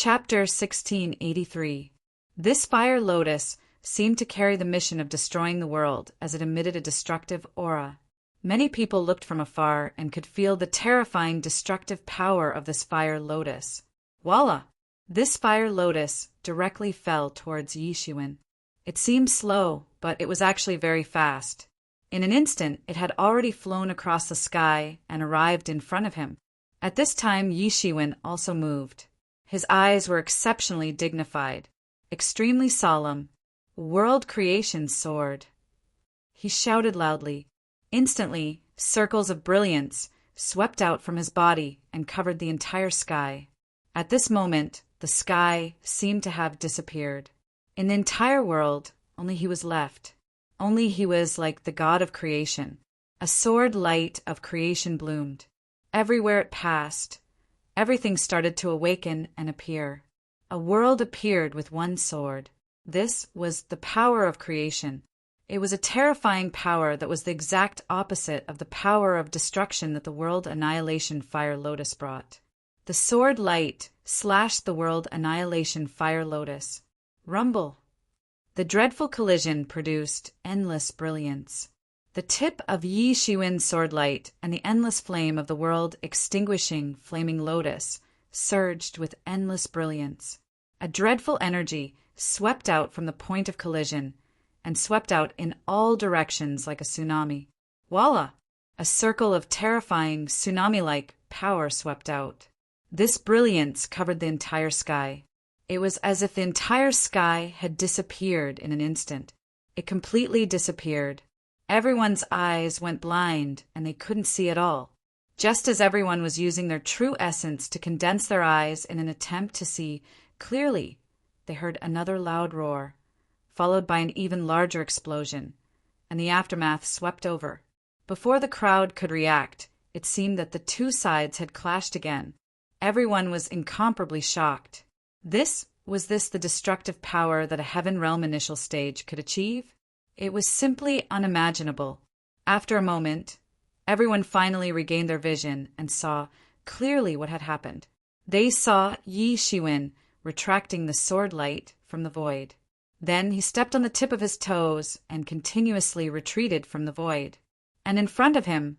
Chapter 1683. This fire lotus seemed to carry the mission of destroying the world as it emitted a destructive aura. Many people looked from afar and could feel the terrifying destructive power of this fire lotus. Voila! This fire lotus directly fell towards Yixuan. It seemed slow, but it was actually very fast. In an instant, it had already flown across the sky and arrived in front of him. At this time, Yixuan also moved. His eyes were exceptionally dignified, extremely solemn. World creation soared. He shouted loudly. Instantly, circles of brilliance swept out from his body and covered the entire sky. At this moment, the sky seemed to have disappeared. In the entire world, only he was left. Only he was like the god of creation. A sword light of creation bloomed. Everywhere it passed, everything started to awaken and appear. A world appeared with one sword. This was the power of creation. It was a terrifying power that was the exact opposite of the power of destruction that the world annihilation fire lotus brought. The sword light slashed the world annihilation fire lotus. Rumble! The dreadful collision produced endless brilliance. The tip of Yixuan's sword light and the endless flame of the world extinguishing flaming lotus surged with endless brilliance. A dreadful energy swept out from the point of collision and swept out in all directions like a tsunami. Voila! A circle of terrifying tsunami-like power swept out. This brilliance covered the entire sky. It was as if the entire sky had disappeared in an instant. It completely disappeared. Everyone's eyes went blind and they couldn't see at all. Just as everyone was using their true essence to condense their eyes in an attempt to see clearly, they heard another loud roar, followed by an even larger explosion, and the aftermath swept over. Before the crowd could react, it seemed that the two sides had clashed again. Everyone was incomparably shocked. Was this the destructive power that a Heaven Realm initial stage could achieve? It was simply unimaginable. After a moment, everyone finally regained their vision and saw clearly what had happened. They saw Yixuan retracting the sword light from the void. Then he stepped on the tip of his toes and continuously retreated from the void. And in front of him,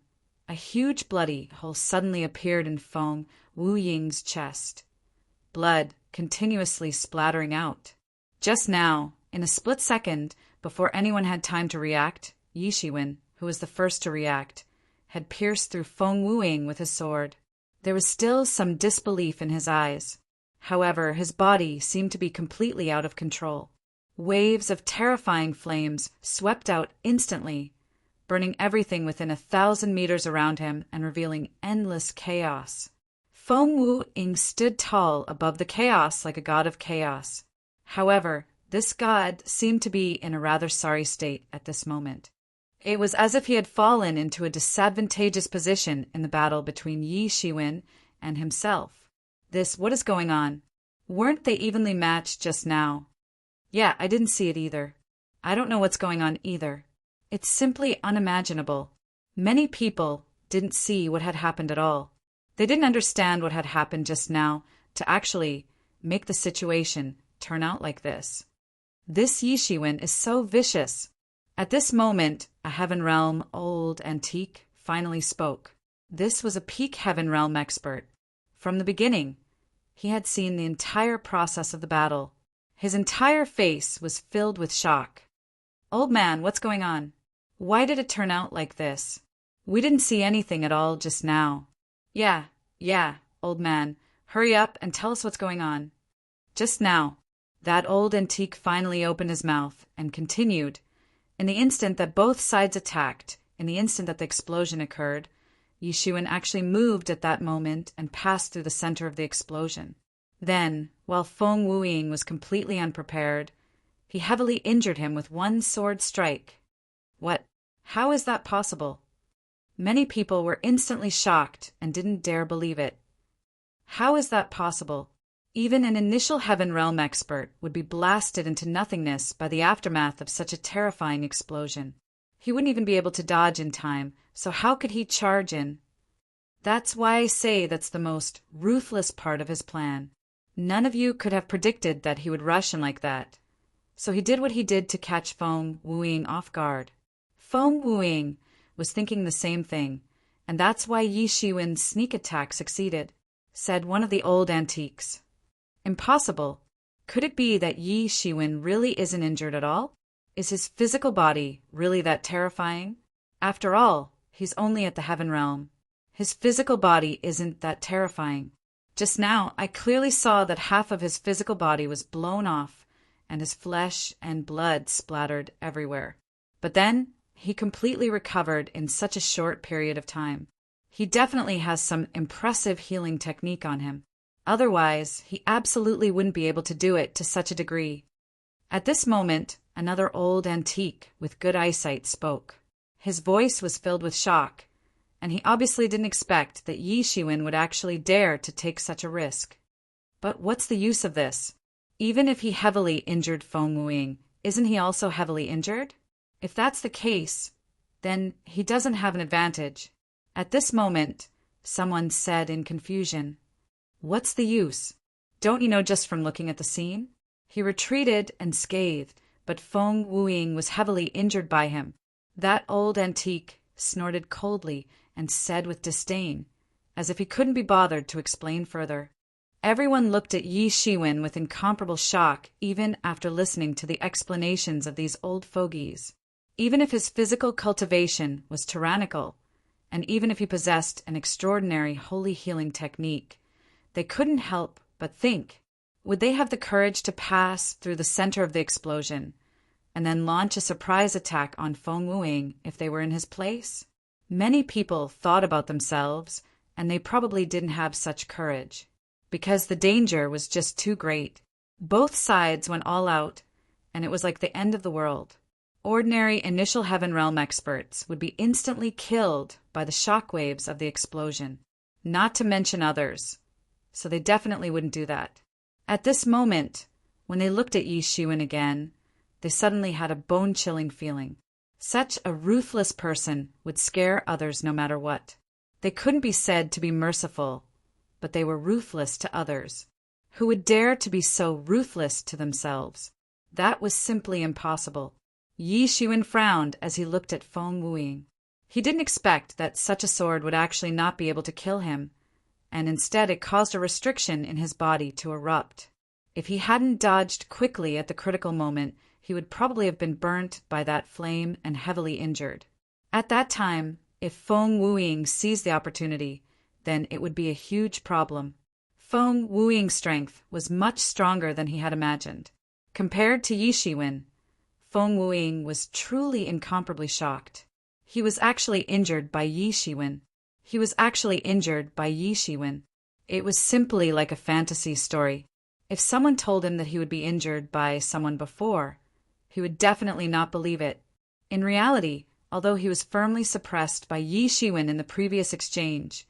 a huge bloody hole suddenly appeared in Feng Wu Ying's chest. Blood continuously splattering out. Just now, in a split second, before anyone had time to react, Yixuan, who was the first to react, had pierced through Feng Wu Ying with his sword. There was still some disbelief in his eyes. However, his body seemed to be completely out of control. Waves of terrifying flames swept out instantly, burning everything within 1,000 meters around him and revealing endless chaos. Feng Wu Ying stood tall above the chaos like a god of chaos. However, this god seemed to be in a rather sorry state at this moment. It was as if he had fallen into a disadvantageous position in the battle between Yixuan and himself. What is going on? Weren't they evenly matched just now? Yeah, I didn't see it either. I don't know what's going on either. It's simply unimaginable. Many people didn't see what had happened at all. They didn't understand what had happened just now to actually make the situation turn out like this. This Yixuan is so vicious. At this moment, a Heaven Realm old antique finally spoke. This was a peak Heaven Realm expert. From the beginning, he had seen the entire process of the battle. His entire face was filled with shock. Old man, what's going on? Why did it turn out like this? We didn't see anything at all just now. Yeah, old man. Hurry up and tell us what's going on. Just now, that old antique finally opened his mouth and continued. In the instant that both sides attacked, in the instant that the explosion occurred, Yixuan actually moved at that moment and passed through the center of the explosion. Then, while Feng Wu Ying was completely unprepared, he heavily injured him with one sword strike. What? How is that possible? Many people were instantly shocked and didn't dare believe it. How is that possible? Even an initial Heaven Realm expert would be blasted into nothingness by the aftermath of such a terrifying explosion. He wouldn't even be able to dodge in time, so how could he charge in? That's why I say that's the most ruthless part of his plan. None of you could have predicted that he would rush in like that. So he did what he did to catch Feng Wuing off guard. Feng Wuing was thinking the same thing, and that's why Yi Shiwen's sneak attack succeeded, said one of the old antiques. Impossible. Could it be that Yi Shiwen really isn't injured at all? Is his physical body really that terrifying? After all, he's only at the heaven realm. His physical body isn't that terrifying. Just now, I clearly saw that half of his physical body was blown off, and his flesh and blood splattered everywhere. But then, he completely recovered in such a short period of time. He definitely has some impressive healing technique on him. Otherwise, he absolutely wouldn't be able to do it to such a degree. At this moment, another old antique with good eyesight spoke. His voice was filled with shock, and he obviously didn't expect that Yi Shiwen would actually dare to take such a risk. But what's the use of this? Even if he heavily injured Feng Wuing, isn't he also heavily injured? If that's the case, then he doesn't have an advantage. At this moment, someone said in confusion, "What's the use? Don't you know just from looking at the scene?" He retreated and scathed, but Feng Wuing was heavily injured by him. That old antique snorted coldly and said with disdain, as if he couldn't be bothered to explain further. Everyone looked at Yi Shiwen with incomparable shock, even after listening to the explanations of these old fogies. Even if his physical cultivation was tyrannical, and even if he possessed an extraordinary holy healing technique, they couldn't help but think, would they have the courage to pass through the center of the explosion and then launch a surprise attack on Feng Wuing if they were in his place? Many people thought about themselves, and they probably didn't have such courage, because the danger was just too great. Both sides went all out, and it was like the end of the world. Ordinary initial heaven realm experts would be instantly killed by the shockwaves of the explosion, not to mention others, so they definitely wouldn't do that. At this moment, when they looked at Yi Shiwen again, they suddenly had a bone-chilling feeling. Such a ruthless person would scare others no matter what. They couldn't be said to be merciful, but they were ruthless to others. Who would dare to be so ruthless to themselves? That was simply impossible. Yi Shiwen frowned as he looked at Feng Wuing. He didn't expect that such a sword would actually not be able to kill him, and instead it caused a restriction in his body to erupt. If he hadn't dodged quickly at the critical moment, he would probably have been burnt by that flame and heavily injured. At that time, if Feng Wuing seized the opportunity, then it would be a huge problem. Feng Wuing's strength was much stronger than he had imagined. Compared to Yi Shiwen, Feng Wuing was truly incomparably shocked. He was actually injured by Yi Shiwen. It was simply like a fantasy story. If someone told him that he would be injured by someone before, he would definitely not believe it. In reality, although he was firmly suppressed by Yi Shiwen in the previous exchange,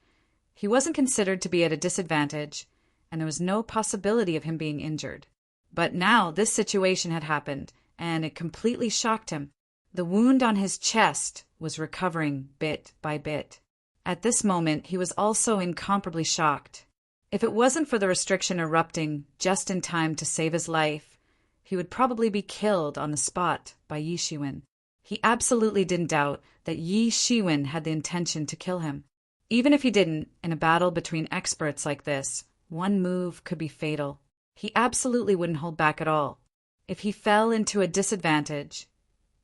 he wasn't considered to be at a disadvantage, and there was no possibility of him being injured. But now this situation had happened, and it completely shocked him. The wound on his chest was recovering bit by bit. At this moment, he was also incomparably shocked. If it wasn't for the restriction erupting just in time to save his life, he would probably be killed on the spot by Yi Shiwen. He absolutely didn't doubt that Yi Shiwen had the intention to kill him. Even if he didn't, in a battle between experts like this, one move could be fatal. He absolutely wouldn't hold back at all. If he fell into a disadvantage,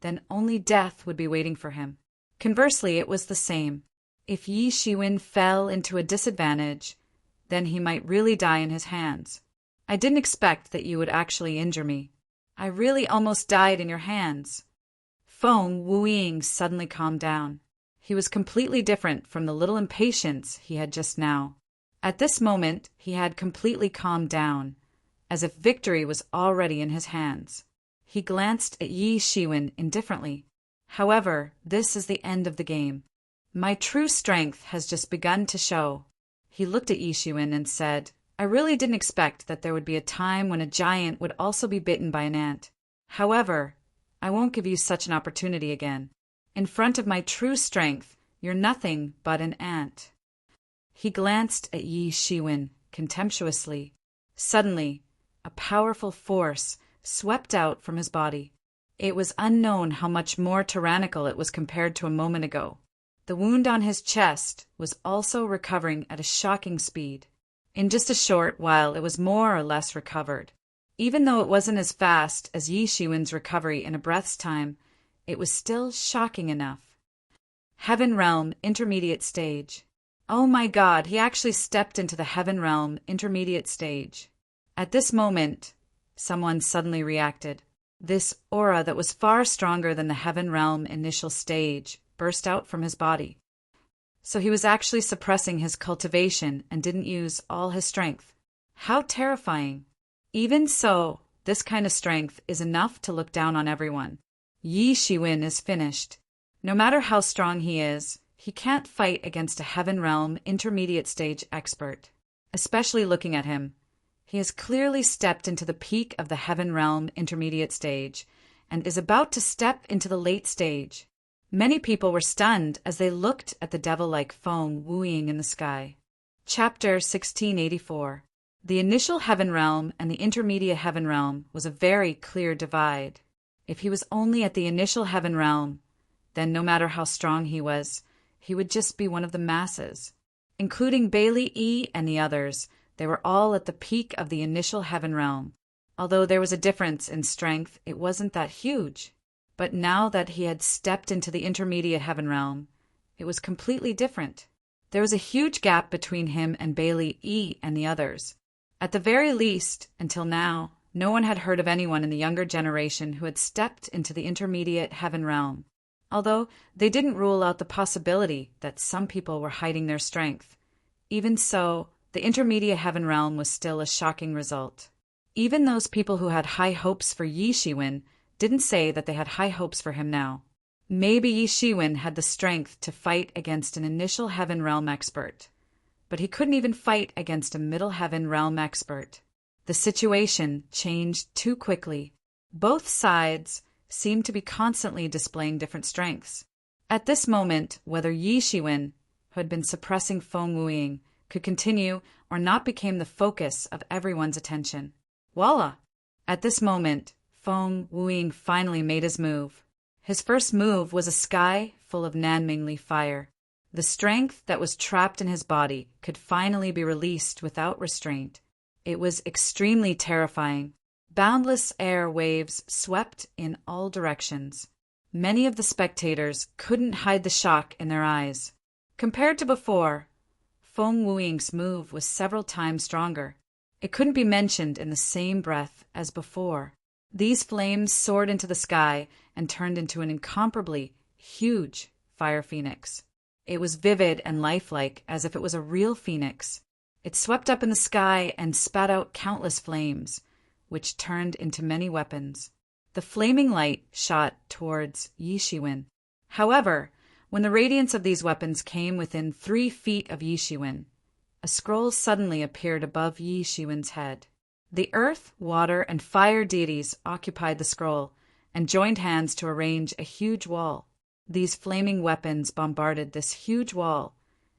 then only death would be waiting for him. Conversely, it was the same. If Yi Shiwen fell into a disadvantage, then he might really die in his hands. I didn't expect that you would actually injure me. I really almost died in your hands. Feng Wuing suddenly calmed down. He was completely different from the little impatience he had just now. At this moment, he had completely calmed down, as if victory was already in his hands. He glanced at Yi Shiwen indifferently. However, this is the end of the game. My true strength has just begun to show. He looked at Yi Shiwen and said, I really didn't expect that there would be a time when a giant would also be bitten by an ant. However, I won't give you such an opportunity again. In front of my true strength, you're nothing but an ant. He glanced at Yi Shiwen contemptuously, Suddenly, a powerful force swept out from his body. It was unknown how much more tyrannical it was compared to a moment ago. The wound on his chest was also recovering at a shocking speed. In just a short while it was more or less recovered. Even though it wasn't as fast as Yi Shiwen's recovery in a breath's time, it was still shocking enough. Heaven Realm Intermediate Stage. Oh my God, he actually stepped into the Heaven Realm Intermediate Stage. At this moment, someone suddenly reacted. This aura that was far stronger than the Heaven Realm Initial Stage burst out from his body. So he was actually suppressing his cultivation and didn't use all his strength. How terrifying. Even so, this kind of strength is enough to look down on everyone. Yi Shiwen is finished. No matter how strong he is, he can't fight against a Heaven Realm Intermediate Stage expert. Especially looking at him. He has clearly stepped into the peak of the Heaven Realm Intermediate Stage and is about to step into the late stage. Many people were stunned as they looked at the devil-like Feng wooing in the sky. Chapter 1684. The initial Heaven Realm and the intermediate Heaven Realm was a very clear divide. If he was only at the initial Heaven Realm, then no matter how strong he would just be one of the masses. Including Bailey E and the others, they were all at the peak of the initial Heaven Realm. Although there was a difference in strength, it wasn't that huge. But now that he had stepped into the intermediate Heaven Realm, it was completely different. There was a huge gap between him and Bailey E and the others. At the very least, until now, no one had heard of anyone in the younger generation who had stepped into the intermediate Heaven Realm, although they didn't rule out the possibility that some people were hiding their strength. Even so, the intermediate Heaven Realm was still a shocking result. Even those people who had high hopes for Yi Shiwen didn't say that they had high hopes for him now. Maybe Yi Shiwen had the strength to fight against an initial Heaven Realm expert, but he couldn't even fight against a middle Heaven Realm expert. The situation changed too quickly. Both sides seemed to be constantly displaying different strengths. At this moment, whether Yi Shiwen, who had been suppressing Feng wooing, could continue or not became the focus of everyone's attention. Voila! At this moment, Feng wooing finally made his move. His first move was a sky full of Nanmingli fire. The strength that was trapped in his body could finally be released without restraint. It was extremely terrifying. Boundless air waves swept in all directions. Many of the spectators couldn't hide the shock in their eyes. Compared to before, Feng wooing's move was several times stronger. It couldn't be mentioned in the same breath as before. These flames soared into the sky and turned into an incomparably huge fire phoenix. It was vivid and lifelike, as if it was a real phoenix. It swept up in the sky and spat out countless flames, which turned into many weapons. The flaming light shot towards Yi Shiwen. However, when the radiance of these weapons came within 3 feet of Yi Shiwen, a scroll suddenly appeared above Yi Shiwen's head. The earth, water, and fire deities occupied the scroll and joined hands to arrange a huge wall. These flaming weapons bombarded this huge wall,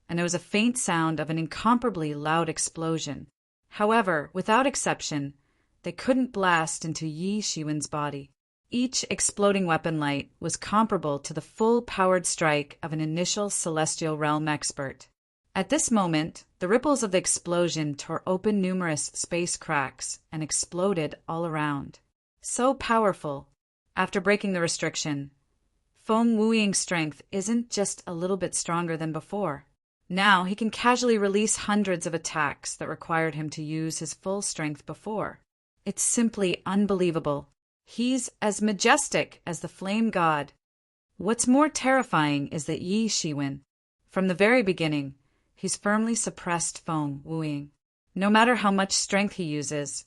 and there was a faint sound of an incomparably loud explosion. However, without exception, they couldn't blast into Yi Shiwen's body. Each exploding weapon light was comparable to the full-powered strike of an initial celestial realm expert. At this moment, the ripples of the explosion tore open numerous space cracks and exploded all around. So powerful. After breaking the restriction, Feng wooing's strength isn't just a little bit stronger than before. Now he can casually release hundreds of attacks that required him to use his full strength before. It's simply unbelievable. He's as majestic as the flame god. What's more terrifying is that Yi Shiwen, from the very beginning, he's firmly suppressed Feng wooing. No matter how much strength he uses,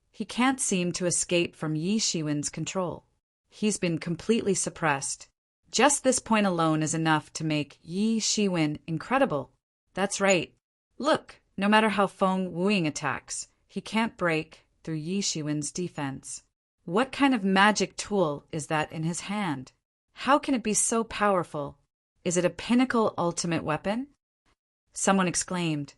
he can't seem to escape from Yi Shiwen's control. He's been completely suppressed. Just this point alone is enough to make Yi Shiwen incredible. That's right. Look, no matter how Feng wooing attacks, he can't break through Yi Shiwen's defense. What kind of magic tool is that in his hand? How can it be so powerful? Is it a pinnacle ultimate weapon? Someone exclaimed.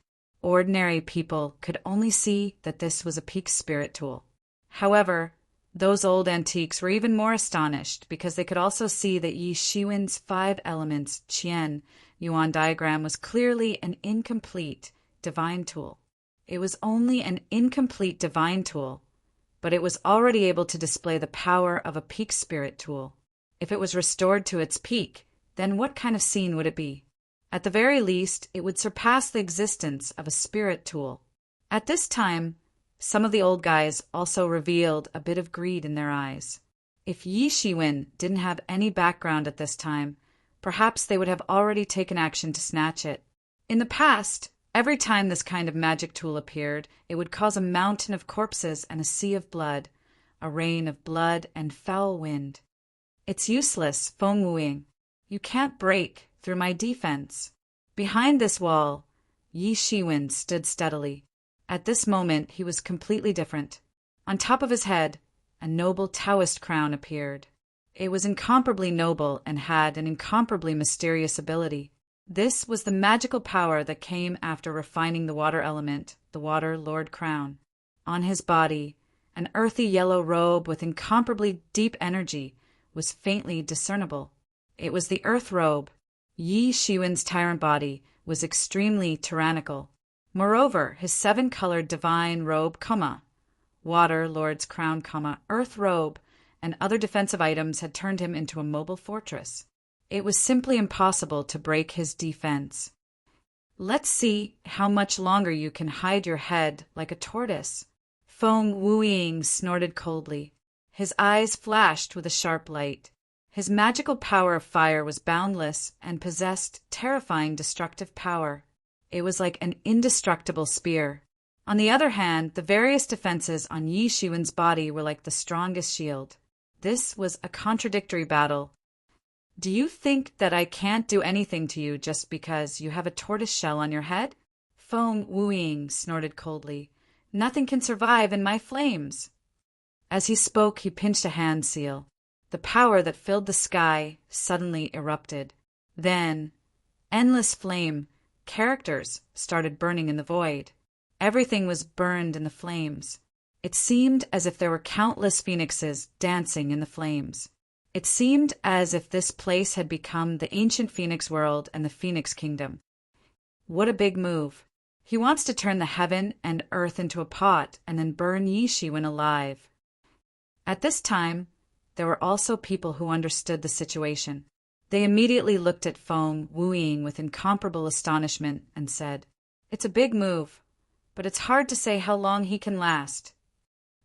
ordinary people could only see that this was a peak spirit tool. However, those old antiques were even more astonished because they could also see that Yi Shiwen's 5 elements Qian Yuan diagram was clearly an incomplete divine tool. It was only an incomplete divine tool, but it was already able to display the power of a peak spirit tool. If it was restored to its peak, then what kind of scene would it be? At the very least, it would surpass the existence of a spirit tool. At this time, some of the old guys also revealed a bit of greed in their eyes. If Yi Shiwen didn't have any background at this time, perhaps they would have already taken action to snatch it. In the past, every time this kind of magic tool appeared, it would cause a mountain of corpses and a sea of blood, a rain of blood and foul wind. It's useless, Feng Wuing. You can't break through my defense. Behind this wall, Yi Shiwen stood steadily. At this moment, he was completely different. On top of his head, a noble Taoist crown appeared. It was incomparably noble and had an incomparably mysterious ability. This was the magical power that came after refining the water element, the Water Lord Crown. On his body, an earthy yellow robe with incomparably deep energy was faintly discernible. It was the Earth Robe. Yi Shiwen's tyrant body was extremely tyrannical. Moreover, his 7-colored divine robe, Water Lord's Crown, Earth Robe, and other defensive items had turned him into a mobile fortress. It was simply impossible to break his defense. Let's see how much longer you can hide your head like a tortoise. Feng Wuing snorted coldly. His eyes flashed with a sharp light. His magical power of fire was boundless and possessed terrifying destructive power. It was like an indestructible spear. On the other hand, the various defenses on Yi Shiwen's body were like the strongest shield. This was a contradictory battle. Do you think that I can't do anything to you just because you have a tortoise shell on your head? Feng Wuing snorted coldly. Nothing can survive in my flames. As he spoke, he pinched a hand seal. The power that filled the sky suddenly erupted. Then, endless flame, characters started burning in the void. Everything was burned in the flames. It seemed as if there were countless phoenixes dancing in the flames. It seemed as if this place had become the ancient Phoenix world and the Phoenix Kingdom. What a big move. He wants to turn the heaven and earth into a pot and then burn Yi Shiwen alive. At this time, there were also people who understood the situation. They immediately looked at Feng Wuing with incomparable astonishment and said, "It's a big move, but it's hard to say how long he can last."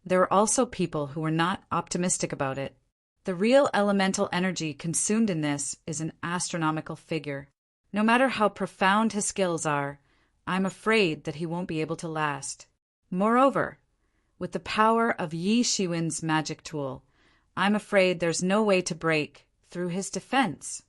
There were also people who were not optimistic about it. The real elemental energy consumed in this is an astronomical figure. No matter how profound his skills are, I'm afraid that he won't be able to last. Moreover, with the power of Yi Shiwen's magic tool, I'm afraid there's no way to break through his defense.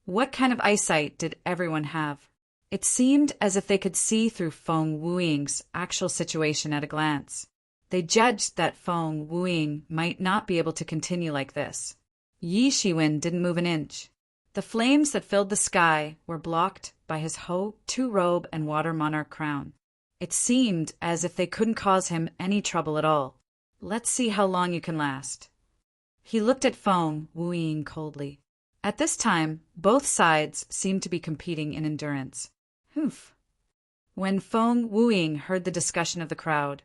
What kind of eyesight did everyone have? It seemed as if they could see through Feng Wuing's actual situation at a glance. They judged that Feng Wuing might not be able to continue like this. Yi Shiwen didn't move an inch. The flames that filled the sky were blocked by his Ho-Tu robe and Water Monarch crown. It seemed as if they couldn't cause him any trouble at all. Let's see how long you can last. He looked at Feng Wuing coldly. At this time, both sides seemed to be competing in endurance. Humph. When Feng Wuing heard the discussion of the crowd,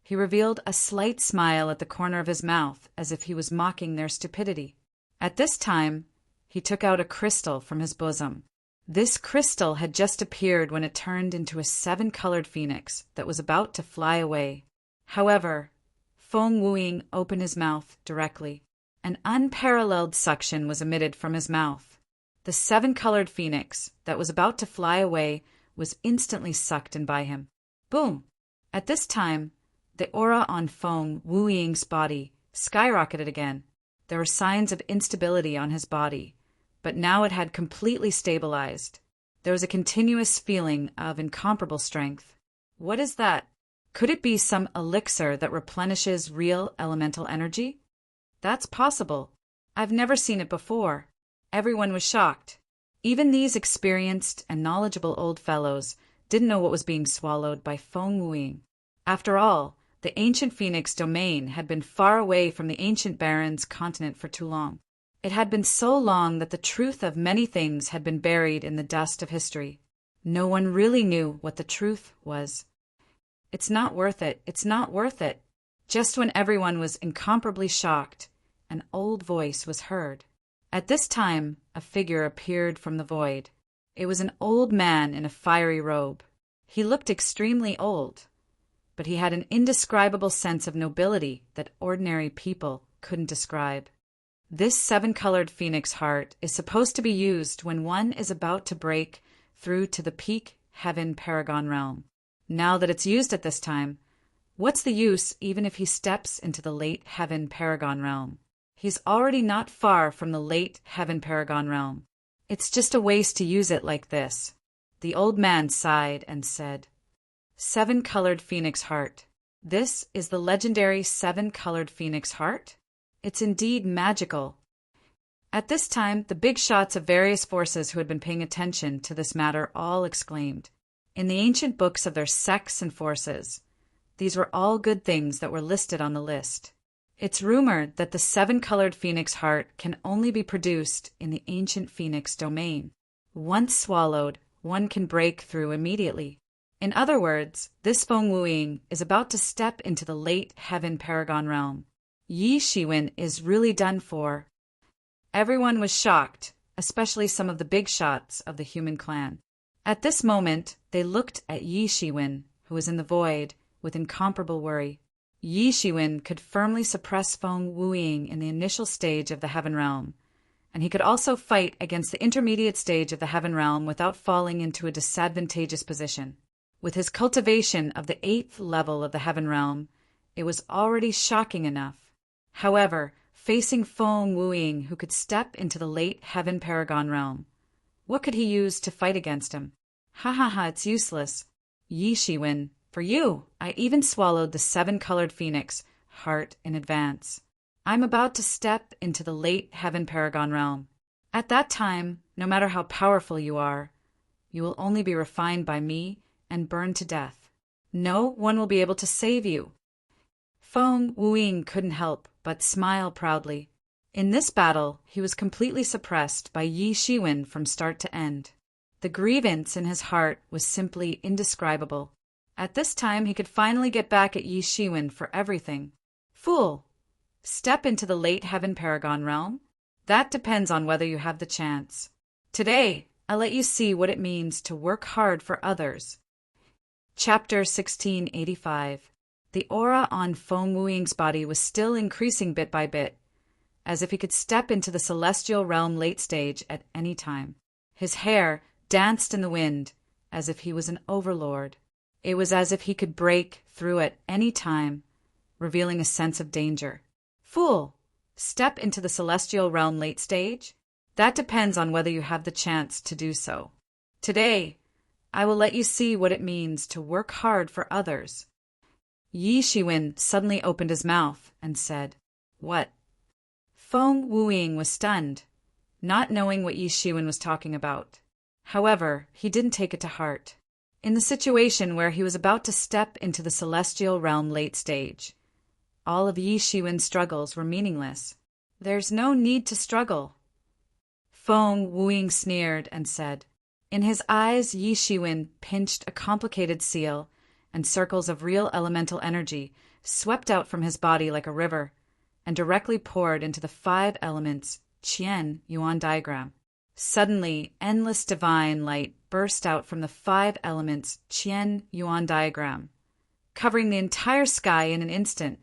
he revealed a slight smile at the corner of his mouth as if he was mocking their stupidity. At this time, he took out a crystal from his bosom. This crystal had just appeared when it turned into a 7-colored phoenix that was about to fly away. However, Feng Wuing opened his mouth directly. An unparalleled suction was emitted from his mouth. The 7-colored phoenix that was about to fly away was instantly sucked in by him. Boom! At this time, the aura on Feng Wuing's body skyrocketed again. There were signs of instability on his body, but now it had completely stabilized. There was a continuous feeling of incomparable strength. What is that? Could it be some elixir that replenishes real elemental energy? That's possible. I've never seen it before. Everyone was shocked. Even these experienced and knowledgeable old fellows didn't know what was being swallowed by Feng Wuing. After all, the ancient phoenix domain had been far away from the ancient barons' continent for too long. It had been so long that the truth of many things had been buried in the dust of history. No one really knew what the truth was. It's not worth it. It's not worth it. Just when everyone was incomparably shocked, an old voice was heard. At this time, a figure appeared from the void. It was an old man in a fiery robe. He looked extremely old, but he had an indescribable sense of nobility that ordinary people couldn't describe. This seven-colored phoenix heart is supposed to be used when one is about to break through to the peak heaven paragon realm. Now that it's used at this time, what's the use even if he steps into the late heaven paragon realm? He's already not far from the late heaven paragon realm. It's just a waste to use it like this. The old man sighed and said, "Seven-colored phoenix heart. This is the legendary seven-colored phoenix heart? It's indeed magical." At this time, the big shots of various forces who had been paying attention to this matter all exclaimed. In the ancient books of their sects and forces, these were all good things that were listed on the list. It's rumored that the seven-colored phoenix heart can only be produced in the ancient phoenix domain. Once swallowed, one can break through immediately. In other words, this Feng Wuing is about to step into the late heaven paragon realm. Yi Shiwen is really done for. Everyone was shocked, especially some of the big shots of the human clan. At this moment, they looked at Yi Shiwen, who was in the void, with incomparable worry. Yi Shiwen could firmly suppress Feng Wuing in the initial stage of the heaven realm, and he could also fight against the intermediate stage of the heaven realm without falling into a disadvantageous position. With his cultivation of the 8th level of the heaven realm, it was already shocking enough. However, facing Feng Wuing, who could step into the late heaven paragon realm, what could he use to fight against him? Ha ha ha, it's useless. Yi Shiwen, for you, I even swallowed the seven-colored phoenix heart in advance. I'm about to step into the late heaven paragon realm. At that time, no matter how powerful you are, you will only be refined by me and burned to death. No one will be able to save you. Feng Wuing couldn't help but smile proudly. In this battle, he was completely suppressed by Yi Shiwen from start to end. The grievance in his heart was simply indescribable. At this time, he could finally get back at Yi Shiwen for everything. Fool! Step into the late heaven paragon realm? That depends on whether you have the chance. Today, I'll let you see what it means to work hard for others. Chapter 1685. The aura on Feng Wuing's body was still increasing bit by bit, as if he could step into the celestial realm late stage at any time. His hair danced in the wind, as if he was an overlord. It was as if he could break through at any time, revealing a sense of danger. Fool! Step into the celestial realm late stage? That depends on whether you have the chance to do so. Today, I will let you see what it means to work hard for others. Yi Shiwen suddenly opened his mouth and said, "What?" Feng Wuing was stunned, not knowing what Yi Shiwen was talking about. However, he didn't take it to heart. In the situation where he was about to step into the celestial realm late stage, all of Yi Shiwen's struggles were meaningless. There's no need to struggle. Feng Wuing sneered and said. In his eyes, Yi Shiwen pinched a complicated seal, and circles of real elemental energy swept out from his body like a river, and directly poured into the 5 elements Qian Yuan diagram. Suddenly, endless divine light burst out from the 5 elements Qian Yuan diagram, covering the entire sky in an instant,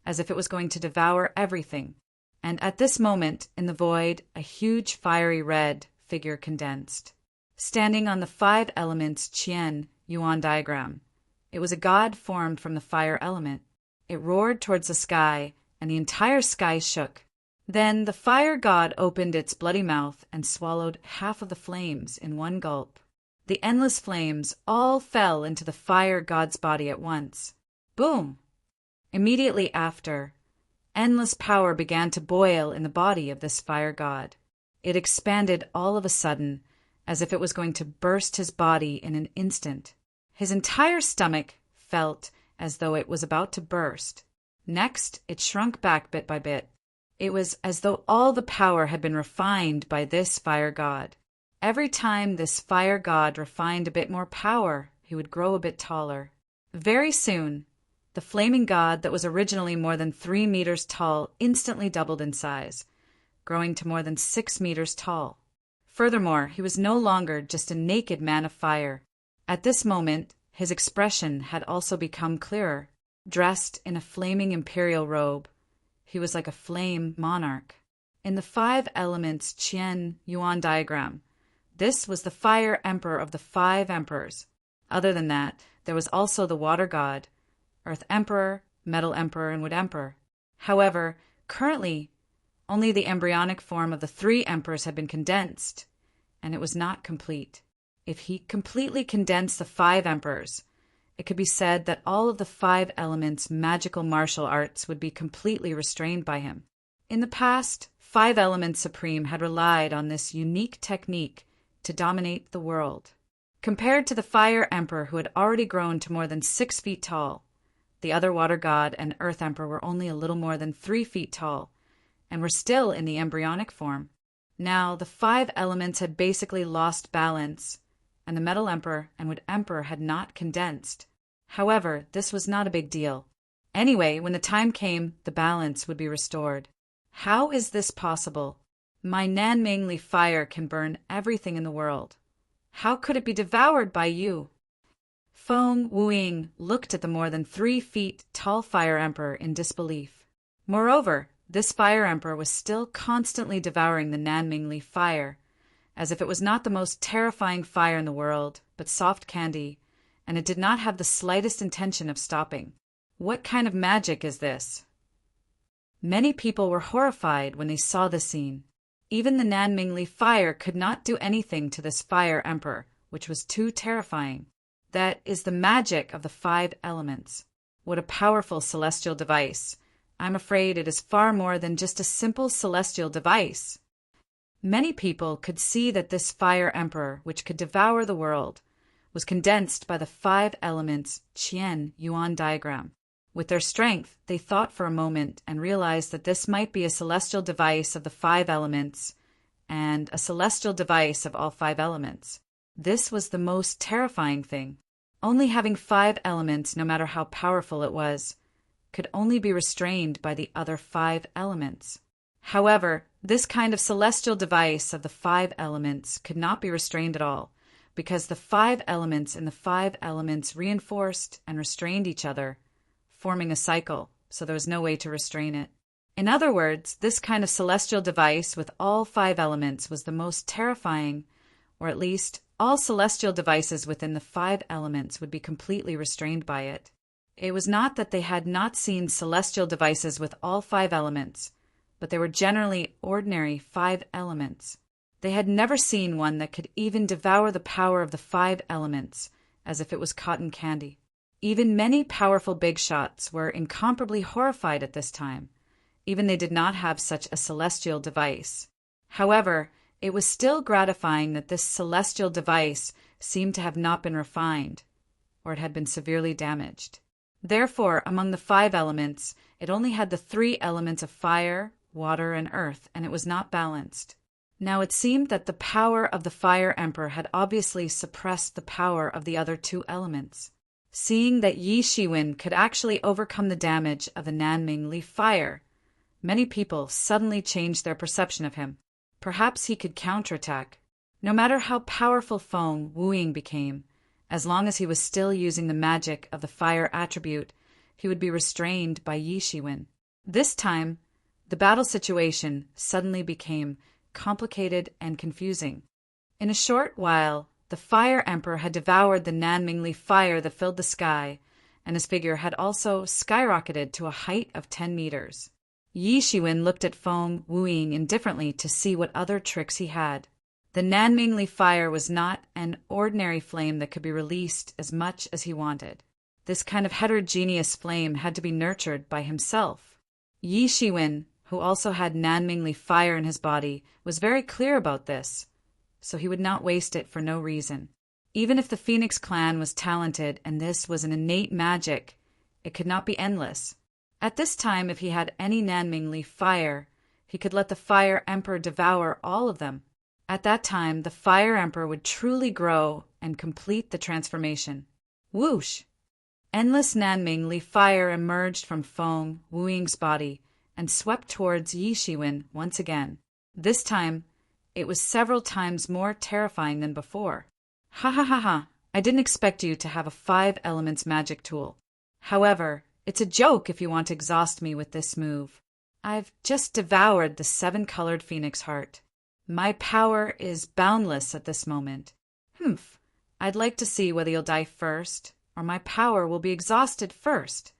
as if it was going to devour everything. And at this moment, in the void, a huge fiery red figure condensed. Standing on the 5 elements Qian Yuan diagram, it was a god formed from the fire element. It roared towards the sky, and the entire sky shook. Then the fire god opened its bloody mouth and swallowed half of the flames in one gulp. The endless flames all fell into the fire god's body at once. Boom! Immediately after, endless power began to boil in the body of this fire god. It expanded all of a sudden, as if it was going to burst his body in an instant. His entire stomach felt as though it was about to burst. Next, it shrunk back bit by bit. It was as though all the power had been refined by this fire god. Every time this fire god refined a bit more power, he would grow a bit taller. Very soon, the flaming god that was originally more than 3 meters tall instantly doubled in size, growing to more than 6 meters tall. Furthermore, he was no longer just a naked man of fire. At this moment, his expression had also become clearer. Dressed in a flaming imperial robe, he was like a flame monarch. In the 5 elements Qian Yuan diagram, this was the fire emperor of the 5 emperors. Other than that, there was also the water god, earth emperor, metal emperor, and wood emperor. However, currently, only the embryonic form of the 3 emperors had been condensed, and it was not complete. If he completely condensed the 5 emperors, it could be said that all of the 5 elements' magical martial arts would be completely restrained by him. In the past, 5 Elements Supreme had relied on this unique technique to dominate the world. Compared to the Fire Emperor, who had already grown to more than 6 feet tall, the other Water God and Earth Emperor were only a little more than 3 feet tall, and were still in the embryonic form. Now, the 5 elements had basically lost balance, and the Metal Emperor and Wood Emperor had not condensed. However, this was not a big deal. Anyway, when the time came, the balance would be restored. How is this possible? My Nanmingli fire can burn everything in the world. How could it be devoured by you? Feng Wuying looked at the more than 3 feet tall Fire Emperor in disbelief. Moreover, this Fire Emperor was still constantly devouring the Nanmingli fire, as if it was not the most terrifying fire in the world, but soft candy, and it did not have the slightest intention of stopping. What kind of magic is this? Many people were horrified when they saw the scene. Even the Nanmingli fire could not do anything to this Fire Emperor, which was too terrifying. That is the magic of the 5 elements. What a powerful celestial device. I'm afraid it is far more than just a simple celestial device. Many people could see that this Fire Emperor, which could devour the world, was condensed by the 5 elements Qian Yuan diagram. With their strength, they thought for a moment and realized that this might be a celestial device of the 5 elements and a celestial device of all 5 elements. This was the most terrifying thing. Only having 5 elements, no matter how powerful it was, could only be restrained by the other 5 elements. However, this kind of celestial device of the 5 elements could not be restrained at all, because the 5 elements in the 5 elements reinforced and restrained each other, forming a cycle, so there was no way to restrain it. In other words, this kind of celestial device with all 5 elements was the most terrifying, or at least all celestial devices within the 5 elements would be completely restrained by it. It was not that they had not seen celestial devices with all 5 elements, but they were generally ordinary 5 elements. They had never seen one that could even devour the power of the 5 elements, as if it was cotton candy. Even many powerful big shots were incomparably horrified at this time. Even they did not have such a celestial device. However, it was still gratifying that this celestial device seemed to have not been refined, or it had been severely damaged. Therefore, among the 5 elements, it only had the 3 elements of fire, water, and earth, and it was not balanced. Now it seemed that the power of the Fire Emperor had obviously suppressed the power of the other 2 elements. Seeing that Yi Shiwen could actually overcome the damage of the Nanmingli fire, many people suddenly changed their perception of him. Perhaps he could counterattack. No matter how powerful Feng Wuying became, as long as he was still using the magic of the fire attribute, he would be restrained by Yi Shiwen. This time, the battle situation suddenly became complicated and confusing. In a short while, the Fire Emperor had devoured the Nanmingli fire that filled the sky, and his figure had also skyrocketed to a height of 10 meters. Yi Shiwen looked at Feng Wuying indifferently to see what other tricks he had. The Nanmingli fire was not an ordinary flame that could be released as much as he wanted. This kind of heterogeneous flame had to be nurtured by himself. Yi Shiwen, who also had Nanmingli fire in his body, was very clear about this, so he would not waste it for no reason. Even if the Phoenix clan was talented and this was an innate magic, it could not be endless. At this time, if he had any Nanming Leaf fire, he could let the Fire Emperor devour all of them. At that time, the Fire Emperor would truly grow and complete the transformation. Whoosh! Endless Nanming Leaf fire emerged from Feng Wuying's body and swept towards Yi Shiwen once again. This time, it was several times more terrifying than before. Ha ha ha ha! I didn't expect you to have a 5 elements magic tool. However, it's a joke if you want to exhaust me with this move. I've just devoured the 7-colored phoenix heart. My power is boundless at this moment. Humph. I'd like to see whether you'll die first, or my power will be exhausted first.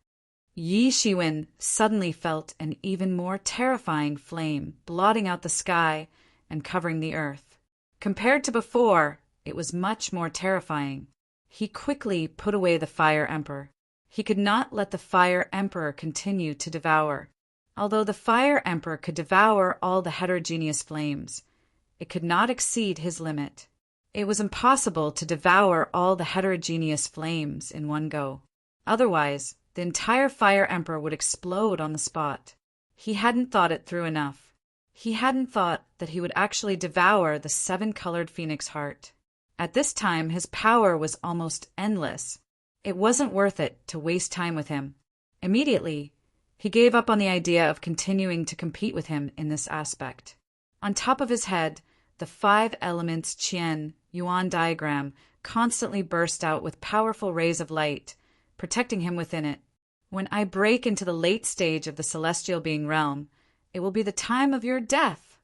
Yi Shiwen suddenly felt an even more terrifying flame blotting out the sky and covering the earth. Compared to before, it was much more terrifying. He quickly put away the Fire Emperor. He could not let the Fire Emperor continue to devour. Although the Fire Emperor could devour all the heterogeneous flames, it could not exceed his limit. It was impossible to devour all the heterogeneous flames in one go. Otherwise, the entire Fire Emperor would explode on the spot. He hadn't thought it through enough. He hadn't thought that he would actually devour the 7-colored phoenix heart. At this time, his power was almost endless. It wasn't worth it to waste time with him. Immediately, he gave up on the idea of continuing to compete with him in this aspect. On top of his head, the 5 elements Qian Yuan diagram constantly burst out with powerful rays of light, protecting him within it. When I break into the late stage of the celestial being realm, it will be the time of your death.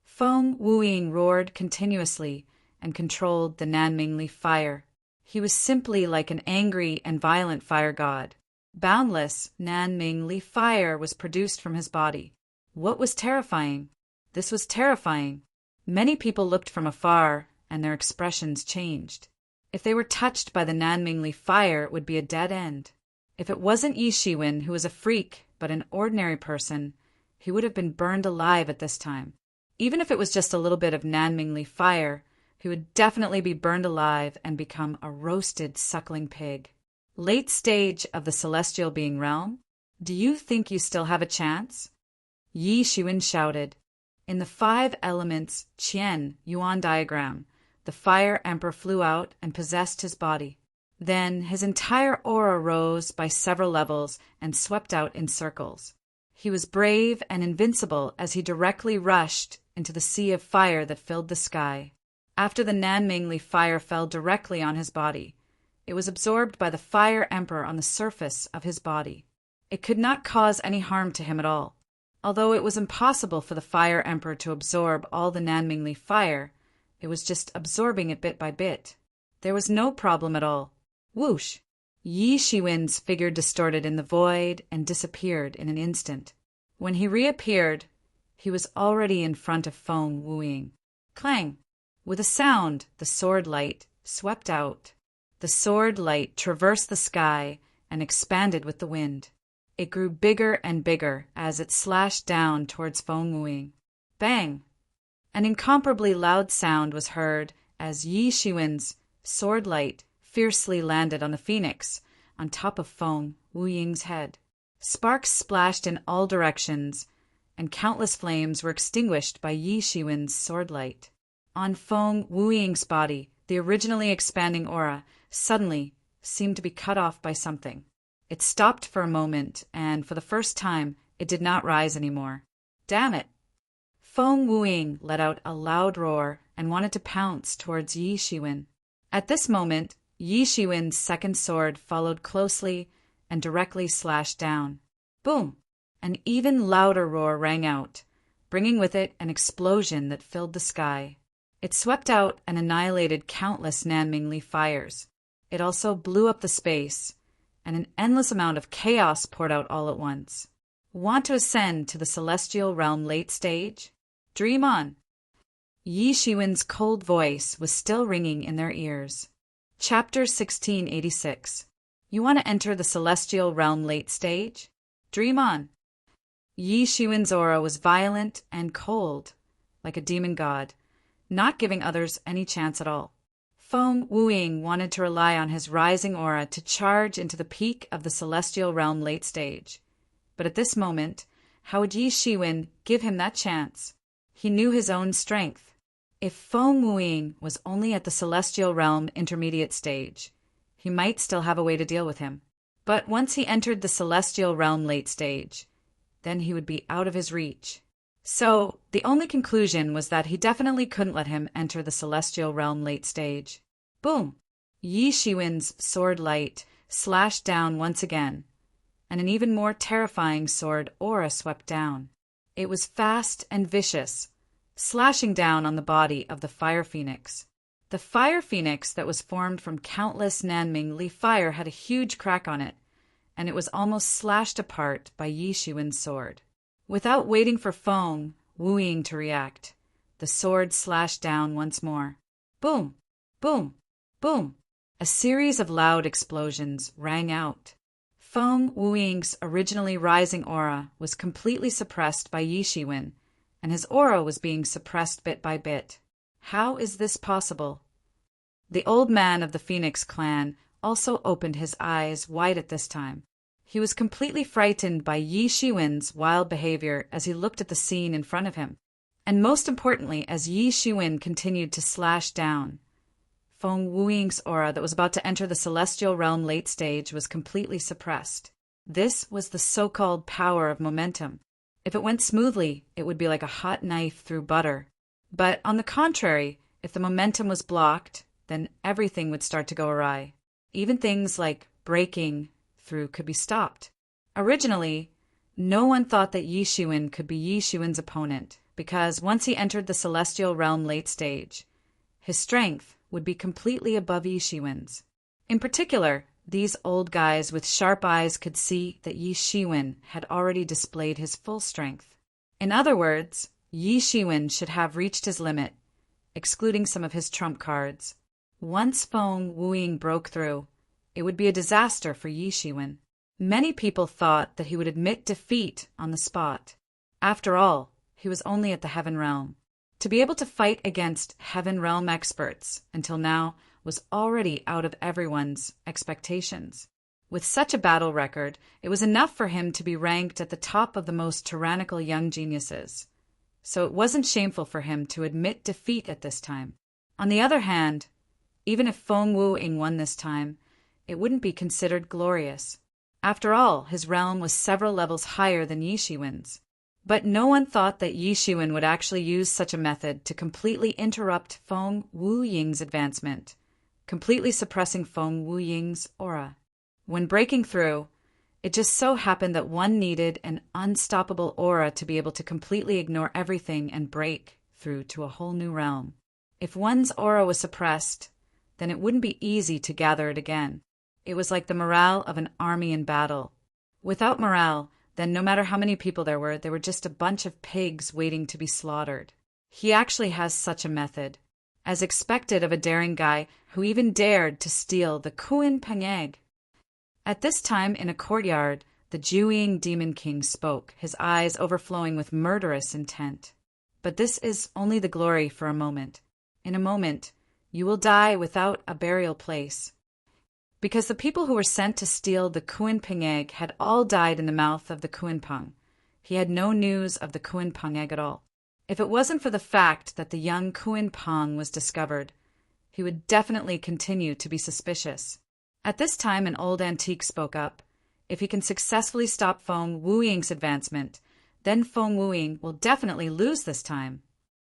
Feng Wuying roared continuously and controlled the Nanming Leaf fire. He was simply like an angry and violent fire god. Boundless Nanming Leaf fire was produced from his body. What was terrifying? This was terrifying. Many people looked from afar, and their expressions changed. If they were touched by the Nanming Leaf fire, it would be a dead end. If it wasn't Yi Shiwen, who was a freak but an ordinary person, he would have been burned alive at this time. Even if it was just a little bit of Nanming Leaf fire, he would definitely be burned alive and become a roasted suckling pig. Late stage of the celestial being realm? Do you think you still have a chance? Yi Shiwen shouted. In the 5 elements Qian Yuan diagram, the Fire Emperor flew out and possessed his body. Then his entire aura rose by several levels and swept out in circles. He was brave and invincible as he directly rushed into the sea of fire that filled the sky. After the Nanming Leaf fire fell directly on his body, it was absorbed by the Fire Emperor on the surface of his body. It could not cause any harm to him at all. Although it was impossible for the Fire Emperor to absorb all the Nanming Leaf fire, it was just absorbing it bit by bit. There was no problem at all. Whoosh! Yi Shiwen's figure distorted in the void and disappeared in an instant. When he reappeared, he was already in front of Feng Wuying. Clang! With a sound, the sword light swept out. The sword light traversed the sky and expanded with the wind. It grew bigger and bigger as it slashed down towards Feng Wuying. Bang! An incomparably loud sound was heard as Yi Shiwen's sword light fiercely landed on the phoenix on top of Feng Wuying's head. Sparks splashed in all directions, and countless flames were extinguished by Yi Shiwen's sword light. On Feng Wuying's body, the originally expanding aura suddenly seemed to be cut off by something. It stopped for a moment, and for the first time, it did not rise anymore. Damn it! Feng Wuying let out a loud roar and wanted to pounce towards Yi Shiwen. At this moment, Yi Shiwen's second sword followed closely and directly slashed down. Boom! An even louder roar rang out, bringing with it an explosion that filled the sky. It swept out and annihilated countless Nanming Leaf fires. It also blew up the space, and an endless amount of chaos poured out all at once. Want to ascend to the celestial realm late stage? Dream on! Yi Shiwen's cold voice was still ringing in their ears. Chapter 1686. You want to enter the celestial realm late stage? Dream on! Yi Shiwen's aura was violent and cold, like a demon god, not giving others any chance at all. Feng Wuying wanted to rely on his rising aura to charge into the peak of the celestial realm late stage. But at this moment, how would Yi Shiwen give him that chance? He knew his own strength. If Feng Wuying was only at the celestial realm intermediate stage, he might still have a way to deal with him. But once he entered the celestial realm late stage, then he would be out of his reach. So, the only conclusion was that he definitely couldn't let him enter the celestial realm late stage. Boom! Yi Shiwen's sword light slashed down once again, and an even more terrifying sword aura swept down. It was fast and vicious, slashing down on the body of the fire phoenix. The fire phoenix that was formed from countless Nanming Li fire had a huge crack on it, and it was almost slashed apart by Yi Shiwen's sword. Without waiting for Feng Wuying to react, the sword slashed down once more. Boom! Boom! Boom! A series of loud explosions rang out. Feng Wuying's originally rising aura was completely suppressed by Yi Shiwen, and his aura was being suppressed bit by bit. How is this possible? The old man of the Phoenix clan also opened his eyes wide at this time. He was completely frightened by Yi Shiwen's wild behavior as he looked at the scene in front of him, and most importantly as Yi Shiwen continued to slash down. Feng Wuying's aura that was about to enter the celestial realm late stage was completely suppressed. This was the so-called power of momentum. If it went smoothly, it would be like a hot knife through butter. But on the contrary, if the momentum was blocked, then everything would start to go awry. Even things like breaking through could be stopped. Originally, no one thought that Yi Shiwen could be Yi Shiwen's opponent, because once he entered the celestial realm late stage, his strength would be completely above Yi Shiwen's. In particular, these old guys with sharp eyes could see that Yi Shiwen had already displayed his full strength. In other words, Yi Shiwen should have reached his limit, excluding some of his trump cards. Once Feng Wuying broke through, it would be a disaster for Yi Shiwen. Many people thought that he would admit defeat on the spot. After all, he was only at the Heaven Realm. To be able to fight against Heaven Realm experts until now was already out of everyone's expectations. With such a battle record, it was enough for him to be ranked at the top of the most tyrannical young geniuses. So it wasn't shameful for him to admit defeat at this time. On the other hand, even if Feng Wuying won this time, it wouldn't be considered glorious. After all, his realm was several levels higher than Yi Shiwen's. But no one thought that Yi Shiwen would actually use such a method to completely interrupt Feng Wuying's advancement, completely suppressing Feng Wuying's aura. When breaking through, it just so happened that one needed an unstoppable aura to be able to completely ignore everything and break through to a whole new realm. If one's aura was suppressed, then it wouldn't be easy to gather it again. It was like the morale of an army in battle. Without morale, then no matter how many people there were just a bunch of pigs waiting to be slaughtered. He actually has such a method, as expected of a daring guy who even dared to steal the Kuin Pangeg. At this time in a courtyard, the Juying Demon King spoke, his eyes overflowing with murderous intent. But this is only the glory for a moment. In a moment, you will die without a burial place. Because the people who were sent to steal the Kuin Pangeg had all died in the mouth of the Kuin Pang. He had no news of the Kuin Pangeg at all. If it wasn't for the fact that the young Kuin Pang was discovered, he would definitely continue to be suspicious. At this time, an old antique spoke up. If he can successfully stop Feng Wuying's advancement, then Feng Wuying will definitely lose this time.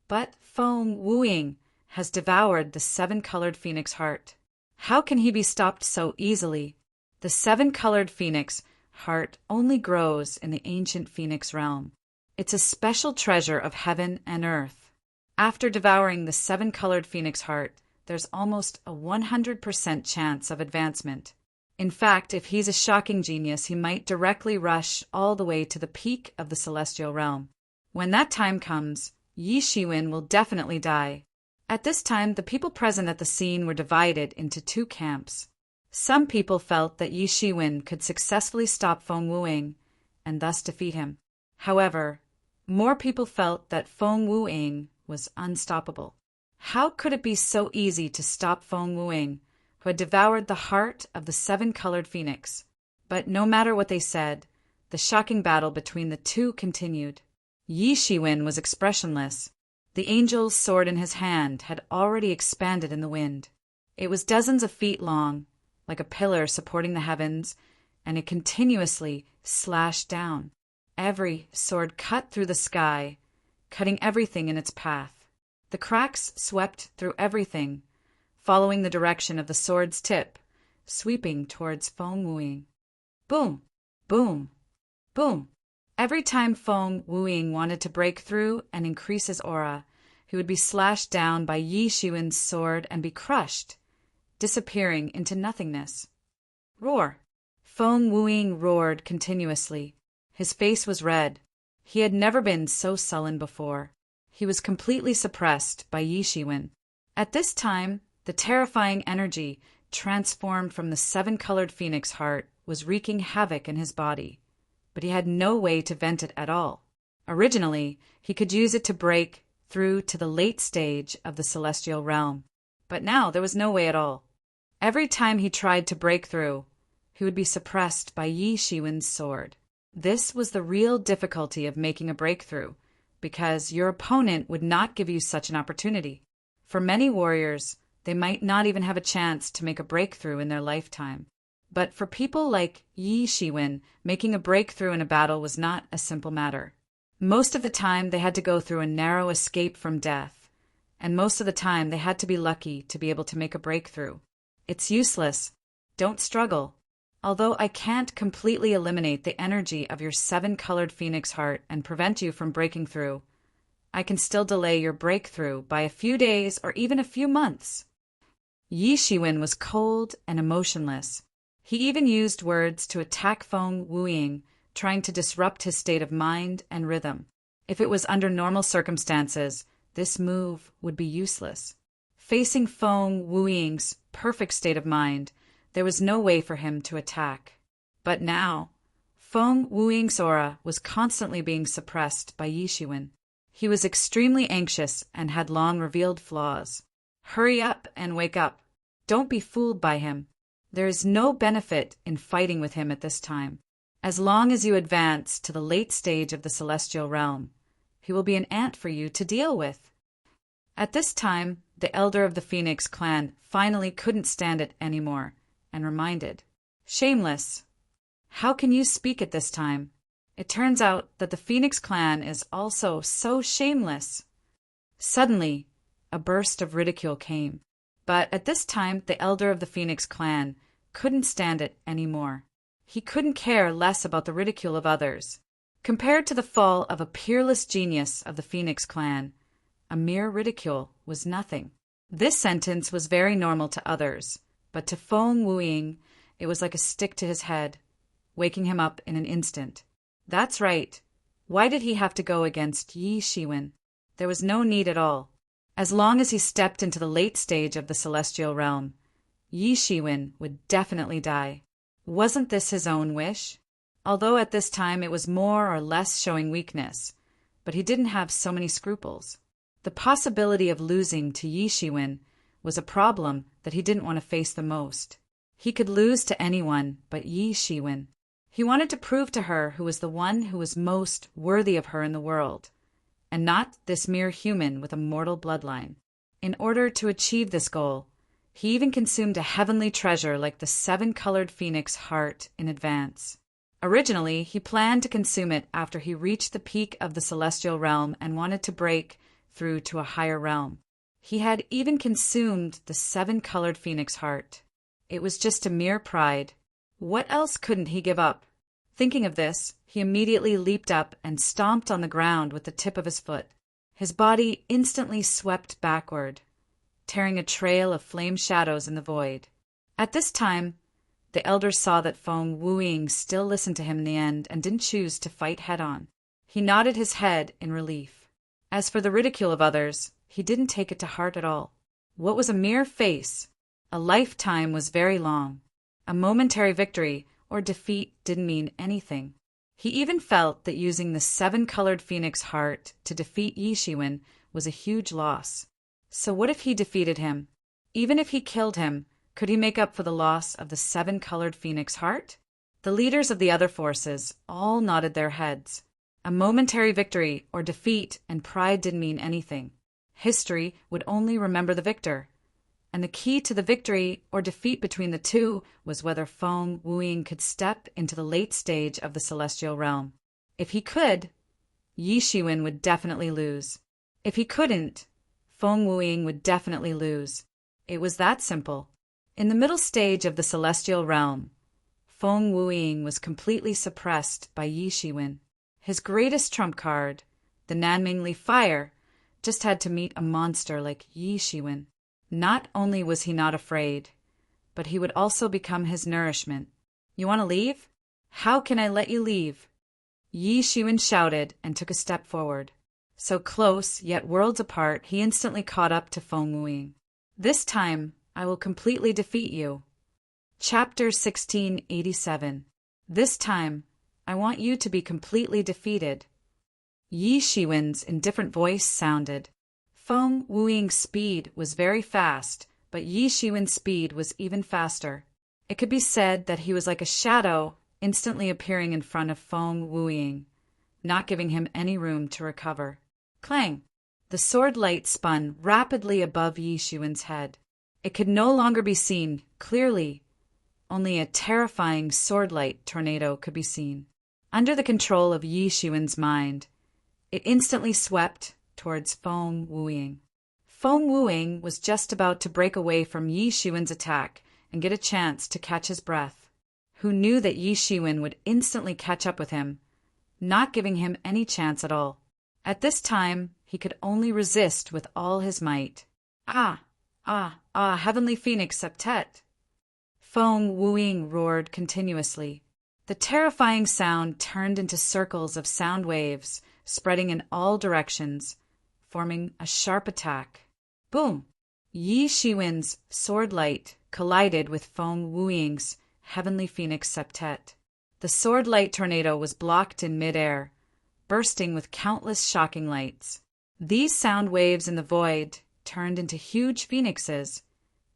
But Feng Wuying has devoured the 7-colored phoenix heart. How can he be stopped so easily? The 7-colored phoenix heart only grows in the ancient phoenix realm. It's a special treasure of heaven and earth. After devouring the 7-colored phoenix heart, there's almost a 100% chance of advancement. In fact, if he's a shocking genius, he might directly rush all the way to the peak of the celestial realm. When that time comes, Yi Shiwen will definitely die. At this time, the people present at the scene were divided into 2 camps. Some people felt that Yi Shiwen could successfully stop Feng Wuying and thus defeat him. However, more people felt that Feng Wuying was unstoppable. How could it be so easy to stop Feng Wuing, who had devoured the heart of the seven-colored phoenix? But no matter what they said, the shocking battle between the two continued. Yi Shiwen was expressionless. The angel's sword in his hand had already expanded in the wind. It was dozens of feet long, like a pillar supporting the heavens, and it continuously slashed down. Every sword cut through the sky, cutting everything in its path. The cracks swept through everything, following the direction of the sword's tip, sweeping towards Feng Wuing. Boom! Boom! Boom! Every time Feng Wuing wanted to break through and increase his aura, he would be slashed down by Yi Shiwen's sword and be crushed, disappearing into nothingness. Roar! Feng Wuing roared continuously. His face was red. He had never been so sullen before. He was completely suppressed by Yi Shiwen. At this time, the terrifying energy, transformed from the seven-colored phoenix heart, was wreaking havoc in his body. But he had no way to vent it at all. Originally, he could use it to break through to the late stage of the celestial realm. But now there was no way at all. Every time he tried to break through, he would be suppressed by Yi Shiwen's sword. This was the real difficulty of making a breakthrough, because your opponent would not give you such an opportunity. For many warriors, they might not even have a chance to make a breakthrough in their lifetime. But for people like Yi Shiwen, making a breakthrough in a battle was not a simple matter. Most of the time, they had to go through a narrow escape from death, and most of the time, they had to be lucky to be able to make a breakthrough. It's useless. Don't struggle. Although I can't completely eliminate the energy of your seven-colored phoenix heart and prevent you from breaking through, I can still delay your breakthrough by a few days or even a few months. Yi Shiwen was cold and emotionless. He even used words to attack Feng Wuing, trying to disrupt his state of mind and rhythm. If it was under normal circumstances, this move would be useless. Facing Feng Wuing's perfect state of mind, there was no way for him to attack. But now, Feng Wuing's aura was constantly being suppressed by Yi Shiwen. He was extremely anxious and had long revealed flaws. Hurry up and wake up. Don't be fooled by him. There is no benefit in fighting with him at this time. As long as you advance to the late stage of the celestial realm, he will be an ant for you to deal with. At this time, the elder of the Phoenix clan finally couldn't stand it anymore and reminded, "Shameless, how can you speak at this time? It turns out that the Phoenix clan is also so shameless." Suddenly, a burst of ridicule came. But at this time, the elder of the Phoenix clan couldn't stand it anymore. He couldn't care less about the ridicule of others. Compared to the fall of a peerless genius of the Phoenix clan, a mere ridicule was nothing. This sentence was very normal to others, but to Feng Wuing, it was like a stick to his head, waking him up in an instant. That's right. Why did he have to go against Yi Shiwen? There was no need at all. As long as he stepped into the late stage of the celestial realm, Yi Shiwen would definitely die. Wasn't this his own wish? Although at this time it was more or less showing weakness, but he didn't have so many scruples. The possibility of losing to Yi Shiwen was a problem that he didn't want to face the most. He could lose to anyone but Yi Shiwen. He wanted to prove to her who was the one who was most worthy of her in the world, and not this mere human with a mortal bloodline. In order to achieve this goal, he even consumed a heavenly treasure like the seven-colored phoenix heart in advance. Originally, he planned to consume it after he reached the peak of the celestial realm and wanted to break through to a higher realm. He had even consumed the seven-colored phoenix heart. It was just a mere pride. What else couldn't he give up? Thinking of this, he immediately leaped up and stomped on the ground with the tip of his foot. His body instantly swept backward, tearing a trail of flame shadows in the void. At this time, the elder saw that Feng Wuing still listened to him in the end and didn't choose to fight head-on. He nodded his head in relief. As for the ridicule of others, he didn't take it to heart at all. What was a mere face? A lifetime was very long. A momentary victory or defeat didn't mean anything. He even felt that using the seven-colored phoenix heart to defeat Yi Shiwen was a huge loss. So what if he defeated him? Even if he killed him, could he make up for the loss of the 7-colored phoenix heart? The leaders of the other forces all nodded their heads. A momentary victory or defeat and pride didn't mean anything. History would only remember the victor. And the key to the victory or defeat between the two was whether Feng Wuying could step into the late stage of the celestial realm. If he could, Yi Shiwen would definitely lose. If he couldn't, Feng Wuying would definitely lose. It was that simple. In the middle stage of the celestial realm, Feng Wuying was completely suppressed by Yi Shiwen. His greatest trump card, the Nanming Leaf Fire, just had to meet a monster like Yi Shiwen. Not only was he not afraid, but he would also become his nourishment. You want to leave? How can I let you leave? Yi Shiwen shouted and took a step forward. So close, yet worlds apart, he instantly caught up to Feng Wuying. This time, I will completely defeat you. Chapter 1687. This time, I want you to be completely defeated. Yi Shiwen's indifferent voice sounded. Feng Wuing's speed was very fast, but Yi Shiwen's speed was even faster. It could be said that he was like a shadow instantly appearing in front of Feng Wuing, not giving him any room to recover. Clang! The sword light spun rapidly above Yi Shiwen's head. It could no longer be seen clearly. Only a terrifying sword-light tornado could be seen. Under the control of Yi Shiwen's mind, it instantly swept towards Feng Wuing. Feng Wuing was just about to break away from Yi Shiwen's attack and get a chance to catch his breath. Who knew that Yi Shiwen would instantly catch up with him, not giving him any chance at all. At this time, he could only resist with all his might. Ah, heavenly phoenix septet! Feng Wuing roared continuously. The terrifying sound turned into circles of sound waves, spreading in all directions, forming a sharp attack. Boom! Yi Shiwen's sword light collided with Feng Wuing's heavenly phoenix septet. The sword light tornado was blocked in midair, bursting with countless shocking lights. These sound waves in the void turned into huge phoenixes,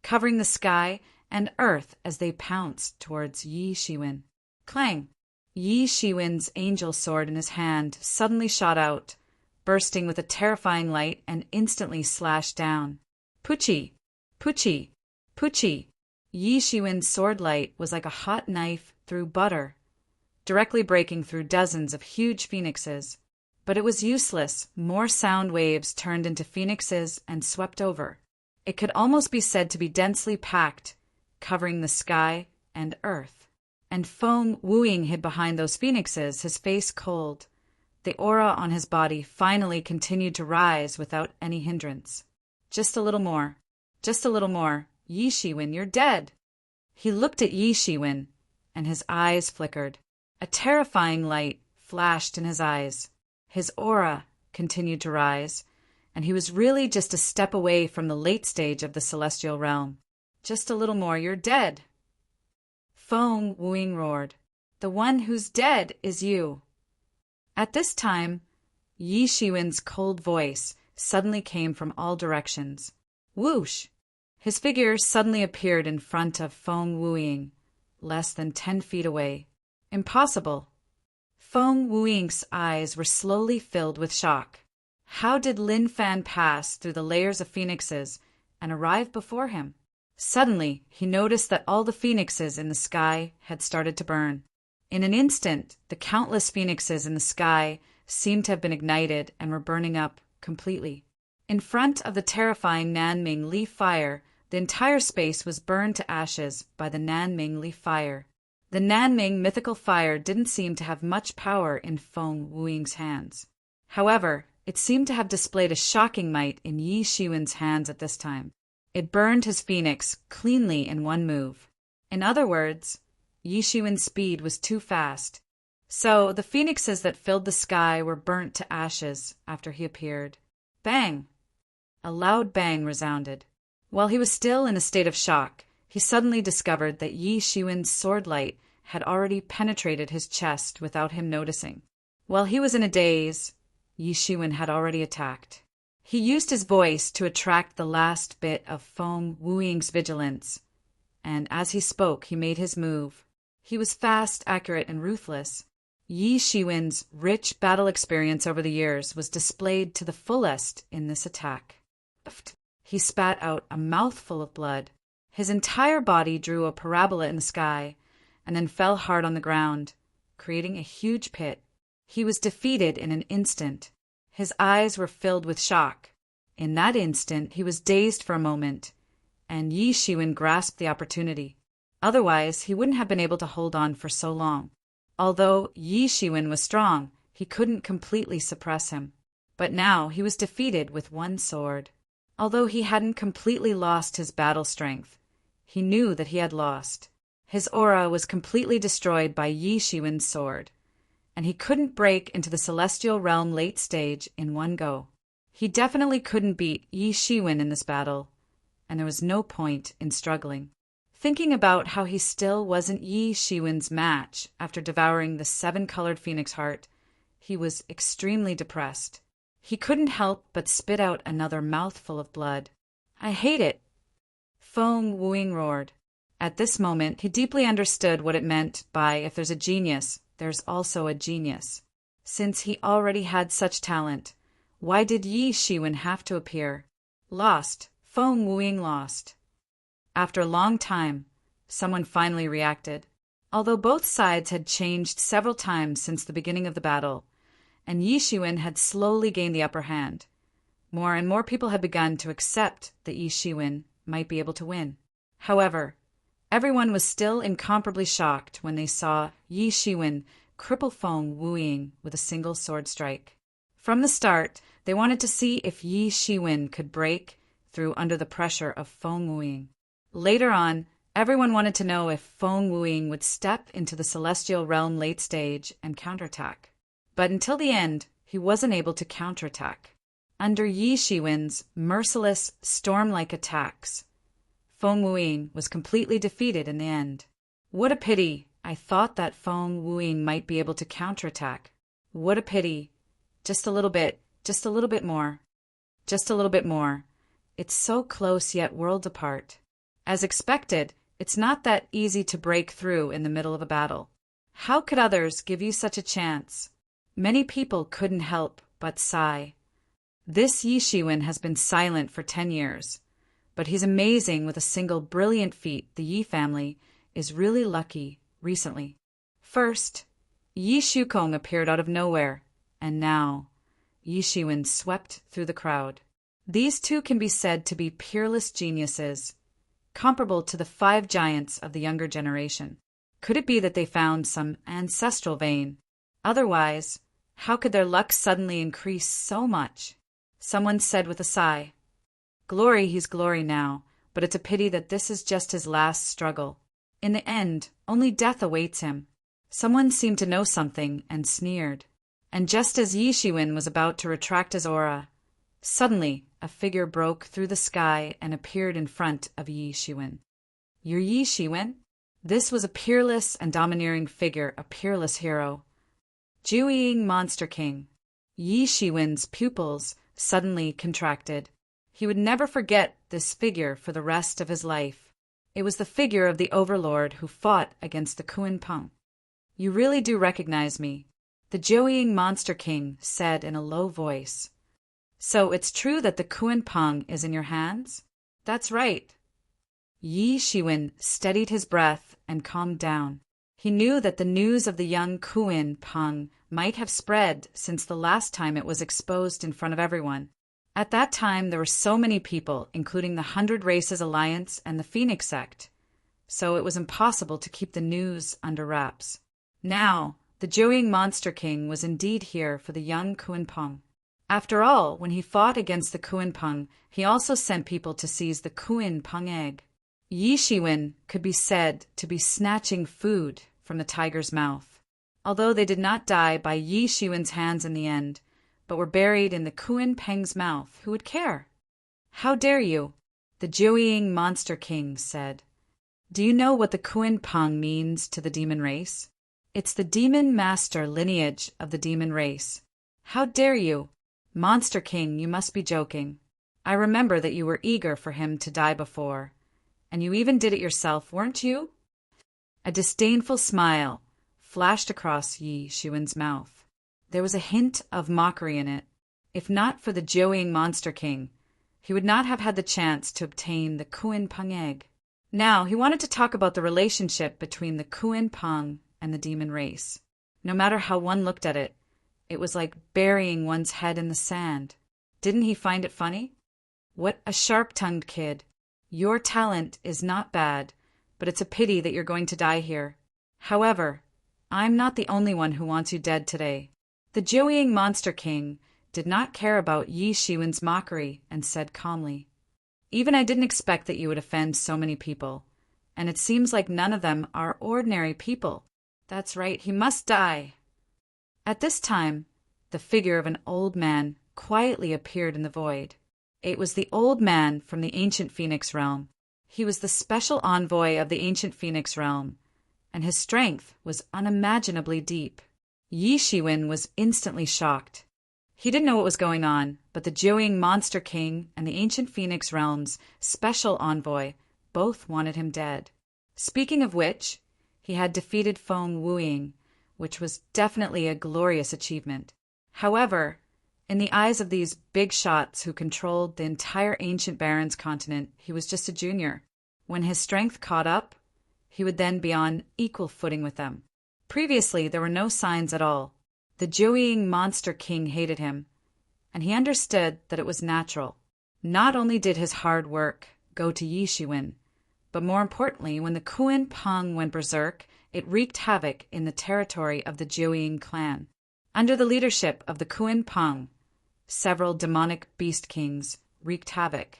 covering the sky and earth as they pounced towards Yi Shiwen. Clang! Yi Shiwen's angel sword in his hand suddenly shot out, bursting with a terrifying light and instantly slashed down. Puchi! Puchi! Puchi! Yi Shiwen's sword light was like a hot knife through butter, directly breaking through dozens of huge phoenixes. But it was useless. More sound waves turned into phoenixes and swept over. It could almost be said to be densely packed, covering the sky and earth. And Feng Wuing hid behind those phoenixes, his face cold. The aura on his body finally continued to rise without any hindrance. Just a little more. Just a little more. Yi Shiwen, you're dead. He looked at Yi Shiwen, and his eyes flickered. A terrifying light flashed in his eyes. His aura continued to rise, and he was really just a step away from the late stage of the celestial realm. Just a little more, you're dead. Feng Wuing roared. The one who's dead is you. At this time, Yi Shiwen's cold voice suddenly came from all directions. Whoosh! His figure suddenly appeared in front of Feng Wuing, less than 10 feet away. Impossible. Feng Wuing's eyes were slowly filled with shock. How did Lin Fan pass through the layers of phoenixes and arrive before him? Suddenly, he noticed that all the phoenixes in the sky had started to burn. In an instant, the countless phoenixes in the sky seemed to have been ignited and were burning up completely. In front of the terrifying Nanming Leaf Fire, the entire space was burned to ashes by the Nanming Leaf Fire. The Nanming mythical fire didn't seem to have much power in Feng Wuing's hands. However, it seemed to have displayed a shocking might in Yi Shiwen's hands at this time. It burned his phoenix cleanly in one move. In other words, Yi Shiwen's speed was too fast. So the phoenixes that filled the sky were burnt to ashes after he appeared. Bang! A loud bang resounded. While he was still in a state of shock, he suddenly discovered that Yi Shiwen's sword light had already penetrated his chest without him noticing. While he was in a daze, Yi Shiwen had already attacked. He used his voice to attract the last bit of Feng Wuing's vigilance, and as he spoke, he made his move. He was fast, accurate, and ruthless. Yi Shiwen's rich battle experience over the years was displayed to the fullest in this attack. He spat out a mouthful of blood. His entire body drew a parabola in the sky, and then fell hard on the ground, creating a huge pit. He was defeated in an instant. His eyes were filled with shock. In that instant, he was dazed for a moment, and Yi Shiwen grasped the opportunity. Otherwise, he wouldn't have been able to hold on for so long. Although Yi Shiwen was strong, he couldn't completely suppress him. But now he was defeated with one sword. Although he hadn't completely lost his battle strength, he knew that he had lost. His aura was completely destroyed by Yi Shiwen's sword, and he couldn't break into the celestial realm late stage in one go. He definitely couldn't beat Yi Shiwen in this battle, and there was no point in struggling. Thinking about how he still wasn't Yi Shiwen's match after devouring the 7-colored phoenix heart, he was extremely depressed. He couldn't help but spit out another mouthful of blood. "I hate it!" Feng Wuing roared. At this moment, he deeply understood what it meant by if there's a genius, there's also a genius. Since he already had such talent, why did Yi Shiwen have to appear? Lost. Feng Wuing lost. After a long time, someone finally reacted. Although both sides had changed several times since the beginning of the battle, and Yi Shiwen had slowly gained the upper hand, more and more people had begun to accept that Yi Shiwen might be able to win. However, everyone was still incomparably shocked when they saw Yi Shiwen cripple Feng Wuing with a single sword strike. From the start, they wanted to see if Yi Shiwen could break through under the pressure of Feng Wuing. Later on, everyone wanted to know if Feng Wuing would step into the celestial realm late stage and counterattack. But until the end, he wasn't able to counterattack. Under Yi Shiwen's merciless, storm-like attacks, Feng Wuing was completely defeated in the end. What a pity! I thought that Feng Wuing might be able to counterattack. What a pity! Just a little bit more. Just a little bit more. It's so close yet worlds apart. As expected, it's not that easy to break through in the middle of a battle. How could others give you such a chance? Many people couldn't help but sigh. This Yi Shiwen has been silent for 10 years, but he's amazing with a single brilliant feat. The Yi family is really lucky recently. First, Yi Shukong appeared out of nowhere, and now Yi Shiwen swept through the crowd. These two can be said to be peerless geniuses, comparable to the 5 giants of the younger generation. Could it be that they found some ancestral vein? Otherwise, how could their luck suddenly increase so much? Someone said with a sigh, "Glory, he's glory now, but it's a pity that this is just his last struggle. In the end, only death awaits him." Someone seemed to know something and sneered. And just as Yi Shiwen was about to retract his aura, suddenly a figure broke through the sky and appeared in front of Yi Shiwen. "You're Yi Shiwen?" This was a peerless and domineering figure, a peerless hero. Jiuying Monster King. Yi Shiwen's pupils suddenly contracted. He would never forget this figure for the rest of his life. It was the figure of the overlord who fought against the Kuan Peng. "You really do recognize me," the Jiuying Monster King said in a low voice. "So it's true that the Kuan Peng is in your hands?" "That's right." Yi Shiwen steadied his breath and calmed down. He knew that the news of the young Kuan Peng might have spread since the last time it was exposed in front of everyone. At that time, there were so many people, including the 100 Races Alliance and the Phoenix Sect, so it was impossible to keep the news under wraps. Now, the Jiuying Monster King was indeed here for the young Kuan Peng. After all, when he fought against the Kuan Peng, he also sent people to seize the Kuan Peng egg. Yi Shiwen could be said to be snatching food from the tiger's mouth. Although they did not die by Yi Shiwen's hands in the end, but were buried in the Kuan Peng's mouth, who would care? "How dare you?" the Jiuying Monster King said. "Do you know what the Kuan Peng means to the demon race? It's the demon master lineage of the demon race. How dare you? Monster King, you must be joking. I remember that you were eager for him to die before, and you even did it yourself, weren't you? A disdainful smile flashed across Yi Shiwen's mouth. There was a hint of mockery in it. If not for the Joeying Monster King, he would not have had the chance to obtain the Kuin Pang egg. Now he wanted to talk about the relationship between the Kuin Pang and the demon race. No matter how one looked at it, it was like burying one's head in the sand. Didn't he find it funny? What a sharp-tongued kid. Your talent is not bad, but it's a pity that you're going to die here. However, I'm not the only one who wants you dead today. The Joeying Monster King did not care about Yi Shiwen's mockery and said calmly, Even I didn't expect that you would offend so many people, and it seems like none of them are ordinary people. That's right, he must die. At this time, the figure of an old man quietly appeared in the void. It was the old man from the ancient Phoenix realm. He was the special envoy of the ancient Phoenix realm, and his strength was unimaginably deep. Yi Shiwen was instantly shocked. He didn't know what was going on, but the Joeying Monster King and the ancient Phoenix realm's special envoy both wanted him dead. Speaking of which, he had defeated Feng Wuying, which was definitely a glorious achievement. However, in the eyes of these big shots who controlled the entire ancient Barrens continent, he was just a junior. When his strength caught up, he would then be on equal footing with them. Previously, there were no signs at all. The Joeying Monster King hated him, and he understood that it was natural. Not only did his hard work go to Yi Shiwen, but more importantly, when the Kuin Pang went berserk, it wreaked havoc in the territory of the Joeying clan. Under the leadership of the Kuin Pang, several demonic beast kings wreaked havoc.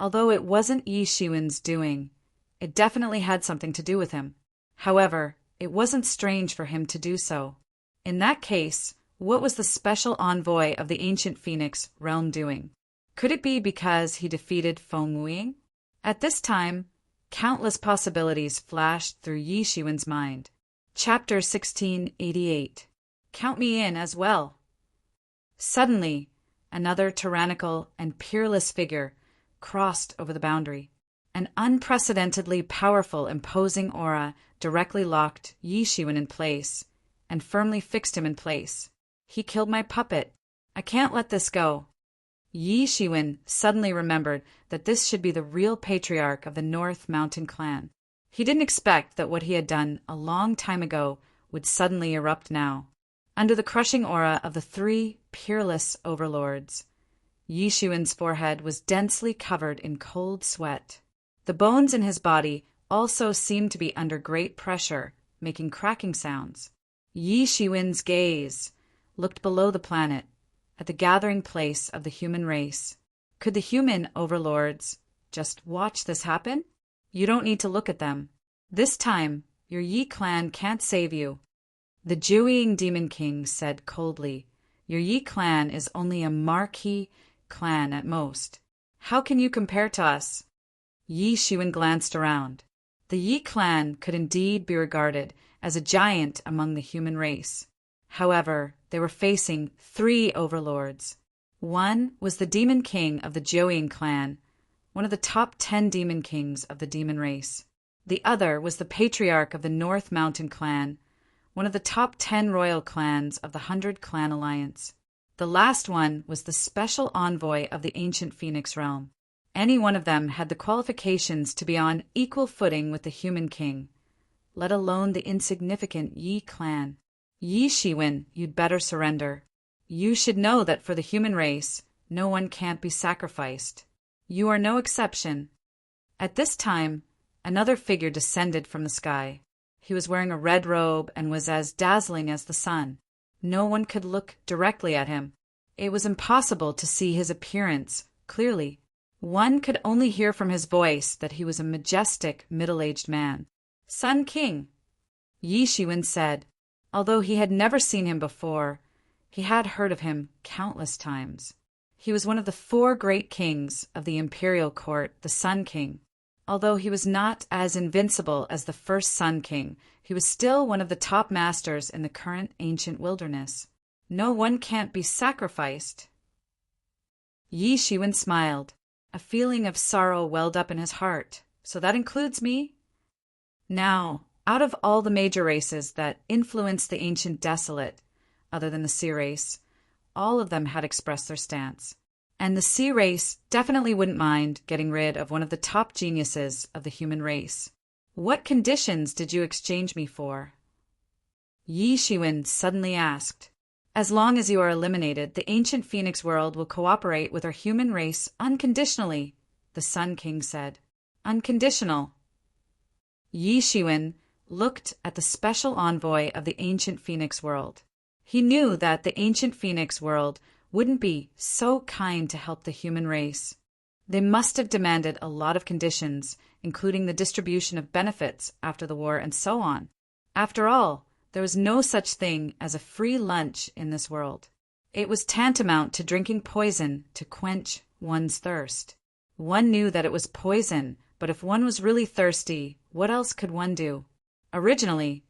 Although it wasn't Yi Shiwen's doing, it definitely had something to do with him. However, it wasn't strange for him to do so. In that case, what was the special envoy of the ancient Phoenix realm doing? Could it be because he defeated Feng Wuying? At this time, countless possibilities flashed through Yi Shiwen's mind. Chapter 1688. Count me in as well. Suddenly, another tyrannical and peerless figure crossed over the boundary. An unprecedentedly powerful, imposing aura directly locked Yi Shiwen in place and firmly fixed him in place. He killed my puppet. I can't let this go. Yi Shiwen suddenly remembered that this should be the real patriarch of the North Mountain clan. He didn't expect that what he had done a long time ago would suddenly erupt now. Under the crushing aura of the three peerless overlords, Yi Shiwen's forehead was densely covered in cold sweat. The bones in his body also seemed to be under great pressure, making cracking sounds. Yi Shiwen's gaze looked below the planet, at the gathering place of the human race. Could the human overlords just watch this happen? You don't need to look at them. This time, your Yi clan can't save you. The Joeying Demon King said coldly, Your Yi clan is only a marquee clan at most. How can you compare to us? Yi Shiwen glanced around. The Yi clan could indeed be regarded as a giant among the human race. However, they were facing three overlords. One was the Demon King of the Joeying clan, one of the top 10 demon kings of the demon race. The other was the patriarch of the North Mountain clan, one of the top 10 royal clans of the 100 Clan Alliance. The last one was the special envoy of the ancient Phoenix realm. Any one of them had the qualifications to be on equal footing with the human king, let alone the insignificant Yi clan. Yi Shiwen, you'd better surrender. You should know that for the human race, no one can't be sacrificed. You are no exception. At this time, another figure descended from the sky. He was wearing a red robe and was as dazzling as the sun. No one could look directly at him. It was impossible to see his appearance clearly. One could only hear from his voice that he was a majestic, middle-aged man. Sun King, Yi Shiwen said. Although he had never seen him before, he had heard of him countless times. He was one of the 4 great kings of the imperial court, the Sun King. Although he was not as invincible as the first Sun King, he was still one of the top masters in the current ancient wilderness. No one can't be sacrificed. Yi Shiwen smiled. A feeling of sorrow welled up in his heart. So that includes me? Now, out of all the major races that influenced the ancient desolate, other than the sea race, all of them had expressed their stance. And the sea race definitely wouldn't mind getting rid of one of the top geniuses of the human race. What conditions did you exchange me for? Yi Shiwen suddenly asked. As long as you are eliminated, the ancient Phoenix world will cooperate with our human race unconditionally, the Sun King said. Unconditional. Yi Shiwen looked at the special envoy of the ancient Phoenix world. He knew that the ancient Phoenix world wouldn't be so kind to help the human race. They must have demanded a lot of conditions, including the distribution of benefits after the war and so on. After all, there was no such thing as a free lunch in this world. It was tantamount to drinking poison to quench one's thirst. One knew that it was poison, but if one was really thirsty, what else could one do? Originally,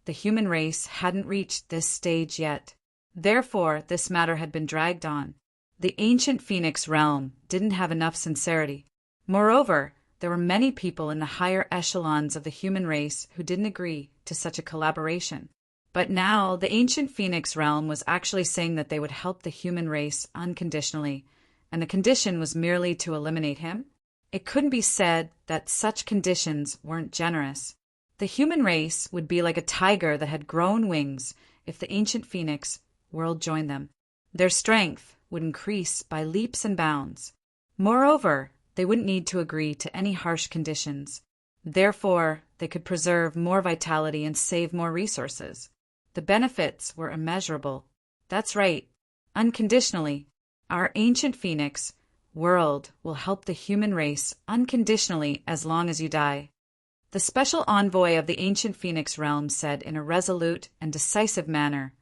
the human race hadn't reached this stage yet. Therefore, this matter had been dragged on. The ancient Phoenix realm didn't have enough sincerity. Moreover, there were many people in the higher echelons of the human race who didn't agree to such a collaboration. But now, the ancient Phoenix realm was actually saying that they would help the human race unconditionally, and the condition was merely to eliminate him? It couldn't be said that such conditions weren't generous. The human race would be like a tiger that had grown wings if the ancient Phoenix world joined them. Their strength would increase by leaps and bounds. Moreover, they wouldn't need to agree to any harsh conditions. Therefore, they could preserve more vitality and save more resources. The benefits were immeasurable. That's right. Unconditionally, our ancient Phoenix world will help the human race unconditionally as long as you die. The special envoy of the ancient Phoenix realm said in a resolute and decisive manner,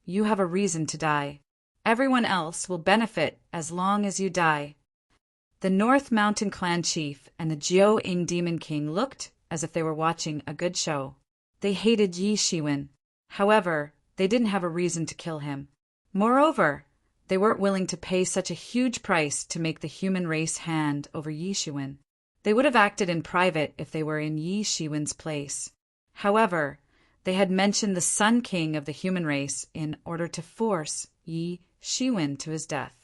"You have a reason to die. Everyone else will benefit as long as you die." The North Mountain clan chief and the Jiao Ing Demon King looked as if they were watching a good show. They hated Yi Shiwen. However, they didn't have a reason to kill him. Moreover, they weren't willing to pay such a huge price to make the human race hand over Yi Shiwen. They would have acted in private if they were in Yi Shiwen's place. However, they had mentioned the Sun King of the human race in order to force Yi Shiwen to his death.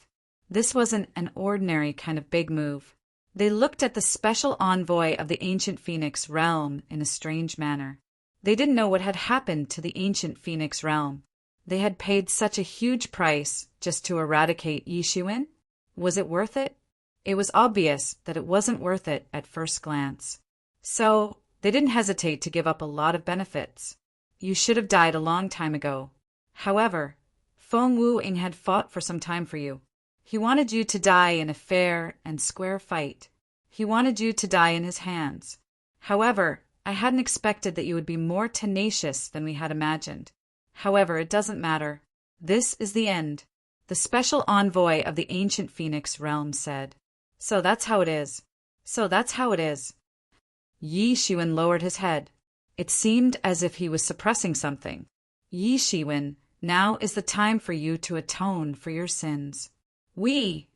This wasn't an ordinary kind of big move. They looked at the special envoy of the ancient Phoenix realm in a strange manner. They didn't know what had happened to the ancient Phoenix realm. They had paid such a huge price just to eradicate Yi Shiwen. Was it worth it? It was obvious that it wasn't worth it at first glance. So, they didn't hesitate to give up a lot of benefits. You should have died a long time ago. However, Feng Wuing had fought for some time for you. He wanted you to die in a fair and square fight. He wanted you to die in his hands. However, I hadn't expected that you would be more tenacious than we had imagined. However, it doesn't matter. This is the end, the special envoy of the ancient Phoenix realm said. So that's how it is. So that's how it is. Yi Shiwen lowered his head. It seemed as if he was suppressing something. Yi Shiwen, now is the time for you to atone for your sins. We,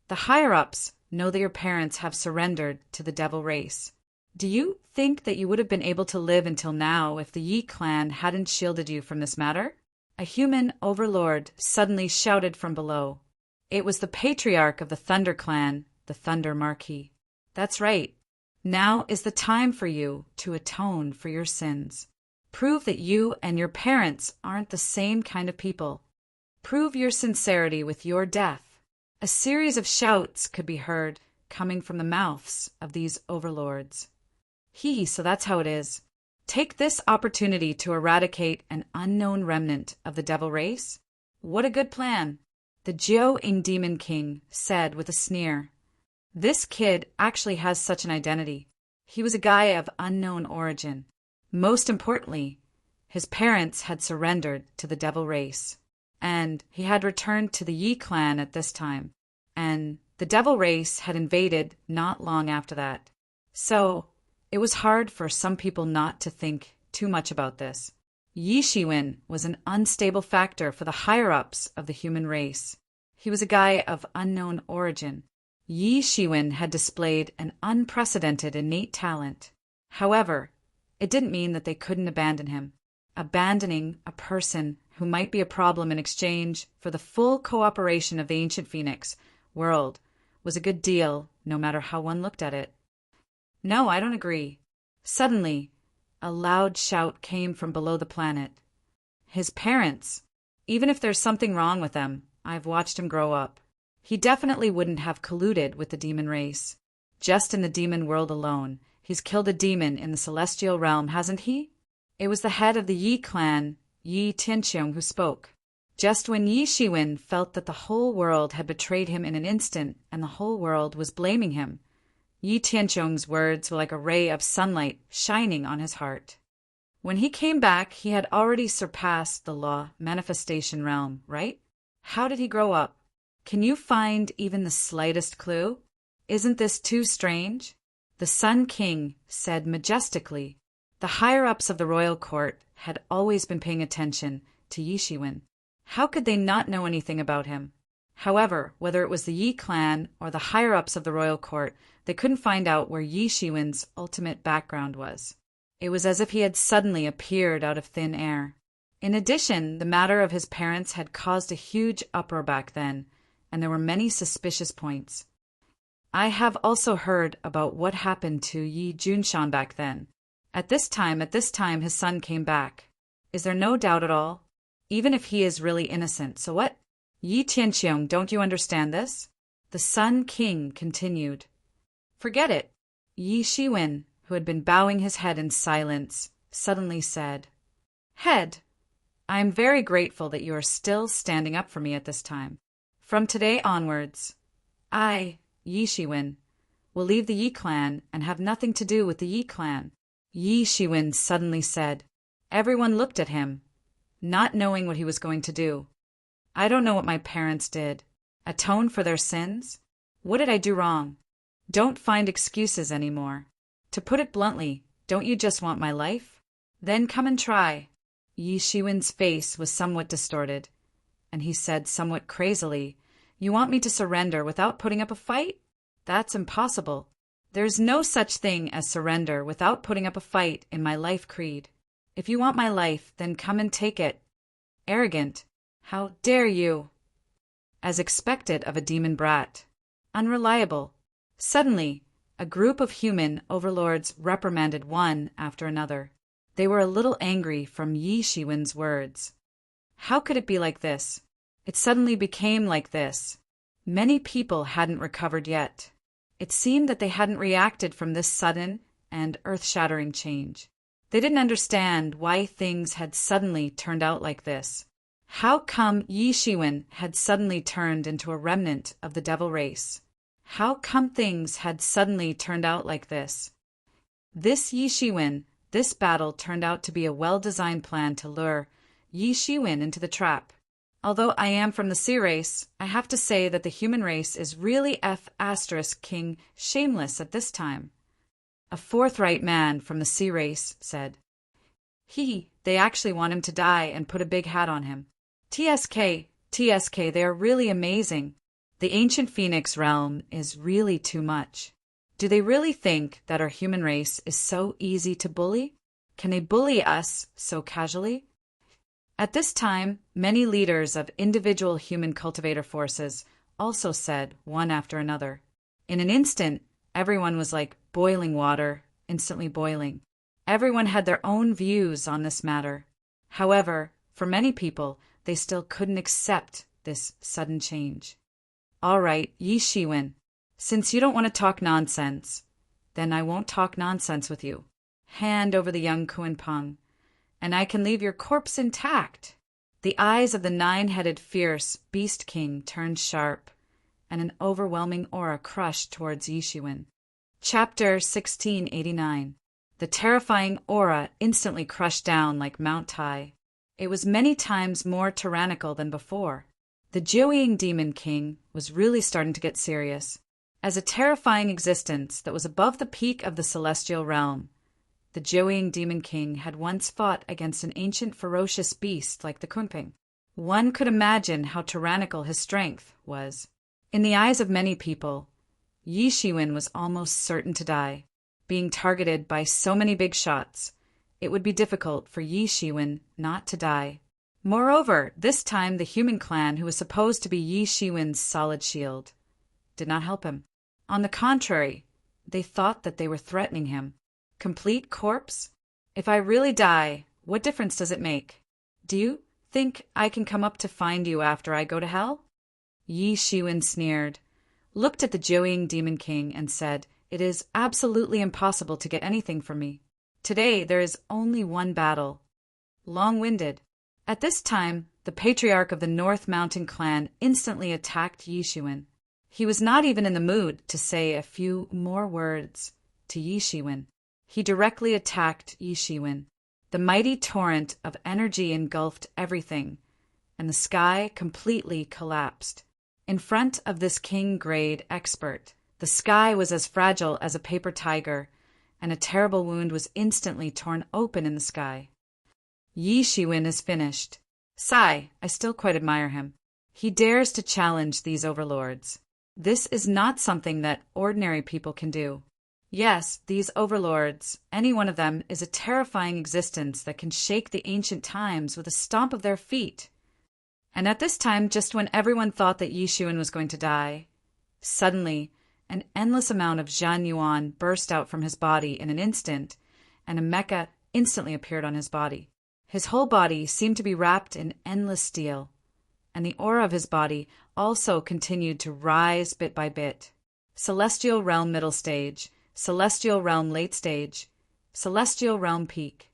the higher-ups, know that your parents have surrendered to the devil race. Do you think that you would have been able to live until now if the Yi clan hadn't shielded you from this matter? A human overlord suddenly shouted from below. It was the patriarch of the Thunder clan, the Thunder Marquis. That's right. Now is the time for you to atone for your sins. Prove that you and your parents aren't the same kind of people. Prove your sincerity with your death. A series of shouts could be heard coming from the mouths of these overlords. So that's how it is. Take this opportunity to eradicate an unknown remnant of the devil race? What a good plan, the Jiao Ing Demon King said with a sneer. This kid actually has such an identity. He was a guy of unknown origin. Most importantly, his parents had surrendered to the devil race, and he had returned to the Yi clan at this time, and the devil race had invaded not long after that. So, it was hard for some people not to think too much about this. Yi Shiwen was an unstable factor for the higher-ups of the human race. He was a guy of unknown origin. Yi Shiwen had displayed an unprecedented innate talent. However, it didn't mean that they couldn't abandon him. Abandoning a person who might be a problem in exchange for the full cooperation of the ancient Phoenix world was a good deal, no matter how one looked at it. No, I don't agree. Suddenly, a loud shout came from below the planet. His parents. Even if there's something wrong with them, I've watched him grow up. He definitely wouldn't have colluded with the demon race. Just in the demon world alone, he's killed a demon in the celestial realm, hasn't he? It was the head of the Yi clan, Yi Tianqiong, who spoke. Just when Yi Shiwen felt that the whole world had betrayed him in an instant and the whole world was blaming him, Yi Tianqiong's words were like a ray of sunlight shining on his heart. When he came back, he had already surpassed the law manifestation realm, right? How did he grow up? Can you find even the slightest clue? Isn't this too strange? The Sun King said majestically. The higher-ups of the royal court had always been paying attention to Yi Shiwen. How could they not know anything about him? However, whether it was the Yi clan or the higher-ups of the royal court, they couldn't find out where Yi Shiwen's ultimate background was. It was as if he had suddenly appeared out of thin air. In addition, the matter of his parents had caused a huge uproar back then, and there were many suspicious points. I have also heard about what happened to Yi Junshan back then. At this time, his son came back. Is there no doubt at all? Even if he is really innocent, so what? Yi Tianqiong, don't you understand this? The Sun King continued. Forget it. Yi Shiwen, who had been bowing his head in silence, suddenly said, Head, I am very grateful that you are still standing up for me at this time. From today onwards, I, Yi Shiwen, will leave the Yi clan and have nothing to do with the Yi clan. Yi Shiwen suddenly said. Everyone looked at him, not knowing what he was going to do. I don't know what my parents did. Atone for their sins? What did I do wrong? Don't find excuses anymore. To put it bluntly, don't you just want my life? Then come and try. Yi Shiwen's face was somewhat distorted, and he said somewhat crazily, You want me to surrender without putting up a fight? That's impossible. There's no such thing as surrender without putting up a fight in my life creed. If you want my life, then come and take it. Arrogant. How dare you? As expected of a demon brat. Unreliable. Suddenly, a group of human overlords reprimanded one after another. They were a little angry from Yi Shiwen's words. How could it be like this? It suddenly became like this. Many people hadn't recovered yet. It seemed that they hadn't reacted from this sudden and earth-shattering change. They didn't understand why things had suddenly turned out like this. How come Yi Shiwen had suddenly turned into a remnant of the devil race? How come things had suddenly turned out like this? This Yi Shiwen, this battle turned out to be a well-designed plan to lure Yi Shiwen into the trap. Although I am from the sea race, I have to say that the human race is really King shameless at this time. A forthright man from the sea race said. They actually want him to die and put a big hat on him. TSK, they are really amazing. The ancient Phoenix realm is really too much. Do they really think that our human race is so easy to bully? Can they bully us so casually? At this time, many leaders of individual human cultivator forces also said one after another. In an instant, everyone was like boiling water, instantly boiling. Everyone had their own views on this matter. However, for many people, they still couldn't accept this sudden change. All right, Yi Shiwen, since you don't want to talk nonsense, then I won't talk nonsense with you. Hand over the young Kuan-Peng, and I can leave your corpse intact. The eyes of the nine-headed fierce Beast King turned sharp, and an overwhelming aura crushed towards Yi Shiwen. Chapter 1689. The terrifying aura instantly crushed down like Mount Tai. It was many times more tyrannical than before. The Jiuying Demon King was really starting to get serious. As a terrifying existence that was above the peak of the celestial realm, the Jiuying Demon King had once fought against an ancient ferocious beast like the Kunping. One could imagine how tyrannical his strength was. In the eyes of many people, Yi Shiwen was almost certain to die. Being targeted by so many big shots, it would be difficult for Yi Shiwen not to die. Moreover, this time the human clan, who was supposed to be Yi Shiwen's solid shield, did not help him. On the contrary, they thought that they were threatening him. Complete corpse? If I really die, what difference does it make? Do you think I can come up to find you after I go to hell? Yi Shiwen sneered, looked at the Jiuying Demon King, and said, "It is absolutely impossible to get anything from me. Today there is only one battle." Long-winded. At this time, the patriarch of the North Mountain clan instantly attacked Yi Shiwen. He was not even in the mood to say a few more words to Yi Shiwen. He directly attacked Yi Shiwen. The mighty torrent of energy engulfed everything, and the sky completely collapsed. In front of this king-grade expert, the sky was as fragile as a paper tiger, and a terrible wound was instantly torn open in the sky. Yi Shiwen is finished. Sigh, I still quite admire him. He dares to challenge these overlords. This is not something that ordinary people can do. Yes, these overlords, any one of them, is a terrifying existence that can shake the ancient times with a stomp of their feet. And at this time, just when everyone thought that Yi Shiwen was going to die, suddenly an endless amount of Zhan Yuan burst out from his body in an instant, and a mecha instantly appeared on his body. His whole body seemed to be wrapped in endless steel, and the aura of his body also continued to rise bit by bit. Celestial Realm Middle Stage, Celestial Realm Late Stage, Celestial Realm Peak.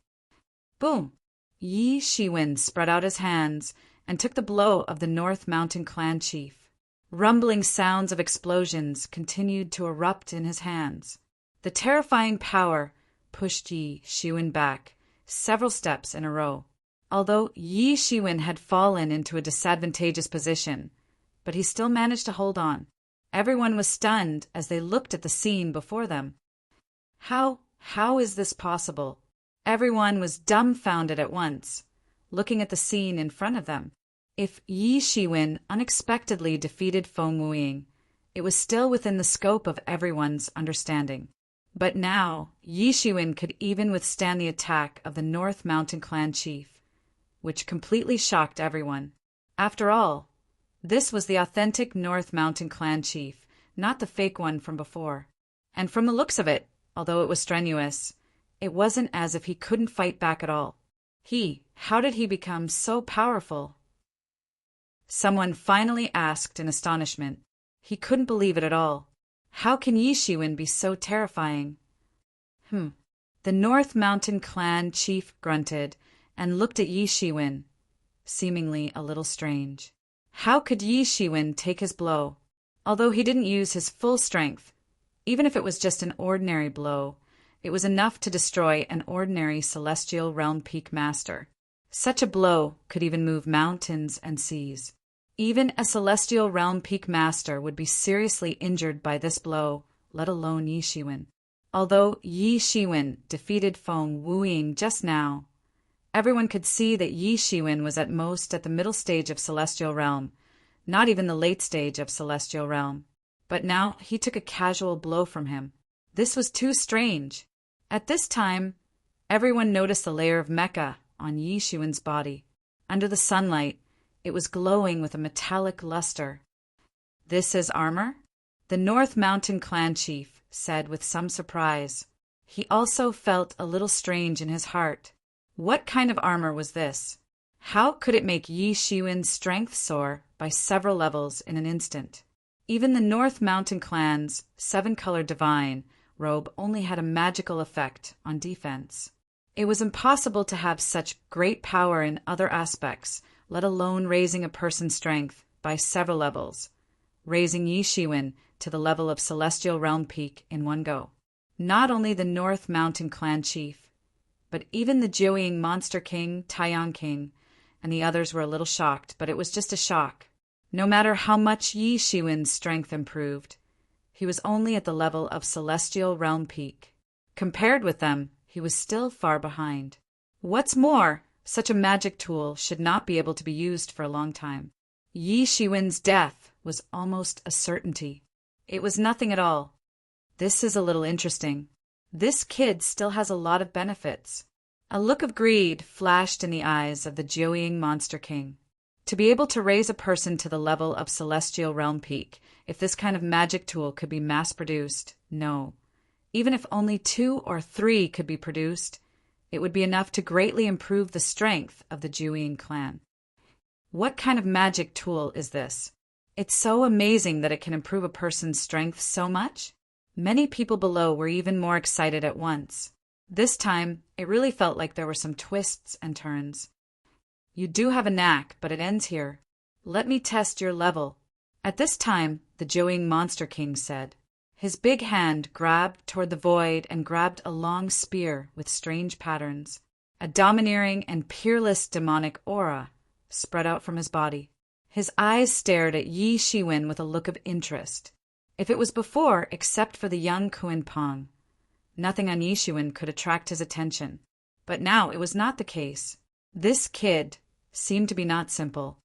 Boom! Yi Shiwen spread out his hands and took the blow of the North Mountain clan chief. Rumbling sounds of explosions continued to erupt in his hands. The terrifying power pushed Yi Shiwen back several steps in a row. Although Yi Shiwen had fallen into a disadvantageous position, but he still managed to hold on. Everyone was stunned as they looked at the scene before them. How is this possible? Everyone was dumbfounded at once, looking at the scene in front of them. If Yi Shiwen unexpectedly defeated Feng Wuying, it was still within the scope of everyone's understanding. But now, Yi Shiwen could even withstand the attack of the North Mountain clan chief, which completely shocked everyone. After all, this was the authentic North Mountain clan chief, not the fake one from before. And from the looks of it, although it was strenuous, it wasn't as if he couldn't fight back at all. How did he become so powerful? Someone finally asked in astonishment. He couldn't believe it at all. How can Yi Shiwen be so terrifying? The North Mountain clan chief grunted and looked at Yi Shiwen, seemingly a little strange. How could Yi Shiwen take his blow? Although he didn't use his full strength, even if it was just an ordinary blow, it was enough to destroy an ordinary Celestial Realm Peak Master. Such a blow could even move mountains and seas. Even a Celestial Realm Peak Master would be seriously injured by this blow, let alone Yi Shiwen. Although Yi Shiwen defeated Feng Wuying just now, everyone could see that Yi Shiwen was at most at the middle stage of Celestial Realm, not even the late stage of Celestial Realm. But now he took a casual blow from him. This was too strange. At this time, everyone noticed the layer of mecha on Yi Shiwen's body. Under the sunlight, it was glowing with a metallic luster. "This is armor?" the North Mountain clan chief said with some surprise. He also felt a little strange in his heart. What kind of armor was this? How could it make Yi Shiwen's strength soar by several levels in an instant? Even the North Mountain clan's seven-colored divine robe only had a magical effect on defense. It was impossible to have such great power in other aspects, let alone raising a person's strength by several levels, raising Yi Shiwen to the level of Celestial Realm Peak in one go. Not only the North Mountain clan chief, but even the Jiuying Monster King, Taiyang King, and the others were a little shocked, but it was just a shock. No matter how much Yi Shiwen's strength improved, he was only at the level of Celestial Realm Peak. Compared with them, he was still far behind. What's more, Such a magic tool should not be able to be used for a long time. Yi Shiwen's death was almost a certainty. It was nothing at all. This is a little interesting. This kid still has a lot of benefits. A look of greed flashed in the eyes of the Jiuying Monster King. To be able to raise a person to the level of Celestial Realm Peak, if this kind of magic tool could be mass-produced, no. Even if only 2 or 3 could be produced, it would be enough to greatly improve the strength of the Jiuying clan. What kind of magic tool is this? It's so amazing that it can improve a person's strength so much. Many people below were even more excited at once. This time, it really felt like there were some twists and turns. You do have a knack, but it ends here. Let me test your level. At this time, the Jiuying Monster King said. His big hand grabbed toward the void and grabbed a long spear with strange patterns. A domineering and peerless demonic aura spread out from his body. His eyes stared at Yi Shiwen with a look of interest. If it was before, except for the young Kuan Pong, nothing on Yi Shiwen could attract his attention. But now it was not the case. This kid seemed to be not simple.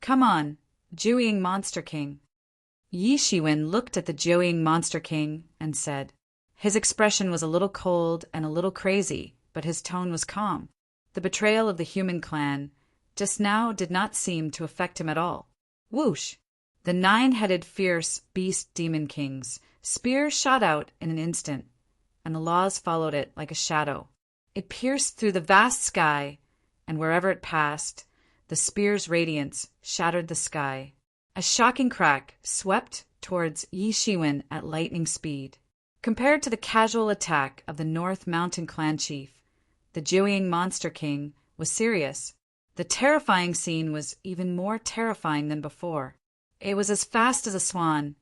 Come on, Jiuying Monster King. Yi Shiwen looked at the Jiuying Monster King and said. His expression was a little cold and a little crazy, but his tone was calm. The betrayal of the human clan just now did not seem to affect him at all. Whoosh! The 9-headed fierce beast demon king's spear shot out in an instant, and the laws followed it like a shadow. It pierced through the vast sky, and wherever it passed, the spear's radiance shattered the sky. A shocking crack swept towards Yi Shiwen at lightning speed. Compared to the casual attack of the North Mountain clan chief, the Jiuying Monster King was serious. The terrifying scene was even more terrifying than before. It was as fast as a swan,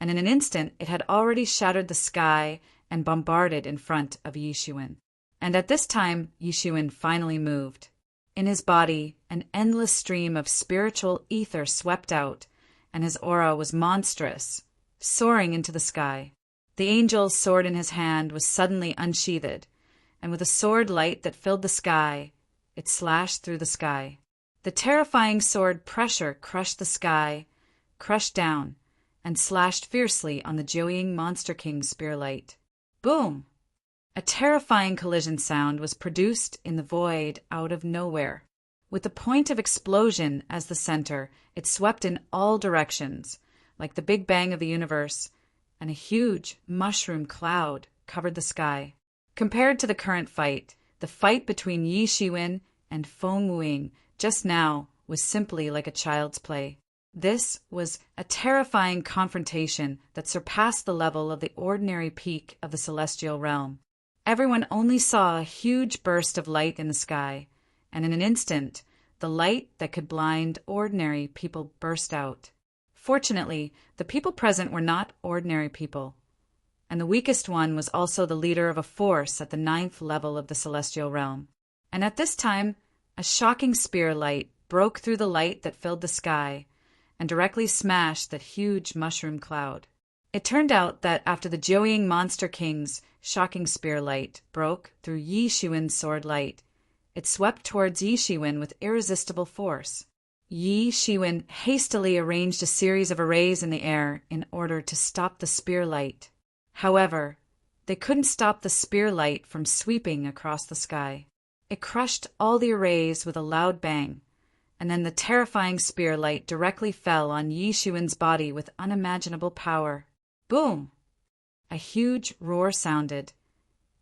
and in an instant it had already shattered the sky and bombarded in front of Yi Shiwen. And at this time, Yi Shiwen finally moved. In his body, an endless stream of spiritual ether swept out, and his aura was monstrous, soaring into the sky. The angel's sword in his hand was suddenly unsheathed, and with a sword light that filled the sky, it slashed through the sky. The terrifying sword pressure crushed the sky, crushed down, and slashed fiercely on the Jiuying Monster King's spearlight. Boom! A terrifying collision sound was produced in the void out of nowhere. With the point of explosion as the center, it swept in all directions, like the Big Bang of the universe, and a huge mushroom cloud covered the sky. Compared to the current fight, the fight between Yi Shiwen and Feng Wuing just now was simply like a child's play. This was a terrifying confrontation that surpassed the level of the ordinary peak of the celestial realm. Everyone only saw a huge burst of light in the sky, and in an instant, the light that could blind ordinary people burst out. Fortunately, the people present were not ordinary people, and the weakest one was also the leader of a force at the 9th level of the celestial realm. And at this time, a shocking spear light broke through the light that filled the sky and directly smashed that huge mushroom cloud. It turned out that after the Jiuying Monster King's shocking spear light broke through Yi Shiwen's sword light, it swept towards Yi Shiwen with irresistible force. Yi Shiwen hastily arranged a series of arrays in the air in order to stop the spear light. However, they couldn't stop the spear light from sweeping across the sky. It crushed all the arrays with a loud bang, and then the terrifying spear light directly fell on Yi Shiwen's body with unimaginable power. Boom! A huge roar sounded,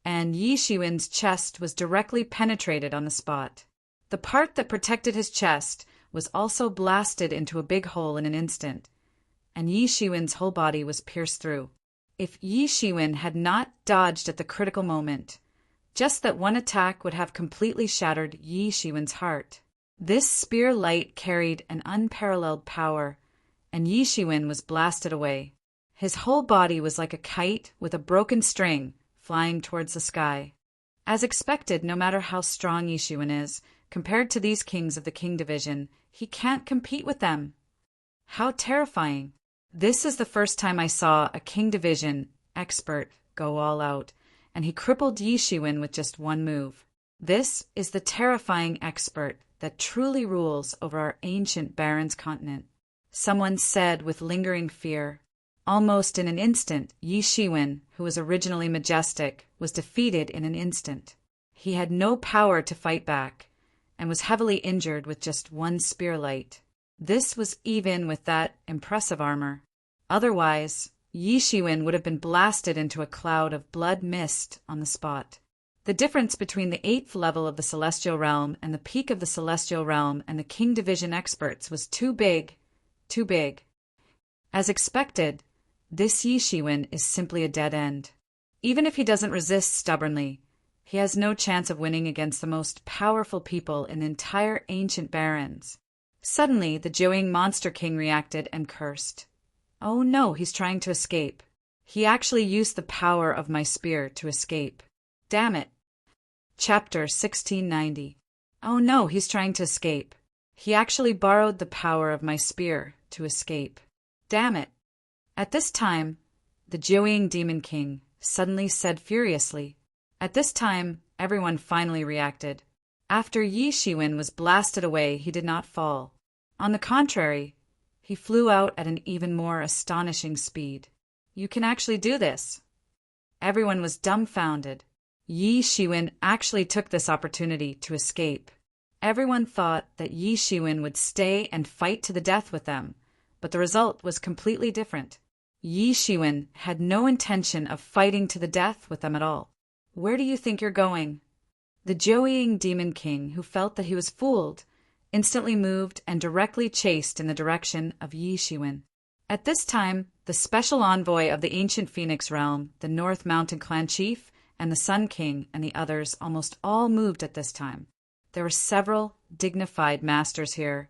and Yi Shiwen's chest was directly penetrated on the spot. The part that protected his chest was also blasted into a big hole in an instant, and Yi Shiwen's whole body was pierced through. If Yi Shiwen had not dodged at the critical moment, just that one attack would have completely shattered Yi Shiwen's heart. This spear light carried an unparalleled power, and Yi Shiwen was blasted away. His whole body was like a kite with a broken string flying towards the sky. As expected, no matter how strong Yi Shiwen is, compared to these kings of the King Division, he can't compete with them. How terrifying. This is the first time I saw a King Division expert go all out, and he crippled Yi Shiwen with just one move. This is the terrifying expert that truly rules over our ancient Barrens continent. Someone said with lingering fear. Almost in an instant, Yi Shiwen, who was originally majestic, was defeated in an instant. He had no power to fight back, and was heavily injured with just one spear light. This was even with that impressive armor. Otherwise, Yi Shiwen would have been blasted into a cloud of blood mist on the spot. The difference between the 8th level of the Celestial Realm and the peak of the Celestial Realm and the King Division experts was too big. As expected, this Yi Shiwen is simply a dead end. Even if he doesn't resist stubbornly, he has no chance of winning against the most powerful people in the entire ancient Barrens. Suddenly, the Joeing Monster King reacted and cursed. Oh no, he's trying to escape. He actually used the power of my spear to escape. Damn it. Chapter 1690. Oh no, he's trying to escape. He actually borrowed the power of my spear to escape. Damn it. At this time, the Joeing Demon King suddenly said furiously. At this time, everyone finally reacted. After Yi Shiwen was blasted away, he did not fall. On the contrary, he flew out at an even more astonishing speed. You can actually do this. Everyone was dumbfounded. Yi Shiwen actually took this opportunity to escape. Everyone thought that Yi Shiwen would stay and fight to the death with them, but the result was completely different. Yi Shiwen had no intention of fighting to the death with them at all. Where do you think you're going? The Joeing Demon King, who felt that he was fooled, instantly moved and directly chased in the direction of Yi Shiwen. At this time, the special envoy of the ancient Phoenix realm, the North Mountain Clan chief, and the Sun King and the others almost all moved at this time. There were several dignified masters here,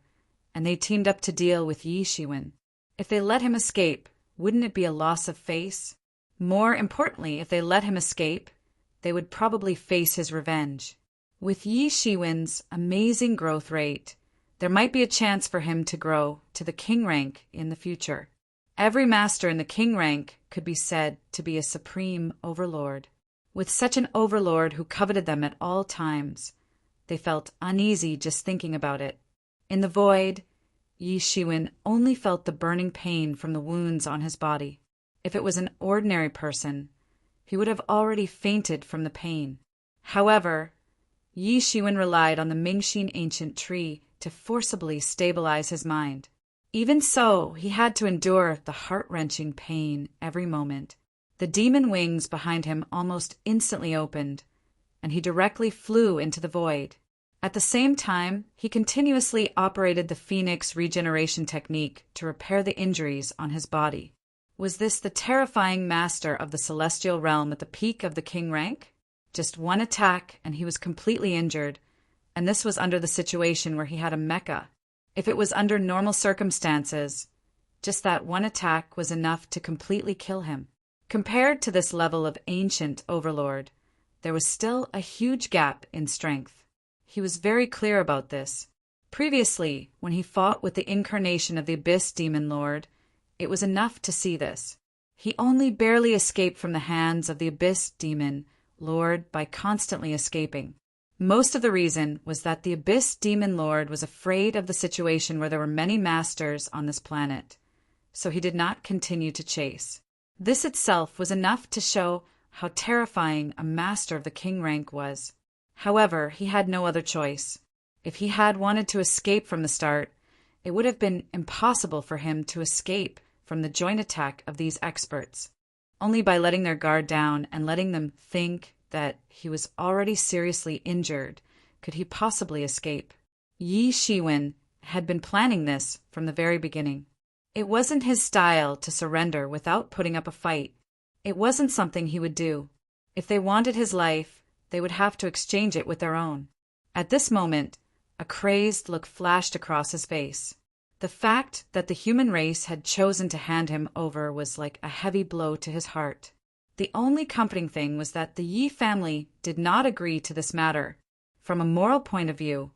and they teamed up to deal with Yi Shiwen. If they let him escape, wouldn't it be a loss of face? More importantly, if they let him escape, they would probably face his revenge. With Yi Shiwen's amazing growth rate, there might be a chance for him to grow to the king rank in the future. Every master in the king rank could be said to be a supreme overlord. With such an overlord who coveted them at all times, they felt uneasy just thinking about it. In the void, Yi Shiwen only felt the burning pain from the wounds on his body. If it was an ordinary person, he would have already fainted from the pain. However, Yi Shiwen relied on the Mingxin ancient tree to forcibly stabilize his mind. Even so, he had to endure the heart-wrenching pain every moment. The demon wings behind him almost instantly opened, and he directly flew into the void. At the same time, he continuously operated the Phoenix regeneration technique to repair the injuries on his body. Was this the terrifying master of the celestial realm at the peak of the king rank? Just one attack and he was completely injured, and this was under the situation where he had a mecha. If it was under normal circumstances, just that one attack was enough to completely kill him. Compared to this level of ancient overlord, there was still a huge gap in strength. He was very clear about this. Previously, when he fought with the incarnation of the Abyss Demon Lord, it was enough to see this. He only barely escaped from the hands of the Abyss Demon Lord by constantly escaping. Most of the reason was that the Abyss Demon Lord was afraid of the situation where there were many masters on this planet, so he did not continue to chase. This itself was enough to show how terrifying a master of the king rank was. However, he had no other choice. If he had wanted to escape from the start, it would have been impossible for him to escape from the joint attack of these experts. Only by letting their guard down and letting them think that he was already seriously injured could he possibly escape. Yi Shiwen had been planning this from the very beginning. It wasn't his style to surrender without putting up a fight. It wasn't something he would do. If they wanted his life, they would have to exchange it with their own. At this moment, a crazed look flashed across his face. The fact that the human race had chosen to hand him over was like a heavy blow to his heart. The only comforting thing was that the Yi family did not agree to this matter. From a moral point of view,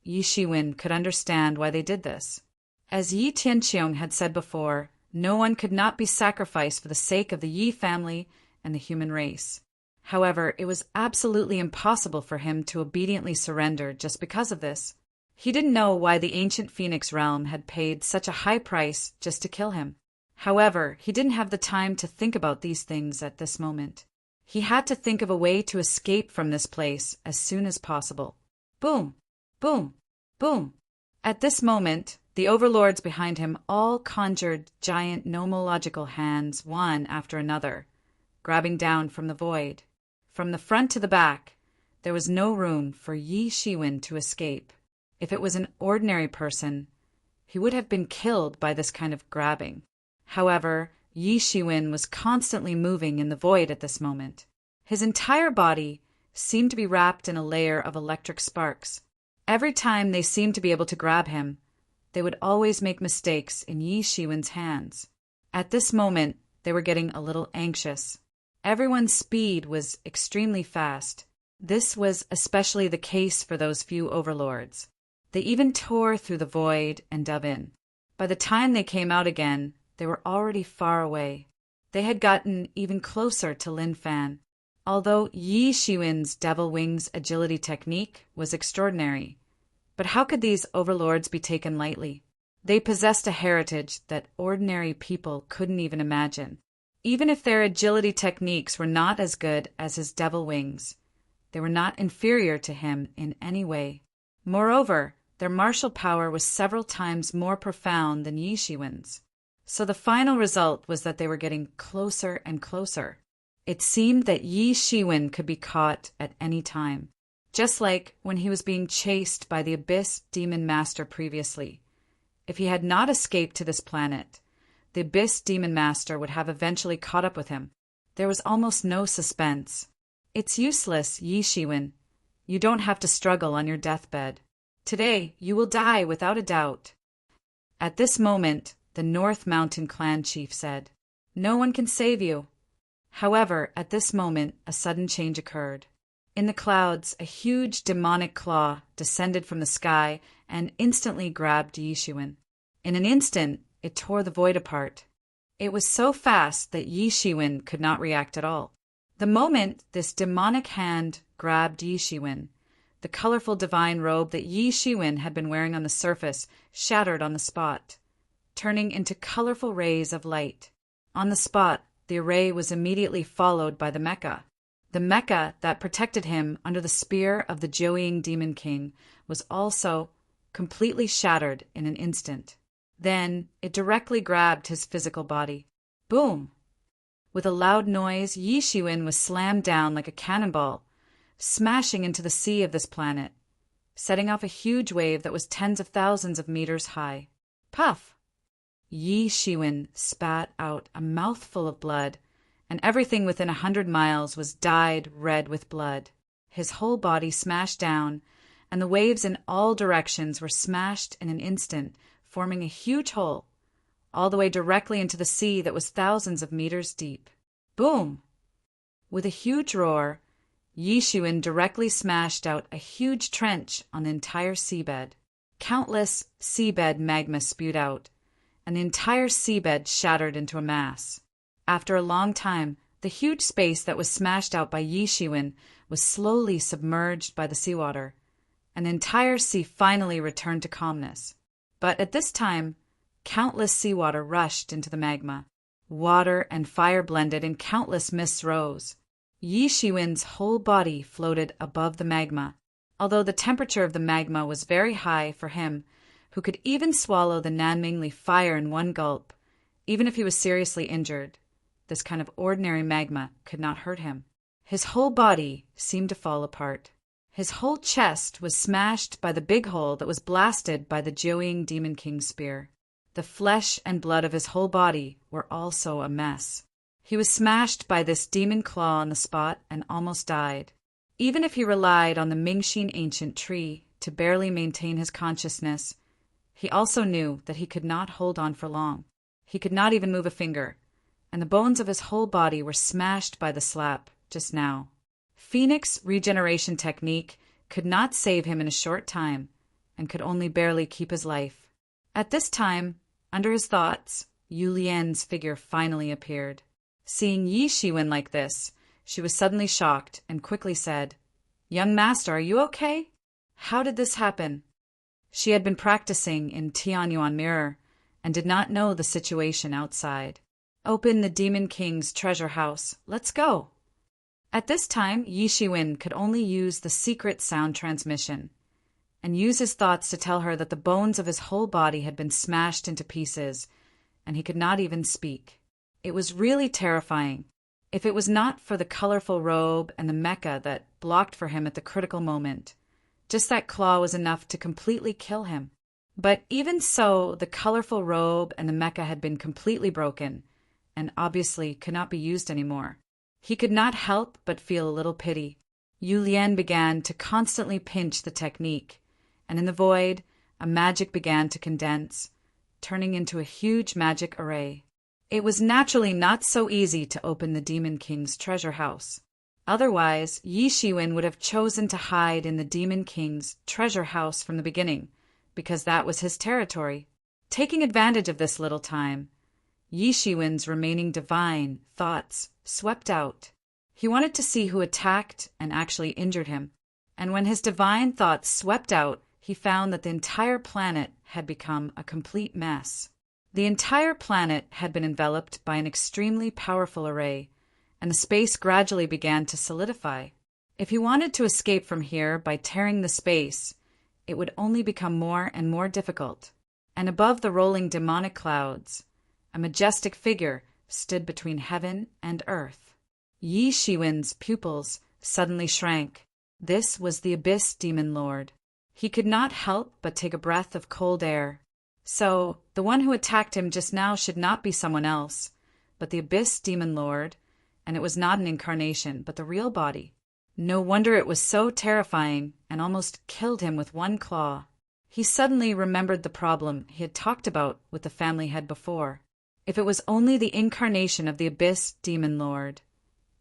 Yi Shiwen could understand why they did this. As Yi Tianqiong had said before, no one could not be sacrificed for the sake of the Yi family and the human race. However, it was absolutely impossible for him to obediently surrender just because of this. He didn't know why the ancient Phoenix realm had paid such a high price just to kill him. However, he didn't have the time to think about these things at this moment. He had to think of a way to escape from this place as soon as possible. Boom! Boom! Boom! At this moment, the overlords behind him all conjured giant nomological hands one after another, grabbing down from the void. From the front to the back, there was no room for Yi Shiwen to escape. If it was an ordinary person, he would have been killed by this kind of grabbing. However, Yi Shiwen was constantly moving in the void at this moment. His entire body seemed to be wrapped in a layer of electric sparks. Every time they seemed to be able to grab him, they would always make mistakes in Yi Shiwen's hands. At this moment, they were getting a little anxious. Everyone's speed was extremely fast. This was especially the case for those few overlords. They even tore through the void and dove in. By the time they came out again, they were already far away. They had gotten even closer to Lin Fan. Although Yi Shiwen's Devil Wings agility technique was extraordinary, but how could these overlords be taken lightly? They possessed a heritage that ordinary people couldn't even imagine. Even if their agility techniques were not as good as his Devil Wings, they were not inferior to him in any way. Moreover, their martial power was several times more profound than Yi Shiwen's. So the final result was that they were getting closer and closer. It seemed that Yi Shiwen could be caught at any time, just like when he was being chased by the Abyss Demon Master previously. If he had not escaped to this planet, the Abyss Demon Master would have eventually caught up with him. There was almost no suspense. It's useless, Yi Shiwen. You don't have to struggle on your deathbed. Today, you will die without a doubt. At this moment, the North Mountain clan chief said, "No one can save you." However, at this moment, a sudden change occurred. In the clouds, a huge demonic claw descended from the sky and instantly grabbed Yi Shiwen. In an instant, it tore the void apart. It was so fast that Yi Shiwen could not react at all. The moment this demonic hand grabbed Yi Shiwen, the colorful divine robe that Yi Shiwen had been wearing on the surface shattered on the spot, turning into colorful rays of light. On the spot, the array was immediately followed by the mecha. The mecha that protected him under the spear of the Joeying Demon King was also completely shattered in an instant. Then it directly grabbed his physical body. Boom! With a loud noise, Yi Shiwen was slammed down like a cannonball, smashing into the sea of this planet, setting off a huge wave that was tens of thousands of meters high. Puff! Yi Shiwen spat out a mouthful of blood, and everything within 100 miles was dyed red with blood. His whole body smashed down, and the waves in all directions were smashed in an instant, forming a huge hole, all the way directly into the sea that was thousands of meters deep. Boom! With a huge roar, Yi Shiwen directly smashed out a huge trench on the entire seabed. Countless seabed magma spewed out, and the entire seabed shattered into a mass. After a long time, the huge space that was smashed out by Yi Shiwen was slowly submerged by the seawater, and the entire sea finally returned to calmness. But at this time, countless seawater rushed into the magma. Water and fire blended and countless mists rose. Yi Shiwen's whole body floated above the magma, although the temperature of the magma was very high for him, who could even swallow the Nanmingli fire in one gulp. Even if he was seriously injured, this kind of ordinary magma could not hurt him. His whole body seemed to fall apart. His whole chest was smashed by the big hole that was blasted by the Joeying Demon King's spear. The flesh and blood of his whole body were also a mess. He was smashed by this demon claw on the spot and almost died. Even if he relied on the Mingxin ancient tree to barely maintain his consciousness, he also knew that he could not hold on for long. He could not even move a finger, and the bones of his whole body were smashed by the slap just now. Phoenix regeneration technique could not save him in a short time, and could only barely keep his life. At this time, under his thoughts, Yu Lian's figure finally appeared. Seeing Yi Shiwen like this, She was suddenly shocked and quickly said, "Young master, are you okay? How did this happen?" She had been practicing in Tianyuan mirror and did not know the situation outside. "Open the Demon King's treasure house. Let's go." At this time, Yi Shiwen could only use the secret sound transmission and use his thoughts to tell her that the bones of his whole body had been smashed into pieces, and he could not even speak. It was really terrifying. If it was not for the colorful robe and the mecha that blocked for him at the critical moment, just that claw was enough to completely kill him. But even so, the colorful robe and the mecha had been completely broken, and obviously could not be used anymore. He could not help but feel a little pity. Yu Lian began to constantly pinch the technique, and in the void, a magic began to condense, turning into a huge magic array. It was naturally not so easy to open the Demon King's treasure house. Otherwise, Yi Shiwen would have chosen to hide in the Demon King's treasure house from the beginning, because that was his territory. Taking advantage of this little time, Yi Shiwen's remaining divine thoughts swept out. He wanted to see who attacked and actually injured him, and when his divine thoughts swept out, he found that the entire planet had become a complete mess. The entire planet had been enveloped by an extremely powerful array, and the space gradually began to solidify. If he wanted to escape from here by tearing the space, it would only become more and more difficult. And above the rolling demonic clouds, a majestic figure stood between heaven and earth. Yi Shiwen's pupils suddenly shrank. This was the Abyss Demon Lord. He could not help but take a breath of cold air. So, the one who attacked him just now should not be someone else, but the Abyss Demon Lord, and it was not an incarnation, but the real body. No wonder it was so terrifying and almost killed him with one claw. He suddenly remembered the problem he had talked about with the family head before. If it was only the incarnation of the Abyss Demon Lord,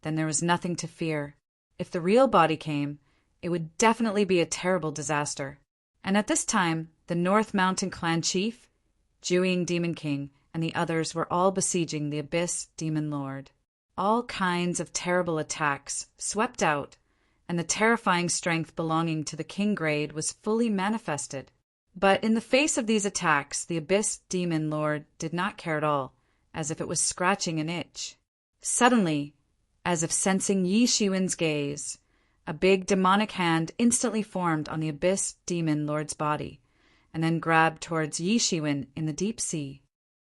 then there was nothing to fear. If the real body came, it would definitely be a terrible disaster. And at this time, the North Mountain Clan Chief, Jueying Demon King, and the others were all besieging the Abyss Demon Lord. All kinds of terrible attacks swept out, and the terrifying strength belonging to the King grade was fully manifested. But in the face of these attacks, the Abyss Demon Lord did not care at all, as if it was scratching an itch. Suddenly, as if sensing Yi Shiwen's gaze, a big demonic hand instantly formed on the Abyss Demon Lord's body, and then grabbed towards Yi Shiwen in the deep sea.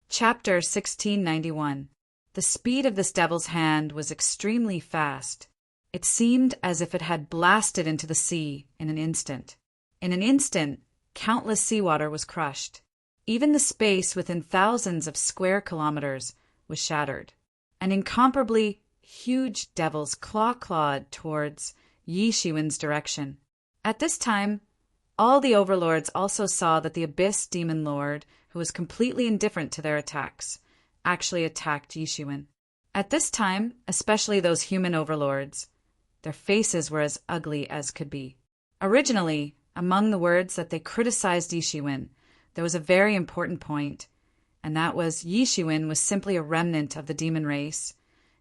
Chapter 1691. The speed of this devil's hand was extremely fast. It seemed as if it had blasted into the sea in an instant. In an instant, countless seawater was crushed. Even the space within thousands of square kilometers was shattered. An incomparably huge devil's clawed towards Yi Shiwen's direction. At this time, all the overlords also saw that the Abyss Demon Lord, who was completely indifferent to their attacks, actually attacked Yi Shiwen. At this time, especially those human overlords, their faces were as ugly as could be. Originally, among the words that they criticized Yi Shiwen, there was a very important point, and that was Yi Shiwen was simply a remnant of the demon race,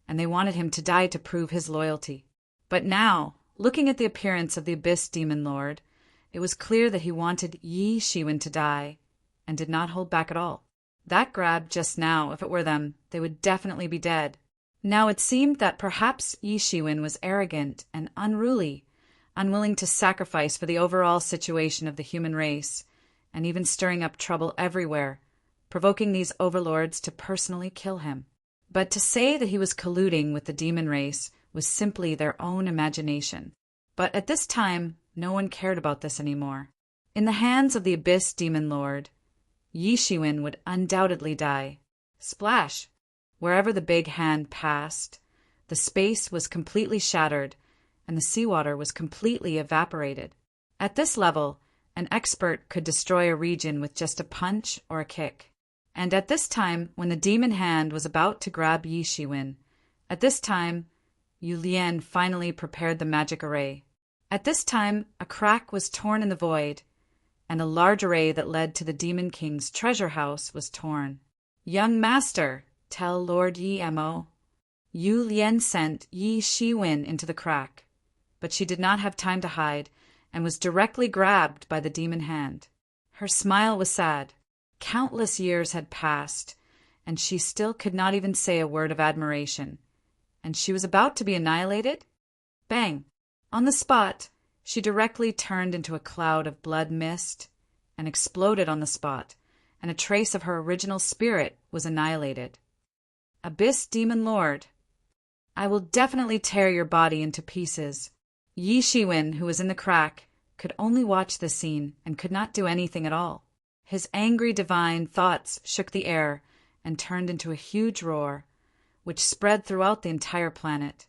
and they wanted him to die to prove his loyalty. But now, looking at the appearance of the Abyss Demon Lord, it was clear that he wanted Yi Shiwen to die, and did not hold back at all. That grab just now, if it were them, they would definitely be dead. Now it seemed that perhaps Yi Shiwen was arrogant and unruly, unwilling to sacrifice for the overall situation of the human race, and even stirring up trouble everywhere, provoking these overlords to personally kill him. But to say that he was colluding with the demon race was simply their own imagination. But at this time, no one cared about this anymore. In the hands of the Abyss Demon Lord, Yi Shiwen would undoubtedly die. Splash! Wherever the big hand passed, the space was completely shattered, and the seawater was completely evaporated. At this level, an expert could destroy a region with just a punch or a kick. And at this time, when the demon hand was about to grab Yi Shiwen, at this time, Yu Lian finally prepared the magic array. At this time, a crack was torn in the void, and a large array that led to the Demon King's treasure house was torn. "Young master, tell Lord Yi Mo," Yu Lian sent Yi Shiwen into the crack, but she did not have time to hide and was directly grabbed by the demon hand. Her smile was sad. Countless years had passed, and she still could not even say a word of admiration. And she was about to be annihilated? Bang! On the spot, she directly turned into a cloud of blood mist and exploded on the spot, and a trace of her original spirit was annihilated. Abyss Demon Lord, I will definitely tear your body into pieces. Yi Shiwen, who was in the crack, could only watch the scene and could not do anything at all. His angry divine thoughts shook the air and turned into a huge roar, which spread throughout the entire planet.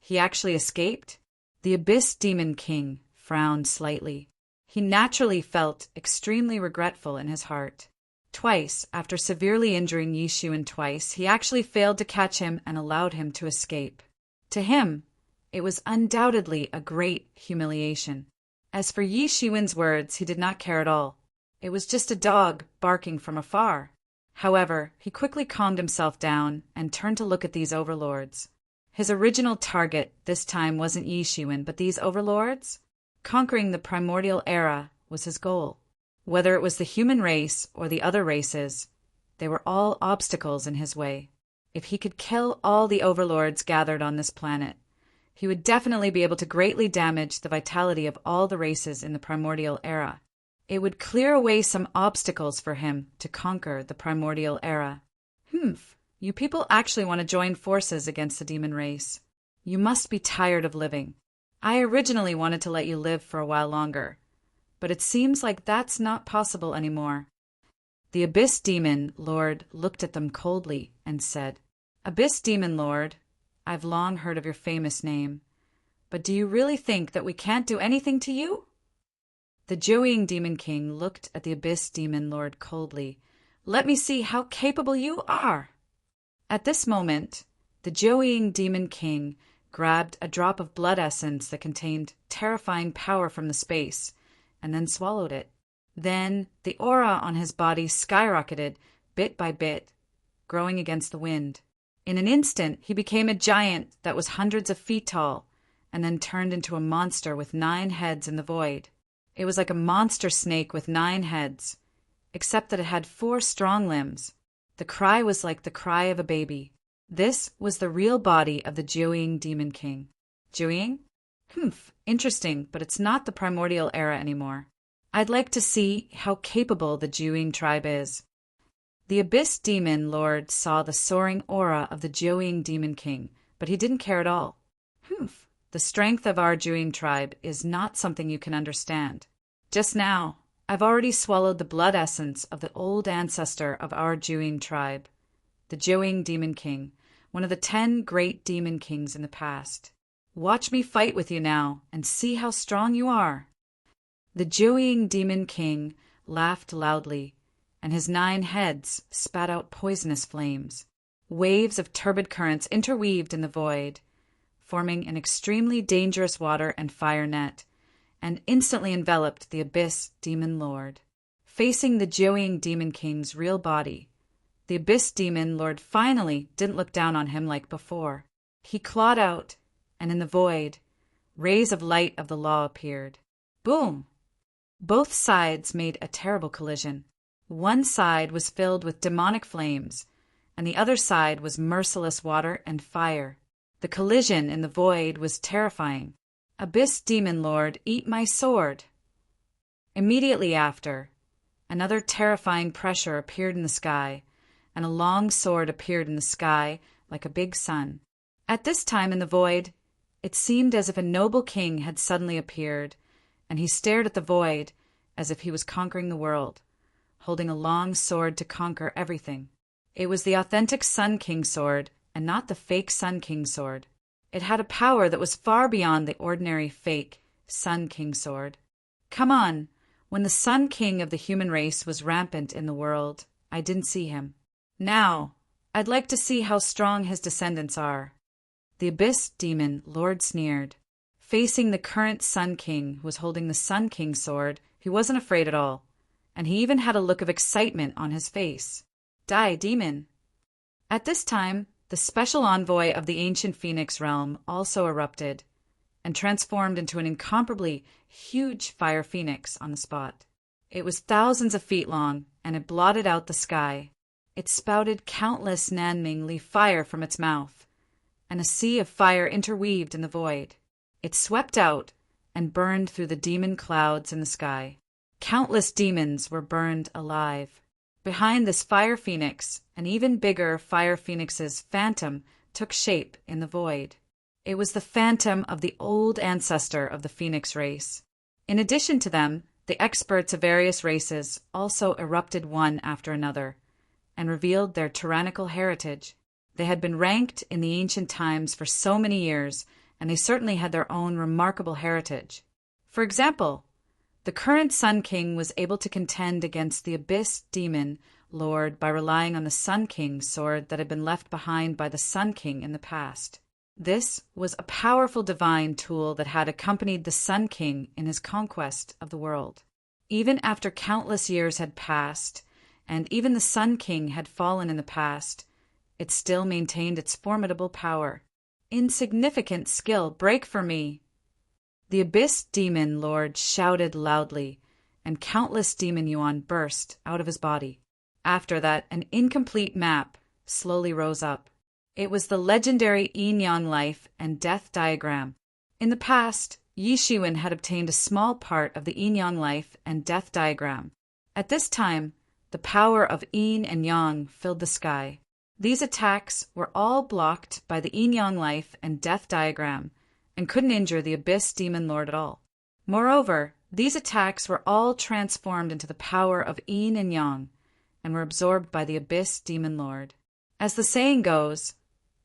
He actually escaped? The Abyss Demon King frowned slightly. He naturally felt extremely regretful in his heart. Twice, after severely injuring Yi Shiwen twice, he actually failed to catch him and allowed him to escape. To him, it was undoubtedly a great humiliation. As for Yi Shiwen's words, he did not care at all. It was just a dog barking from afar. However, he quickly calmed himself down and turned to look at these overlords. His original target this time wasn't Yi Shiwen, but these overlords? Conquering the primordial era was his goal. Whether it was the human race or the other races, they were all obstacles in his way. If he could kill all the overlords gathered on this planet, he would definitely be able to greatly damage the vitality of all the races in the primordial era. It would clear away some obstacles for him to conquer the primordial era. You people actually want to join forces against the demon race. You must be tired of living. I originally wanted to let you live for a while longer, but it seems like that's not possible anymore. The Abyss Demon Lord looked at them coldly and said, Abyss Demon Lord, I've long heard of your famous name, but do you really think that we can't do anything to you? The Joeying Demon King looked at the Abyss Demon Lord coldly. Let me see how capable you are. At this moment, the Joeying Demon King grabbed a drop of blood essence that contained terrifying power from the space, and then swallowed it. Then the aura on his body skyrocketed bit by bit, growing against the wind. In an instant, he became a giant that was hundreds of feet tall, and then turned into a monster with 9 heads in the void. It was like a monster snake with 9 heads, except that it had 4 strong limbs. The cry was like the cry of a baby. This was the real body of the Joeying Demon King. Joeying? Interesting, but it's not the primordial era anymore. I'd like to see how capable the Joeying tribe is. The Abyss Demon Lord saw the soaring aura of the Joeying Demon King, but he didn't care at all. The strength of our Joeying tribe is not something you can understand. Just now, I've already swallowed the blood essence of the old ancestor of our Joeying tribe, the Joeying Demon King, one of the 10 great demon kings in the past. Watch me fight with you now and see how strong you are. The Joeying Demon King laughed loudly, and his 9 heads spat out poisonous flames. Waves of turbid currents interweaved in the void, forming an extremely dangerous water and fire net, and instantly enveloped the Abyss Demon Lord. Facing the Joeying Demon King's real body, the Abyss Demon Lord finally didn't look down on him like before. He clawed out, and in the void, rays of light of the law appeared. Boom! Both sides made a terrible collision. One side was filled with demonic flames, and the other side was merciless water and fire. The collision in the void was terrifying. Abyss Demon Lord, eat my sword! Immediately after, another terrifying pressure appeared in the sky, and a long sword appeared in the sky like a big sun. At this time in the void, it seemed as if a noble king had suddenly appeared, and he stared at the void as if he was conquering the world, holding a long sword to conquer everything. It was the authentic Sun King sword, and not the fake Sun King sword. It had a power that was far beyond the ordinary fake Sun King sword. Come on, when the Sun King of the human race was rampant in the world, I didn't see him. Now, I'd like to see how strong his descendants are. The Abyss Demon Lord sneered. Facing the current Sun King, who was holding the Sun King sword, he wasn't afraid at all, and he even had a look of excitement on his face. Die, demon! At this time, the special envoy of the ancient Phoenix realm also erupted and transformed into an incomparably huge fire phoenix on the spot. It was thousands of feet long, and it blotted out the sky. It spouted countless Nanming-li fire from its mouth, and a sea of fire interweaved in the void. It swept out and burned through the demon clouds in the sky. Countless demons were burned alive. Behind this fire phoenix, an even bigger fire phoenix's phantom took shape in the void. It was the phantom of the old ancestor of the phoenix race. In addition to them, the experts of various races also erupted one after another and revealed their tyrannical heritage. They had been ranked in the ancient times for so many years, and they certainly had their own remarkable heritage. For example, the current Sun King was able to contend against the Abyss Demon Lord by relying on the Sun King's sword that had been left behind by the Sun King in the past. This was a powerful divine tool that had accompanied the Sun King in his conquest of the world. Even after countless years had passed, and even the Sun King had fallen in the past, it still maintained its formidable power. Insignificant skill, break for me! The Abyss Demon Lord shouted loudly, and countless demon yuan burst out of his body. After that, an incomplete map slowly rose up. It was the legendary yin-yang life and death diagram. In the past, Yi Shiwen had obtained a small part of the yin-yang life and death diagram. At this time, the power of yin and yang filled the sky. These attacks were all blocked by the yin-yang life and death diagram and couldn't injure the Abyss Demon Lord at all. Moreover, these attacks were all transformed into the power of yin and yang and were absorbed by the Abyss Demon Lord. As the saying goes,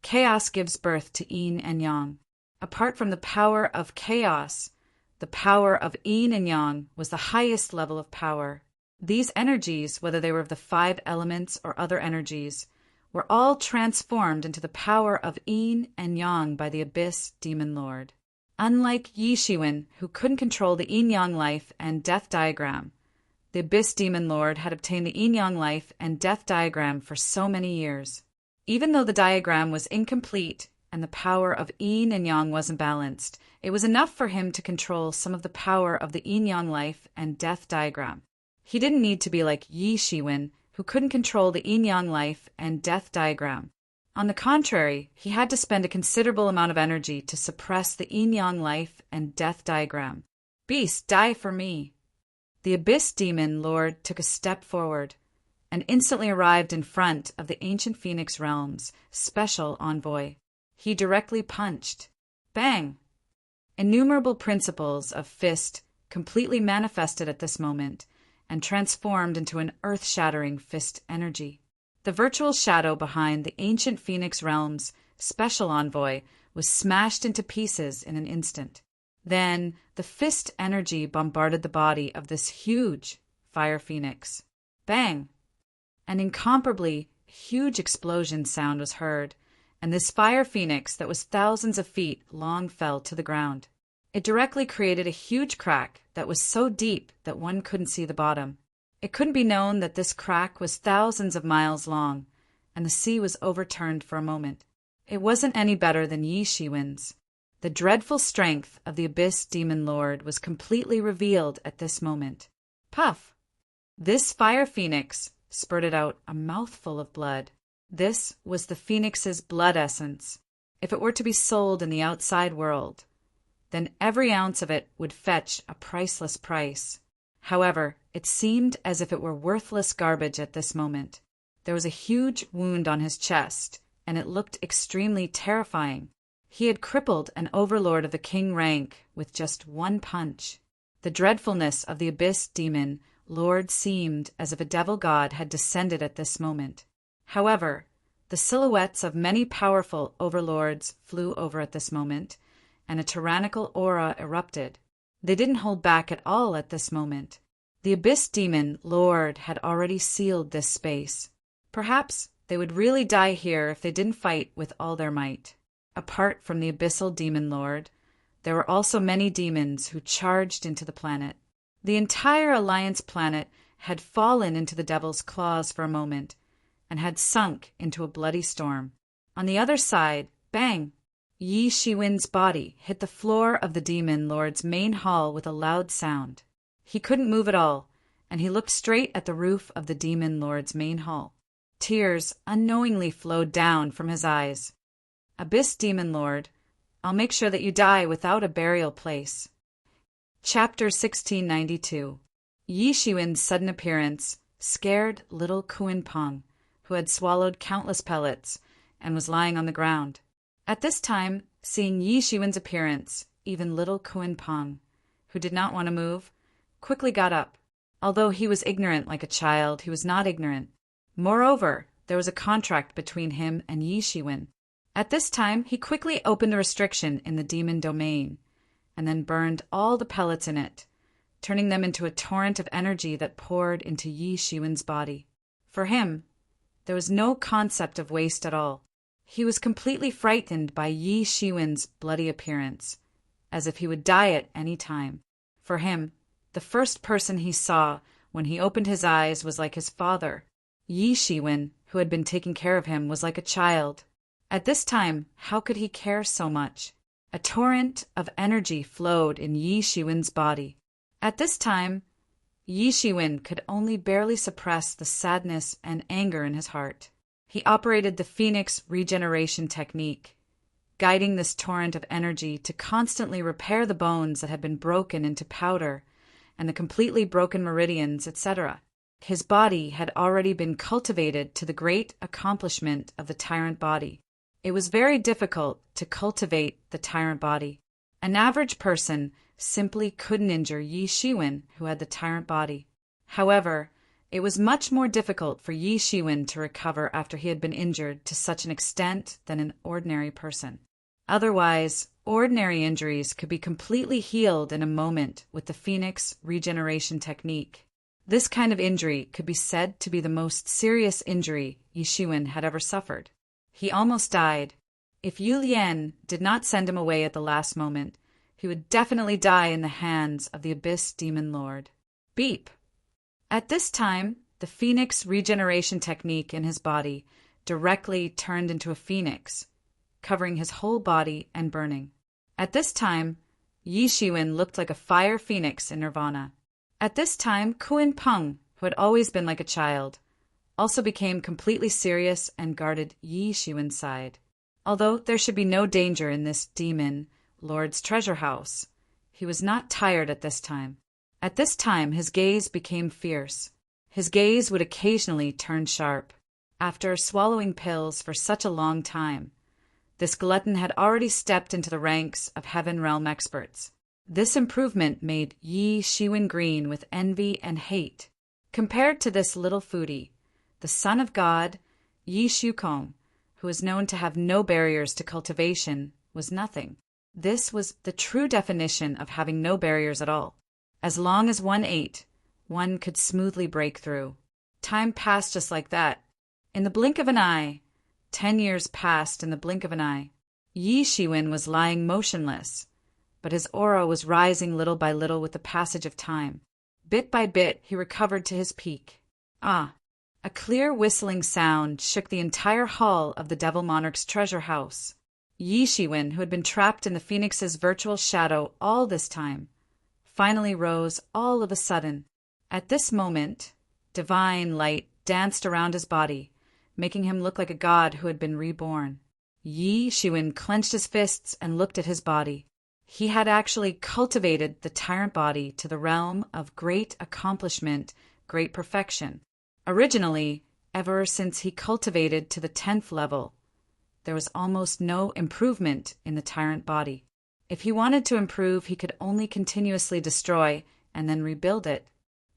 chaos gives birth to yin and yang. Apart from the power of chaos, the power of yin and yang was the highest level of power. These energies, whether they were of the 5 elements or other energies, were all transformed into the power of yin and yang by the Abyss Demon Lord. Unlike Yi Shiwen, who couldn't control the yin-yang life and death diagram, the Abyss Demon Lord had obtained the yin-yang life and death diagram for so many years. Even though the diagram was incomplete and the power of yin and yang wasn't balanced, it was enough for him to control some of the power of the yin-yang life and death diagram. He didn't need to be like Yi Shiwen, who couldn't control the yin-yang life and death diagram. On the contrary, he had to spend a considerable amount of energy to suppress the yin-yang life and death diagram. Beast, die for me! The Abyss Demon Lord took a step forward and instantly arrived in front of the ancient Phoenix Realm's special envoy. He directly punched. Bang! Innumerable principles of fist completely manifested at this moment and transformed into an earth-shattering fist energy. The virtual shadow behind the ancient Phoenix Realm's special envoy was smashed into pieces in an instant. Then the fist energy bombarded the body of this huge fire phoenix. Bang! An incomparably huge explosion sound was heard, and this fire phoenix that was thousands of feet long fell to the ground. It directly created a huge crack that was so deep that one couldn't see the bottom. It couldn't be known that this crack was thousands of miles long, and the sea was overturned for a moment. It wasn't any better than Yi Shiwen's. The dreadful strength of the Abyss Demon Lord was completely revealed at this moment. Puff! This fire phoenix spurted out a mouthful of blood. This was the phoenix's blood essence. If it were to be sold in the outside world, then every ounce of it would fetch a priceless price. However, it seemed as if it were worthless garbage at this moment. There was a huge wound on his chest, and it looked extremely terrifying. He had crippled an overlord of the king rank with just one punch. The dreadfulness of the Abyss Demon Lord seemed as if a devil god had descended at this moment. However, the silhouettes of many powerful overlords flew over at this moment, and a tyrannical aura erupted. They didn't hold back at all at this moment. The Abyss Demon Lord had already sealed this space. Perhaps they would really die here if they didn't fight with all their might. Apart from the Abyssal Demon Lord, there were also many demons who charged into the planet. The entire Alliance planet had fallen into the Devil's claws for a moment and had sunk into a bloody storm. On the other side, bang! Yi Shiwen's body hit the floor of the demon lord's main hall with a loud sound. He couldn't move at all, and he looked straight at the roof of the demon lord's main hall. Tears unknowingly flowed down from his eyes. Abyss Demon Lord, I'll make sure that you die without a burial place. Chapter 1692. Yi Shiwen's sudden appearance scared little Kuan Peng, who had swallowed countless pellets and was lying on the ground. At this time, seeing Yi Shiwen's appearance, even little Kuan Peng, who did not want to move, quickly got up. Although he was ignorant like a child, he was not ignorant. Moreover, there was a contract between him and Yi Shiwen. At this time, he quickly opened the restriction in the demon domain, and then burned all the pellets in it, turning them into a torrent of energy that poured into Yi Shiwen's body. For him, there was no concept of waste at all. He was completely frightened by Yi Shiwen's bloody appearance, as if he would die at any time. For him, the first person he saw when he opened his eyes was like his father. Yi Shiwen, who had been taking care of him, was like a child. At this time, how could he care so much? A torrent of energy flowed in Yi Shiwen's body. At this time, Yi Shiwen could only barely suppress the sadness and anger in his heart. He operated the Phoenix regeneration technique, guiding this torrent of energy to constantly repair the bones that had been broken into powder and the completely broken meridians, etc. His body had already been cultivated to the great accomplishment of the tyrant body. It was very difficult to cultivate the tyrant body. An average person simply couldn't injure Yi Shiwen, who had the tyrant body. However, it was much more difficult for Yi Shiwen to recover after he had been injured to such an extent than an ordinary person. Otherwise, ordinary injuries could be completely healed in a moment with the Phoenix regeneration technique. This kind of injury could be said to be the most serious injury Yi Shiwen had ever suffered. He almost died. If Yu Lian did not send him away at the last moment, he would definitely die in the hands of the Abyss Demon Lord. Beep! At this time, the Phoenix regeneration technique in his body directly turned into a phoenix, covering his whole body and burning. At this time, Yi Shiwen looked like a fire phoenix in nirvana. At this time, Kuan Peng, who had always been like a child, also became completely serious and guarded Yi Shiwen's side. Although there should be no danger in this demon lord's treasure house, he was not tired at this time. At this time, his gaze became fierce. His gaze would occasionally turn sharp. After swallowing pills for such a long time, this glutton had already stepped into the ranks of Heaven Realm experts. This improvement made Yi Shiwen green with envy and hate. Compared to this little foodie, the son of God, Yi Shukong, who is known to have no barriers to cultivation, was nothing. This was the true definition of having no barriers at all. As long as one ate, one could smoothly break through. Time passed just like that. In the blink of an eye, 10 years passed in the blink of an eye. Yi Shiwen was lying motionless, but his aura was rising little by little with the passage of time. Bit by bit, he recovered to his peak. Ah! A clear whistling sound shook the entire hall of the Devil Monarch's treasure house. Yi Shiwen, who had been trapped in the Phoenix's virtual shadow all this time, finally rose all of a sudden. At this moment, divine light danced around his body, making him look like a god who had been reborn. Yi Shiwen clenched his fists and looked at his body. He had actually cultivated the tyrant body to the realm of great accomplishment, great perfection. Originally, ever since he cultivated to the 10th level, there was almost no improvement in the tyrant body. If he wanted to improve, he could only continuously destroy and then rebuild it.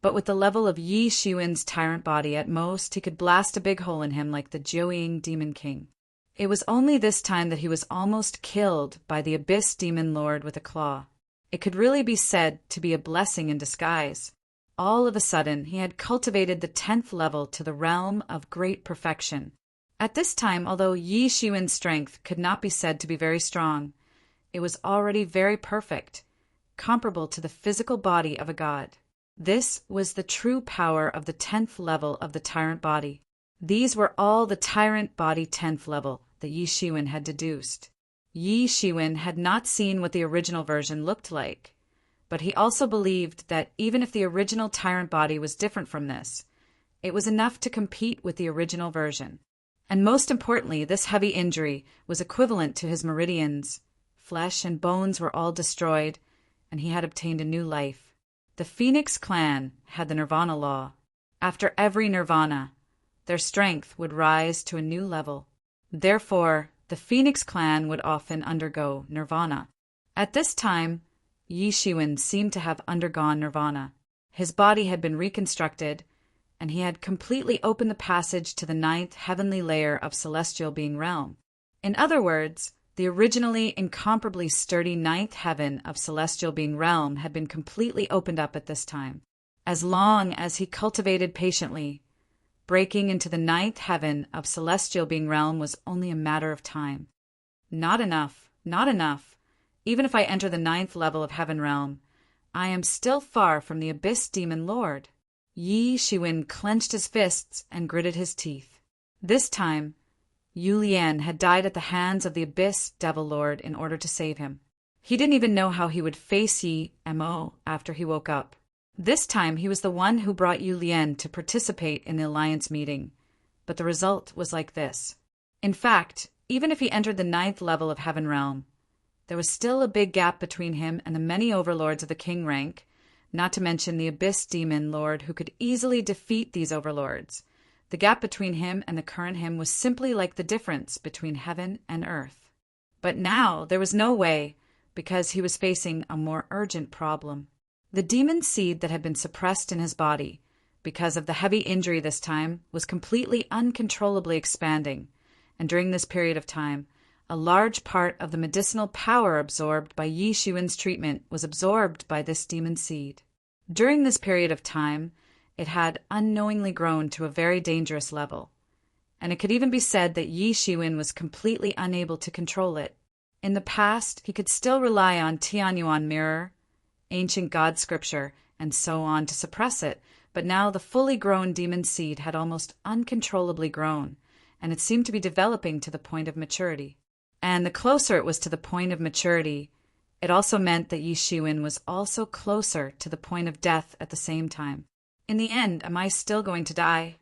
But with the level of Yi Shiwen's tyrant body, at most, he could blast a big hole in him like the Jiuying Demon King. It was only this time that he was almost killed by the Abyss Demon Lord with a claw. It could really be said to be a blessing in disguise. All of a sudden, he had cultivated the 10th level to the realm of great perfection. At this time, although Yi Shiwen's strength could not be said to be very strong, it was already very perfect, comparable to the physical body of a god. This was the true power of the 10th level of the tyrant body. These were all the tyrant body 10th level, that Yi Shiwen had deduced. Yi Shiwen had not seen what the original version looked like, but he also believed that even if the original tyrant body was different from this, it was enough to compete with the original version. And most importantly, this heavy injury was equivalent to his meridians. Flesh and bones were all destroyed, and he had obtained a new life. The Phoenix clan had the Nirvana law. After every Nirvana, their strength would rise to a new level. Therefore, the Phoenix clan would often undergo Nirvana. At this time, Yi Shiwen seemed to have undergone Nirvana. His body had been reconstructed, and he had completely opened the passage to the 9th heavenly layer of celestial being realm. In other words, the originally incomparably sturdy 9th heaven of celestial being realm had been completely opened up at this time. As long as he cultivated patiently, breaking into the 9th heaven of celestial being realm was only a matter of time. Not enough, not enough. Even if I enter the 9th level of heaven realm, I am still far from the Abyss Demon Lord. Yi Shiwen clenched his fists and gritted his teeth. This time, Yu Lian had died at the hands of the Abyss Devil Lord in order to save him. He didn't even know how he would face Yi Mo after he woke up. This time he was the one who brought Yu Lian to participate in the alliance meeting, but the result was like this. In fact, even if he entered the 9th level of heaven realm, there was still a big gap between him and the many overlords of the king rank, not to mention the Abyss Demon Lord who could easily defeat these overlords. The gap between him and the current him was simply like the difference between heaven and earth. But now there was no way, because he was facing a more urgent problem. The demon seed that had been suppressed in his body, because of the heavy injury this time, was completely uncontrollably expanding, and during this period of time, a large part of the medicinal power absorbed by Yi Shiwen's treatment was absorbed by this demon seed. During this period of time, it had unknowingly grown to a very dangerous level, and it could even be said that Yi Shiwen was completely unable to control it. In the past, he could still rely on Tianyuan mirror, ancient god scripture, and so on to suppress it, but now the fully grown demon seed had almost uncontrollably grown, and it seemed to be developing to the point of maturity. And the closer it was to the point of maturity, it also meant that Yi Shiwen was also closer to the point of death at the same time. In the end, am I still going to die?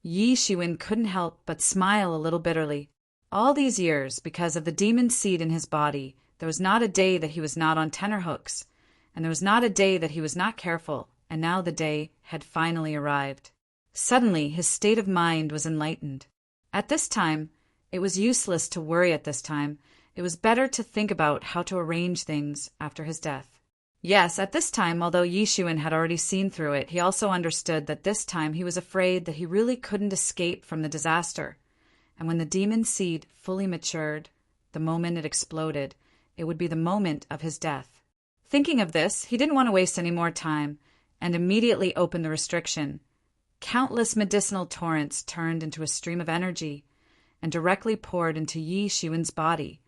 Yi Shiwen couldn't help but smile a little bitterly. All these years, because of the demon seed in his body, there was not a day that he was not on tenterhooks, and there was not a day that he was not careful, and now the day had finally arrived. Suddenly, his state of mind was enlightened. At this time, it was useless to worry at this time. It was better to think about how to arrange things after his death. Yes, at this time, although Yi Shiwen had already seen through it, he also understood that this time he was afraid that he really couldn't escape from the disaster. And when the demon seed fully matured, the moment it exploded, it would be the moment of his death. Thinking of this, he didn't want to waste any more time, and immediately opened the restriction. Countless medicinal torrents turned into a stream of energy, and directly poured into Yi Shiwen's body,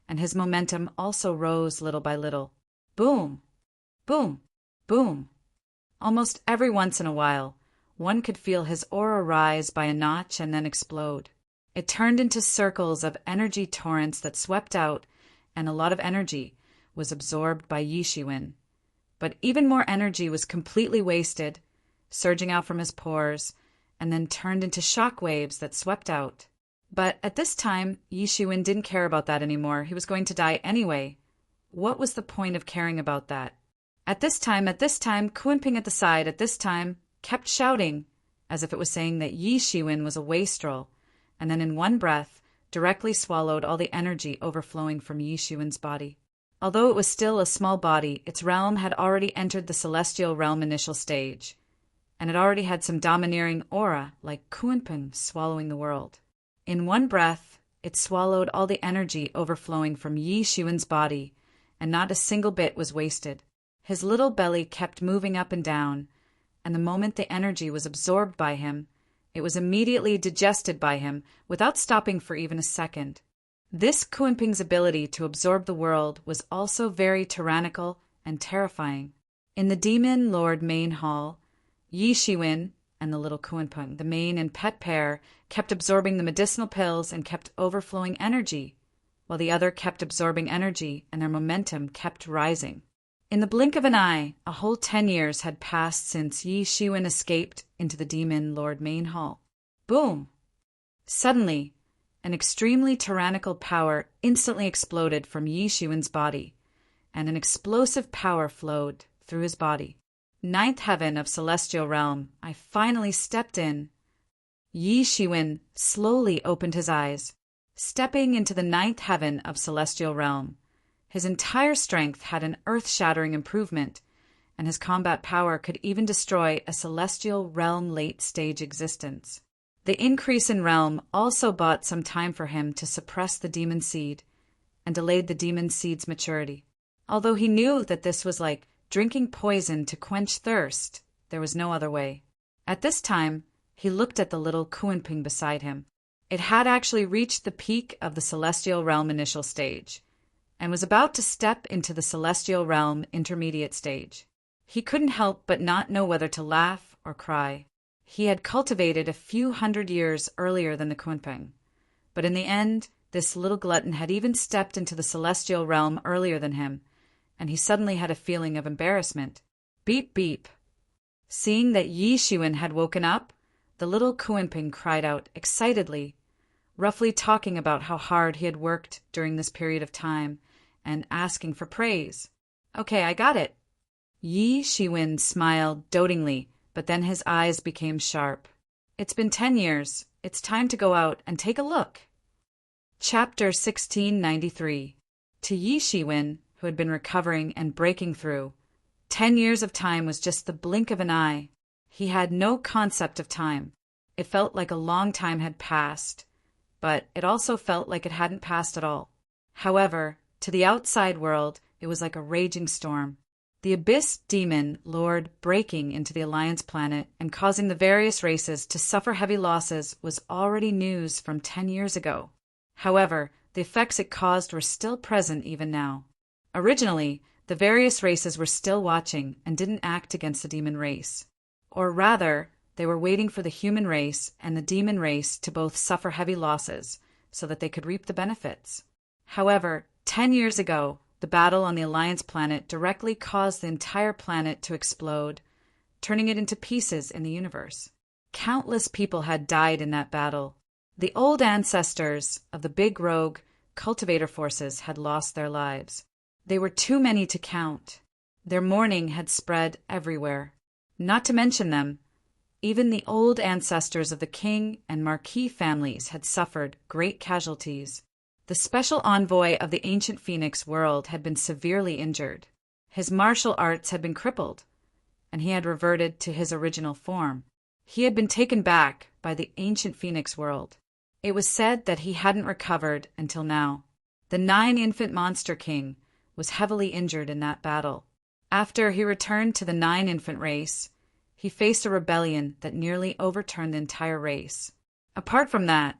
and his momentum also rose little by little. Boom! Boom! Boom! Almost every once in a while, one could feel his aura rise by a notch and then explode. It turned into circles of energy torrents that swept out, and a lot of energy was absorbed by Yi Shiwen. But even more energy was completely wasted, surging out from his pores, and then turned into shock waves that swept out. But at this time, Yi Shiwen didn't care about that anymore. He was going to die anyway. What was the point of caring about that? At this time, Kuenping at the side, at this time, kept shouting, as if it was saying that Yi Shiwen was a wastrel, and then in one breath, directly swallowed all the energy overflowing from Yi Shiwen's body. Although it was still a small body, its realm had already entered the celestial realm initial stage, and it already had some domineering aura, like Kuenping swallowing the world. In one breath, it swallowed all the energy overflowing from Yi Shiwen's body, and not a single bit was wasted. His little belly kept moving up and down, and the moment the energy was absorbed by him, it was immediately digested by him without stopping for even a second. This Kuenping's ability to absorb the world was also very tyrannical and terrifying. In the Demon Lord main hall, Yi Shiwen, and the little Kuanpung, the main and pet pair, kept absorbing the medicinal pills and kept overflowing energy, while the other kept absorbing energy and their momentum kept rising. In the blink of an eye, a whole 10 years had passed since Yi Shiwen escaped into the Demon Lord main hall. Boom! Suddenly, an extremely tyrannical power instantly exploded from Yi Shiwen's body, and an explosive power flowed through his body. Ninth heaven of celestial realm, I finally stepped in. Yi Shiwen slowly opened his eyes. Stepping into the ninth heaven of celestial realm, his entire strength had an earth-shattering improvement, and his combat power could even destroy a celestial realm late-stage existence. The increase in realm also bought some time for him to suppress the demon seed and delayed the demon seed's maturity. Although he knew that this was like drinking poison to quench thirst, there was no other way. At this time, he looked at the little Kuanping beside him. It had actually reached the peak of the celestial realm initial stage, and was about to step into the celestial realm intermediate stage. He couldn't help but not know whether to laugh or cry. He had cultivated a few hundred years earlier than the Kuanping, but in the end, this little glutton had even stepped into the celestial realm earlier than him, and he suddenly had a feeling of embarrassment. Beep beep. Seeing that Yi Shiwen had woken up, the little Kuanping cried out excitedly, roughly talking about how hard he had worked during this period of time and asking for praise. Okay, I got it. Yi Shiwen smiled dotingly, but then his eyes became sharp. It's been 10 years. It's time to go out and take a look. Chapter 1693. To Yi Shiwen, who had been recovering and breaking through, 10 years of time was just the blink of an eye. He had no concept of time. It felt like a long time had passed, but it also felt like it hadn't passed at all. However, to the outside world, it was like a raging storm. The Abyss Demon Lord breaking into the Alliance planet and causing the various races to suffer heavy losses was already news from 10 years ago. However, the effects it caused were still present even now. Originally, the various races were still watching and didn't act against the demon race. Or rather, they were waiting for the human race and the demon race to both suffer heavy losses so that they could reap the benefits. However, 10 years ago, the battle on the Alliance planet directly caused the entire planet to explode, turning it into pieces in the universe. Countless people had died in that battle. The old ancestors of the big rogue cultivator forces had lost their lives. They were too many to count. Their mourning had spread everywhere. Not to mention them, even the old ancestors of the king and marquis families had suffered great casualties. The special envoy of the ancient Phoenix world had been severely injured. His martial arts had been crippled, and he had reverted to his original form. He had been taken back by the ancient Phoenix world. It was said that he hadn't recovered until now. The 9-infant monster king was heavily injured in that battle. After he returned to the 9-infant race, he faced a rebellion that nearly overturned the entire race. Apart from that,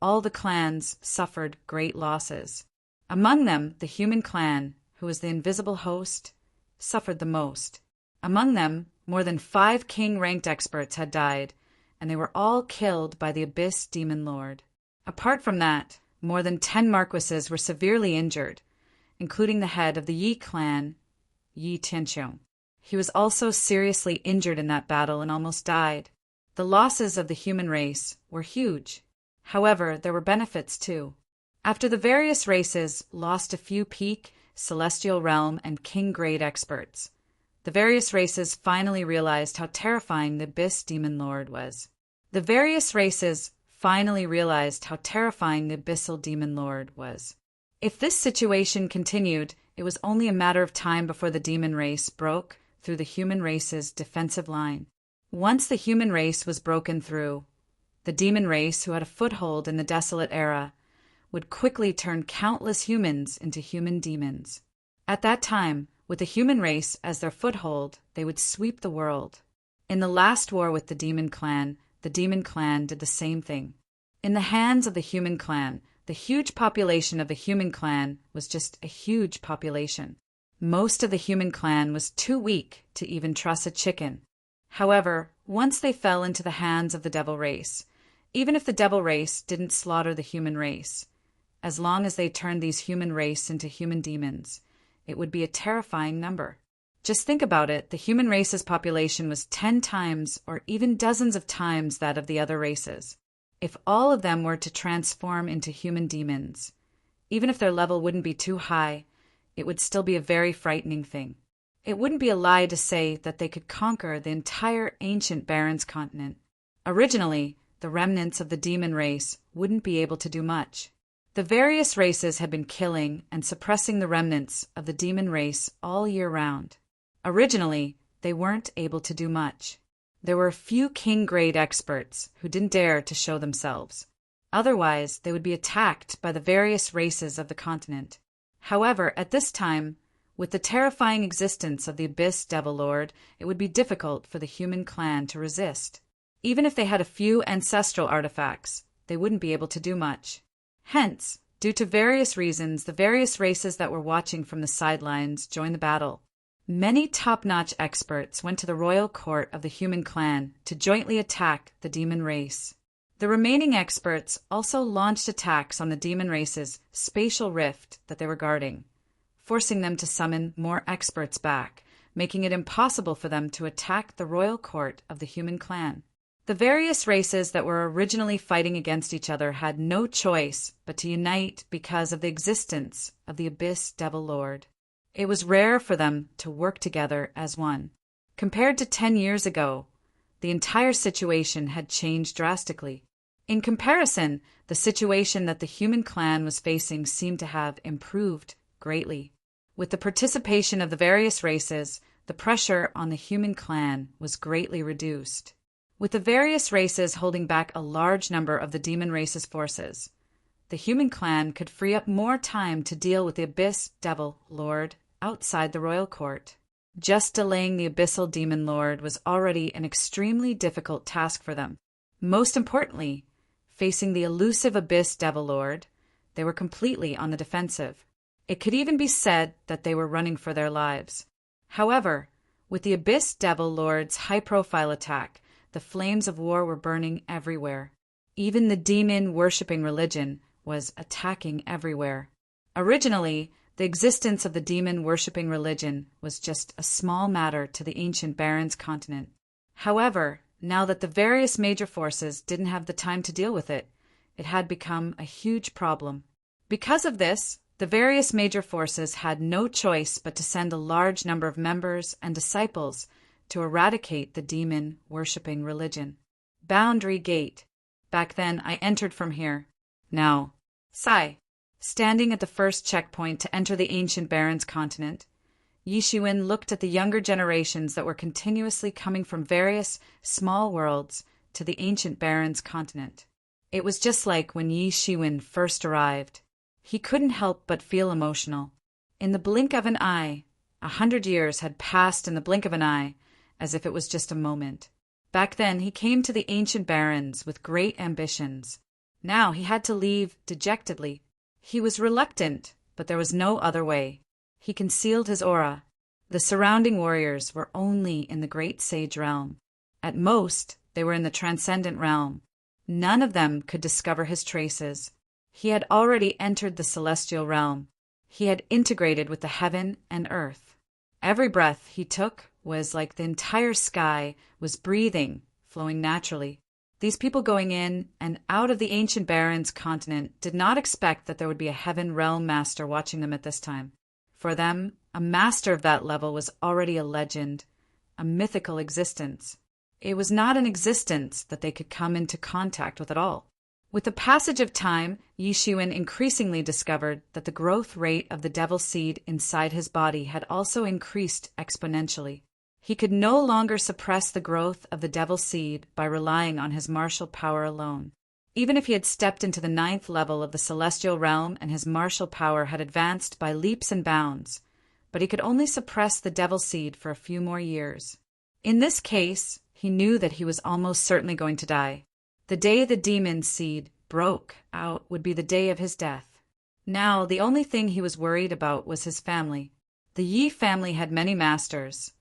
all the clans suffered great losses. Among them, the human clan, who was the invisible host, suffered the most. Among them, more than 5 king-ranked experts had died, and they were all killed by the Abyss Demon Lord. Apart from that, more than 10 marquises were severely injured, including the head of the Yi clan, Yi Tianqiong. He was also seriously injured in that battle and almost died. The losses of the human race were huge. However, there were benefits too. After the various races lost a few peak, celestial realm, and king-grade experts, the various races finally realized how terrifying the Abyss Demon Lord was. The various races finally realized how terrifying the Abyssal Demon Lord was. If this situation continued, it was only a matter of time before the demon race broke through the human race's defensive line. Once the human race was broken through, the demon race, who had a foothold in the desolate era, would quickly turn countless humans into human demons. At that time, with the human race as their foothold, they would sweep the world. In the last war with the demon clan did the same thing. In the hands of the human clan, the huge population of the human clan was just a huge population. Most of the human clan was too weak to even truss a chicken. However, once they fell into the hands of the devil race. Even if the devil race didn't slaughter the human race, as long as they turned these human race into human demons, it would be a terrifying number. Just think about it, the human race's population was 10 times or even dozens of times that of the other races. If all of them were to transform into human demons, even if their level wouldn't be too high, it would still be a very frightening thing. It wouldn't be a lie to say that they could conquer the entire ancient Barrens continent. Originally, the remnants of the demon race wouldn't be able to do much. The various races had been killing and suppressing the remnants of the demon race all year round. Originally, they weren't able to do much. There were a few king-grade experts who didn't dare to show themselves. Otherwise, they would be attacked by the various races of the continent. However, at this time, with the terrifying existence of the Abyss Devil Lord, it would be difficult for the human clan to resist. Even if they had a few ancestral artifacts, they wouldn't be able to do much. Hence, due to various reasons, the various races that were watching from the sidelines joined the battle. Many top-notch experts went to the royal court of the human clan to jointly attack the demon race. The remaining experts also launched attacks on the demon race's spatial rift that they were guarding, forcing them to summon more experts back, making it impossible for them to attack the royal court of the human clan. The various races that were originally fighting against each other had no choice but to unite because of the existence of the Abyss Devil Lord. It was rare for them to work together as one. Compared to 10 years ago, the entire situation had changed drastically. In comparison, the situation that the human clan was facing seemed to have improved greatly. With the participation of the various races, the pressure on the human clan was greatly reduced. With the various races holding back a large number of the demon race's forces, the human clan could free up more time to deal with the Abyss Devil Lord outside the royal court. Just delaying the Abyssal Demon Lord was already an extremely difficult task for them. Most importantly, facing the elusive Abyss Devil Lord, they were completely on the defensive. It could even be said that they were running for their lives. However, with the Abyss Devil Lord's high-profile attack, the flames of war were burning everywhere. Even the demon-worshipping religion was attacking everywhere. Originally, the existence of the demon-worshipping religion was just a small matter to the ancient Barrens continent. However, now that the various major forces didn't have the time to deal with it, it had become a huge problem. Because of this, the various major forces had no choice but to send a large number of members and disciples to eradicate the demon-worshipping religion. Boundary Gate. Back then, I entered from here. Now, Sai. Standing at the first checkpoint to enter the ancient Barrens continent, Yishuin looked at the younger generations that were continuously coming from various small worlds to the ancient Barrens continent. It was just like when Yishuin first arrived. He couldn't help but feel emotional. In the blink of an eye, 100 years had passed in the blink of an eye, as if it was just a moment. Back then, he came to the ancient Barrens with great ambitions. Now he had to leave dejectedly. He was reluctant, but there was no other way. He concealed his aura. The surrounding warriors were only in the great sage realm. At most, they were in the transcendent realm. None of them could discover his traces. He had already entered the celestial realm. He had integrated with the heaven and earth. Every breath he took was like the entire sky was breathing, flowing naturally. These people going in and out of the ancient Barrens continent did not expect that there would be a heaven realm master watching them at this time. For them, a master of that level was already a legend, a mythical existence. It was not an existence that they could come into contact with at all. With the passage of time, Yishuin increasingly discovered that the growth rate of the devil seed inside his body had also increased exponentially. He could no longer suppress the growth of the devil seed by relying on his martial power alone. Even if he had stepped into the 9th level of the celestial realm and his martial power had advanced by leaps and bounds, but he could only suppress the devil seed for a few more years. In this case, he knew that he was almost certainly going to die. The day the demon seed broke out would be the day of his death. Now, the only thing he was worried about was his family. The Yi family had many masters,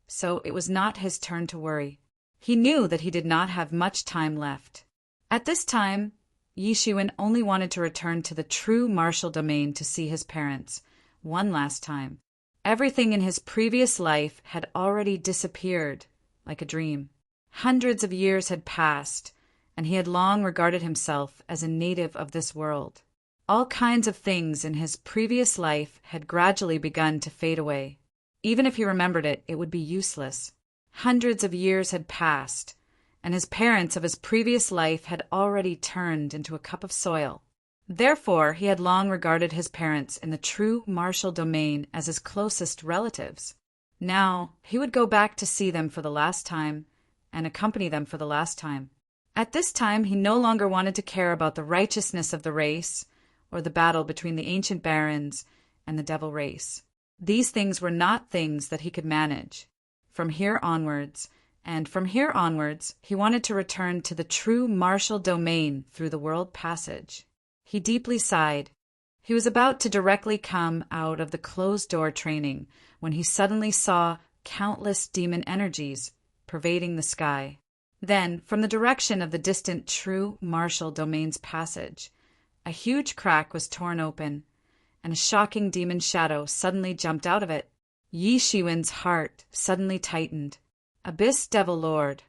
so it was not his turn to worry. He knew that he did not have much time left. At this time, Yi Shiwen only wanted to return to the true martial domain to see his parents, one last time. Everything in his previous life had already disappeared, like a dream. Hundreds of years had passed, and he had long regarded himself as a native of this world. All kinds of things in his previous life had gradually begun to fade away. Even if he remembered it, it would be useless. Hundreds of years had passed, and his parents of his previous life had already turned into a cup of soil. Therefore, he had long regarded his parents in the true martial domain as his closest relatives. Now, he would go back to see them for the last time, and accompany them for the last time. At this time, he no longer wanted to care about the righteousness of the race, or the battle between the ancient barons and the devil race. These things were not things that he could manage. From here onwards, he wanted to return to the true martial domain through the world passage. He deeply sighed. He was about to directly come out of the closed-door training when he suddenly saw countless demon energies pervading the sky. Then, from the direction of the distant true martial domain's passage, a huge crack was torn open, and a shocking demon shadow suddenly jumped out of it. Yi Shiwen's heart suddenly tightened. Abyss Devil Lord.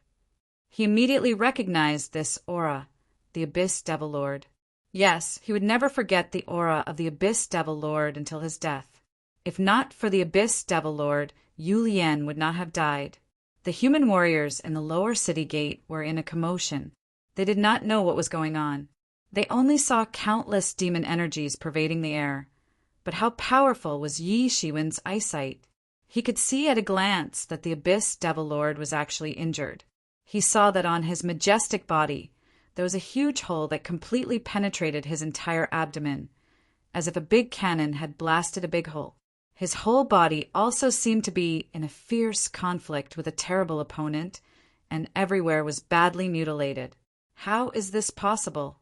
He immediately recognized this aura, the Abyss Devil Lord. Yes, he would never forget the aura of the Abyss Devil Lord until his death. If not for the Abyss Devil Lord, Yu Lian would not have died. The human warriors in the lower city gate were in a commotion. They did not know what was going on. They only saw countless demon energies pervading the air. But how powerful was Yi Shiwen's eyesight! He could see at a glance that the Abyss Devil Lord was actually injured. He saw that on his majestic body there was a huge hole that completely penetrated his entire abdomen, as if a big cannon had blasted a big hole. His whole body also seemed to be in a fierce conflict with a terrible opponent, and everywhere was badly mutilated. How is this possible?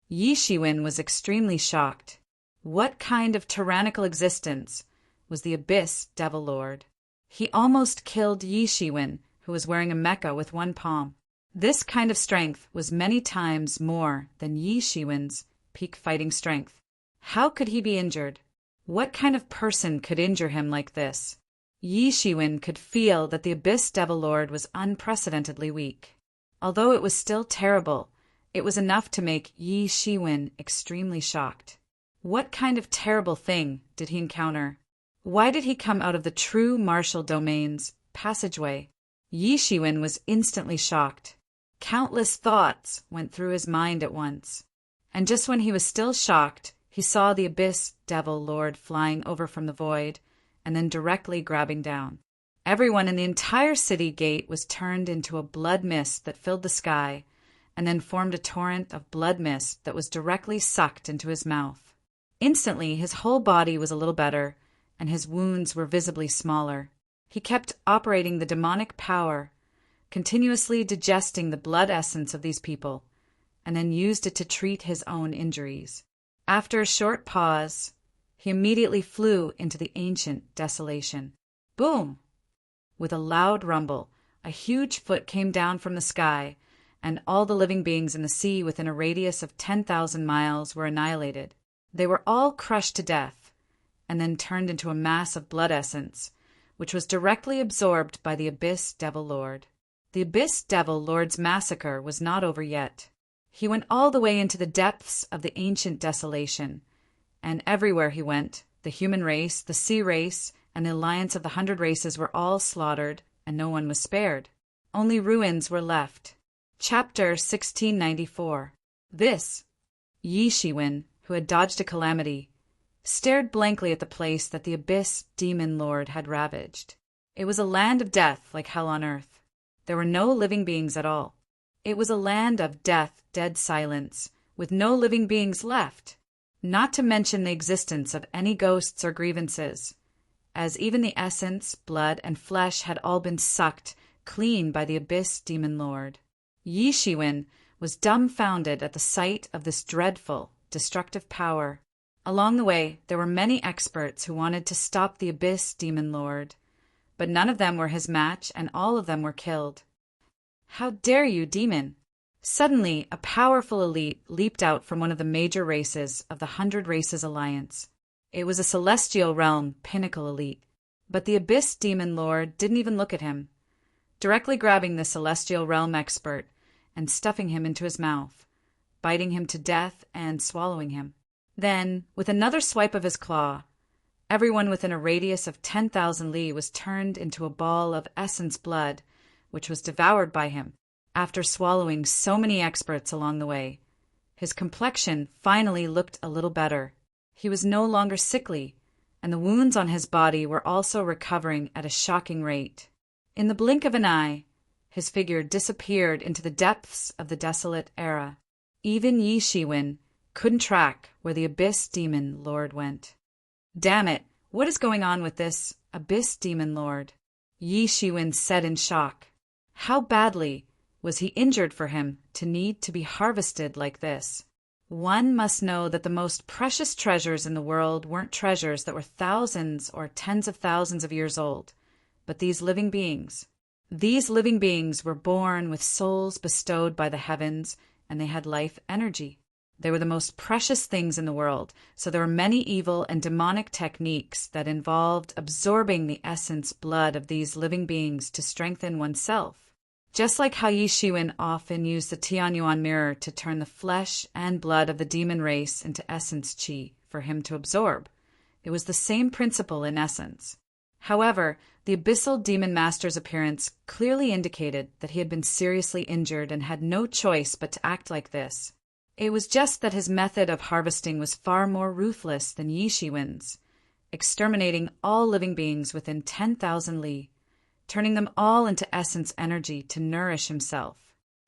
Yi Shiwen was extremely shocked. What kind of tyrannical existence was the Abyss Devil Lord? He almost killed Yi Shiwen, who was wearing a mecha with one palm. This kind of strength was many times more than Yi Shiwen's peak fighting strength. How could he be injured? What kind of person could injure him like this? Yi Shiwen could feel that the Abyss Devil Lord was unprecedentedly weak. Although it was still terrible, it was enough to make Yi Shiwen extremely shocked. What kind of terrible thing did he encounter? Why did he come out of the true martial domain's passageway? Yi Shiwen was instantly shocked. Countless thoughts went through his mind at once. And just when he was still shocked, he saw the Abyss Devil Lord flying over from the void, and then directly grabbing down. Everyone in the entire city gate was turned into a blood mist that filled the sky, and then formed a torrent of blood mist that was directly sucked into his mouth. Instantly, his whole body was a little better, and his wounds were visibly smaller. He kept operating the demonic power, continuously digesting the blood essence of these people, and then used it to treat his own injuries. After a short pause, he immediately flew into the ancient desolation. Boom! With a loud rumble, a huge foot came down from the sky, and all the living beings in the sea within a radius of 10,000 miles were annihilated. They were all crushed to death, and then turned into a mass of blood essence, which was directly absorbed by the Abyss Devil Lord. The Abyss Devil Lord's massacre was not over yet. He went all the way into the depths of the ancient desolation, and everywhere he went, the human race, the sea race, and the alliance of the 100 races were all slaughtered, and no one was spared. Only ruins were left. Chapter 1694. This, Yi Shiwen, who had dodged a calamity, stared blankly at the place that the Abyss Demon Lord had ravaged. It was a land of death like hell on earth. There were no living beings at all. It was a land of death, dead silence, with no living beings left, not to mention the existence of any ghosts or grievances, as even the essence, blood, and flesh had all been sucked clean by the Abyss Demon Lord. Yi Shiwen was dumbfounded at the sight of this dreadful, destructive power. Along the way, there were many experts who wanted to stop the Abyss Demon Lord, but none of them were his match, and all of them were killed. "How dare you, demon!" Suddenly, a powerful elite leaped out from one of the major races of the 100 Races Alliance. It was a celestial realm pinnacle elite. But the Abyss Demon Lord didn't even look at him. Directly grabbing the celestial realm expert and stuffing him into his mouth, biting him to death and swallowing him. Then, with another swipe of his claw, everyone within a radius of 10,000 li was turned into a ball of essence blood, which was devoured by him after swallowing so many experts along the way. His complexion finally looked a little better. He was no longer sickly, and the wounds on his body were also recovering at a shocking rate. In the blink of an eye, his figure disappeared into the depths of the desolate era. Even Yi Shiwen couldn't track where the Abyss Demon Lord went. "Damn it, what is going on with this Abyss Demon Lord?" Yi Shiwen said in shock. How badly was he injured for him to need to be harvested like this? One must know that the most precious treasures in the world weren't treasures that were thousands or tens of thousands of years old, but these living beings. These living beings were born with souls bestowed by the heavens, and they had life energy. They were the most precious things in the world, so there were many evil and demonic techniques that involved absorbing the essence blood of these living beings to strengthen oneself. Just like how Yi Shiwen often used the Tianyuan mirror to turn the flesh and blood of the demon race into essence qi for him to absorb. It was the same principle in essence. However, the Abyssal Demon Master's appearance clearly indicated that he had been seriously injured and had no choice but to act like this. It was just that his method of harvesting was far more ruthless than Yi Shiwen's, exterminating all living beings within 10,000 li, turning them all into essence energy to nourish himself.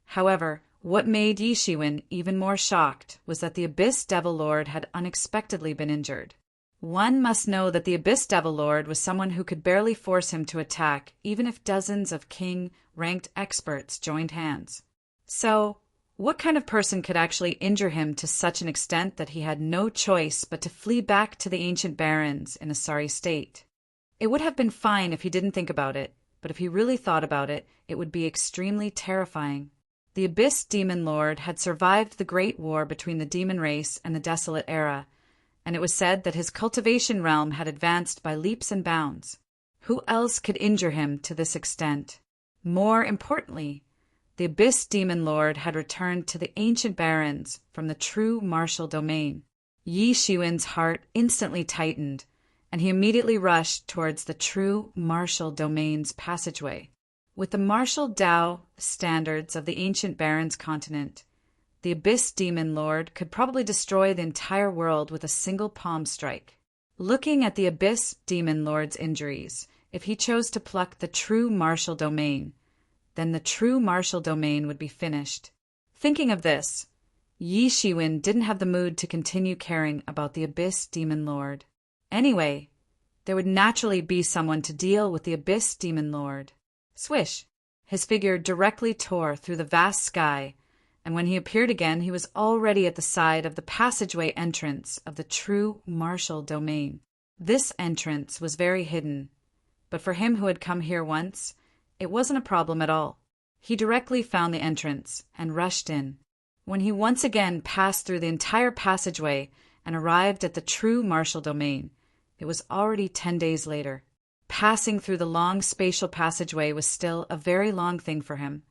However, what made Yi Shiwen even more shocked was that the Abyss Devil Lord had unexpectedly been injured. One must know that the Abyss Devil Lord was someone who could barely force him to attack, even if dozens of king-ranked experts joined hands. So, what kind of person could actually injure him to such an extent that he had no choice but to flee back to the ancient barrens in a sorry state? It would have been fine if he didn't think about it, but if he really thought about it, it would be extremely terrifying. The Abyss Demon Lord had survived the Great War between the demon race and the Desolate Era, and it was said that his cultivation realm had advanced by leaps and bounds. Who else could injure him to this extent? More importantly, the Abyss Demon Lord had returned to the ancient barrens from the true martial domain. Yi Shiwen's heart instantly tightened, and he immediately rushed towards the true martial domain's passageway. With the martial Tao standards of the ancient barrens continent, the Abyss Demon Lord could probably destroy the entire world with a single palm strike. Looking at the Abyss Demon Lord's injuries, if he chose to pluck the true martial domain, then the true martial domain would be finished. Thinking of this, Yi Shiwen didn't have the mood to continue caring about the Abyss Demon Lord. Anyway, there would naturally be someone to deal with the Abyss Demon Lord. Swish! His figure directly tore through the vast sky, and when he appeared again, he was already at the side of the passageway entrance of the true martial domain. This entrance was very hidden, but for him who had come here once, it wasn't a problem at all. He directly found the entrance and rushed in. When he once again passed through the entire passageway and arrived at the true martial domain, it was already 10 days later. Passing through the long spatial passageway was still a very long thing for him,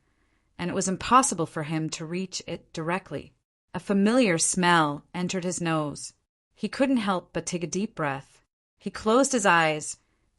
and it was impossible for him to reach it directly. A familiar smell entered his nose. He couldn't help but take a deep breath. He closed his eyes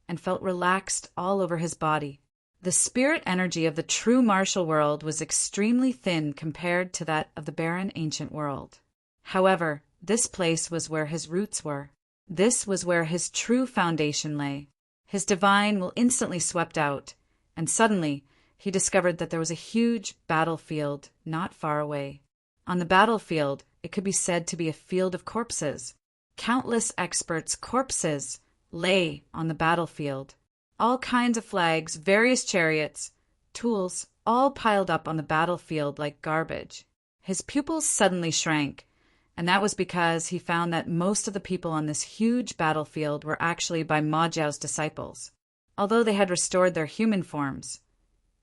and felt relaxed all over his body. The spirit energy of the true martial world was extremely thin compared to that of the barren ancient world. However, this place was where his roots were. This was where his true foundation lay. His divine will instantly swept out, and suddenly he discovered that there was a huge battlefield not far away. On the battlefield, it could be said to be a field of corpses. Countless experts' corpses lay on the battlefield. All kinds of flags, various chariots, tools, all piled up on the battlefield like garbage. His pupils suddenly shrank, and that was because he found that most of the people on this huge battlefield were actually by Ma Jiao's disciples. Although they had restored their human forms,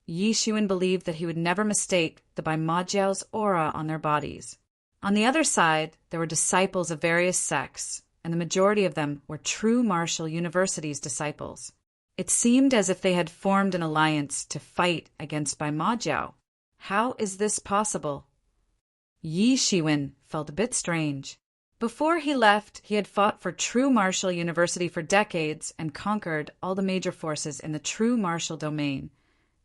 Yi Xuan believed that he would never mistake the Bai Majiao's aura on their bodies. On the other side, there were disciples of various sects, and the majority of them were true Martial University's disciples. It seemed as if they had formed an alliance to fight against Bai Majiao. How is this possible? Yi Xuan felt a bit strange. Before he left, he had fought for True Martial University for decades and conquered all the major forces in the True Martial domain,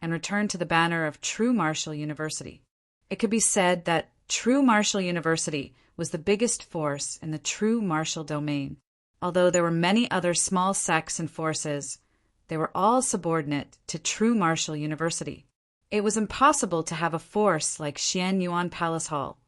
and returned to the banner of True Martial University. It could be said that True Martial University was the biggest force in the True Martial domain. Although there were many other small sects and forces, they were all subordinate to True Martial University. It was impossible to have a force like Xian Yuan Palace Hall,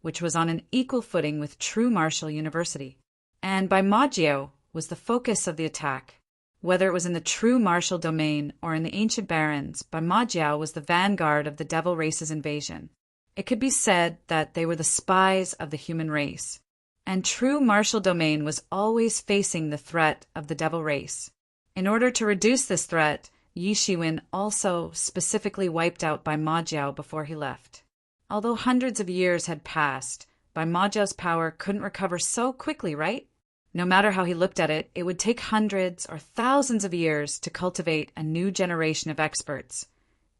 which was on an equal footing with True Martial University. And Bai Majiao was the focus of the attack. Whether it was in the True Martial domain or in the Ancient Barrens, Bai Majiao was the vanguard of the Devil Race's invasion. It could be said that they were the spies of the human race. And True Martial domain was always facing the threat of the Devil Race. In order to reduce this threat, Yi Xuan also specifically wiped out Bai Majiao before he left. Although hundreds of years had passed, Bai Majiao's power couldn't recover so quickly, right? No matter how he looked at it, it would take hundreds or thousands of years to cultivate a new generation of experts,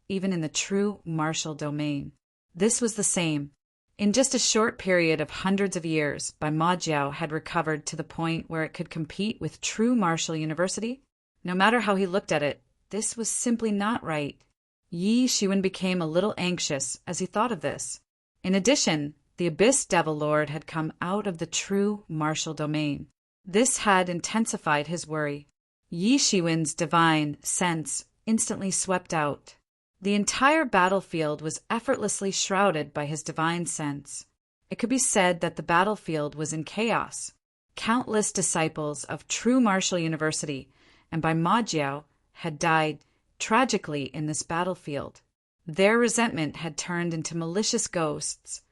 even in the True Martial domain. This was the same. In just a short period of hundreds of years, Bai Majiao had recovered to the point where it could compete with True Martial University. No matter how he looked at it, this was simply not right. Yi Xuan became a little anxious as he thought of this. In addition, the Abyss Devil Lord had come out of the True Martial domain. This had intensified his worry. Yi Xuan's divine sense instantly swept out. The entire battlefield was effortlessly shrouded by his divine sense. It could be said that the battlefield was in chaos. Countless disciples of True Martial University and Bai Majiao had died tragically in this battlefield. Their resentment had turned into malicious ghosts,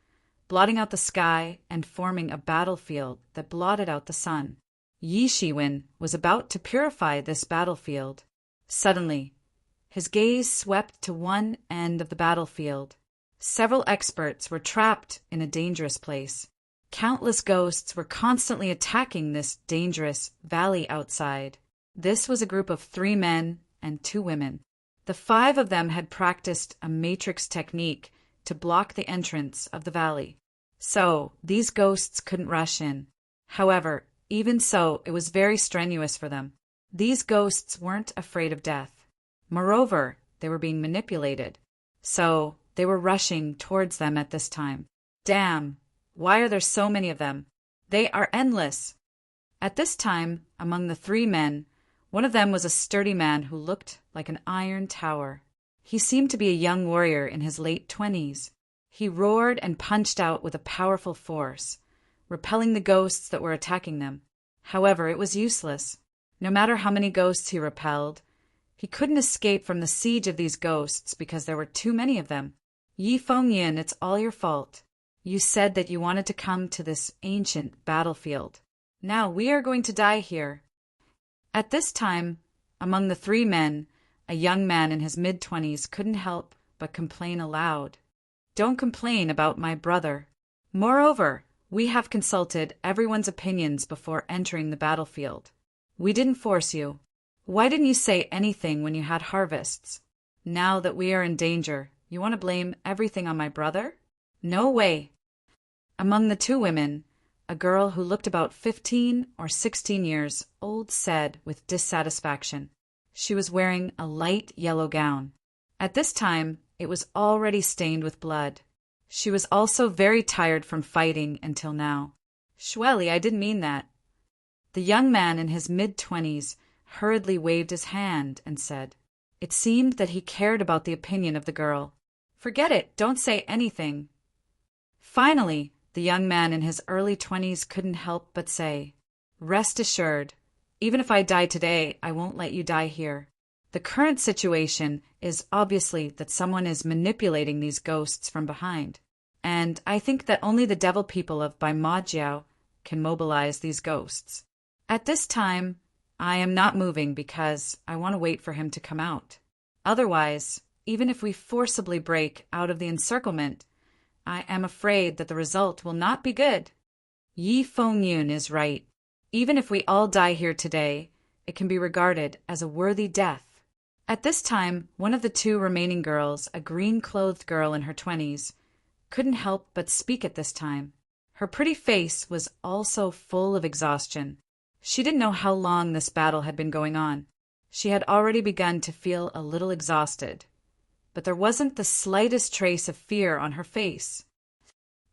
blotting out the sky and forming a battlefield that blotted out the sun. Yi Xuan was about to purify this battlefield. Suddenly, his gaze swept to one end of the battlefield. Several experts were trapped in a dangerous place. Countless ghosts were constantly attacking this dangerous valley outside. This was a group of 3 men and 2 women. The 5 of them had practiced a matrix technique to block the entrance of the valley. So, these ghosts couldn't rush in. However, even so, it was very strenuous for them. These ghosts weren't afraid of death. Moreover, they were being manipulated. So, they were rushing towards them at this time. Damn, why are there so many of them? They are endless. At this time, among the 3 men, one of them was a sturdy man who looked like an iron tower. He seemed to be a young warrior in his late 20s. He roared and punched out with a powerful force, repelling the ghosts that were attacking them. However, it was useless. No matter how many ghosts he repelled, he couldn't escape from the siege of these ghosts because there were too many of them. Yi Fengyin, it's all your fault. You said that you wanted to come to this ancient battlefield. Now we are going to die here. At this time, among the 3 men, a young man in his mid-20s couldn't help but complain aloud. Don't complain about my brother. Moreover, we have consulted everyone's opinions before entering the battlefield. We didn't force you. Why didn't you say anything when you had harvests? Now that we are in danger, you want to blame everything on my brother? No way. Among the 2 women, a girl who looked about 15 or 16 years old said with dissatisfaction. She was wearing a light yellow gown. At this time, it was already stained with blood. She was also very tired from fighting until now. Shweli, I didn't mean that. The young man in his mid-20s hurriedly waved his hand and said, it seemed that he cared about the opinion of the girl. Forget it, don't say anything. Finally, the young man in his early 20s couldn't help but say, rest assured, even if I die today, I won't let you die here. The current situation is obviously that someone is manipulating these ghosts from behind, and I think that only the devil people of Bai Majiao can mobilize these ghosts. At this time, I am not moving because I want to wait for him to come out. Otherwise, even if we forcibly break out of the encirclement, I am afraid that the result will not be good. Yi Fengyun is right. Even if we all die here today, it can be regarded as a worthy death. At this time, one of the two remaining girls, a green-clothed girl in her 20s, couldn't help but speak at this time. Her pretty face was also full of exhaustion. She didn't know how long this battle had been going on. She had already begun to feel a little exhausted, but there wasn't the slightest trace of fear on her face.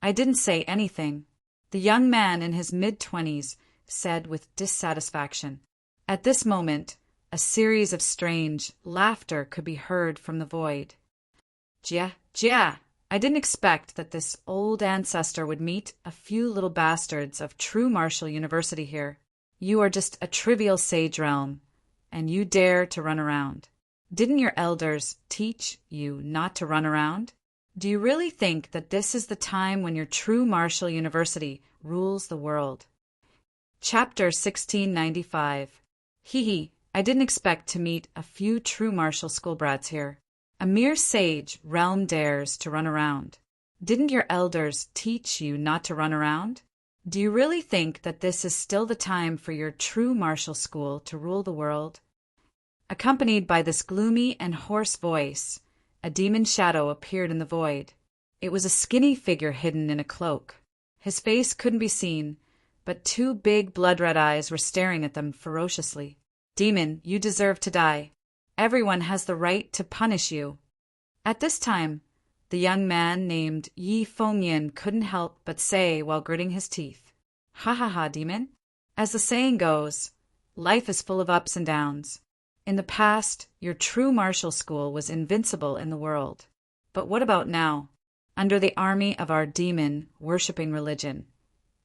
I didn't say anything, the young man in his mid-20s said with dissatisfaction. At this moment, a series of strange laughter could be heard from the void. Jia, Jia! I didn't expect that this old ancestor would meet a few little bastards of true martial university here. You are just a trivial sage realm, and you dare to run around. Didn't your elders teach you not to run around? Do you really think that this is the time when your true martial university rules the world? Chapter 1695. Hee, I didn't expect to meet a few true martial schoolbrats here. A mere sage realm dares to run around. Didn't your elders teach you not to run around? Do you really think that this is still the time for your true martial school to rule the world? Accompanied by this gloomy and hoarse voice, a demon shadow appeared in the void. It was a skinny figure hidden in a cloak. His face couldn't be seen, but two big blood-red eyes were staring at them ferociously. Demon, you deserve to die. Everyone has the right to punish you. At this time, the young man named Yi Fengyun couldn't help but say while gritting his teeth, "Ha ha ha, demon. As the saying goes, life is full of ups and downs. In the past, your true martial school was invincible in the world. But what about now? Under the army of our demon-worshipping religion,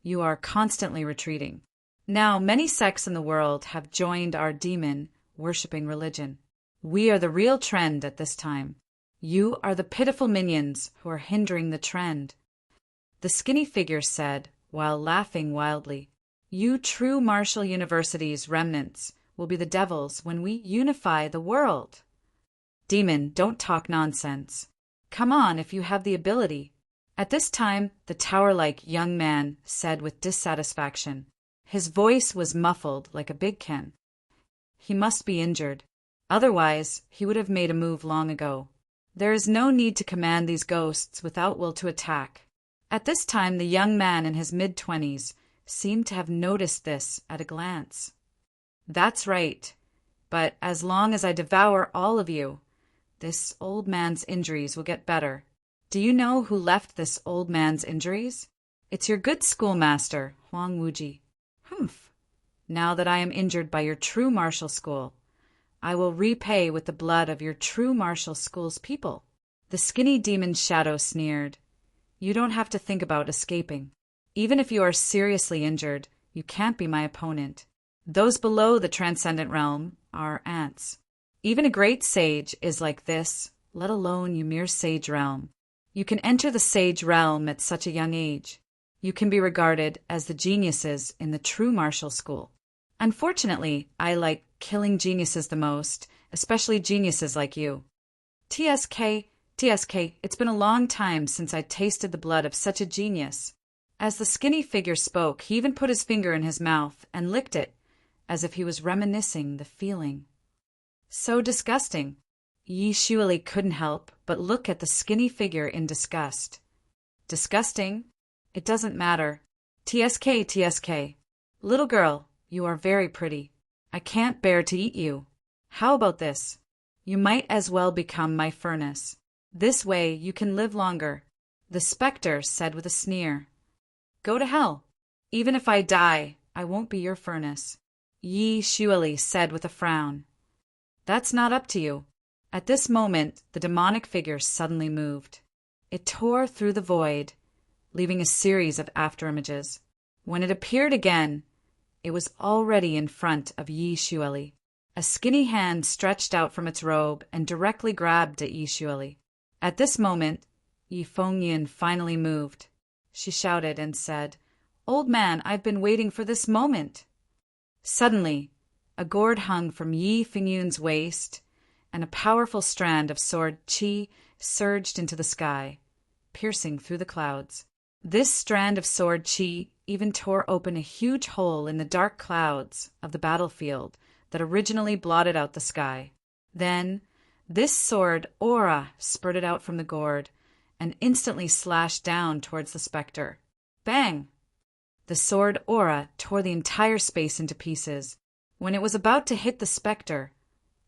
you are constantly retreating. Now many sects in the world have joined our demon-worshipping religion. We are the real trend at this time. You are the pitiful minions who are hindering the trend." The skinny figure said, while laughing wildly, "You true martial university's remnants will be the devils when we unify the world." Demon, don't talk nonsense. Come on if you have the ability. At this time, the tower-like young man said with dissatisfaction. His voice was muffled like a big can. He must be injured. Otherwise, he would have made a move long ago. There is no need to command these ghosts without will to attack. At this time, the young man in his mid-20s seemed to have noticed this at a glance. That's right. But as long as I devour all of you, this old man's injuries will get better. Do you know who left this old man's injuries? It's your good schoolmaster, Huang Wuji. Humph. Now that I am injured by your true martial school, I will repay with the blood of your true martial school's people. The skinny demon's shadow sneered. You don't have to think about escaping. Even if you are seriously injured, you can't be my opponent. Those below the transcendent realm are ants. Even a great sage is like this, let alone you mere sage realm. You can enter the sage realm at such a young age. You can be regarded as the geniuses in the true martial school. Unfortunately, I like killing geniuses the most, especially geniuses like you. TSK, it's been a long time since I tasted the blood of such a genius. As the skinny figure spoke, he even put his finger in his mouth and licked it, as if he was reminiscing the feeling. So disgusting. Yi Shuili couldn't help but look at the skinny figure in disgust. Disgusting? It doesn't matter. TSK. Little girl, you are very pretty. I can't bear to eat you. How about this? You might as well become my furnace. This way you can live longer. The specter said with a sneer. Go to hell. Even if I die, I won't be your furnace. Yi Shuili said with a frown. That's not up to you. At this moment, the demonic figure suddenly moved. It tore through the void, leaving a series of afterimages. When it appeared again, it was already in front of Yi Shuili. A skinny hand stretched out from its robe and directly grabbed at Yi Shuili. At this moment, Yi Fengyun finally moved. She shouted and said, "Old man, I've been waiting for this moment." Suddenly, a gourd hung from Yi Fengyun's waist, and a powerful strand of sword chi surged into the sky, piercing through the clouds. This strand of sword chi even tore open a huge hole in the dark clouds of the battlefield that originally blotted out the sky. Then, this sword aura spurted out from the gourd and instantly slashed down towards the specter. Bang! The sword aura tore the entire space into pieces. When it was about to hit the specter,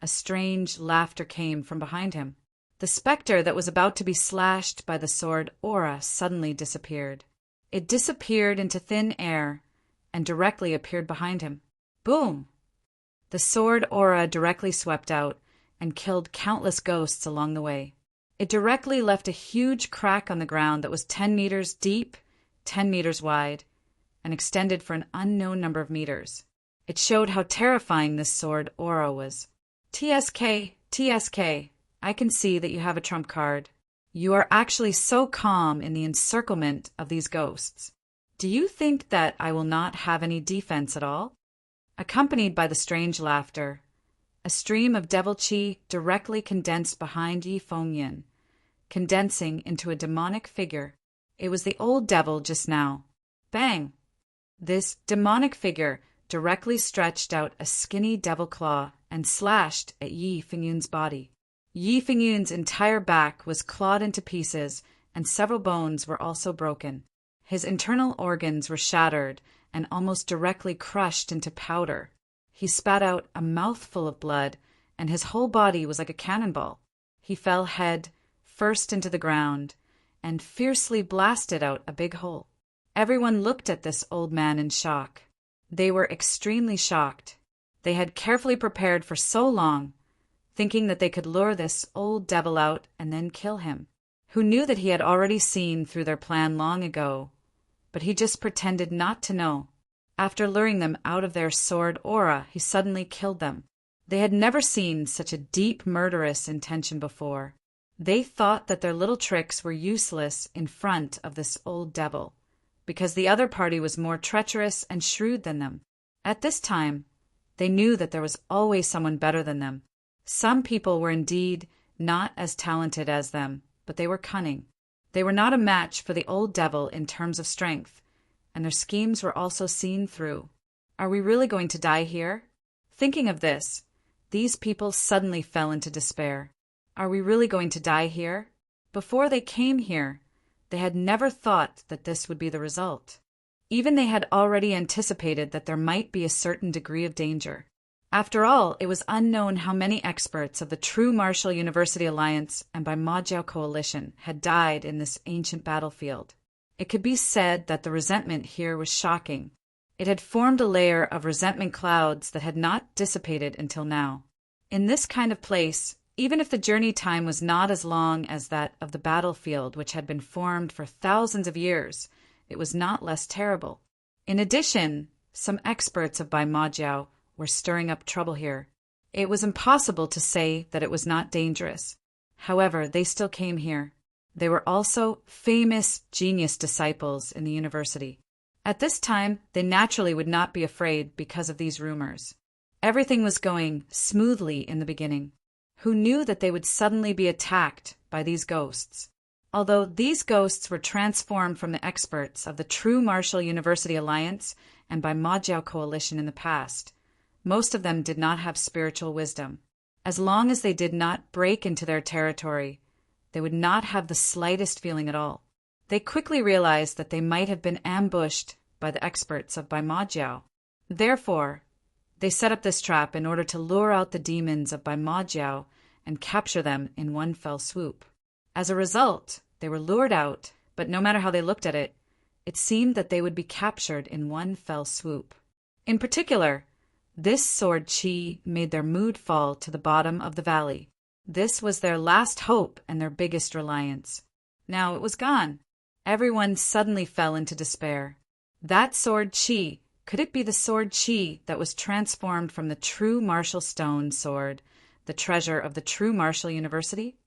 a strange laughter came from behind him. The specter that was about to be slashed by the sword aura suddenly disappeared. It disappeared into thin air and directly appeared behind him. Boom! The sword aura directly swept out and killed countless ghosts along the way. It directly left a huge crack on the ground that was 10 meters deep, 10 meters wide, and extended for an unknown number of meters. It showed how terrifying this sword aura was. TSK, TSK, I can see that you have a trump card. You are actually so calm in the encirclement of these ghosts. Do you think that I will not have any defense at all? Accompanied by the strange laughter, a stream of devil chi directly condensed behind Yi Fengyin, condensing into a demonic figure. It was the old devil just now. Bang! This demonic figure directly stretched out a skinny devil claw and slashed at Yi Fengyun's body. Yi Fengyun's entire back was clawed into pieces, and several bones were also broken. His internal organs were shattered and almost directly crushed into powder. He spat out a mouthful of blood, and his whole body was like a cannonball. He fell head first into the ground and fiercely blasted out a big hole. Everyone looked at this old man in shock. They were extremely shocked. They had carefully prepared for so long, thinking that they could lure this old devil out and then kill him. Who knew that he had already seen through their plan long ago, but he just pretended not to know. After luring them out of their sword aura, he suddenly killed them. They had never seen such a deep murderous intention before. They thought that their little tricks were useless in front of this old devil, because the other party was more treacherous and shrewd than them. At this time, they knew that there was always someone better than them. Some people were indeed not as talented as them, but they were cunning. They were not a match for the old devil in terms of strength, and their schemes were also seen through. Are we really going to die here? Thinking of this, these people suddenly fell into despair. Are we really going to die here? Before they came here, they had never thought that this would be the result. Even they had already anticipated that there might be a certain degree of danger. After all, it was unknown how many experts of the True Martial University Alliance and by Majiao Coalition had died in this ancient battlefield. It could be said that the resentment here was shocking. It had formed a layer of resentment clouds that had not dissipated until now. In this kind of place, even if the journey time was not as long as that of the battlefield which had been formed for thousands of years, it was not less terrible. In addition, some experts of Bai Majiao were stirring up trouble here. It was impossible to say that it was not dangerous. However, they still came here. They were also famous genius disciples in the university. At this time, they naturally would not be afraid because of these rumors. Everything was going smoothly in the beginning. Who knew that they would suddenly be attacked by these ghosts? Although these ghosts were transformed from the experts of the True Martial University Alliance and by Majiao Coalition in the past, most of them did not have spiritual wisdom. As long as they did not break into their territory, they would not have the slightest feeling at all. They quickly realized that they might have been ambushed by the experts of Bai Majiao. Therefore, they set up this trap in order to lure out the demons of Bai Majiao and capture them in one fell swoop. As a result, they were lured out, but no matter how they looked at it, it seemed that they would be captured in one fell swoop. In particular, this sword chi made their mood fall to the bottom of the valley. This was their last hope and their biggest reliance. Now it was gone. Everyone suddenly fell into despair. That sword chi, could it be the sword chi that was transformed from the True Martial Stone sword, the treasure of the True Martial University?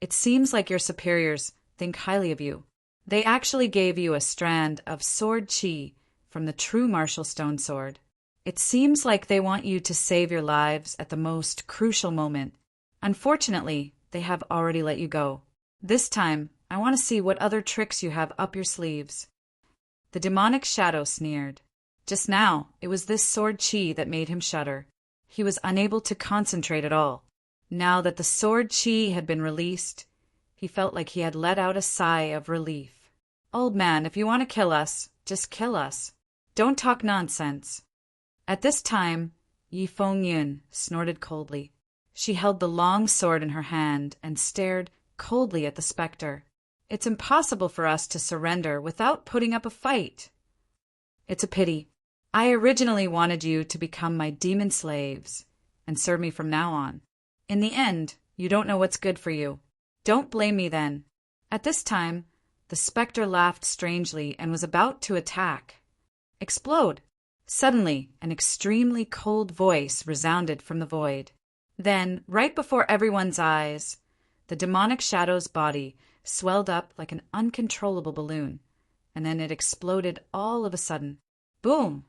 It seems like your superiors think highly of you. They actually gave you a strand of sword chi from the True Martial Stone sword. It seems like they want you to save your lives at the most crucial moment, Unfortunately, they have already let you go. This time, I want to see what other tricks you have up your sleeves." The demonic shadow sneered. Just now, it was this sword chi that made him shudder. He was unable to concentrate at all. Now that the sword chi had been released, he felt like he had let out a sigh of relief. "Old man, if you want to kill us, just kill us. Don't talk nonsense." At this time, Yi Fengyun snorted coldly. She held the long sword in her hand and stared coldly at the specter. "It's impossible for us to surrender without putting up a fight." "It's a pity. I originally wanted you to become my demon slaves and serve me from now on. In the end, you don't know what's good for you. Don't blame me then." At this time, the specter laughed strangely and was about to attack. Explode! Suddenly, an extremely cold voice resounded from the void. Then, right before everyone's eyes, the demonic shadow's body swelled up like an uncontrollable balloon, and then it exploded all of a sudden. Boom!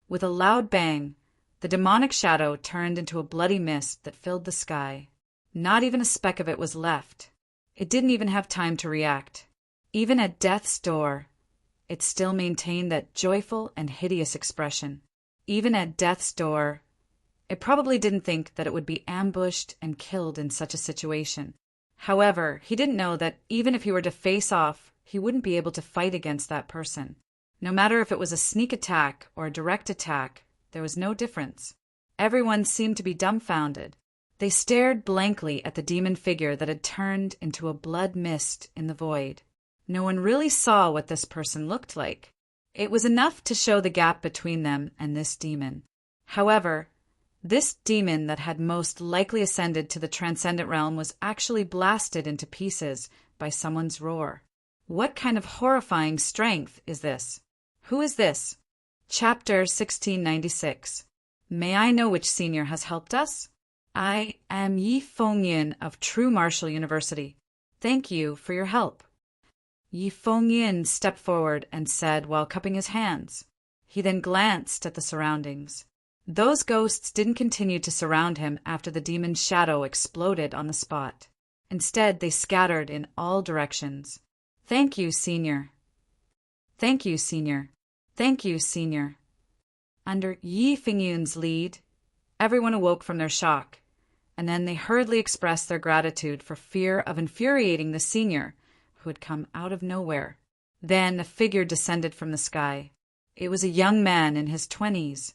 With a loud bang, the demonic shadow turned into a bloody mist that filled the sky. Not even a speck of it was left. It didn't even have time to react. Even at death's door, it still maintained that joyful and hideous expression. Even at death's door, it probably didn't think that it would be ambushed and killed in such a situation. However, he didn't know that even if he were to face off, he wouldn't be able to fight against that person. No matter if it was a sneak attack or a direct attack, there was no difference. Everyone seemed to be dumbfounded. They stared blankly at the demon figure that had turned into a blood mist in the void. No one really saw what this person looked like. It was enough to show the gap between them and this demon. However, this demon that had most likely ascended to the transcendent realm was actually blasted into pieces by someone's roar. What kind of horrifying strength is this? Who is this? Chapter 1696. May I know which senior has helped us? I am Yi Fengyun of True Martial University. Thank you for your help. Yi Fengyun stepped forward and said while cupping his hands. He then glanced at the surroundings. Those ghosts didn't continue to surround him after the demon's shadow exploded on the spot. Instead, they scattered in all directions. Thank you, senior. Thank you, senior. Thank you, senior. Under Yi Fengyun's lead, everyone awoke from their shock, and then they hurriedly expressed their gratitude for fear of infuriating the senior, who had come out of nowhere. Then a figure descended from the sky. It was a young man in his 20s.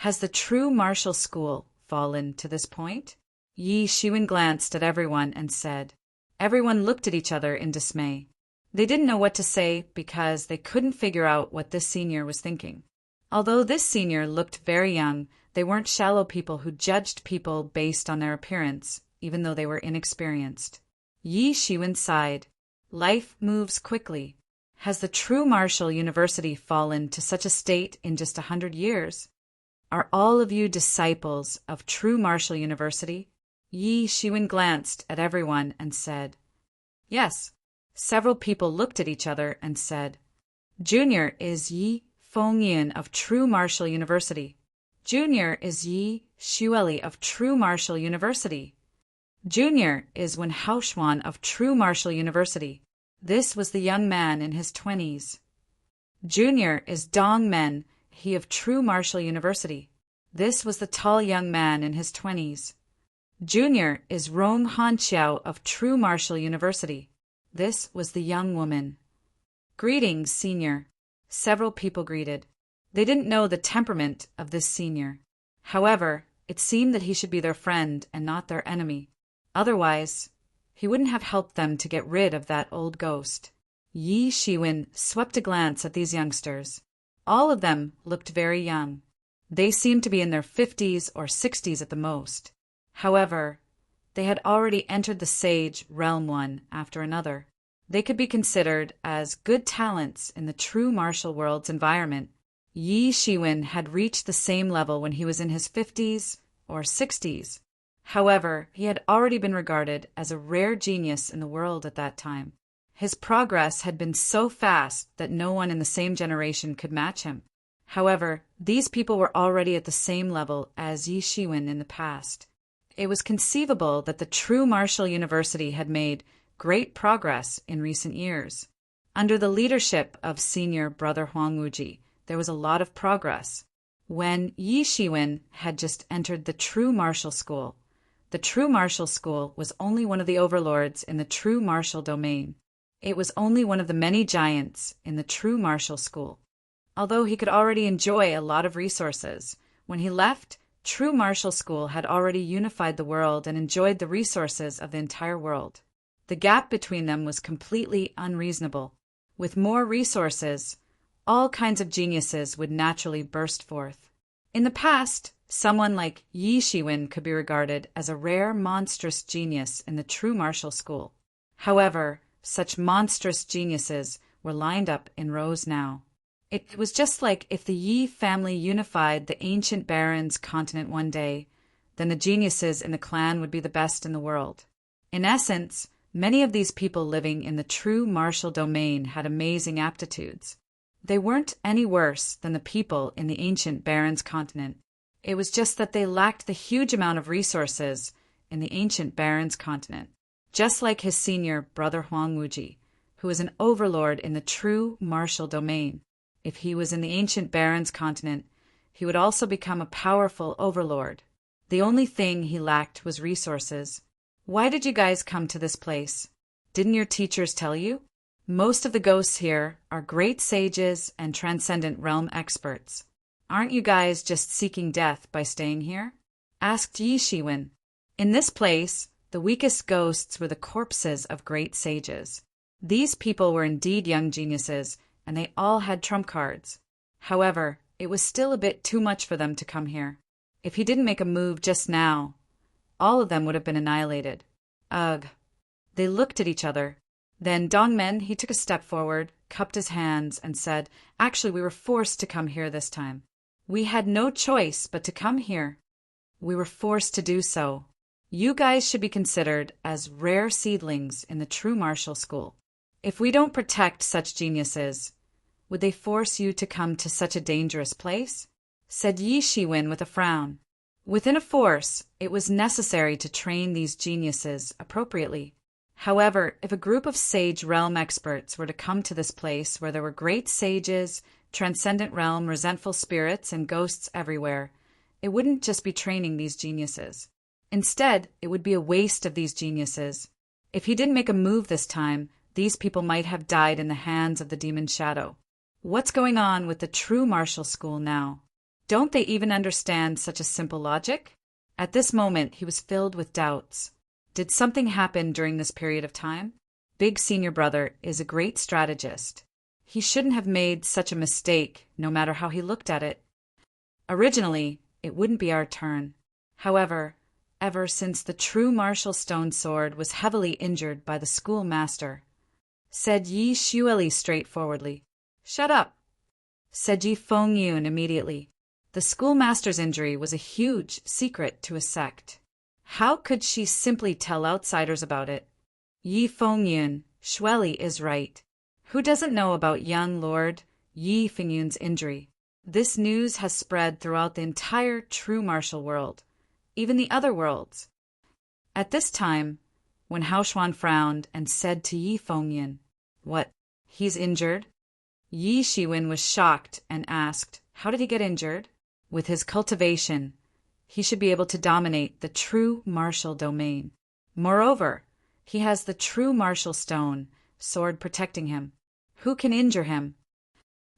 Has the true martial school fallen to this point? Yi Shiwen glanced at everyone and said. Everyone looked at each other in dismay. They didn't know what to say because they couldn't figure out what this senior was thinking. Although this senior looked very young, they weren't shallow people who judged people based on their appearance, even though they were inexperienced. Yi Shiwen sighed. Life moves quickly. Has the true martial university fallen to such a state in just 100 years? Are all of you disciples of True Martial University? Yi Shiwen glanced at everyone and said, Yes. Several people looked at each other and said, Junior is Yi Fengyun of True Martial University. Junior is Yi Shueli of True Martial University. Junior is Wen Haoxuan of True Martial University. This was the young man in his 20s. Junior is Dong Men, he of True Martial University. This was the tall young man in his 20s. Junior is Rong Hanqiao of True Martial University. This was the young woman. Greetings, senior. Several people greeted. They didn't know the temperament of this senior. However, it seemed that he should be their friend and not their enemy. Otherwise, he wouldn't have helped them to get rid of that old ghost. Yi Shiwen swept a glance at these youngsters. All of them looked very young. They seemed to be in their 50s or 60s at the most. However, they had already entered the sage realm one after another. They could be considered as good talents in the true martial world's environment. Yi Shiwen had reached the same level when he was in his 50s or 60s. However, he had already been regarded as a rare genius in the world at that time. His progress had been so fast that no one in the same generation could match him. However, these people were already at the same level as Yi Shiwen in the past. It was conceivable that the true martial university had made great progress in recent years. Under the leadership of senior brother Huang Wuji, there was a lot of progress. When Yi Shiwen had just entered the true martial school, the true martial school was only one of the overlords in the true martial domain. It was only one of the many giants in the true martial school. Although he could already enjoy a lot of resources, when he left, true martial school had already unified the world and enjoyed the resources of the entire world. The gap between them was completely unreasonable. With more resources, all kinds of geniuses would naturally burst forth. In the past, someone like Yi Shiwen could be regarded as a rare, monstrous genius in the true martial school. However, such monstrous geniuses were lined up in rows now. It was just like if the Yi family unified the ancient barons' continent one day, then the geniuses in the clan would be the best in the world. In essence, many of these people living in the true martial domain had amazing aptitudes. They weren't any worse than the people in the ancient barons' continent. It was just that they lacked the huge amount of resources in the ancient barons' continent. Just like his senior brother Huang Wuji, who was an overlord in the true martial domain. If he was in the ancient barons' continent, he would also become a powerful overlord. The only thing he lacked was resources. Why did you guys come to this place? Didn't your teachers tell you? Most of the ghosts here are great sages and transcendent realm experts. Aren't you guys just seeking death by staying here? Asked Yi Shiwen. In this place, the weakest ghosts were the corpses of great sages. These people were indeed young geniuses, and they all had trump cards. However, it was still a bit too much for them to come here. If he didn't make a move just now, all of them would have been annihilated. Ugh. They looked at each other. Then Dongmen, he took a step forward, cupped his hands, and said, "Actually, we were forced to come here this time. We had no choice but to come here. We were forced to do so. You guys should be considered as rare seedlings in the true martial school. If we don't protect such geniuses, would they force you to come to such a dangerous place?" said Yi Shiwen with a frown. Within a force, it was necessary to train these geniuses appropriately. However, if a group of sage realm experts were to come to this place where there were great sages, transcendent realm, resentful spirits, and ghosts everywhere, it wouldn't just be training these geniuses. Instead, it would be a waste of these geniuses. If he didn't make a move this time, these people might have died in the hands of the demon shadow. What's going on with the true martial school now? Don't they even understand such a simple logic? At this moment, he was filled with doubts. Did something happen during this period of time? Big Senior Brother is a great strategist. He shouldn't have made such a mistake, no matter how he looked at it. Originally, it wouldn't be our turn. However, ever since the true martial stone sword was heavily injured by the schoolmaster, said Yi Xueli straightforwardly. "Shut up," said Yi Fengyun immediately. The schoolmaster's injury was a huge secret to his sect. How could she simply tell outsiders about it? Yi Fengyun, Xueli is right. Who doesn't know about young Lord Yi Fengyun's injury? This news has spread throughout the entire true martial world, even the other worlds. At this time, when Hao Xuan frowned and said to Yi Fengyun, "What, he's injured?" Yi Shiwen was shocked and asked, "How did he get injured?" With his cultivation, he should be able to dominate the true martial domain. Moreover, he has the true martial stone sword protecting him. Who can injure him?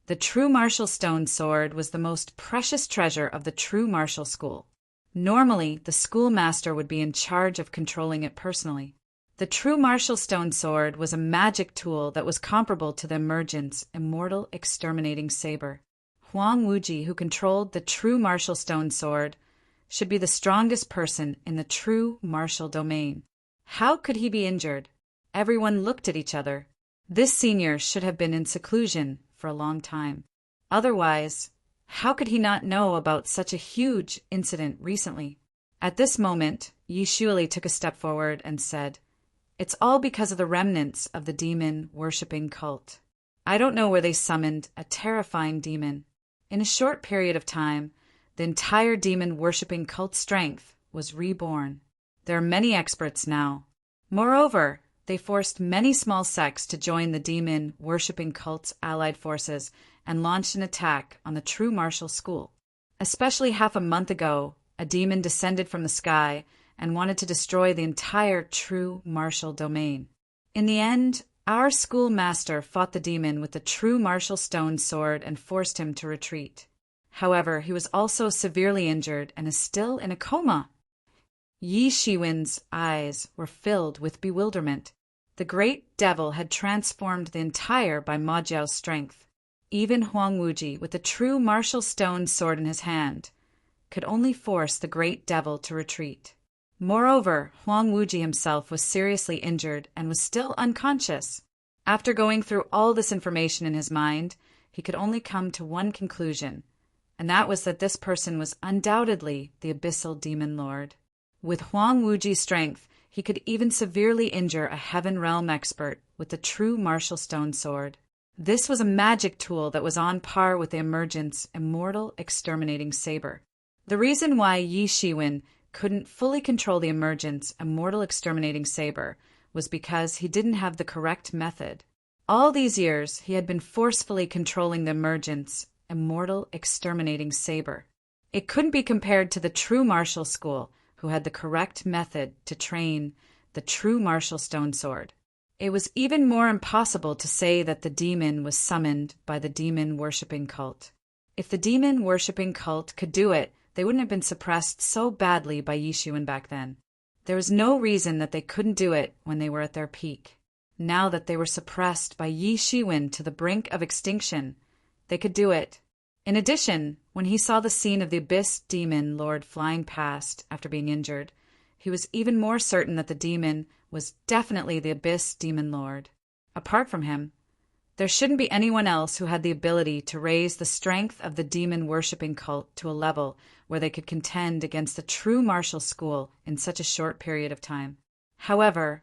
The true martial stone sword was the most precious treasure of the true martial school. Normally, the schoolmaster would be in charge of controlling it personally. The true martial stone sword was a magic tool that was comparable to the emergent's immortal exterminating saber. Huang Wuji, who controlled the true martial stone sword, should be the strongest person in the true martial domain. How could he be injured? Everyone looked at each other. This senior should have been in seclusion for a long time. Otherwise, how could he not know about such a huge incident recently? At this moment, Yi Xueli took a step forward and said, "It's all because of the remnants of the demon-worshipping cult. I don't know where they summoned a terrifying demon. In a short period of time, the entire demon-worshipping cult strength was reborn. There are many experts now. Moreover, they forced many small sects to join the demon-worshipping cult's allied forces and launched an attack on the true martial school. Especially half a month ago, a demon descended from the sky and wanted to destroy the entire true martial domain. In the end, our schoolmaster fought the demon with the true martial stone sword and forced him to retreat. However, he was also severely injured and is still in a coma. Yi Shiwen's eyes were filled with bewilderment. The great devil had transformed the entire by Ma Jiao's strength. Even Huang Wuji, with the true martial stone sword in his hand, could only force the great devil to retreat. Moreover, Huang Wuji himself was seriously injured and was still unconscious. After going through all this information in his mind, he could only come to one conclusion, and that was that this person was undoubtedly the Abyssal Demon Lord. With Huang Wuji's strength, he could even severely injure a Heaven Realm expert with the true martial stone sword. This was a magic tool that was on par with the Emergent's immortal exterminating saber. The reason why Yi Shiwen couldn't fully control the Emergent's immortal exterminating saber was because he didn't have the correct method. All these years, he had been forcefully controlling the Emergent's immortal exterminating saber. It couldn't be compared to the true martial school, who had the correct method to train the true martial stone sword. It was even more impossible to say that the demon was summoned by the demon-worshipping cult. If the demon-worshipping cult could do it, they wouldn't have been suppressed so badly by Yi Shiwen back then. There was no reason that they couldn't do it when they were at their peak. Now that they were suppressed by Yi Shiwen to the brink of extinction, they could do it. In addition, when he saw the scene of the Abyss Demon Lord flying past after being injured, he was even more certain that the demon was definitely the Abyss Demon Lord. Apart from him, there shouldn't be anyone else who had the ability to raise the strength of the demon-worshipping cult to a level where they could contend against the true martial school in such a short period of time. However,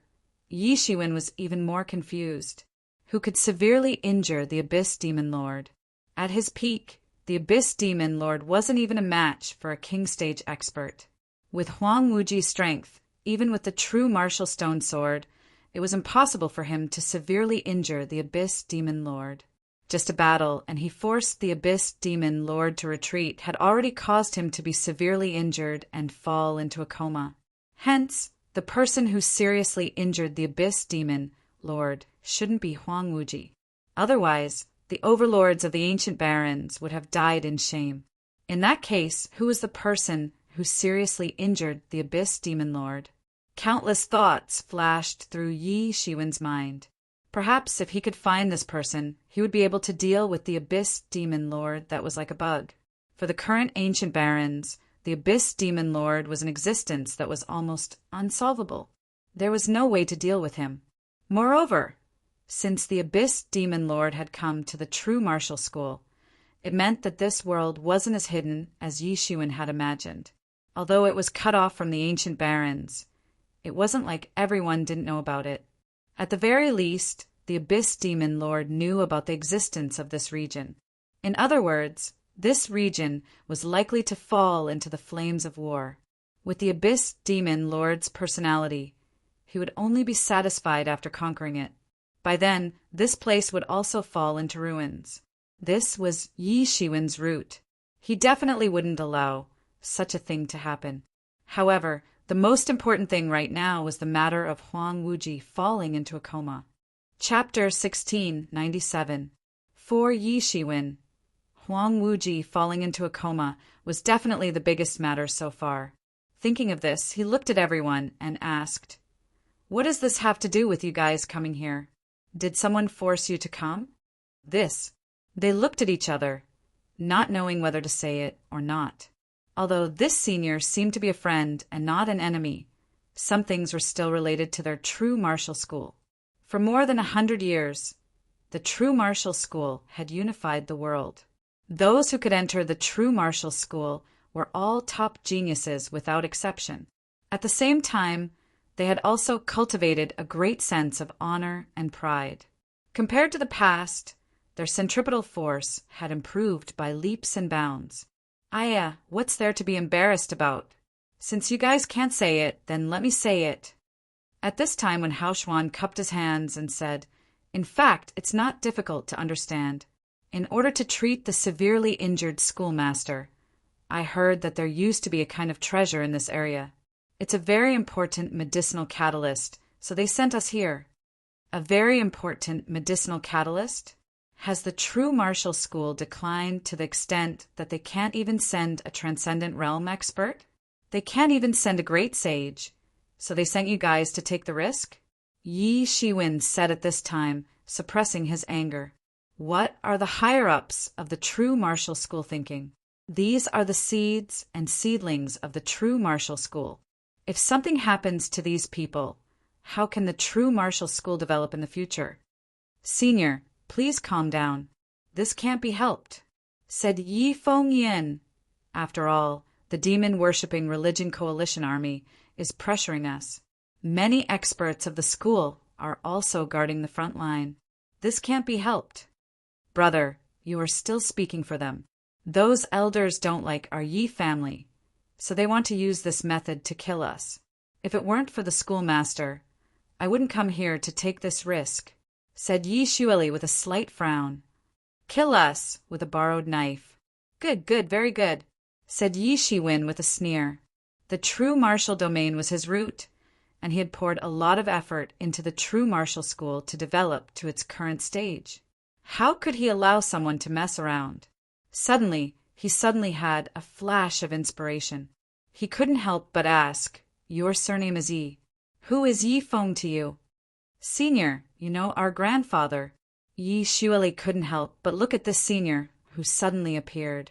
Yi Shiwen was even more confused. Who could severely injure the Abyss Demon Lord? At his peak, the Abyss Demon Lord wasn't even a match for a king stage expert. With Huang Wuji's strength, even with the true martial stone sword, it was impossible for him to severely injure the Abyss Demon Lord. Just a battle, and he forced the Abyss Demon Lord to retreat, had already caused him to be severely injured and fall into a coma. Hence, the person who seriously injured the Abyss Demon Lord shouldn't be Huang Wuji. Otherwise, the overlords of the ancient barons would have died in shame. In that case, who was the person who seriously injured the Abyss Demon Lord? Countless thoughts flashed through Yi Shiwen's mind. Perhaps if he could find this person, he would be able to deal with the Abyss Demon Lord that was like a bug. For the current ancient barons, the Abyss Demon Lord was an existence that was almost unsolvable. There was no way to deal with him. Moreover, since the Abyss Demon Lord had come to the true martial school, it meant that this world wasn't as hidden as Yi Shiwen had imagined. Although it was cut off from the ancient barons, it wasn't like everyone didn't know about it. At the very least, the Abyss Demon Lord knew about the existence of this region. In other words, this region was likely to fall into the flames of war. With the Abyss Demon Lord's personality, he would only be satisfied after conquering it. By then, this place would also fall into ruins. This was Yi Shiwen's route. He definitely wouldn't allow such a thing to happen. However, the most important thing right now was the matter of Huang Wuji falling into a coma. Chapter 1697. For Yi Shiwen, Huang Wuji falling into a coma was definitely the biggest matter so far. Thinking of this, he looked at everyone and asked, "What does this have to do with you guys coming here? Did someone force you to come?" They looked at each other, not knowing whether to say it or not. Although this senior seemed to be a friend and not an enemy, some things were still related to their true martial school. For more than 100 years, the true martial school had unified the world. Those who could enter the true martial school were all top geniuses without exception. At the same time, they had also cultivated a great sense of honor and pride. Compared to the past, their centripetal force had improved by leaps and bounds. What's there to be embarrassed about? Since you guys can't say it, then let me say it. At this time when Hao Xuan cupped his hands and said, "In fact, it's not difficult to understand. In order to treat the severely injured schoolmaster, I heard that there used to be a kind of treasure in this area. It's a very important medicinal catalyst, so they sent us here." A very important medicinal catalyst? Has the true martial school declined to the extent that they can't even send a transcendent realm expert? They can't even send a great sage, so they sent you guys to take the risk? Yi Shiwen said at this time, suppressing his anger. What are the higher-ups of the true martial school thinking? These are the seeds and seedlings of the true martial school. If something happens to these people, how can the true martial school develop in the future? Senior, please calm down. This can't be helped, said Yi Fengyan. After all, the demon-worshipping religion coalition army is pressuring us. Many experts of the school are also guarding the front line. This can't be helped. Brother, you are still speaking for them. Those elders don't like our Yi family, so they want to use this method to kill us. If it weren't for the schoolmaster, I wouldn't come here to take this risk, said Yi Shueli with a slight frown. Kill us with a borrowed knife. Good, very good, said Yi Shiwen with a sneer. The true martial domain was his root, and he had poured a lot of effort into the true martial school to develop to its current stage. How could he allow someone to mess around? He suddenly had a flash of inspiration. He couldn't help but ask, "Your surname is Yi. Who is Yi Feng to you?" "Senior, you know, our grandfather." Yi Shueli couldn't help but look at this senior, who suddenly appeared.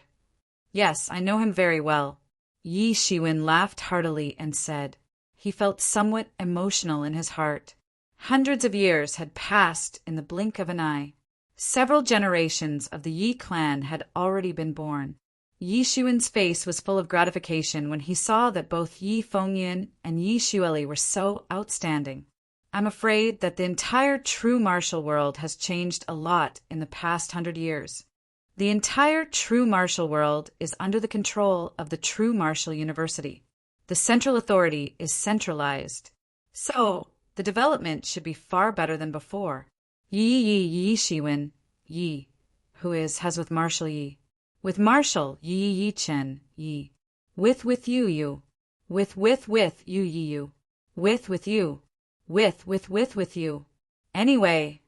"Yes, I know him very well." Yi Shiwen laughed heartily and said, he felt somewhat emotional in his heart. Hundreds of years had passed in the blink of an eye. Several generations of the Yi clan had already been born. Yi Shiwen's face was full of gratification when he saw that both Yi Fengyan and Yi Shueli were so outstanding. I'm afraid that the entire true martial world has changed a lot in the past 100 years. The entire true martial world is under the control of the True Martial University. The central authority is centralized. So, the development should be far better than before. Yi Shiwen, Yi, who has with martial Yi. With martial, Yi Chen, Yi. With you. With you, you. With you. With you. Anyway,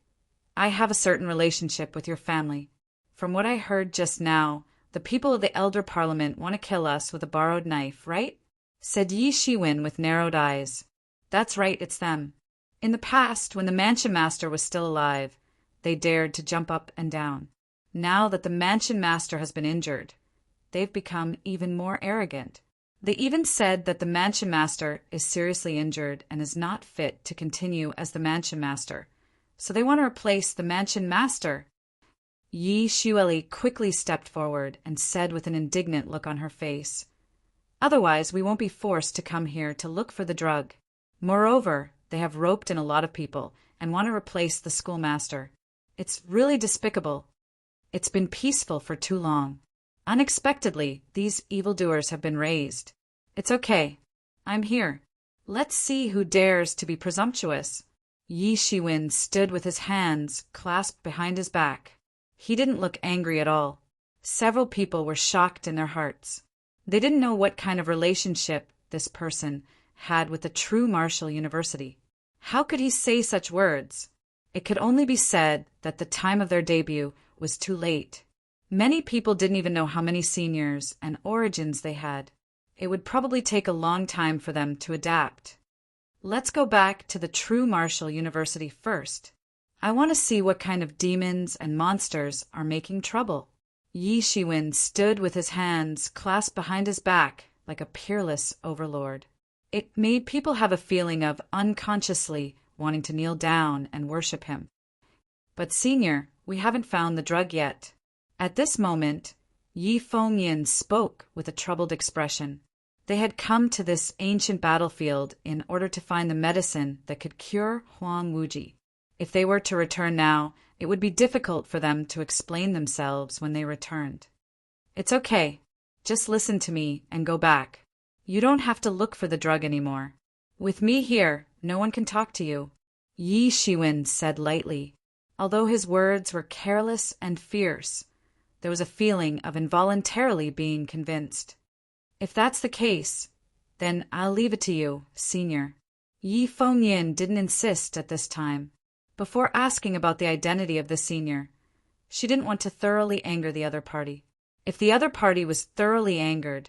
I have a certain relationship with your family. From what I heard just now, the people of the Elder Parliament want to kill us with a borrowed knife, right? Said Yi Shiwen with narrowed eyes. That's right, it's them. In the past, when the Mansion Master was still alive, they dared to jump up and down. Now that the Mansion Master has been injured, they've become even more arrogant. They even said that the Mansion Master is seriously injured and is not fit to continue as the Mansion Master, so they want to replace the Mansion Master. Yi Shueli quickly stepped forward and said with an indignant look on her face, "Otherwise, we won't be forced to come here to look for the drug. Moreover, they have roped in a lot of people and want to replace the schoolmaster. It's really despicable. It's been peaceful for too long. Unexpectedly, these evildoers have been raised. It's okay. I'm here. Let's see who dares to be presumptuous." Yi Shiwen stood with his hands clasped behind his back. He didn't look angry at all. Several people were shocked in their hearts. They didn't know what kind of relationship this person had with the True Martial University. How could he say such words? It could only be said that the time of their debut was too late. Many people didn't even know how many seniors and origins they had. It would probably take a long time for them to adapt. Let's go back to the True Martial University first. I want to see what kind of demons and monsters are making trouble. Yi Shiwen stood with his hands clasped behind his back like a peerless overlord. It made people have a feeling of unconsciously wanting to kneel down and worship him. But senior, we haven't found the drug yet. At this moment, Yi Fengyan spoke with a troubled expression. They had come to this ancient battlefield in order to find the medicine that could cure Huang Wuji. If they were to return now, it would be difficult for them to explain themselves when they returned. It's okay. Just listen to me and go back. You don't have to look for the drug anymore. With me here, no one can talk to you," Yi Shiwen said lightly. Although his words were careless and fierce, there was a feeling of involuntarily being convinced. "If that's the case, then I'll leave it to you, Senior." Yi Fengyin didn't insist at this time. Before asking about the identity of the senior, she didn't want to thoroughly anger the other party. If the other party was thoroughly angered,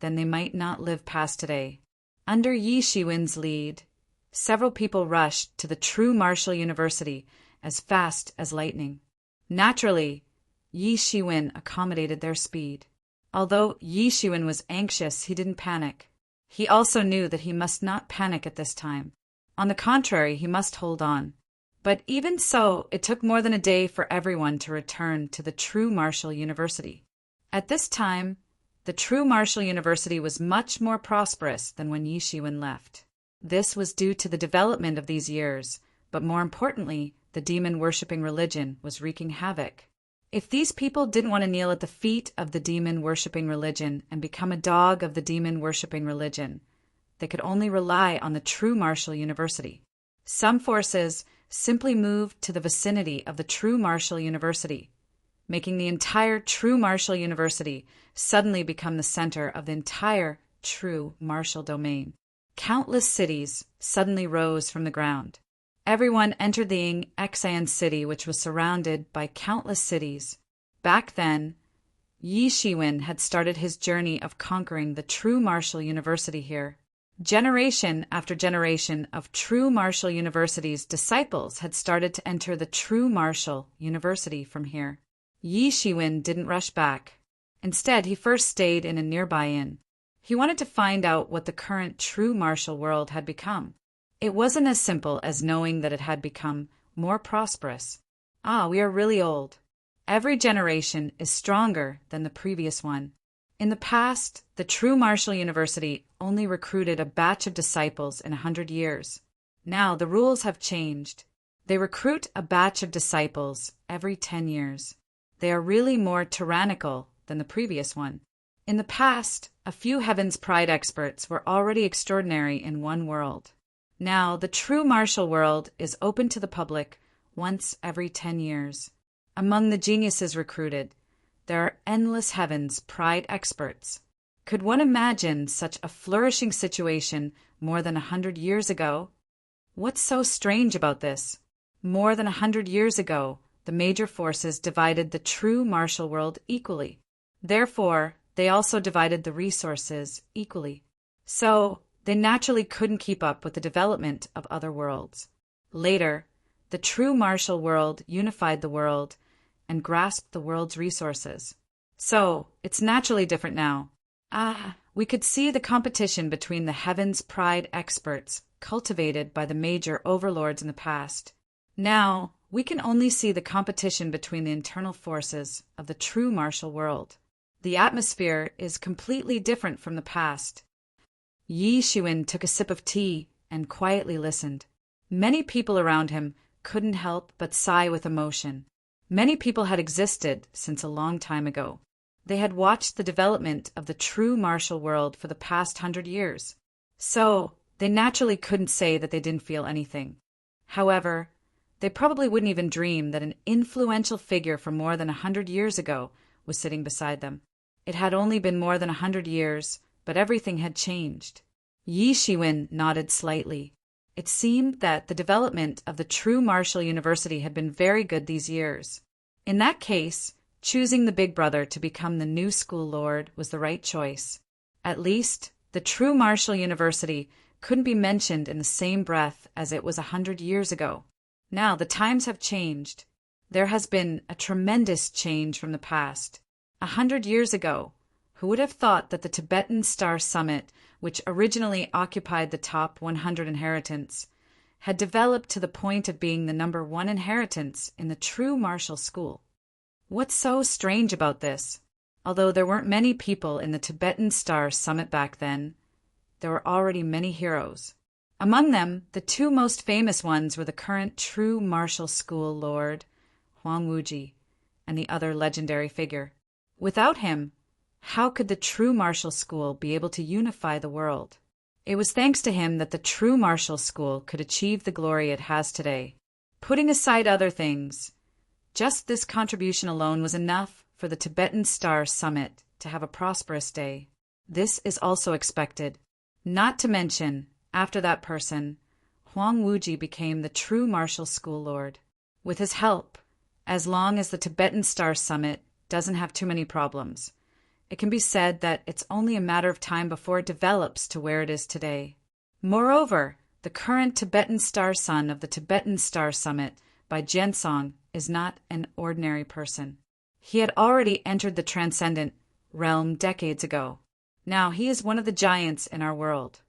then they might not live past today. Under Yi Shiwen's lead, several people rushed to the true Martial University as fast as lightning. Naturally, Yi Shiwen accommodated their speed. Although Yi Shiwen was anxious, he didn't panic. He also knew that he must not panic at this time. On the contrary, he must hold on. But even so, it took more than a day for everyone to return to the true Martial University. At this time, the true Martial University was much more prosperous than when Yi Shiwen left. This was due to the development of these years, but more importantly, the demon-worshipping religion was wreaking havoc. If these people didn't want to kneel at the feet of the demon-worshipping religion and become a dog of the demon-worshipping religion, they could only rely on the true Martial University. Some forces simply moved to the vicinity of the true Martial University, making the entire true Martial University suddenly become the center of the entire true martial domain. Countless cities suddenly rose from the ground. Everyone entered the Ying Xan city, which was surrounded by countless cities. Back then, Yi Shiwen had started his journey of conquering the true Martial University here. Generation after generation of true Martial University's disciples had started to enter the true Martial University from here. Yi Shiwen didn't rush back. Instead, he first stayed in a nearby inn. He wanted to find out what the current true martial world had become. It wasn't as simple as knowing that it had become more prosperous. We are really old. Every generation is stronger than the previous one. In the past, the true Martial University only recruited a batch of disciples in 100 years. Now the rules have changed. They recruit a batch of disciples every 10 years. They are really more tyrannical than the previous one. In the past, a few Heaven's Pride experts were already extraordinary in one world. Now, the true martial world is open to the public once every 10 years. Among the geniuses recruited, there are endless Heaven's Pride experts. Could one imagine such a flourishing situation more than 100 years ago? What's so strange about this? More than 100 years ago, the major forces divided the true martial world equally. Therefore, they also divided the resources equally. So, they naturally couldn't keep up with the development of other worlds. Later, the true martial world unified the world and grasped the world's resources. So, it's naturally different now. We could see the competition between the Heaven's Pride experts cultivated by the major overlords in the past. Now, we can only see the competition between the internal forces of the true martial world. The atmosphere is completely different from the past. Yi Shiwen took a sip of tea and quietly listened. Many people around him couldn't help but sigh with emotion. Many people had existed since a long time ago. They had watched the development of the true martial world for the past 100 years. So, they naturally couldn't say that they didn't feel anything. However, they probably wouldn't even dream that an influential figure from more than 100 years ago was sitting beside them. It had only been more than 100 years, but everything had changed. Yi Shiwen nodded slightly. It seemed that the development of the true martial university had been very good these years. In that case, choosing the big brother to become the new school lord was the right choice. At least, the true martial university couldn't be mentioned in the same breath as it was 100 years ago. Now the times have changed. There has been a tremendous change from the past. 100 years ago, who would have thought that the Tibetan Star Summit, which originally occupied the top 100 inheritance, had developed to the point of being the number 1 inheritance in the true martial school? What's so strange about this? Although there weren't many people in the Tibetan Star Summit back then, there were already many heroes. Among them, the 2 most famous ones were the current true martial school lord, Huang Wuji, and the other legendary figure. Without him, How could the true martial school be able to unify the world? It was thanks to him that the true martial school could achieve the glory it has today. Putting aside other things, just this contribution alone was enough for the Tibetan Star Summit to have a prosperous day. This is also expected. Not to mention, after that person, Huang Wuji became the true martial school lord. With his help, as long as the Tibetan Star Summit doesn't have too many problems, it can be said that it's only a matter of time before it develops to where it is today. Moreover, the current Tibetan Star Son of the Tibetan Star Summit by Gensong is not an ordinary person. He had already entered the transcendent realm decades ago. Now he is one of the giants in our world.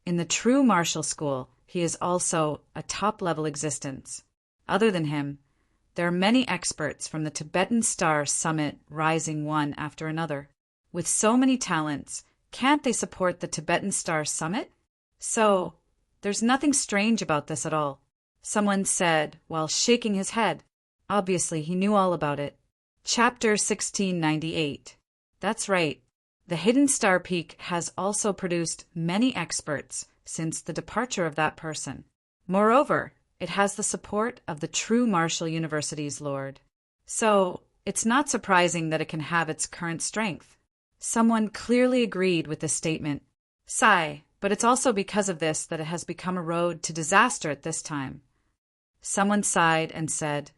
In the true martial school, he is also a top-level existence. Other than him, there are many experts from the Tibetan Star Summit rising one after another. With so many talents, can't they support the Tibetan Star Summit? So, there's nothing strange about this at all. Someone said while shaking his head. Obviously, he knew all about it. Chapter 1698. That's right. The Hidden Star Peak has also produced many experts since the departure of that person. Moreover, it has the support of the true martial university's lord. So, it's not surprising that it can have its current strength. Someone clearly agreed with this statement. Sigh, but it's also because of this that it has become a road to disaster at this time. Someone sighed and said,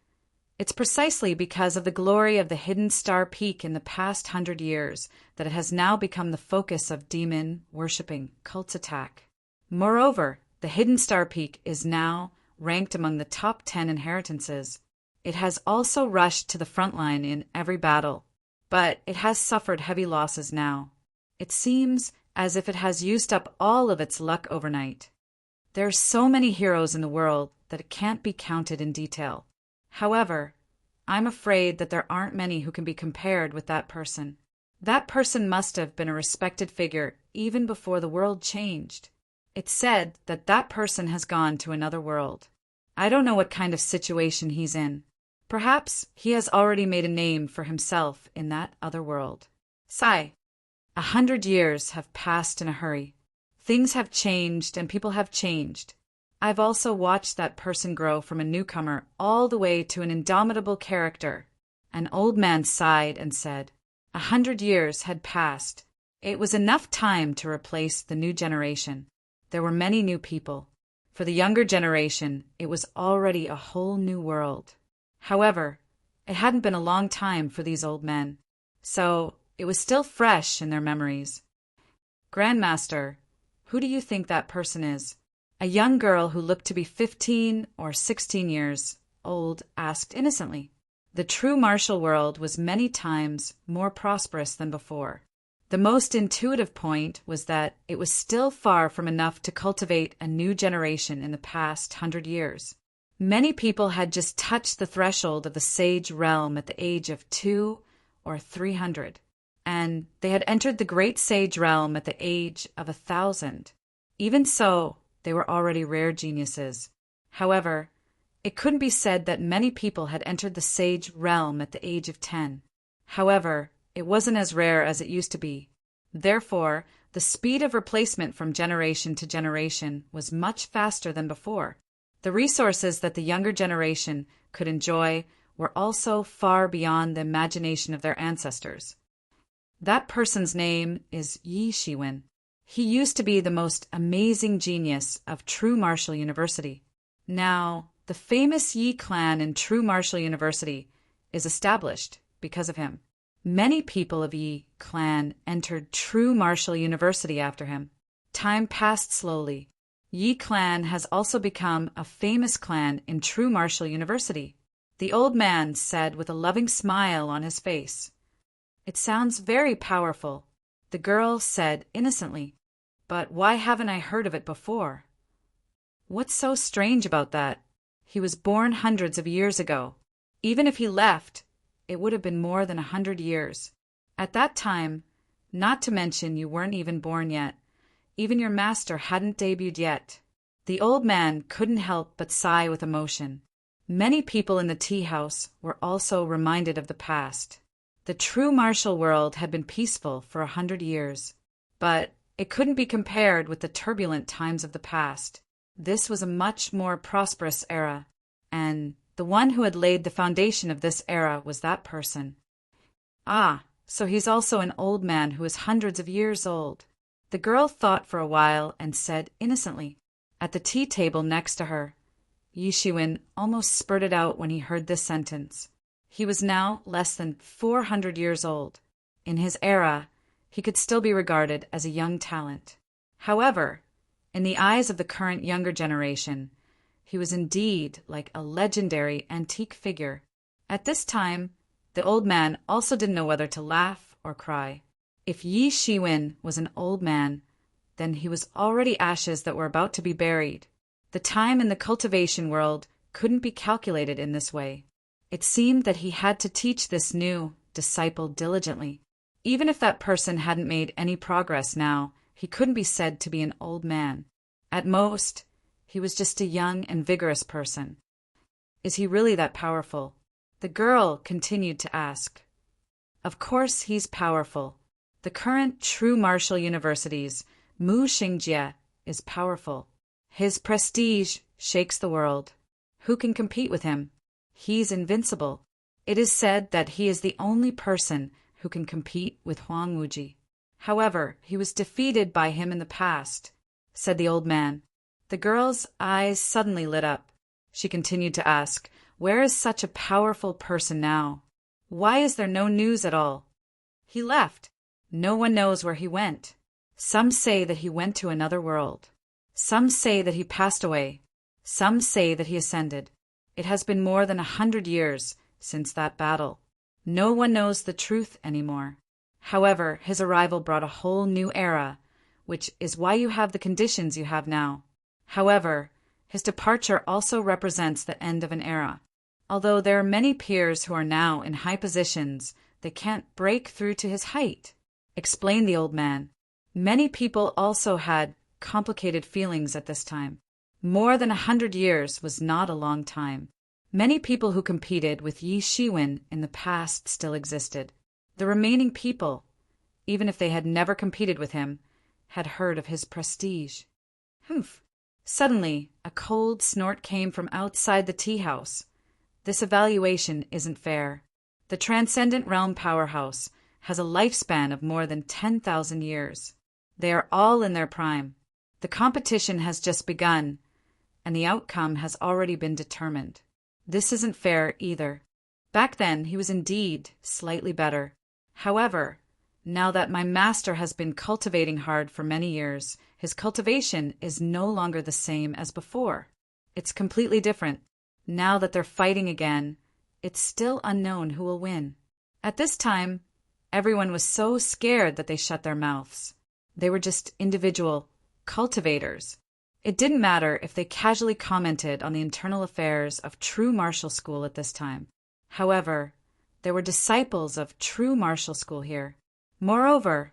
it's precisely because of the glory of the Hidden Star Peak in the past 100 years that it has now become the focus of demon-worshipping cults attack. Moreover, the Hidden Star Peak is now ranked among the top 10 inheritances. It has also rushed to the front line in every battle, but it has suffered heavy losses now. It seems as if it has used up all of its luck overnight. There are so many heroes in the world that it can't be counted in detail. However, I'm afraid that there aren't many who can be compared with that person. That person must have been a respected figure even before the world changed. It's said that that person has gone to another world. I don't know what kind of situation he's in. Perhaps he has already made a name for himself in that other world. Sigh. 100 years have passed in a hurry. Things have changed and people have changed. I've also watched that person grow from a newcomer all the way to an indomitable character. An old man sighed and said, 100 years had passed. It was enough time to replace the new generation. There were many new people. For the younger generation, it was already a whole new world. However, it hadn't been a long time for these old men, so it was still fresh in their memories. Grandmaster, who do you think that person is? A young girl who looked to be 15 or 16 years old asked innocently. The true martial world was many times more prosperous than before. The most intuitive point was that it was still far from enough to cultivate a new generation in the past 100 years. Many people had just touched the threshold of the sage realm at the age of 200 or 300, and they had entered the great sage realm at the age of 1,000. Even so, they were already rare geniuses. However, it couldn't be said that many people had entered the sage realm at the age of 10. However, it wasn't as rare as it used to be. Therefore, the speed of replacement from generation to generation was much faster than before. The resources that the younger generation could enjoy were also far beyond the imagination of their ancestors. That person's name is Yi Shiwen. He used to be the most amazing genius of True Martial University. Now, the famous Yi clan in True Martial University is established because of him. Many people of Yi clan entered True Martial University after him. Time passed slowly. Yi clan has also become a famous clan in True Martial University. The old man said with a loving smile on his face. It sounds very powerful. The girl said innocently, but why haven't I heard of it before? What's so strange about that? He was born hundreds of years ago. Even if he left, it would have been more than 100 years. At that time, not to mention you weren't even born yet. Even your master hadn't debuted yet. The old man couldn't help but sigh with emotion. Many people in the tea house were also reminded of the past. The true martial world had been peaceful for 100 years, but it couldn't be compared with the turbulent times of the past. This was a much more prosperous era, and the one who had laid the foundation of this era was that person. Ah, so he's also an old man who is hundreds of years old. The girl thought for a while and said innocently. At the tea table next to her, Yi Shiwen almost spurted out when he heard this sentence. He was now less than 400 years old. In his era, he could still be regarded as a young talent. However, in the eyes of the current younger generation, he was indeed like a legendary antique figure. At this time, the old man also didn't know whether to laugh or cry. If Yi Shiwen was an old man, then he was already ashes that were about to be buried. The time in the cultivation world couldn't be calculated in this way. It seemed that he had to teach this new disciple diligently. Even if that person hadn't made any progress now, he couldn't be said to be an old man. At most, he was just a young and vigorous person. Is he really that powerful? The girl continued to ask. Of course he's powerful. The current true martial university's Mu Xingjie is powerful. His prestige shakes the world. Who can compete with him? He's invincible. It is said that he is the only person who can compete with Huang Wuji. However, he was defeated by him in the past, said the old man. The girl's eyes suddenly lit up. She continued to ask, where is such a powerful person now? Why is there no news at all? He left. No one knows where he went. Some say that he went to another world. Some say that he passed away. Some say that he ascended. It has been more than 100 years since that battle. No one knows the truth anymore. However, his arrival brought a whole new era, which is why you have the conditions you have now. However, his departure also represents the end of an era. Although there are many peers who are now in high positions, they can't break through to his height, explained the old man. Many people also had complicated feelings at this time. More than 100 years was not a long time. Many people who competed with Yi Shiwen in the past still existed. The remaining people, even if they had never competed with him, had heard of his prestige. Humph! Suddenly, a cold snort came from outside the tea house. This evaluation isn't fair. The Transcendent Realm Powerhouse has a lifespan of more than 10,000 years. They are all in their prime. The competition has just begun, and the outcome has already been determined. This isn't fair either. Back then, he was indeed slightly better. However, now that my master has been cultivating hard for many years, his cultivation is no longer the same as before. It's completely different. Now that they're fighting again, it's still unknown who will win. At this time, everyone was so scared that they shut their mouths. They were just individual cultivators. It didn't matter if they casually commented on the internal affairs of true martial school at this time. However, there were disciples of true martial school here. Moreover,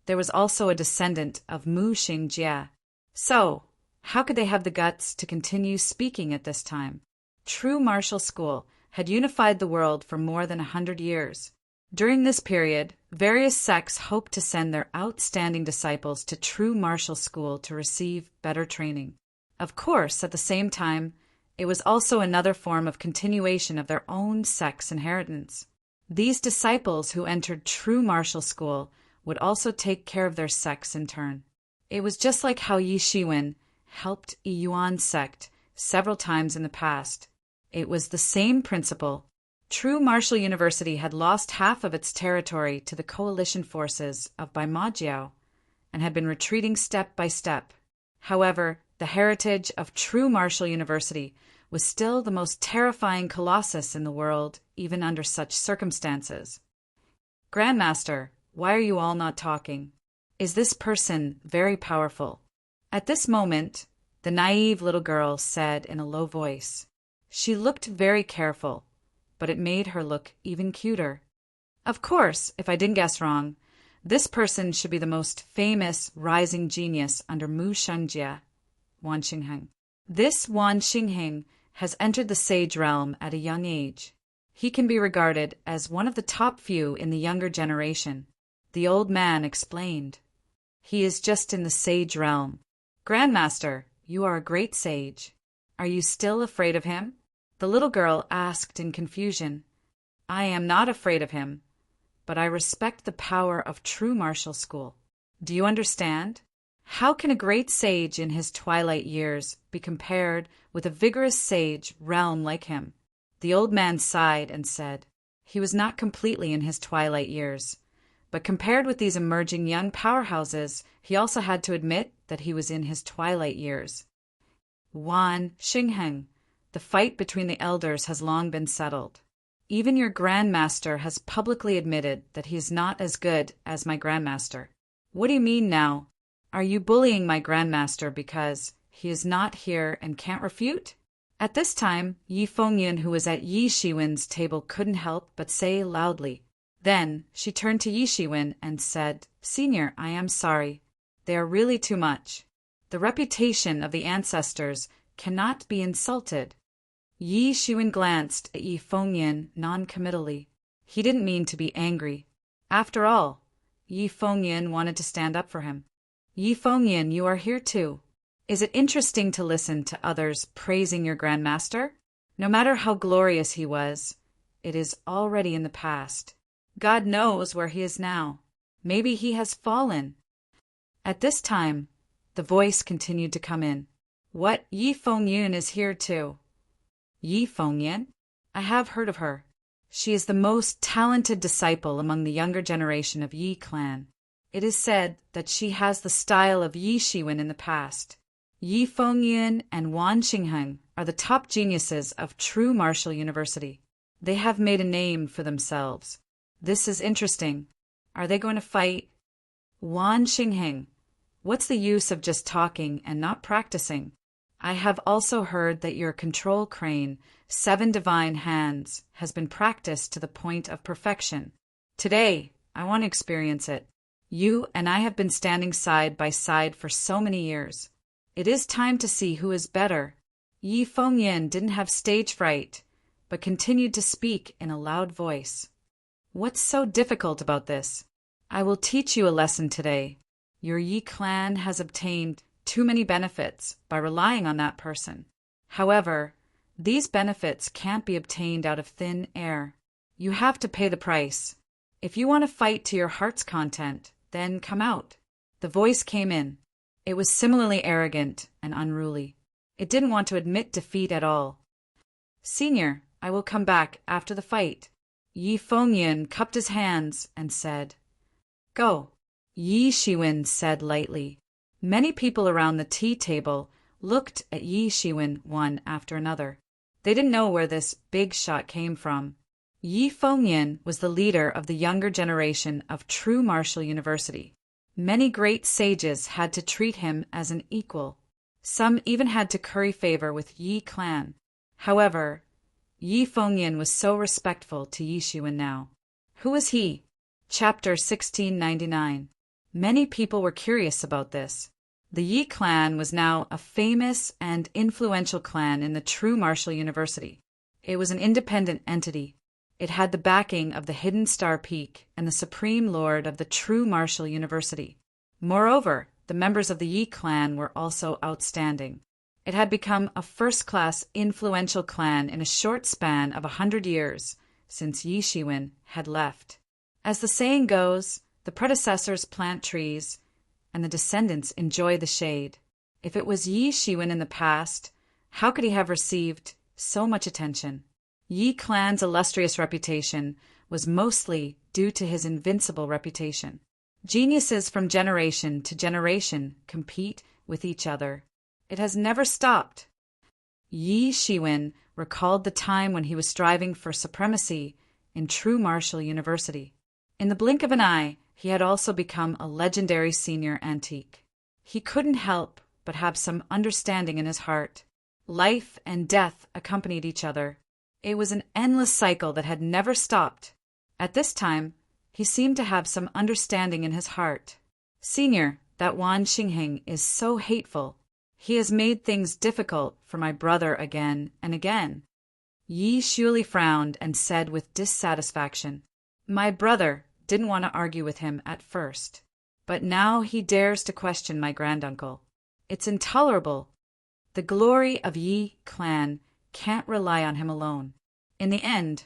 there was also a descendant of Mu Xingjie. So, how could they have the guts to continue speaking at this time? True martial school had unified the world for more than 100 years. During this period, various sects hoped to send their outstanding disciples to true martial school to receive better training. Of course, at the same time, it was also another form of continuation of their own sect's inheritance. These disciples who entered true martial school would also take care of their sects in turn. It was just like how Yi Shiwen helped a Yuan sect several times in the past. It was the same principle. True Martial University had lost half of its territory to the coalition forces of Baimajiao and had been retreating step by step. However, the heritage of True Martial University was still the most terrifying colossus in the world, even under such circumstances. Grandmaster, why are you all not talking? Is this person very powerful? At this moment, the naive little girl said in a low voice. She looked very careful, but it made her look even cuter. Of course, if I didn't guess wrong, this person should be the most famous rising genius under Mu Xingjie, Wan Xingheng. This Wan Xingheng has entered the sage realm at a young age. He can be regarded as one of the top few in the younger generation. The old man explained. He is just in the sage realm. Grandmaster, you are a great sage. Are you still afraid of him? The little girl asked in confusion. I am not afraid of him, but I respect the power of true martial school. Do you understand? How can a great sage in his twilight years be compared with a vigorous sage realm like him? The old man sighed and said, he was not completely in his twilight years, but compared with these emerging young powerhouses, he also had to admit that he was in his twilight years. Wan Xingheng, the fight between the elders has long been settled. Even your grandmaster has publicly admitted that he is not as good as my grandmaster. What do you mean now? Are you bullying my grandmaster because he is not here and can't refute? At this time, Yi Fengyan, who was at Yi Shiwen's table, couldn't help but say loudly. Then she turned to Yi Shiwen and said, Senior, I am sorry. They are really too much. The reputation of the ancestors cannot be insulted. Yi Shiwen glanced at Yi Fengyan non-committally. He didn't mean to be angry. After all, Yi Fengyan wanted to stand up for him. Yi Fengyan, you are here too. Is it interesting to listen to others praising your grandmaster? No matter how glorious he was, it is already in the past. God knows where he is now. Maybe he has fallen. At this time, the voice continued to come in. What, Yi Fengyan is here too. Yi Fengyan? I have heard of her. She is the most talented disciple among the younger generation of Yi clan. It is said that she has the style of Yi Shiwen in the past. Yi Fengyan and Wan Xingheng are the top geniuses of True Martial University. They have made a name for themselves. This is interesting. Are they going to fight? Wan Xingheng, what's the use of just talking and not practicing? I have also heard that your control crane, 7 divine hands, has been practiced to the point of perfection. Today, I want to experience it. You and I have been standing side by side for so many years. It is time to see who is better. Yi Fengyan didn't have stage fright, but continued to speak in a loud voice. What's so difficult about this? I will teach you a lesson today. Your Yi clan has obtained too many benefits by relying on that person. However, these benefits can't be obtained out of thin air. You have to pay the price. If you want to fight to your heart's content, then come out. The voice came in. It was similarly arrogant and unruly. It didn't want to admit defeat at all. Senior, I will come back after the fight. Yi Fengyan cupped his hands and said, Go. Yi Shiwen said lightly. Many people around the tea table looked at Yi Shiwen one after another. They didn't know where this big shot came from. Yi Fengyan was the leader of the younger generation of True Martial University. Many great sages had to treat him as an equal. Some even had to curry favor with Yi clan. However, Yi Fengyan was so respectful to Yi Shiwen now. Who was he? Chapter 1699. Many people were curious about this. The Yi clan was now a famous and influential clan in the True Martial University. It was an independent entity. It had the backing of the Hidden Star Peak and the Supreme Lord of the True Martial University. Moreover, the members of the Yi clan were also outstanding. It had become a first-class influential clan in a short span of 100 years since Yi Shiwen had left. As the saying goes, the predecessors plant trees and the descendants enjoy the shade. If it was Yi Shiwen in the past, how could he have received so much attention? Yi clan's illustrious reputation was mostly due to his invincible reputation. Geniuses from generation to generation compete with each other. It has never stopped. Yi Shiwen recalled the time when he was striving for supremacy in True Martial University. In the blink of an eye, he had also become a legendary senior antique. He couldn't help but have some understanding in his heart. Life and death accompanied each other. It was an endless cycle that had never stopped. At this time, he seemed to have some understanding in his heart. Senior, that Wan Xingheng is so hateful. He has made things difficult for my brother again and again. Yi Shuili frowned and said with dissatisfaction, "My brother didn't want to argue with him at first, but now he dares to question my granduncle. It's intolerable. The glory of Yi clan can't rely on him alone. In the end,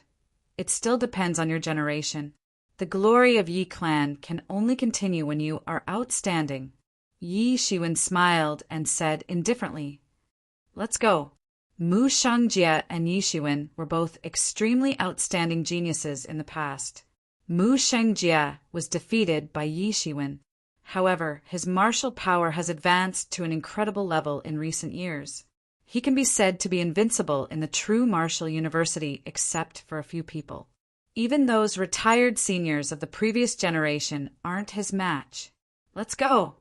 it still depends on your generation. The glory of Yi clan can only continue when you are outstanding." Yi Shiwen smiled and said indifferently, "Let's go." Mu Shangjie and Yi Shiwen were both extremely outstanding geniuses in the past. Mu Shangjie was defeated by Yi Shiwen. However, his martial power has advanced to an incredible level in recent years. He can be said to be invincible in the true martial university except for a few people. Even those retired seniors of the previous generation aren't his match. Let's go!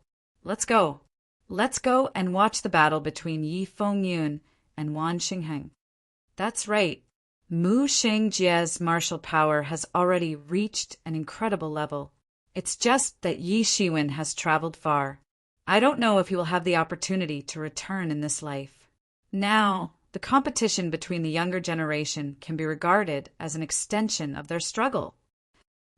Let's go! Let's go and watch the battle between Yi Fengyun and Wan Xingheng. That's right. Mu Shangjie's martial power has already reached an incredible level. It's just that Yi Shiwen has traveled far. I don't know if he will have the opportunity to return in this life. Now, the competition between the younger generation can be regarded as an extension of their struggle.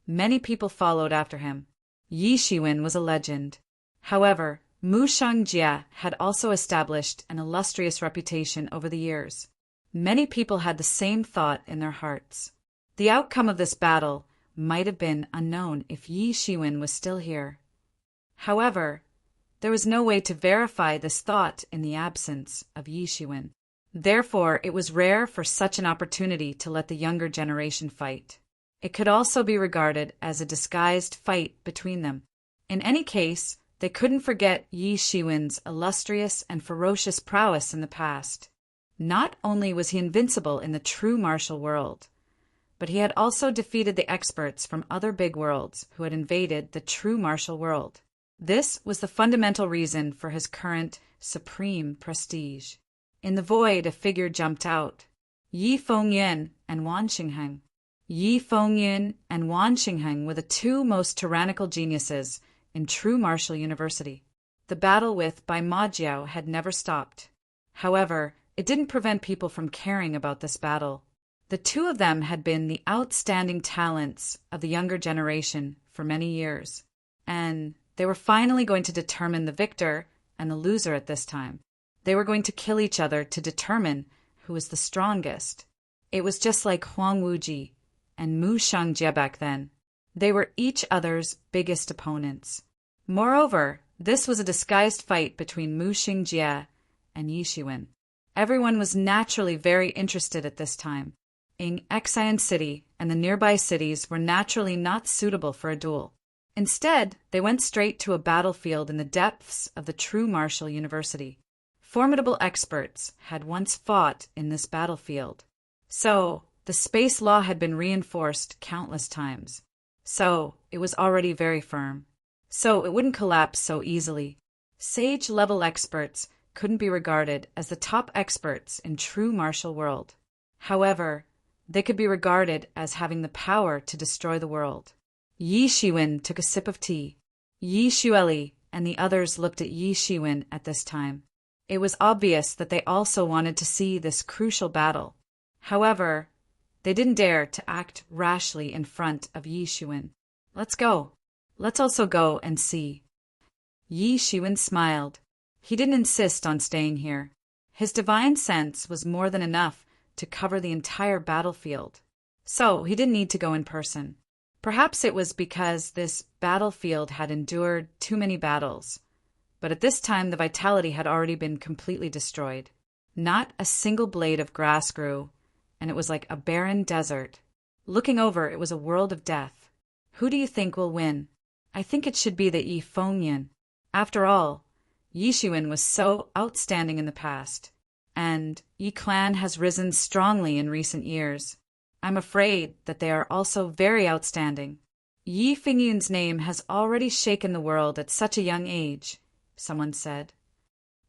Many people followed after him. Yi Shiwen was a legend. However, Mu Shangjie had also established an illustrious reputation over the years. Many people had the same thought in their hearts. The outcome of this battle might have been unknown if Yi Shiwen was still here. However, there was no way to verify this thought in the absence of Yi Shiwen. Therefore, it was rare for such an opportunity to let the younger generation fight. It could also be regarded as a disguised fight between them. In any case, they couldn't forget Yi Shiwen's illustrious and ferocious prowess in the past. Not only was he invincible in the true martial world, but he had also defeated the experts from other big worlds who had invaded the true martial world. This was the fundamental reason for his current supreme prestige. In the void, a figure jumped out. Yi Fengyun and Wan Xingheng. Yi Fengyun and Wan Xingheng were the two most tyrannical geniuses in true martial university. The battle with Bai Majiao had never stopped. However, it didn't prevent people from caring about this battle. The two of them had been the outstanding talents of the younger generation for many years, and they were finally going to determine the victor and the loser at this time. They were going to kill each other to determine who was the strongest. It was just like Huang Wuji and Mu Shangjie back then. They were each other's biggest opponents. Moreover, this was a disguised fight between Mu Shangjie and Yi Shiwen. Everyone was naturally very interested at this time. Xian City and the nearby cities were naturally not suitable for a duel. Instead, they went straight to a battlefield in the depths of the true martial university. Formidable experts had once fought in this battlefield. So, the space law had been reinforced countless times. So, it was already very firm. So, it wouldn't collapse so easily. Sage-level experts couldn't be regarded as the top experts in true martial world. However, they could be regarded as having the power to destroy the world. Yi Shiwen took a sip of tea. Yi Shuili and the others looked at Yi Shiwen at this time. It was obvious that they also wanted to see this crucial battle. However, they didn't dare to act rashly in front of Yi Shiwen. Let's go. Let's also go and see. Yi Shiwen smiled. He didn't insist on staying here. His divine sense was more than enough to cover the entire battlefield. So he didn't need to go in person. Perhaps it was because this battlefield had endured too many battles. But at this time the vitality had already been completely destroyed. Not a single blade of grass grew, and it was like a barren desert. Looking over, it was a world of death. Who do you think will win? I think it should be the Yi Fengyun. After all, Yi Shiwen was so outstanding in the past, and Yi clan has risen strongly in recent years. I'm afraid that they are also very outstanding. Yi Fengyun's name has already shaken the world at such a young age, someone said.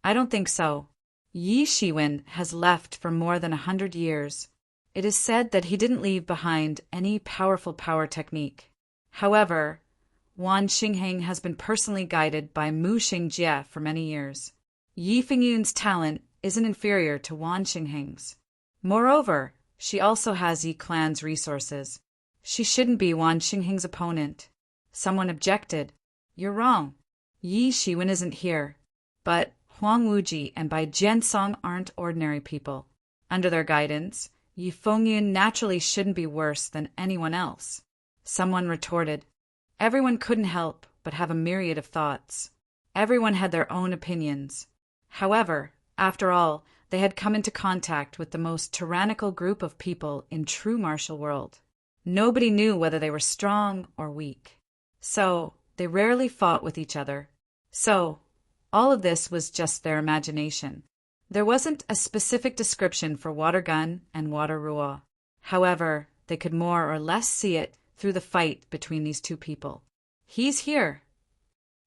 I don't think so. Yi Shiwen has left for more than 100 years. It is said that he didn't leave behind any powerful power technique. However, Wan Xingheng has been personally guided by Mu Shangjie for many years. Yi Fengyun's talent isn't inferior to Wan Xingheng's. Moreover, She also has Yi clan's resources. She shouldn't be Wan Xinghing's opponent. Someone objected. You're wrong. Yi Shiwen isn't here. But Huang Wuji and Bai Jiansong aren't ordinary people. Under their guidance, Yi Fengyun naturally shouldn't be worse than anyone else. Someone retorted. Everyone couldn't help but have a myriad of thoughts. Everyone had their own opinions. However, after all, they had come into contact with the most tyrannical group of people in true martial world. Nobody knew whether they were strong or weak. So, they rarely fought with each other. So, all of this was just their imagination. There wasn't a specific description for water gun and water ruo. However, they could more or less see it through the fight between these two people. He's here.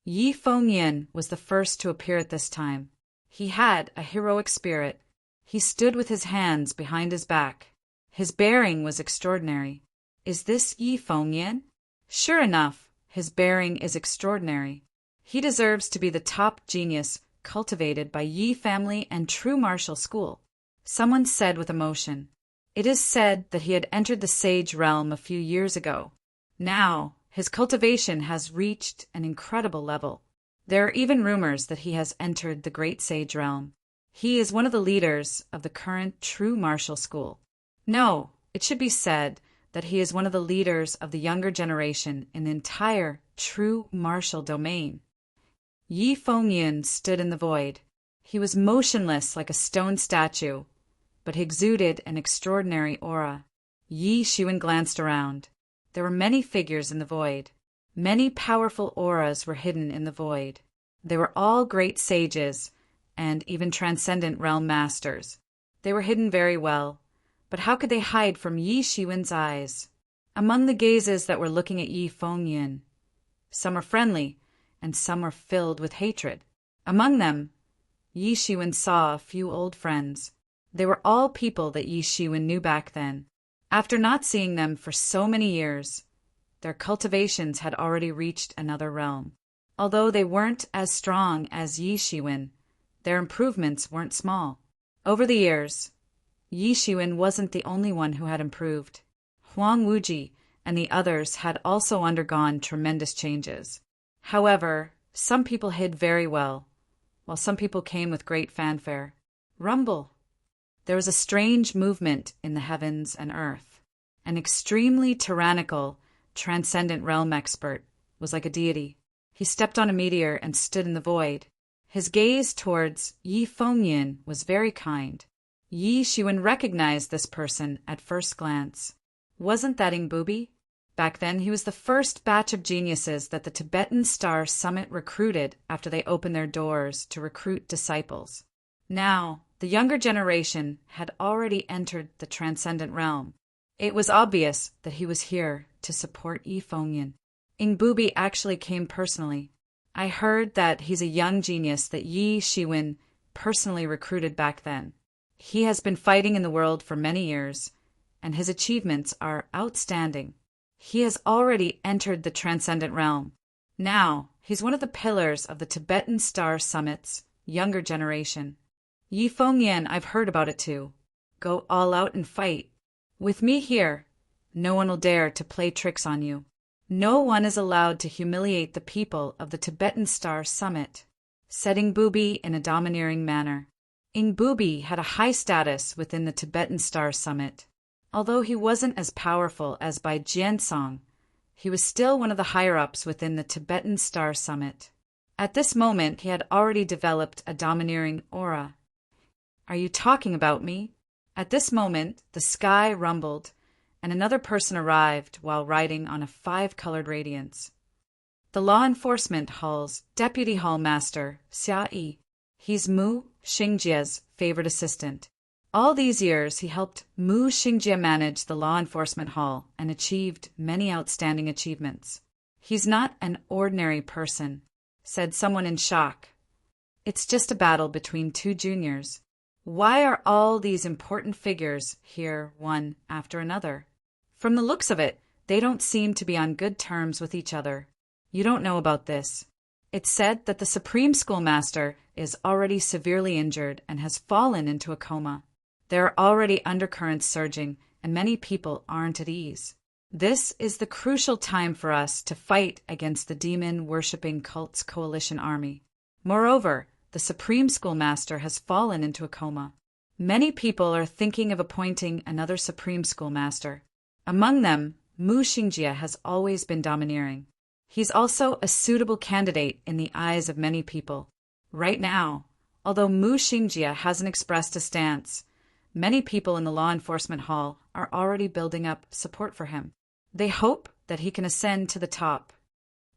Yi Fengyun was the first to appear at this time. He had a heroic spirit. He stood with his hands behind his back. His bearing was extraordinary. Is this Yi Fengyun? Sure enough, his bearing is extraordinary. He deserves to be the top genius cultivated by Yi family and true martial school. Someone said with emotion. It is said that he had entered the sage realm a few years ago. Now, his cultivation has reached an incredible level. There are even rumors that he has entered the great sage realm. He is one of the leaders of the current true martial school. No, it should be said that he is one of the leaders of the younger generation in the entire true martial domain. Yi Fengyun stood in the void. He was motionless like a stone statue, but he exuded an extraordinary aura. Yi Shiwen glanced around. There were many figures in the void. Many powerful auras were hidden in the void. They were all great sages, and even transcendent realm masters. They were hidden very well, but how could they hide from Yi Shiwen's eyes? Among the gazes that were looking at Yi Fengyun, some were friendly, and some were filled with hatred. Among them, Yi Shiwen saw a few old friends. They were all people that Yi Shiwen knew back then. After not seeing them for so many years, their cultivations had already reached another realm. Although they weren't as strong as Yi Shiwen, their improvements weren't small. Over the years, Yi Shiwen wasn't the only one who had improved. Huang Wuji and the others had also undergone tremendous changes. However, some people hid very well, while some people came with great fanfare. Rumble. There was a strange movement in the heavens and earth. An extremely tyrannical, transcendent realm expert was like a deity. He stepped on a meteor and stood in the void. His gaze towards Yi Fengyun was very kind. Yi Shiwen recognized this person at first glance. Wasn't that Ingbubi? Back then, he was the first batch of geniuses that the Tibetan Star Summit recruited after they opened their doors to recruit disciples. Now, the younger generation had already entered the transcendent realm. It was obvious that he was here to support Yi Fengyun. Ingbubi actually came personally. I heard that he's a young genius that Yi Shiwen personally recruited back then. He has been fighting in the world for many years, and his achievements are outstanding. He has already entered the transcendent realm. Now, he's one of the pillars of the Tibetan Star Summit's younger generation. Yi Fengyun, I've heard about it too. Go all out and fight. With me here, no one will dare to play tricks on you. No one is allowed to humiliate the people of the Tibetan Star Summit, said Ingbubi in a domineering manner. Ingbubi had a high status within the Tibetan Star Summit. Although he wasn't as powerful as Bai Jiansong, he was still one of the higher-ups within the Tibetan Star Summit. At this moment, he had already developed a domineering aura. Are you talking about me? At this moment, the sky rumbled, and another person arrived while riding on a 5-colored radiance. The Law Enforcement Hall's Deputy Hall Master, Xia Yi. He's Mu Xingjie's favorite assistant. All these years, he helped Mu Xingjie manage the Law Enforcement Hall and achieved many outstanding achievements. He's not an ordinary person, said someone in shock. It's just a battle between two juniors. Why are all these important figures here one after another? From the looks of it, they don't seem to be on good terms with each other. You don't know about this. It's said that the Supreme Schoolmaster is already severely injured and has fallen into a coma. There are already undercurrents surging, and many people aren't at ease. This is the crucial time for us to fight against the demon-worshipping cult's coalition army. Moreover, the Supreme Schoolmaster has fallen into a coma. Many people are thinking of appointing another Supreme Schoolmaster. Among them, Mu Xingjie has always been domineering. He's also a suitable candidate in the eyes of many people. Right now, although Mu Xingjie hasn't expressed a stance, many people in the law enforcement hall are already building up support for him. They hope that he can ascend to the top.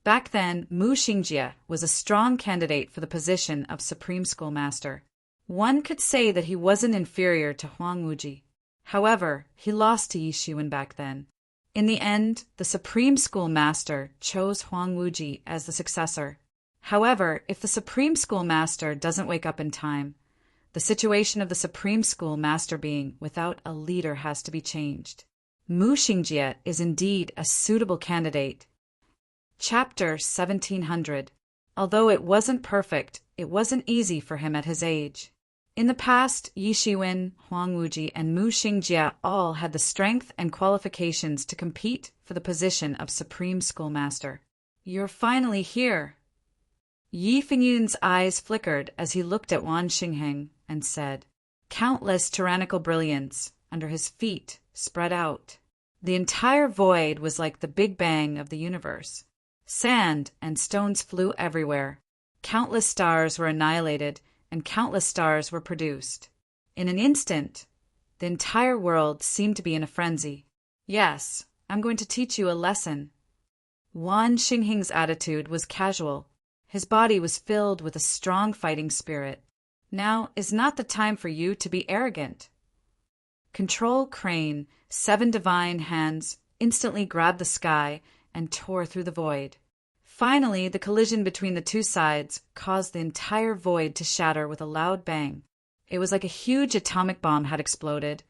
Back then, Mu Xingjie was a strong candidate for the position of Supreme Schoolmaster. One could say that he wasn't inferior to Huang Wuji. However, he lost to Yi Shiwen back then. In the end, the Supreme Schoolmaster chose Huang Wuji as the successor. However, if the Supreme Schoolmaster doesn't wake up in time, the situation of the Supreme Schoolmaster being without a leader has to be changed. Mu Xingjie is indeed a suitable candidate. Chapter 1700. Although it wasn't perfect, it wasn't easy for him at his age. In the past, Yi Shiwen, Huang Wuji, and Mu Xingjie all had the strength and qualifications to compete for the position of Supreme Schoolmaster. You're finally here. Yi Fingyun's eyes flickered as he looked at Wan Xingheng and said, countless tyrannical brilliance under his feet spread out. The entire void was like the Big Bang of the universe. Sand and stones flew everywhere. Countless stars were annihilated, and countless stars were produced. In an instant, the entire world seemed to be in a frenzy. Yes, I'm going to teach you a lesson. Wan Xingheng's attitude was casual. His body was filled with a strong fighting spirit. Now is not the time for you to be arrogant. Control Crane, 7 divine hands, instantly grabbed the sky and tore through the void. Finally, the collision between the two sides caused the entire void to shatter with a loud bang. It was like a huge atomic bomb had exploded,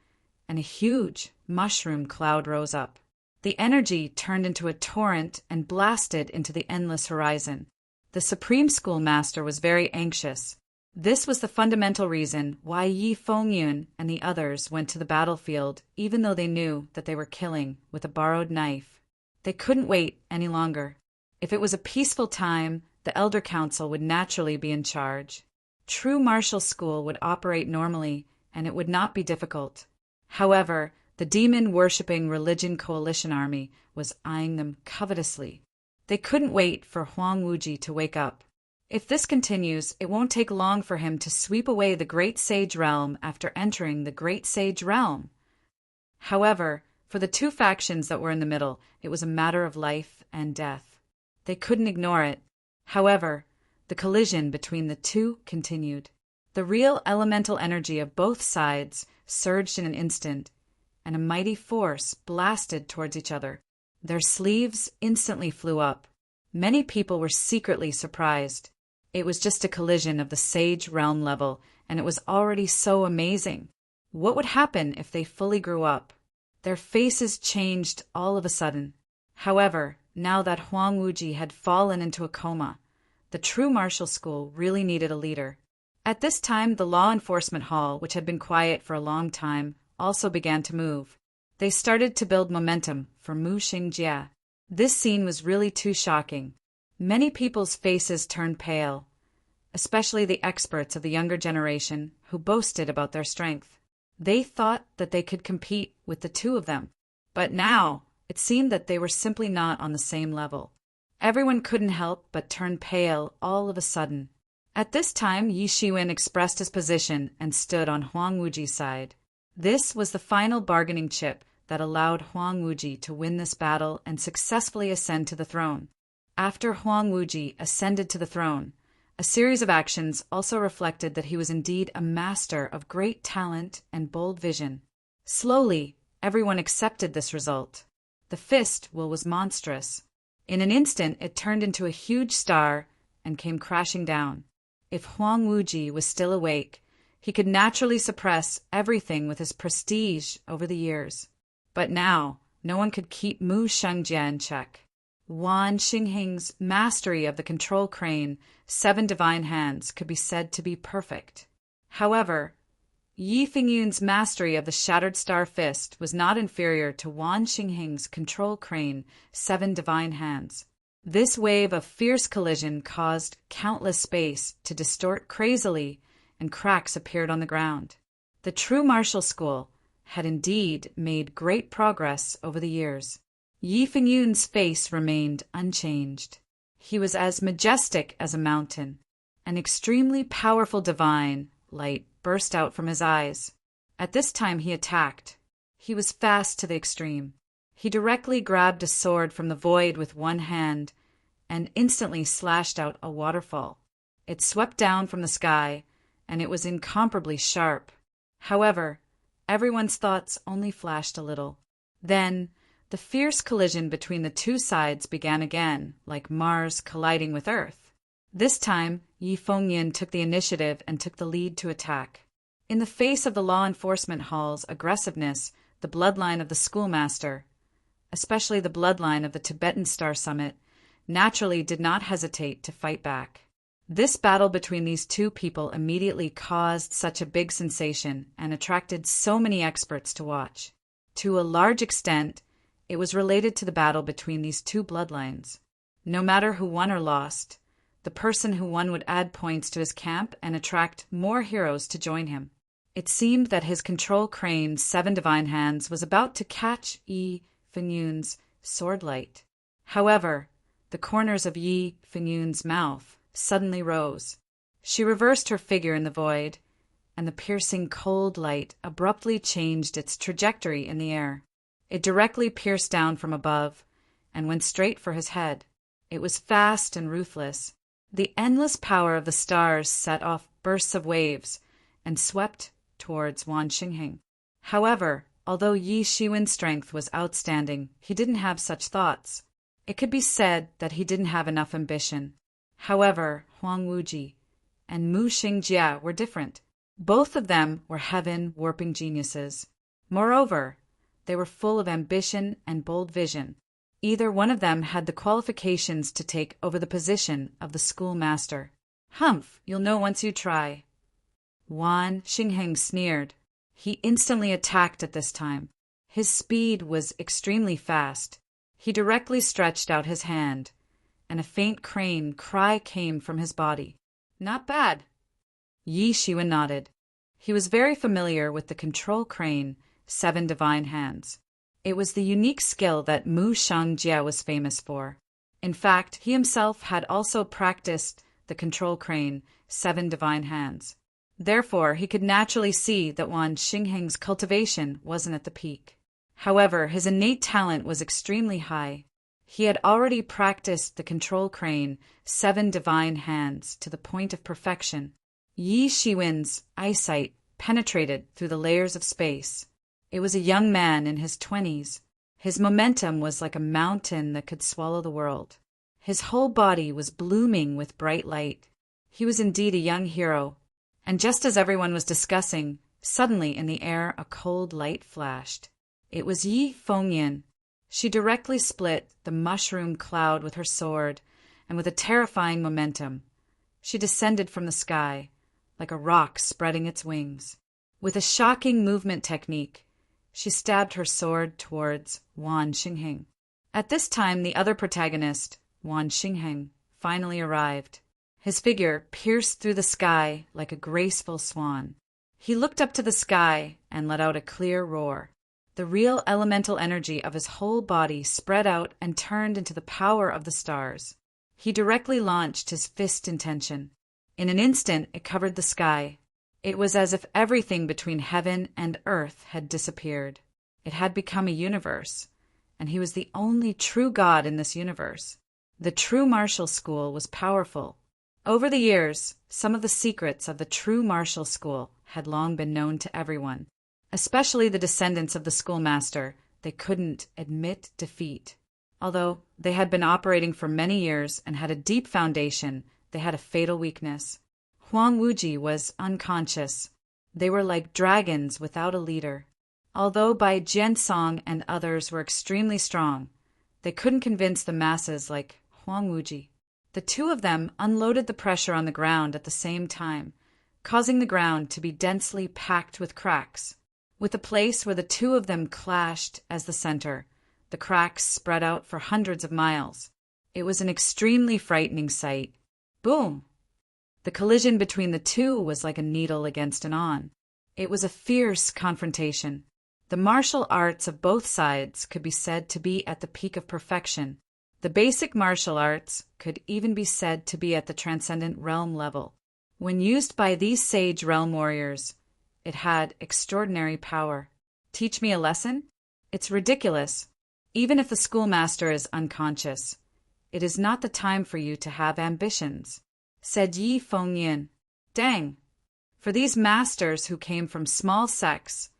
and a huge mushroom cloud rose up. The energy turned into a torrent and blasted into the endless horizon. The Supreme Schoolmaster was very anxious. This was the fundamental reason why Yi Fengyun and the others went to the battlefield, even though they knew that they were killing with a borrowed knife. They couldn't wait any longer. If it was a peaceful time, the Elder Council would naturally be in charge. True martial school would operate normally, and it would not be difficult. However, the demon-worshipping religion coalition army was eyeing them covetously. They couldn't wait for Huang Wuji to wake up. If this continues, it won't take long for him to sweep away the Great Sage Realm after entering the Great Sage Realm. However, for the two factions that were in the middle, it was a matter of life and death. They couldn't ignore it. However, the collision between the two continued. The real elemental energy of both sides surged in an instant, and a mighty force blasted towards each other. Their sleeves instantly flew up. Many people were secretly surprised. It was just a collision of the Sage Realm level, and it was already so amazing. What would happen if they fully grew up? Their faces changed all of a sudden. However, now that Huang Wuji had fallen into a coma, the true martial school really needed a leader. At this time, the law enforcement hall, which had been quiet for a long time, also began to move. They started to build momentum for Mu Xingjie. This scene was really too shocking. Many people's faces turned pale, especially the experts of the younger generation who boasted about their strength. They thought that they could compete with the two of them, but now it seemed that they were simply not on the same level. Everyone couldn't help but turn pale all of a sudden. At this time, Yi Shiwen expressed his position and stood on Huang Wuji's side. This was the final bargaining chip that allowed Huang Wuji to win this battle and successfully ascend to the throne. After Huang Wuji ascended to the throne, a series of actions also reflected that he was indeed a master of great talent and bold vision. Slowly, everyone accepted this result. The fist was monstrous. In an instant, it turned into a huge star and came crashing down. If Huang Wuji was still awake, he could naturally suppress everything with his prestige over the years. But now, no one could keep Mu Xingjie in check. Wan Xingheng's mastery of the control crane, 7 divine hands, could be said to be perfect. However, Yi Fingyun's mastery of the Shattered Star Fist was not inferior to Wan Xingheng's Control Crane, Seven Divine Hands. This wave of fierce collision caused countless space to distort crazily, and cracks appeared on the ground. The true martial school had indeed made great progress over the years. Yi Fingyun's face remained unchanged. He was as majestic as a mountain. An extremely powerful divine light burst out from his eyes. At this time he attacked. He was fast to the extreme. He directly grabbed a sword from the void with one hand and instantly slashed out a waterfall. It swept down from the sky, and it was incomparably sharp. However, everyone's thoughts only flashed a little. Then, the fierce collision between the two sides began again, like Mars colliding with Earth. This time, Yi Fengyan took the initiative and took the lead to attack. In the face of the law enforcement hall's aggressiveness, the bloodline of the schoolmaster, especially the bloodline of the Tibetan Star Summit, naturally did not hesitate to fight back. This battle between these two people immediately caused such a big sensation and attracted so many experts to watch. To a large extent, it was related to the battle between these two bloodlines. No matter who won or lost, the person who won would add points to his camp and attract more heroes to join him. It seemed that his Control Crane's Seven Divine Hands was about to catch Yi Fengyun's sword light. However, the corners of Yi Fengyun's mouth suddenly rose. She reversed her figure in the void, and the piercing cold light abruptly changed its trajectory in the air. It directly pierced down from above and went straight for his head. It was fast and ruthless. The endless power of the stars set off bursts of waves and swept towards Wan Xingheng. However, although Yi Shiwen's strength was outstanding, he didn't have such thoughts. It could be said that he didn't have enough ambition. However, Huang Wuji and Mu Xingjia were different. Both of them were heaven-warping geniuses. Moreover, they were full of ambition and bold vision. Either one of them had the qualifications to take over the position of the schoolmaster. Humph, you'll know once you try. Wan Xingheng sneered. He instantly attacked at this time. His speed was extremely fast. He directly stretched out his hand, and a faint crane cry came from his body. Not bad. Yi Shiwen nodded. He was very familiar with the Control Crane, Seven Divine Hands. It was the unique skill that Mu Xiangjia was famous for. In fact, he himself had also practiced the Control Crane, Seven Divine Hands. Therefore, he could naturally see that Wan Xingheng's cultivation wasn't at the peak. However, his innate talent was extremely high. He had already practiced the Control Crane, Seven Divine Hands, to the point of perfection. Yi Shiwen's eyesight penetrated through the layers of space. It was a young man in his 20s. His momentum was like a mountain that could swallow the world. His whole body was blooming with bright light. He was indeed a young hero. And just as everyone was discussing, suddenly in the air a cold light flashed. It was Yi Fengyan. She directly split the mushroom cloud with her sword, and with a terrifying momentum, she descended from the sky, like a rock spreading its wings. With a shocking movement technique, she stabbed her sword towards Wan Xingheng. At this time, the other protagonist, Wan Xingheng, finally arrived. His figure pierced through the sky like a graceful swan. He looked up to the sky and let out a clear roar. The real elemental energy of his whole body spread out and turned into the power of the stars. He directly launched his fist intention. In an instant, it covered the sky. It was as if everything between heaven and earth had disappeared. It had become a universe, and he was the only true god in this universe. The true martial school was powerful. Over the years, some of the secrets of the true martial school had long been known to everyone. Especially the descendants of the schoolmaster, they couldn't admit defeat. Although they had been operating for many years and had a deep foundation, they had a fatal weakness. Huang Wuji was unconscious. They were like dragons without a leader. Although Bai Jiansong and others were extremely strong, they couldn't convince the masses like Huang Wuji. The two of them unloaded the pressure on the ground at the same time. causing the ground to be densely packed with cracks, with a place where the two of them clashed as the center. The cracks spread out for hundreds of miles. It was an extremely frightening sight. Boom! The collision between the two was like a needle against an awn. It was a fierce confrontation. The martial arts of both sides could be said to be at the peak of perfection. The basic martial arts could even be said to be at the transcendent realm level. When used by these sage realm warriors, it had extraordinary power. Teach me a lesson? It's ridiculous. Even if the schoolmaster is unconscious, it is not the time for you to have ambitions, said Yi Fengyin. Dang! For these masters who came from small sects,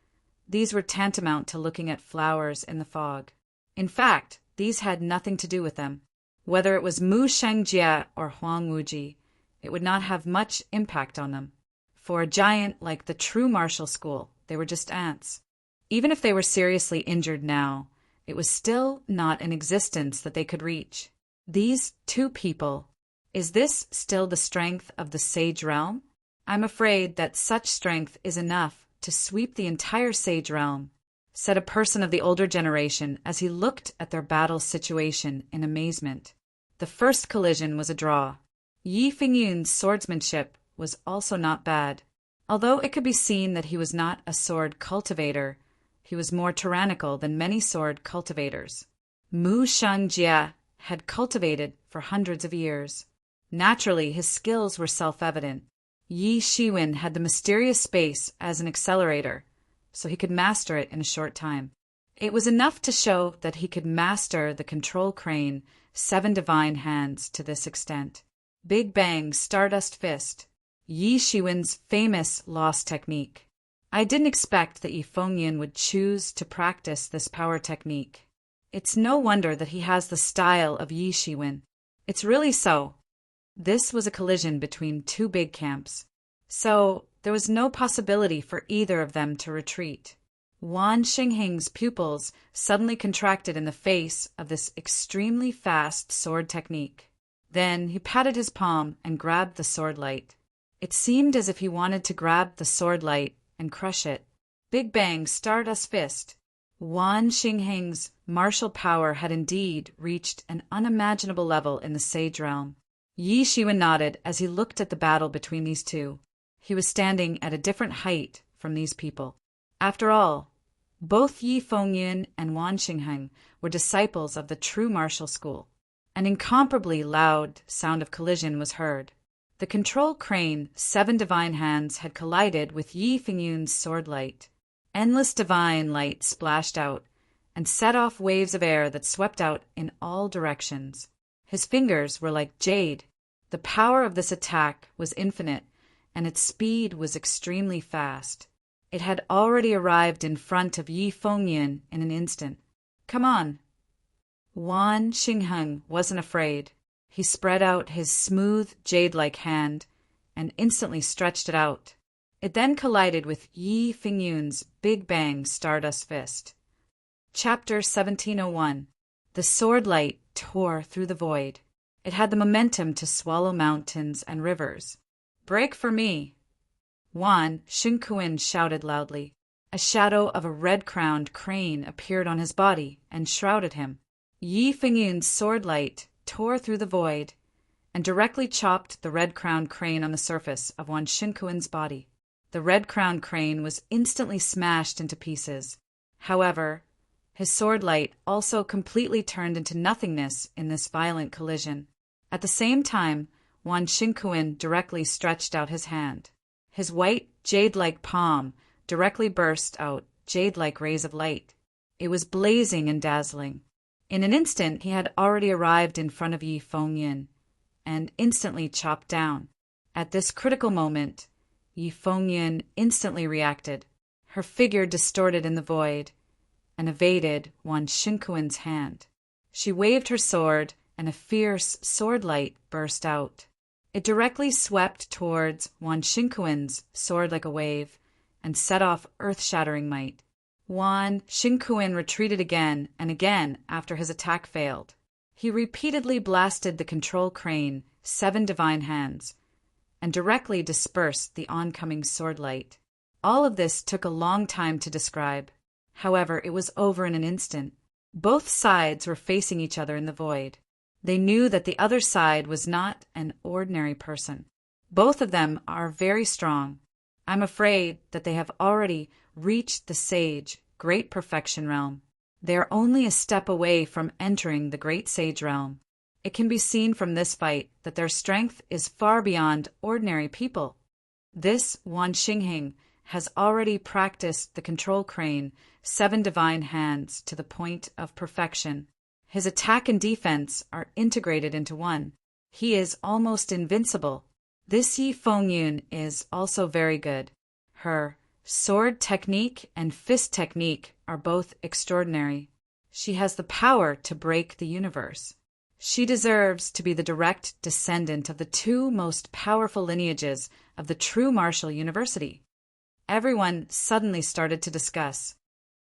these were tantamount to looking at flowers in the fog. In fact, these had nothing to do with them. Whether it was Mu Shengjie or Huang Wuji, it would not have much impact on them. For a giant like the true martial school, they were just ants. Even if they were seriously injured now, it was still not an existence that they could reach. These two people, is this still the strength of the sage realm? I'm afraid that such strength is enough to sweep the entire sage realm, said a person of the older generation as he looked at their battle situation in amazement. The first collision was a draw. Yi Fengyun's swordsmanship was also not bad. Although it could be seen that he was not a sword cultivator, he was more tyrannical than many sword cultivators. Mu Shengjie had cultivated for hundreds of years. Naturally, his skills were self-evident. Yi Shiwen had the mysterious space as an accelerator, so he could master it in a short time. It was enough to show that he could master the control crane, 7 divine hands, to this extent. Big Bang Stardust Fist, Yi Shiwen's famous lost technique. I didn't expect that Yi Fengyin would choose to practice this power technique. It's no wonder that he has the style of Yi Shiwen. It's really so. This was a collision between two big camps, so there was no possibility for either of them to retreat. Wan Xingheng's pupils suddenly contracted in the face of this extremely fast sword technique. Then he patted his palm and grabbed the sword light. It seemed as if he wanted to grab the sword light and crush it. Big Bang Stardust Fist. Wan Xingheng's martial power had indeed reached an unimaginable level in the sage realm. Yi Shiwen nodded as he looked at the battle between these two. He was standing at a different height from these people. After all, both Yi Fengyin and Wan Xingheng were disciples of the true martial school. An incomparably loud sound of collision was heard. The control crane, 7 divine hands, had collided with Yi Fengyun's sword light. Endless divine light splashed out and set off waves of air that swept out in all directions. His fingers were like jade. The power of this attack was infinite, and its speed was extremely fast. It had already arrived in front of Yi Fengyin in an instant. Come on. Wan Xingheng wasn't afraid. He spread out his smooth, jade-like hand and instantly stretched it out. It then collided with Yi Fengyun's Big Bang Stardust Fist. Chapter 1701. The sword light tore through the void. It had the momentum to swallow mountains and rivers. Break for me! Wan Xinkuin shouted loudly. A shadow of a red-crowned crane appeared on his body and shrouded him. Yi Fengyun's sword light tore through the void and directly chopped the red-crowned crane on the surface of Wan Xinkuin's body. The red-crowned crane was instantly smashed into pieces. However, his sword light also completely turned into nothingness in this violent collision. At the same time, Wan Xinkuin directly stretched out his hand. His white, jade-like palm directly burst out jade-like rays of light. It was blazing and dazzling. In an instant, he had already arrived in front of Yi Fengyin and instantly chopped down. At this critical moment, Yi Fengyin instantly reacted. Her figure distorted in the void and evaded Wan Xinkuin's hand. She waved her sword, and a fierce sword light burst out. It directly swept towards Wan Xinkuin's sword like a wave and set off earth-shattering might. Wan Xinkuin retreated again and again after his attack failed. He repeatedly blasted the control crane, 7 divine hands, and directly dispersed the oncoming sword light. All of this took a long time to describe. However, it was over in an instant. Both sides were facing each other in the void. They knew that the other side was not an ordinary person. Both of them are very strong. I'm afraid that they have already reached the sage, great perfection realm. They are only a step away from entering the great sage realm. It can be seen from this fight that their strength is far beyond ordinary people. This Wan Xingheng has already practiced the control crane, 7 divine hands, to the point of perfection. His attack and defense are integrated into one. He is almost invincible. This Yi Fengyun is also very good. Her sword technique and fist technique are both extraordinary. She has the power to break the universe. She deserves to be the direct descendant of the 2 most powerful lineages of the true martial university. Everyone suddenly started to discuss.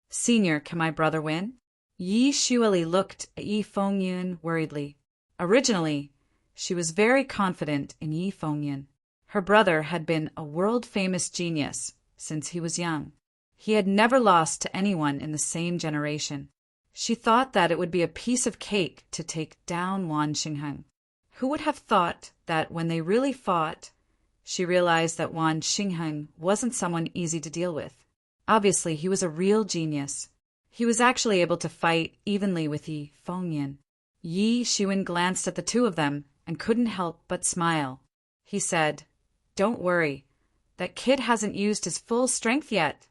Senior, can my brother win? Yi Xueli looked at Yi Fengyun worriedly. Originally, she was very confident in Yi Fengyun. Her brother had been a world-famous genius since he was young. He had never lost to anyone in the same generation. She thought that it would be a piece of cake to take down Wan Xingheng. Who would have thought that when they really fought, she realized that Wan Xingheng wasn't someone easy to deal with. Obviously, he was a real genius. He was actually able to fight evenly with Yi Fengyun. Yi Xuan glanced at the 2 of them and couldn't help but smile. He said, "Don't worry. That kid hasn't used his full strength yet."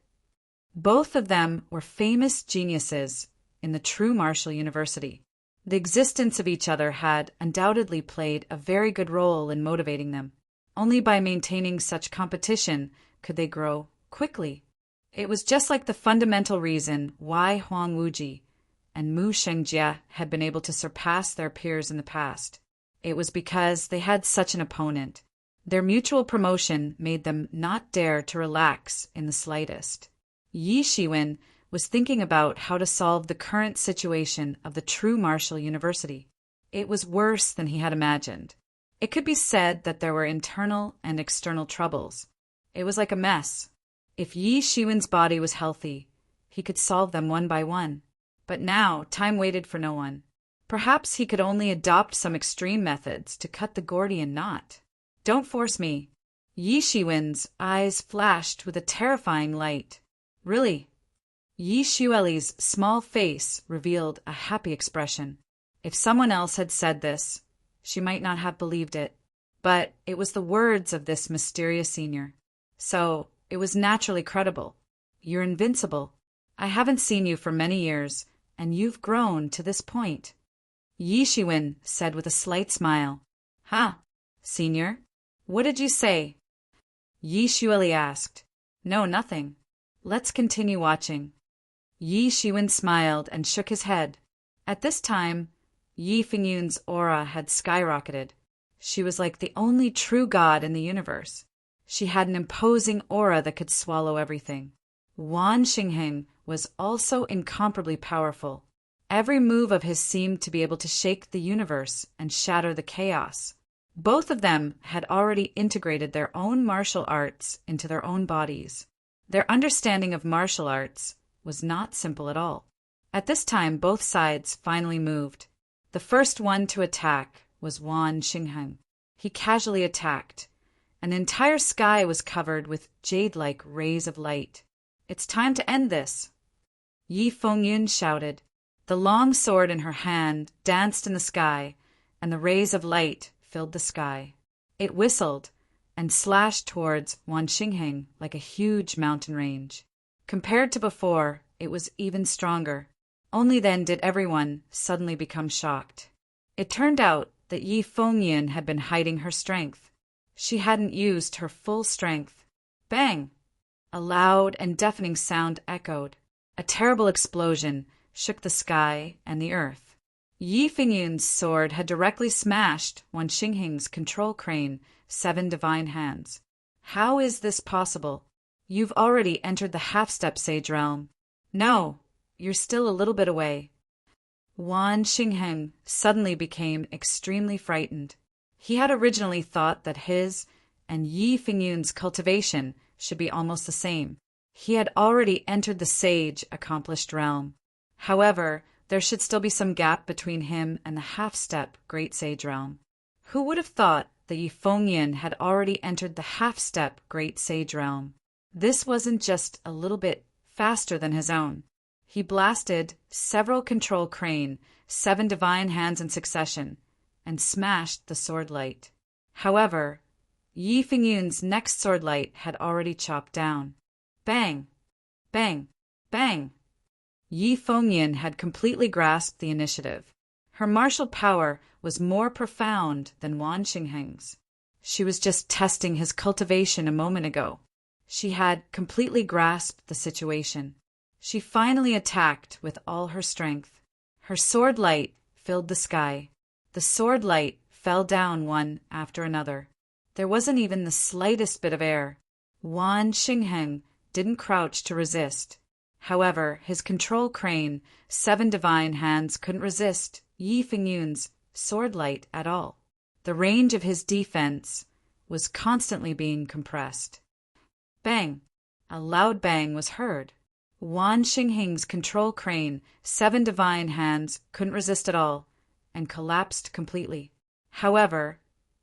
Both of them were famous geniuses in the true martial university. The existence of each other had undoubtedly played a very good role in motivating them. Only by maintaining such competition could they grow quickly. It was just like the fundamental reason why Huang Wuji and Mu Shengjie had been able to surpass their peers in the past. It was because they had such an opponent. Their mutual promotion made them not dare to relax in the slightest. Yi Shiwen was thinking about how to solve the current situation of the true martial university. It was worse than he had imagined. It could be said that there were internal and external troubles. It was like a mess. If Yi Shiwen's body was healthy, he could solve them one by one. But now, time waited for no one. Perhaps he could only adopt some extreme methods to cut the Gordian knot. "Don't force me." Yi Shiwen's eyes flashed with a terrifying light. "Really?" Yi Xueli's small face revealed a happy expression. If someone else had said this, she might not have believed it. But it was the words of this mysterious senior. So it was naturally credible. "You're invincible. I haven't seen you for many years, and you've grown to this point." Yi Shiwen said with a slight smile. "Huh, senior? What did you say?" Yi Xueli asked. "No, nothing. Let's continue watching." Yi Shiwen smiled and shook his head. At this time, Yi Fengyun's aura had skyrocketed. She was like the only true god in the universe. She had an imposing aura that could swallow everything. Wan Xingheng was also incomparably powerful. Every move of his seemed to be able to shake the universe and shatter the chaos. Both of them had already integrated their own martial arts into their own bodies. Their understanding of martial arts was not simple at all. At this time, both sides finally moved. The first one to attack was Wan Xingheng. He casually attacked. An entire sky was covered with jade-like rays of light. "It's time to end this," Yi Fengyun shouted. The long sword in her hand danced in the sky, and the rays of light filled the sky. It whistled and slashed towards Wan Xingheng like a huge mountain range. Compared to before, it was even stronger. Only then did everyone suddenly become shocked. It turned out that Yi Fengyun had been hiding her strength. She hadn't used her full strength. Bang! A loud and deafening sound echoed. A terrible explosion shook the sky and the earth. Yi Fengyun's sword had directly smashed Wan Xingheng's control crane, 7 divine hands. "How is this possible? You've already entered the half-step sage realm." "No, you're still a little bit away." Wan Xingheng suddenly became extremely frightened. He had originally thought that his and Yi Fingyun's cultivation should be almost the same. He had already entered the sage, accomplished realm. However, there should still be some gap between him and the half-step great sage realm. Who would have thought that Yi Fengyan had already entered the half-step great sage realm? This wasn't just a little bit faster than his own. He blasted several control crane, 7 divine hands in succession, and smashed the sword light. However, Yi Fingyun's next sword light had already chopped down. Bang! Bang! Bang! Yi Fengyan had completely grasped the initiative. Her martial power was more profound than Wan Xingheng's. She was just testing his cultivation a moment ago. She had completely grasped the situation. She finally attacked with all her strength. Her sword light filled the sky. The sword light fell down one after another. There wasn't even the slightest bit of air. Wan Xingheng didn't crouch to resist. However, his control crane, 7 divine hands couldn't resist Yi Fingyun's sword light at all. The range of his defense was constantly being compressed. Bang! A loud bang was heard. Wan Xingheng's control crane, 7 divine hands couldn't resist at all, and collapsed completely. However,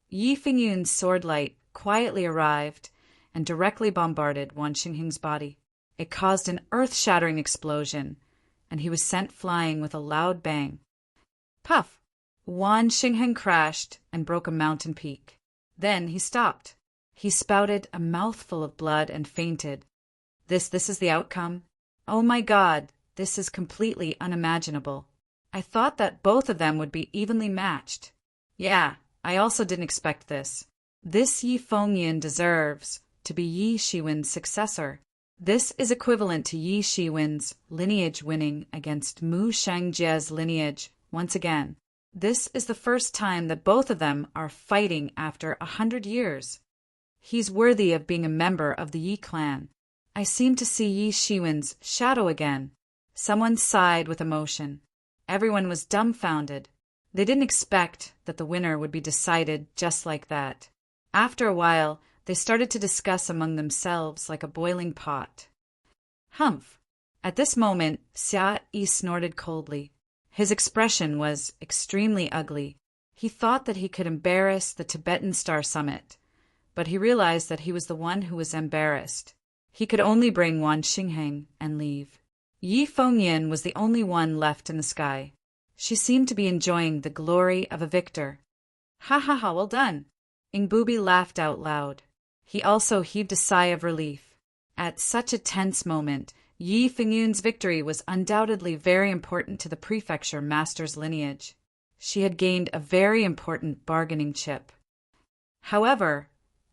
Yi Fingyun's sword light quietly arrived and directly bombarded Wan Xingheng's body. It caused an earth-shattering explosion, and he was sent flying with a loud bang. Puff! Wan Xingheng crashed and broke a mountain peak. Then he stopped. He spouted a mouthful of blood and fainted. This is the outcome? Oh my God, this is completely unimaginable. I thought that both of them would be evenly matched. Yeah, I also didn't expect this. This Yi Fengyan deserves to be Yi Shiwen's successor. This is equivalent to Yi Shiwen's lineage winning against Mu Shangjie's lineage once again. This is the first time that both of them are fighting after 100 years. He's worthy of being a member of the Yi clan. I seem to see Yi Shiwen's shadow again. Someone sighed with emotion. Everyone was dumbfounded. They didn't expect that the winner would be decided just like that. After a while, they started to discuss among themselves like a boiling pot. Humph! At this moment, Xia Yi snorted coldly. His expression was extremely ugly. He thought that he could embarrass the Tibetan Star Summit, but he realized that he was the one who was embarrassed. He could only bring Wan Xingheng and leave. Yi Fengyan was the only one left in the sky. She seemed to be enjoying the glory of a victor. Ha ha ha, well done! Ingbubi laughed out loud. He also heaved a sigh of relief. At such a tense moment, Yi Fingyun's victory was undoubtedly very important to the prefecture master's lineage. She had gained a very important bargaining chip. However,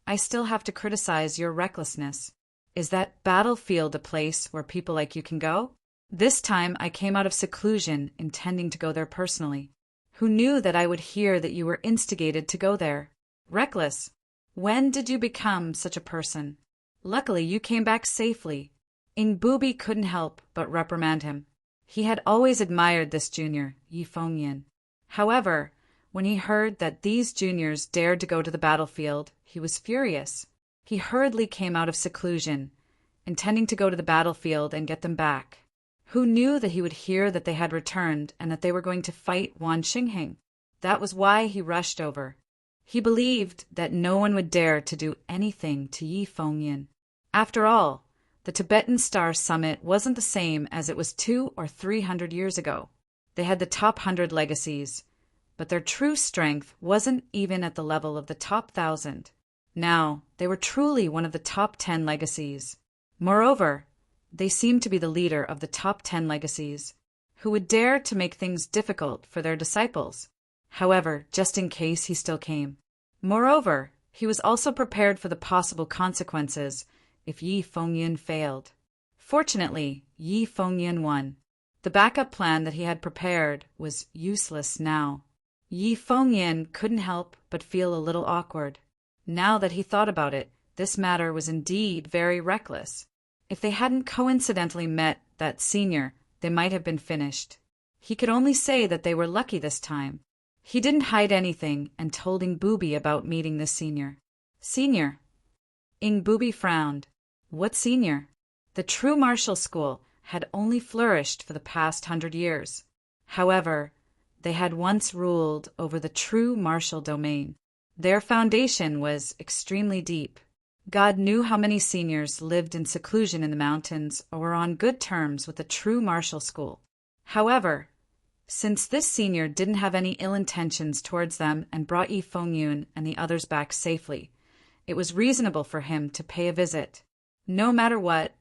I still have to criticize your recklessness. Is that battlefield a place where people like you can go? This time I came out of seclusion intending to go there personally. Who knew that I would hear that you were instigated to go there? Reckless. When did you become such a person? Luckily, you came back safely. Ingbubi couldn't help but reprimand him. He had always admired this junior, Yi Fengyan. However, when he heard that these juniors dared to go to the battlefield, he was furious. He hurriedly came out of seclusion, intending to go to the battlefield and get them back. Who knew that he would hear that they had returned and that they were going to fight Wan Xingheng? That was why he rushed over. He believed that no one would dare to do anything to Yi Fengyan. After all, the Tibetan Star Summit wasn't the same as it was 200 or 300 years ago. They had the top 100 legacies, but their true strength wasn't even at the level of the top 1,000. Now, they were truly one of the top 10 legacies. Moreover, they seemed to be the leader of the top 10 legacies, who would dare to make things difficult for their disciples. However, just in case he still came. Moreover, he was also prepared for the possible consequences if Yi Fengyan failed. Fortunately, Yi Fengyan won. The backup plan that he had prepared was useless now. Yi Fengyan couldn't help but feel a little awkward. Now that he thought about it, this matter was indeed very reckless. If they hadn't coincidentally met that senior, they might have been finished. He could only say that they were lucky this time. He didn't hide anything and told Ingbubi about meeting this senior. Senior, Ing Booby frowned. What senior? The true martial school had only flourished for the past 100 years. However, they had once ruled over the true martial domain. Their foundation was extremely deep. God knew how many seniors lived in seclusion in the mountains or were on good terms with the true martial school. However, since this senior didn't have any ill intentions towards them and brought Yi Fengyun and the others back safely, it was reasonable for him to pay a visit. No matter what,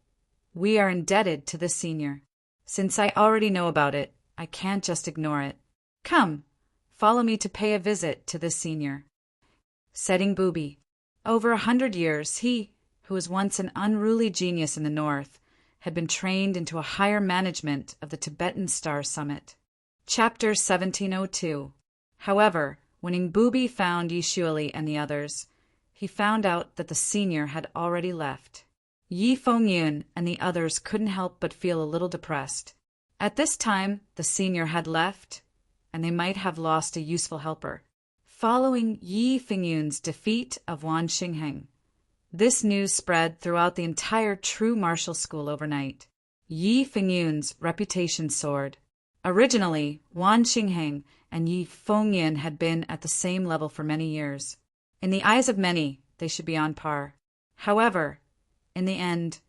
we are indebted to this senior. Since I already know about it, I can't just ignore it. Come, follow me to pay a visit to this senior, said Ing Booby. Over 100 years, he, who was once an unruly genius in the north, had been trained into a higher management of the Tibetan Star Summit. Chapter 1702. However, when Ing Booby found Yi Shuili and the others, he found out that the senior had already left. Yi Fengyun and the others couldn't help but feel a little depressed. At this time, the senior had left, and they might have lost a useful helper. Following Yi Fengyun's defeat of Wan Xingheng, this news spread throughout the entire true martial school overnight. Yi Fengyun's reputation soared. Originally, Wan Xingheng and Yi Fengyun had been at the same level for many years. In the eyes of many, they should be on par. However, in the end,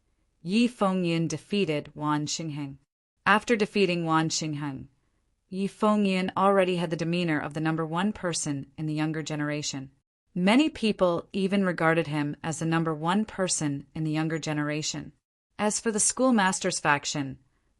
Yi Fengyun defeated Wan Xingheng. After defeating Wan Xingheng, Yi Fengyun already had the demeanor of the number one person in the younger generation. Many people even regarded him as the number one person in the younger generation. As for the schoolmasters faction,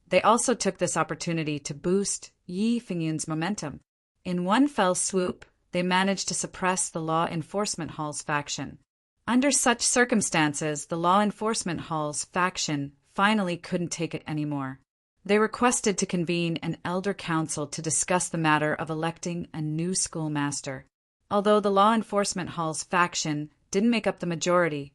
they also took this opportunity to boost Yi Fengyun's momentum. In one fell swoop, they managed to suppress the Law Enforcement Hall's faction. Under such circumstances, the Law Enforcement Hall's faction finally couldn't take it anymore. They requested to convene an elder council to discuss the matter of electing a new schoolmaster. Although the Law Enforcement Hall's faction didn't make up the majority,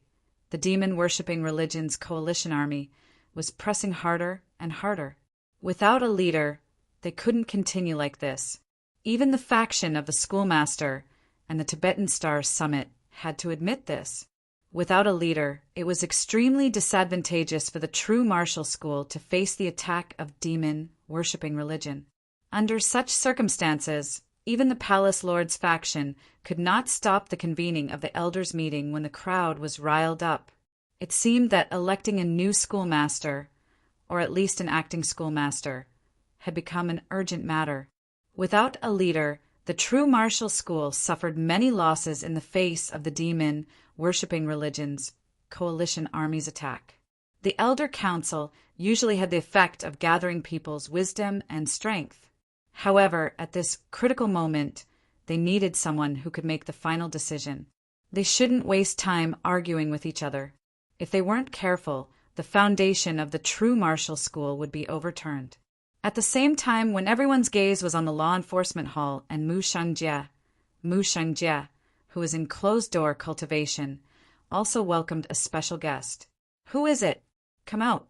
the demon-worshipping religion's coalition army was pressing harder and harder. Without a leader, they couldn't continue like this. Even the faction of the schoolmaster and the Tibetan Star Summit had to admit this. Without a leader, it was extremely disadvantageous for the true martial school to face the attack of demon-worshipping religion. Under such circumstances, even the Palace Lord's faction could not stop the convening of the elders' meeting when the crowd was riled up. It seemed that electing a new schoolmaster, or at least an acting schoolmaster, had become an urgent matter. Without a leader, the true martial school suffered many losses in the face of the demon-worshipping religion's coalition army's attack. The Elder Council usually had the effect of gathering people's wisdom and strength. However, at this critical moment, they needed someone who could make the final decision. They shouldn't waste time arguing with each other. If they weren't careful, the foundation of the true martial school would be overturned. At the same time, when everyone's gaze was on the Law Enforcement Hall and Mu Shengjie, who was in closed-door cultivation, also welcomed a special guest. "Who is it? Come out."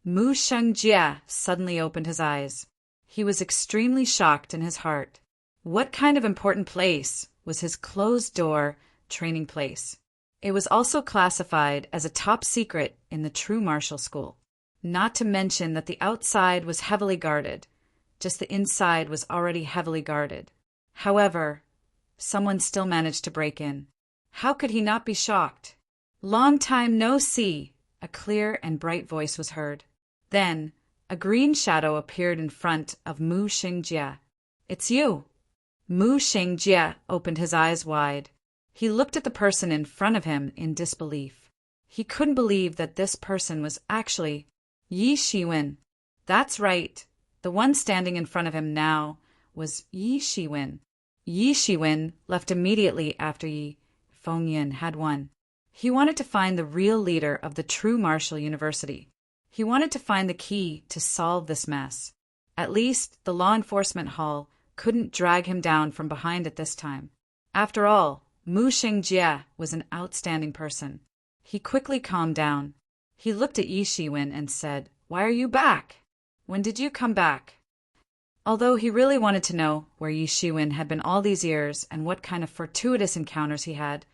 Mu Shengjie suddenly opened his eyes. He was extremely shocked in his heart. What kind of important place was his closed-door training place? It was also classified as a top secret in the true martial school. Not to mention that the outside was heavily guarded, just the inside was already heavily guarded. However, someone still managed to break in. How could he not be shocked? "Long time no see," a clear and bright voice was heard. Then, a green shadow appeared in front of Mu Shengjie. "It's you." Mu Shengjie opened his eyes wide. He looked at the person in front of him in disbelief. He couldn't believe that this person was actually Yi Shiwen. That's right. The one standing in front of him now was Yi Shiwen. Yi Shiwen left immediately after Yi Fengyun had won. He wanted to find the real leader of the true martial university. He wanted to find the key to solve this mess. At least the Law Enforcement Hall couldn't drag him down from behind at this time. After all, Mu Shengjie was an outstanding person. He quickly calmed down. He looked at Yi Shiwen and said, "Why are you back? When did you come back?" Although he really wanted to know where Yi Shiwen had been all these years and what kind of fortuitous encounters he had,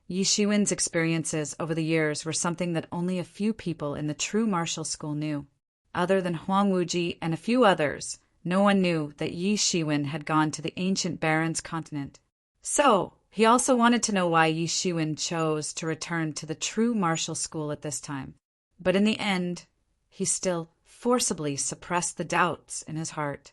Yi Shiwen's experiences over the years were something that only a few people in the true martial school knew. Other than Huang Wuji and a few others, no one knew that Yi Shiwen had gone to the ancient Baron's continent. So, he also wanted to know why Yi Shiwen chose to return to the true martial school at this time. But in the end, he still forcibly suppressed the doubts in his heart.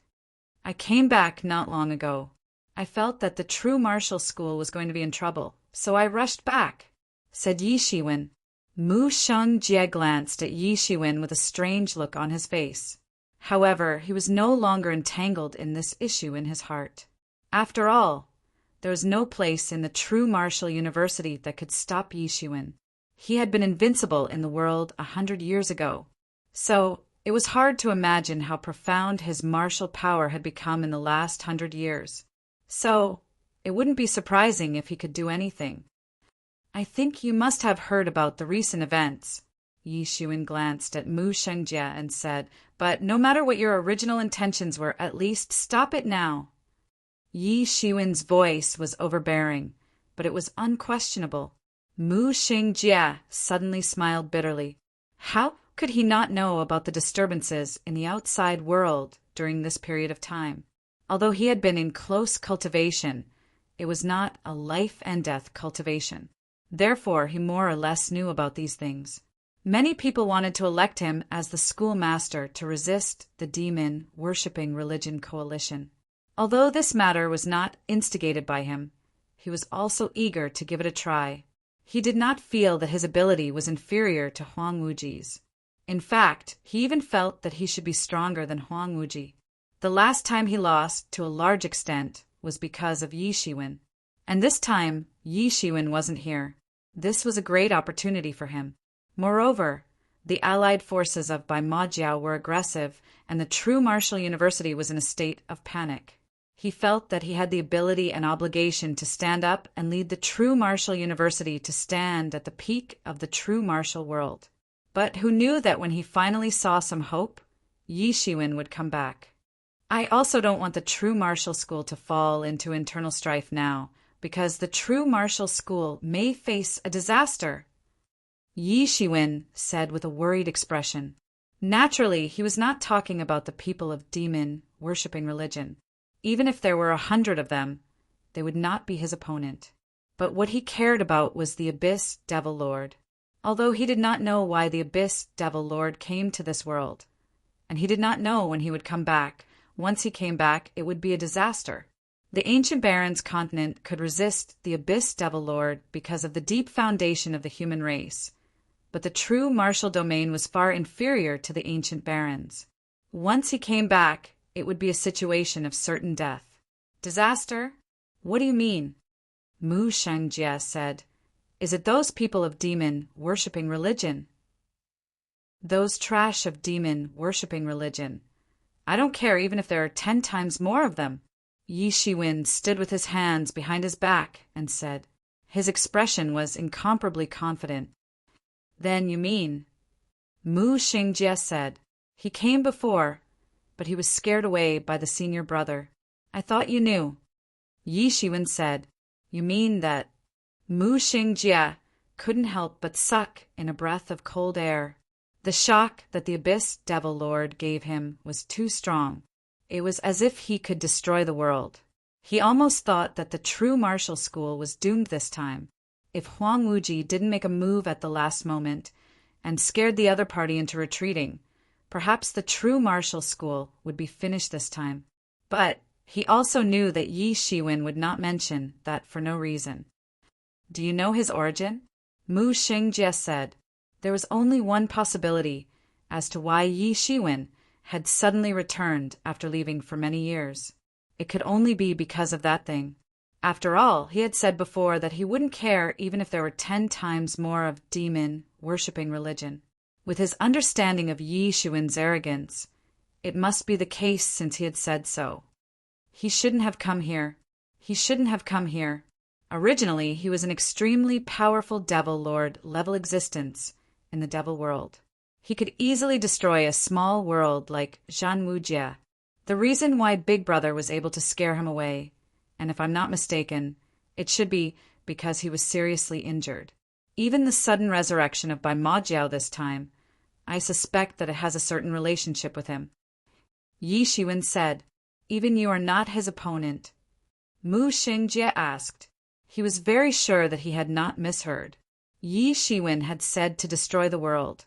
I came back not long ago. I felt that the true martial school was going to be in trouble, so I rushed back, said Yi Shiwen. Mu Shengjie glanced at Yi Shiwen with a strange look on his face. However, he was no longer entangled in this issue in his heart. After all, there was no place in the true martial university that could stop Yi Shiwen. He had been invincible in the world 100 years ago. So, it was hard to imagine how profound his martial power had become in the last 100 years. So, it wouldn't be surprising if he could do anything. I think you must have heard about the recent events. Yi Shiwen glanced at Mu Shengjie and said, but no matter what your original intentions were, at least stop it now. Yi Shiwen's voice was overbearing, but it was unquestionable. Mu Shengjie suddenly smiled bitterly. How could he not know about the disturbances in the outside world during this period of time? Although he had been in close cultivation, it was not a life-and-death cultivation. Therefore, he more or less knew about these things. Many people wanted to elect him as the schoolmaster to resist the demon-worshipping religion coalition. Although this matter was not instigated by him, he was also eager to give it a try. He did not feel that his ability was inferior to Huang Wuji's. In fact, he even felt that he should be stronger than Huang Wuji. The last time he lost, to a large extent, was because of Yi Shiwen. And this time, Yi Shiwen wasn't here. This was a great opportunity for him. Moreover, the allied forces of Bai Majiao were aggressive, and the true martial university was in a state of panic. He felt that he had the ability and obligation to stand up and lead the true martial university to stand at the peak of the true martial world. But who knew that when he finally saw some hope, Yi Shiwen would come back? I also don't want the true martial school to fall into internal strife now, because the true martial school may face a disaster. Yi Shiwen said with a worried expression. Naturally, he was not talking about the people of demon-worshipping religion. Even if there were 100 of them, they would not be his opponent. But what he cared about was the Abyss Devil Lord. Although he did not know why the Abyss Devil Lord came to this world, and he did not know when he would come back. Once he came back, it would be a disaster. The ancient Baron's continent could resist the Abyss Devil Lord because of the deep foundation of the human race, but the true martial domain was far inferior to the ancient Barons. Once he came back, it would be a situation of certain death. Disaster? What do you mean? Mu Shengjie said. Is it those people of demon-worshipping religion? Those trash of demon-worshipping religion. I don't care even if there are 10 times more of them. Yi Shiwen stood with his hands behind his back and said. His expression was incomparably confident. Then you mean? Mu Shengjie said. He came before, but he was scared away by the senior brother. I thought you knew. Yi Shiwen said. You mean that? Mu Shengjie couldn't help but suck in a breath of cold air. The shock that the Abyss Devil Lord gave him was too strong. It was as if he could destroy the world. He almost thought that the true martial school was doomed this time. If Huang Wuji didn't make a move at the last moment and scared the other party into retreating, perhaps the true martial school would be finished this time. But he also knew that Yi Shiwen would not mention that for no reason. Do you know his origin? Mu Shengjie said. There was only one possibility as to why Yi Shiwen had suddenly returned after leaving for many years. It could only be because of that thing. After all, he had said before that he wouldn't care even if there were 10 times more of demon-worshipping religion. With his understanding of Yi Shiwen's arrogance, it must be the case since he had said so. He shouldn't have come here. He shouldn't have come here. Originally, he was an extremely powerful Devil Lord level existence in the Devil World. He could easily destroy a small world like Zhanwujie. The reason why Big Brother was able to scare him away, and if I'm not mistaken, it should be because he was seriously injured. Even the sudden resurrection of Bai Majiao this time, I suspect that it has a certain relationship with him. Yi Shiwen said, "Even you are not his opponent?" Mu Xingjie asked. He was very sure that he had not misheard. Yi Shiwen had said to destroy the world,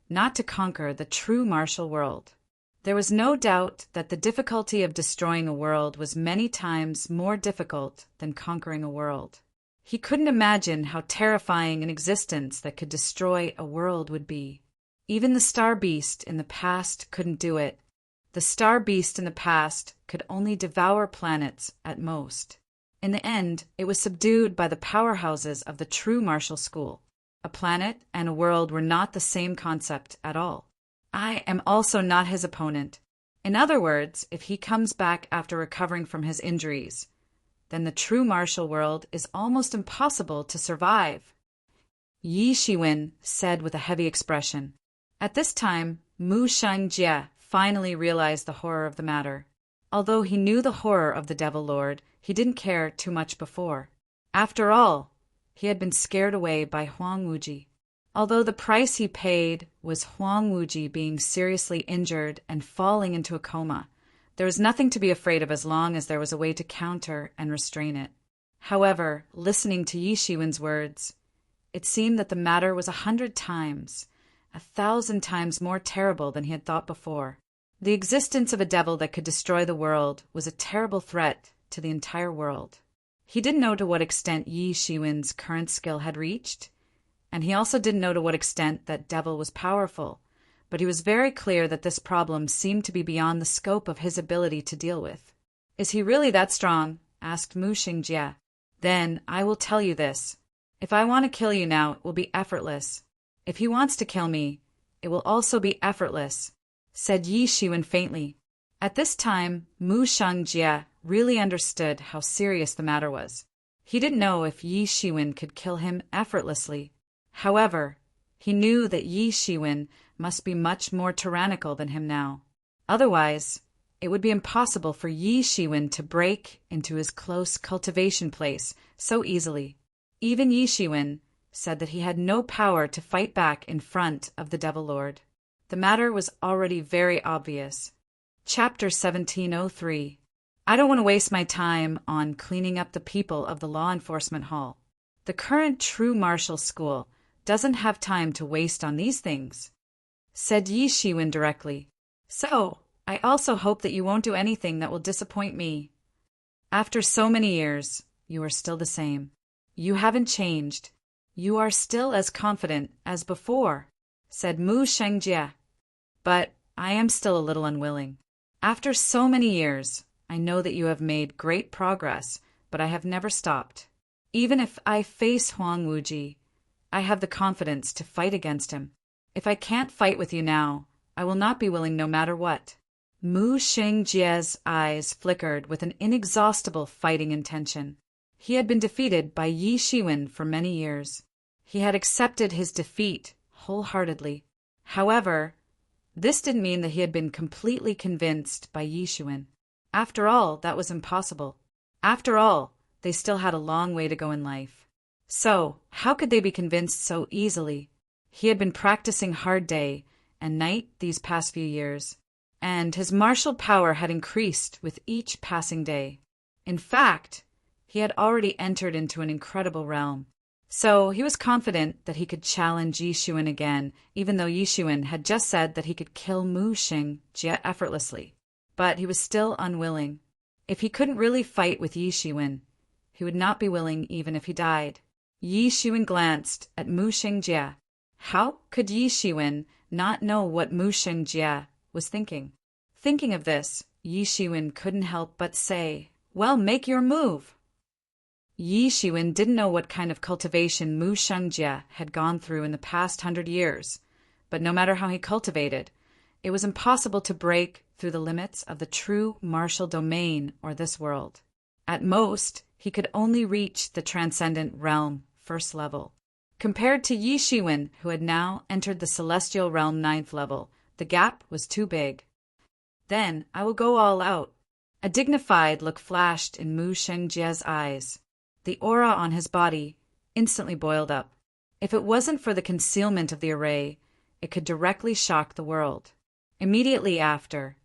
not to conquer the true martial world. There was no doubt that the difficulty of destroying a world was many times more difficult than conquering a world. He couldn't imagine how terrifying an existence that could destroy a world would be. Even the star beast in the past couldn't do it. The star beast in the past could only devour planets at most. In the end, it was subdued by the powerhouses of the true martial school. A planet and a world were not the same concept at all. I am also not his opponent. In other words, if he comes back after recovering from his injuries, then the true martial world is almost impossible to survive, Yi Shiwen said with a heavy expression. At this time, Mu Xingjie finally realized the horror of the matter. Although he knew the horror of the Devil Lord, he didn't care too much before. After all, he had been scared away by Huang Wuji. Although the price he paid was Huang Wuji being seriously injured and falling into a coma, there was nothing to be afraid of as long as there was a way to counter and restrain it. However, listening to Yi Shiwen's words, it seemed that the matter was 100 times, 1,000 times more terrible than he had thought before. The existence of a devil that could destroy the world was a terrible threat to the entire world. He didn't know to what extent Yi Shiwen's current skill had reached, and he also didn't know to what extent that devil was powerful, but he was very clear that this problem seemed to be beyond the scope of his ability to deal with. "Is he really that strong?" asked Mu Xingjie. "Then I will tell you this. If I want to kill you now, it will be effortless. If he wants to kill me, it will also be effortless," said Yi Shiwen faintly. At this time, Mu Xingjie really understood how serious the matter was. He didn't know if Yi Shiwen could kill him effortlessly. However, he knew that Yi Shiwen must be much more tyrannical than him now. Otherwise, it would be impossible for Yi Shiwen to break into his close cultivation place so easily. Even Yi Shiwen said that he had no power to fight back in front of the Devil Lord. The matter was already very obvious. Chapter 1703. I don't want to waste my time on cleaning up the people of the law enforcement hall. The current true martial school doesn't have time to waste on these things, said Yi Shiwen directly. So, I also hope that you won't do anything that will disappoint me. After so many years, you are still the same. You haven't changed. You are still as confident as before, said Mu Xingjie. But I am still a little unwilling. After so many years, I know that you have made great progress, but I have never stopped. Even if I face Huang Wuji, I have the confidence to fight against him. If I can't fight with you now, I will not be willing no matter what. Mu Xingjie's eyes flickered with an inexhaustible fighting intention. He had been defeated by Yi Shiwen for many years. He had accepted his defeat wholeheartedly. However, this didn't mean that he had been completely convinced by Yi Shiwen. After all, that was impossible. After all, they still had a long way to go in life. So, how could they be convinced so easily? He had been practicing hard day and night these past few years, and his martial power had increased with each passing day. In fact, he had already entered into an incredible realm. So he was confident that he could challenge Yi Shiwen again, even though Yi Shiwen had just said that he could kill Mu Xingjie effortlessly. But he was still unwilling. If he couldn't really fight with Yi Shiwen, he would not be willing even if he died. Yi Shiwen glanced at Mu Xingjie. How could Yi Shiwen not know what Mu Xingjie was thinking? Thinking of this, Yi Shiwen couldn't help but say, "Well, make your move." Yi Shiwen didn't know what kind of cultivation Mu Xingjie had gone through in the past 100 years, but no matter how he cultivated, it was impossible to break through the limits of the true martial domain or this world. At most, he could only reach the transcendent realm first level. Compared to Yi Shiwen, who had now entered the celestial realm 9th level, the gap was too big. "Then I will go all out." A dignified look flashed in Mu Xingjie's eyes. The aura on his body instantly boiled up. If it wasn't for the concealment of the array, it could directly shock the world. Immediately after,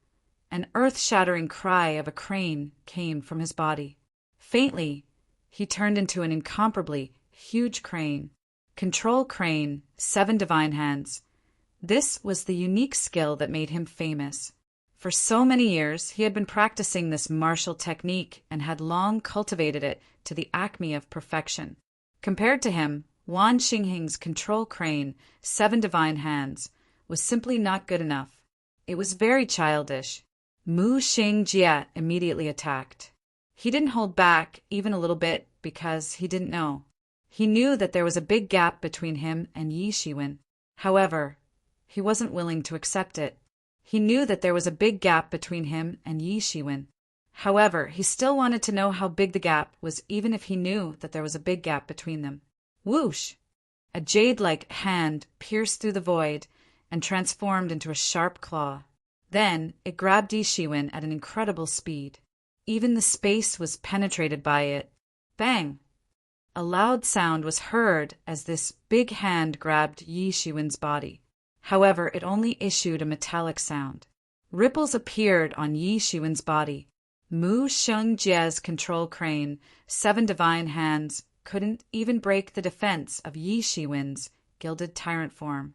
an earth-shattering cry of a crane came from his body. Faintly, he turned into an incomparably huge crane. Control crane, 7 divine hands. This was the unique skill that made him famous. For so many years, he had been practicing this martial technique and had long cultivated it to the acme of perfection. Compared to him, Wan Xinghing's control crane, 7 divine hands, was simply not good enough. It was very childish. Mu Xingjie immediately attacked. He didn't hold back even a little bit because he didn't know. He knew that there was a big gap between him and Yi Shiwen. However, he wasn't willing to accept it. He knew that there was a big gap between him and Yi Shiwen. However, he still wanted to know how big the gap was, even if he knew that there was a big gap between them. Whoosh! A jade-like hand pierced through the void and transformed into a sharp claw. Then it grabbed Yi Shiwen at an incredible speed. Even the space was penetrated by it. Bang! A loud sound was heard as this big hand grabbed Yi Shiwen's body. However, it only issued a metallic sound. Ripples appeared on Yi Shiwen's body. Mu Xingjie's control crane, 7 divine hands, couldn't even break the defense of Yi Shiwen's gilded tyrant form.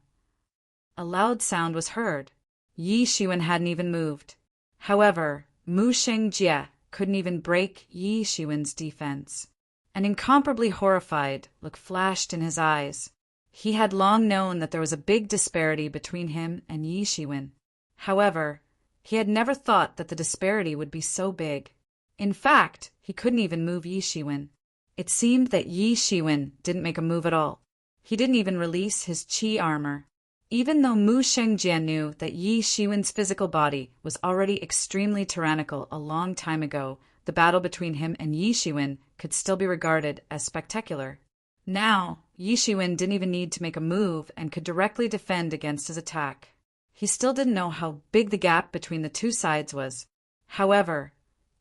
A loud sound was heard. Yi Shiwen hadn't even moved. However, Mu Xingjie couldn't even break Yi Shiwen's defense. An incomparably horrified look flashed in his eyes. He had long known that there was a big disparity between him and Yi Shiwen. However, he had never thought that the disparity would be so big. In fact, he couldn't even move Yi Shiwen. It seemed that Yi Shiwen didn't make a move at all. He didn't even release his qi armor. Even though Mu Xingjie knew that Yi Shiwen's physical body was already extremely tyrannical a long time ago, the battle between him and Yi Shiwen could still be regarded as spectacular. Now, Yi Shiwen didn't even need to make a move and could directly defend against his attack. He still didn't know how big the gap between the two sides was. However,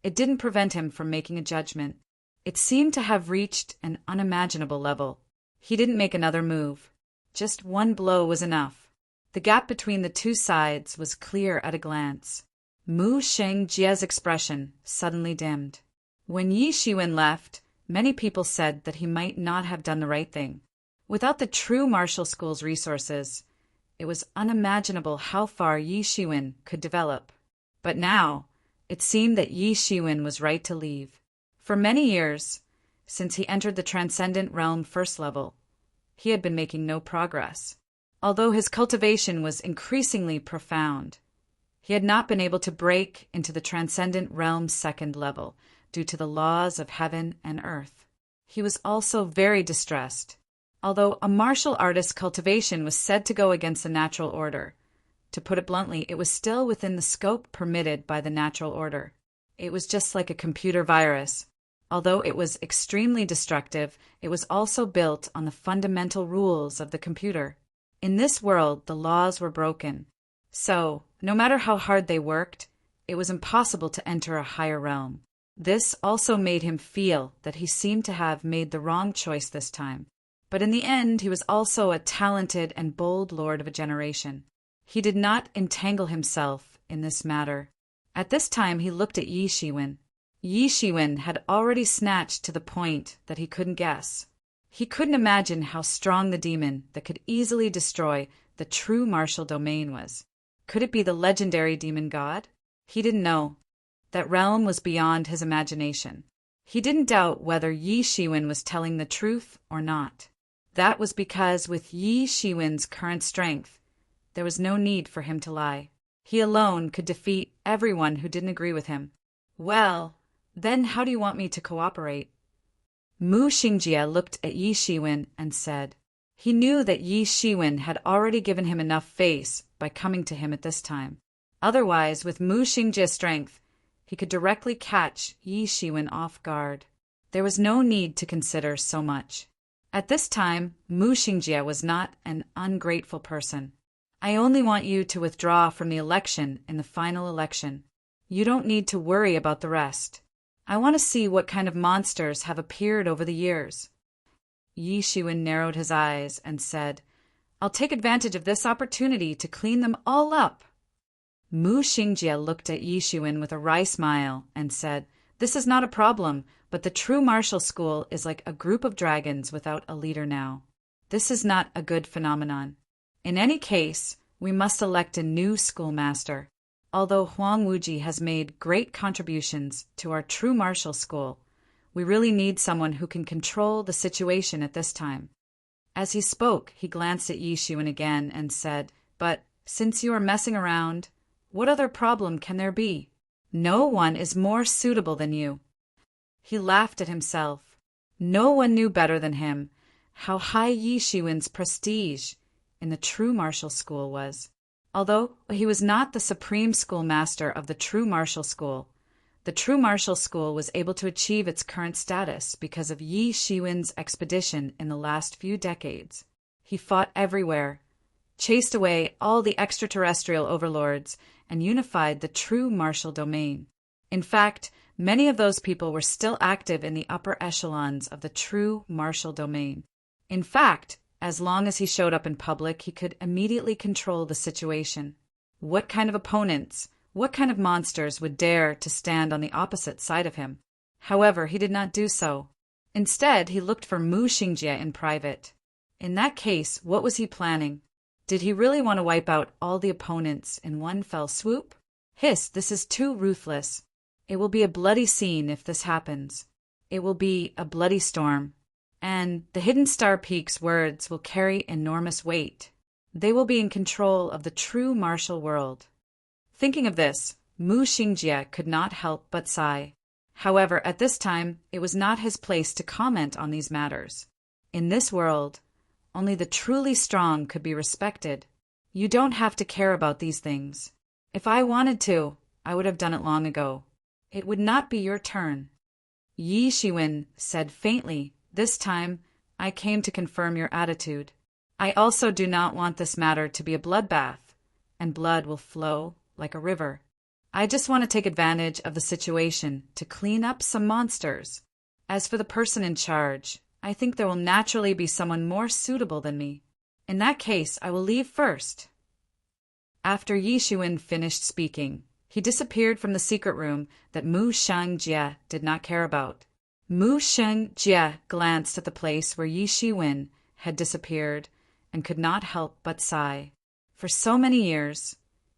it didn't prevent him from making a judgment. It seemed to have reached an unimaginable level. He didn't make another move. Just one blow was enough. The gap between the two sides was clear at a glance. Mu Xingjie's expression suddenly dimmed. When Yi Shiwen left, many people said that he might not have done the right thing. Without the true martial school's resources, it was unimaginable how far Yi Shiwen could develop. But now, it seemed that Yi Shiwen was right to leave. For many years, since he entered the Transcendent Realm first level, he had been making no progress. Although his cultivation was increasingly profound, he had not been able to break into the Transcendent Realm second level due to the laws of heaven and earth. He was also very distressed. Although a martial artist's cultivation was said to go against the natural order, to put it bluntly, it was still within the scope permitted by the natural order. It was just like a computer virus. Although it was extremely destructive, it was also built on the fundamental rules of the computer. In this world, the laws were broken. So, no matter how hard they worked, it was impossible to enter a higher realm. This also made him feel that he seemed to have made the wrong choice this time. But in the end, he was also a talented and bold lord of a generation. He did not entangle himself in this matter. At this time, he looked at Yi Shiwen. Yi Shiwen had already snatched to the point that he couldn't guess. He couldn't imagine how strong the demon that could easily destroy the true martial domain was. Could it be the legendary demon god? He didn't know. That realm was beyond his imagination. He didn't doubt whether Yi Shiwen was telling the truth or not. That was because with Yi Shiwen's current strength, there was no need for him to lie. He alone could defeat everyone who didn't agree with him. Well, then how do you want me to cooperate? Mu Xingjie looked at Yi Shiwen and said. He knew that Yi Shiwen had already given him enough face by coming to him at this time. Otherwise, with Mu Xingjie's strength, he could directly catch Yi Shiwen off guard. There was no need to consider so much. At this time, Mu Xingjie was not an ungrateful person. I only want you to withdraw from the election in the final election. You don't need to worry about the rest. I want to see what kind of monsters have appeared over the years. Yi Shiwen narrowed his eyes and said, I'll take advantage of this opportunity to clean them all up. Mu Xingjie looked at Yi Shiwen with a wry smile and said, This is not a problem, but the true martial school is like a group of dragons without a leader now. This is not a good phenomenon. In any case, we must elect a new schoolmaster. Although Huang Wuji has made great contributions to our true martial school, we really need someone who can control the situation at this time. As he spoke, he glanced at Yi Shiwen again and said, But since you are messing around, what other problem can there be? No one is more suitable than you. He laughed at himself. No one knew better than him how high Yi Shiwen's prestige in the true martial school was. Although he was not the supreme schoolmaster of the true martial school, the true martial school was able to achieve its current status because of Yi Shiwen's expedition in the last few decades. He fought everywhere, chased away all the extraterrestrial overlords, and unified the true martial domain. In fact, many of those people were still active in the upper echelons of the true martial domain. In fact, as long as he showed up in public, he could immediately control the situation. What kind of opponents, what kind of monsters would dare to stand on the opposite side of him? However, he did not do so. Instead, he looked for Mu Xingjie in private. In that case, what was he planning? Did he really want to wipe out all the opponents in one fell swoop? Hiss, this is too ruthless. It will be a bloody scene if this happens. It will be a bloody storm. And the Hidden Star Peak's words will carry enormous weight. They will be in control of the true martial world. Thinking of this, Mu Xingjie could not help but sigh. However, at this time, it was not his place to comment on these matters. In this world, only the truly strong could be respected. You don't have to care about these things. If I wanted to, I would have done it long ago. It would not be your turn. Yi Shiwen said faintly, This time, I came to confirm your attitude. I also do not want this matter to be a bloodbath, and blood will flow like a river. I just want to take advantage of the situation to clean up some monsters. As for the person in charge, I think there will naturally be someone more suitable than me. In that case, I will leave first. After Yi Shiwen finished speaking, he disappeared from the secret room that Mu Xingjie did not care about. Mu Xingjie glanced at the place where Yi Shiwen had disappeared and could not help but sigh. For so many years,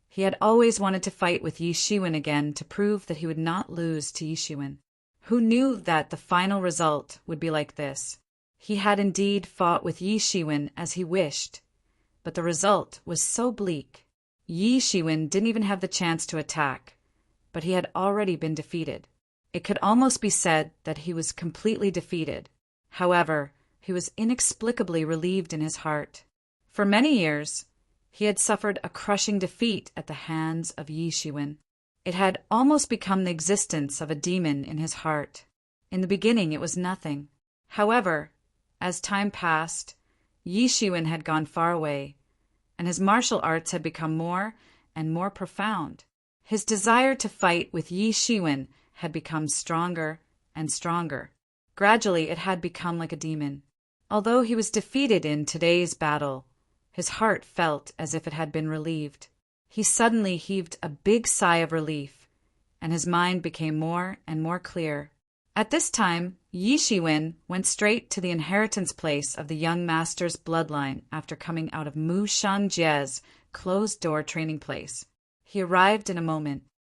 he had always wanted to fight with Yi Shiwen again to prove that he would not lose to Yi Shiwen. Who knew that the final result would be like this? He had indeed fought with Yi Shiwen as he wished, but the result was so bleak. Yi Shiwen didn't even have the chance to attack, but he had already been defeated. It could almost be said that he was completely defeated. However, he was inexplicably relieved in his heart. For many years, he had suffered a crushing defeat at the hands of Yi Shiwen. It had almost become the existence of a demon in his heart. In the beginning, it was nothing. However, as time passed, Yi Shiwen had gone far away, and his martial arts had become more and more profound. His desire to fight with Yi Shiwen had become stronger and stronger. Gradually, it had become like a demon. Although he was defeated in today's battle, his heart felt as if it had been relieved. He suddenly heaved a big sigh of relief, and his mind became more and more clear. At this time, Yi Shiwen went straight to the inheritance place of the young master's bloodline after coming out of Mu Xingjie's closed-door training place. He arrived in a moment.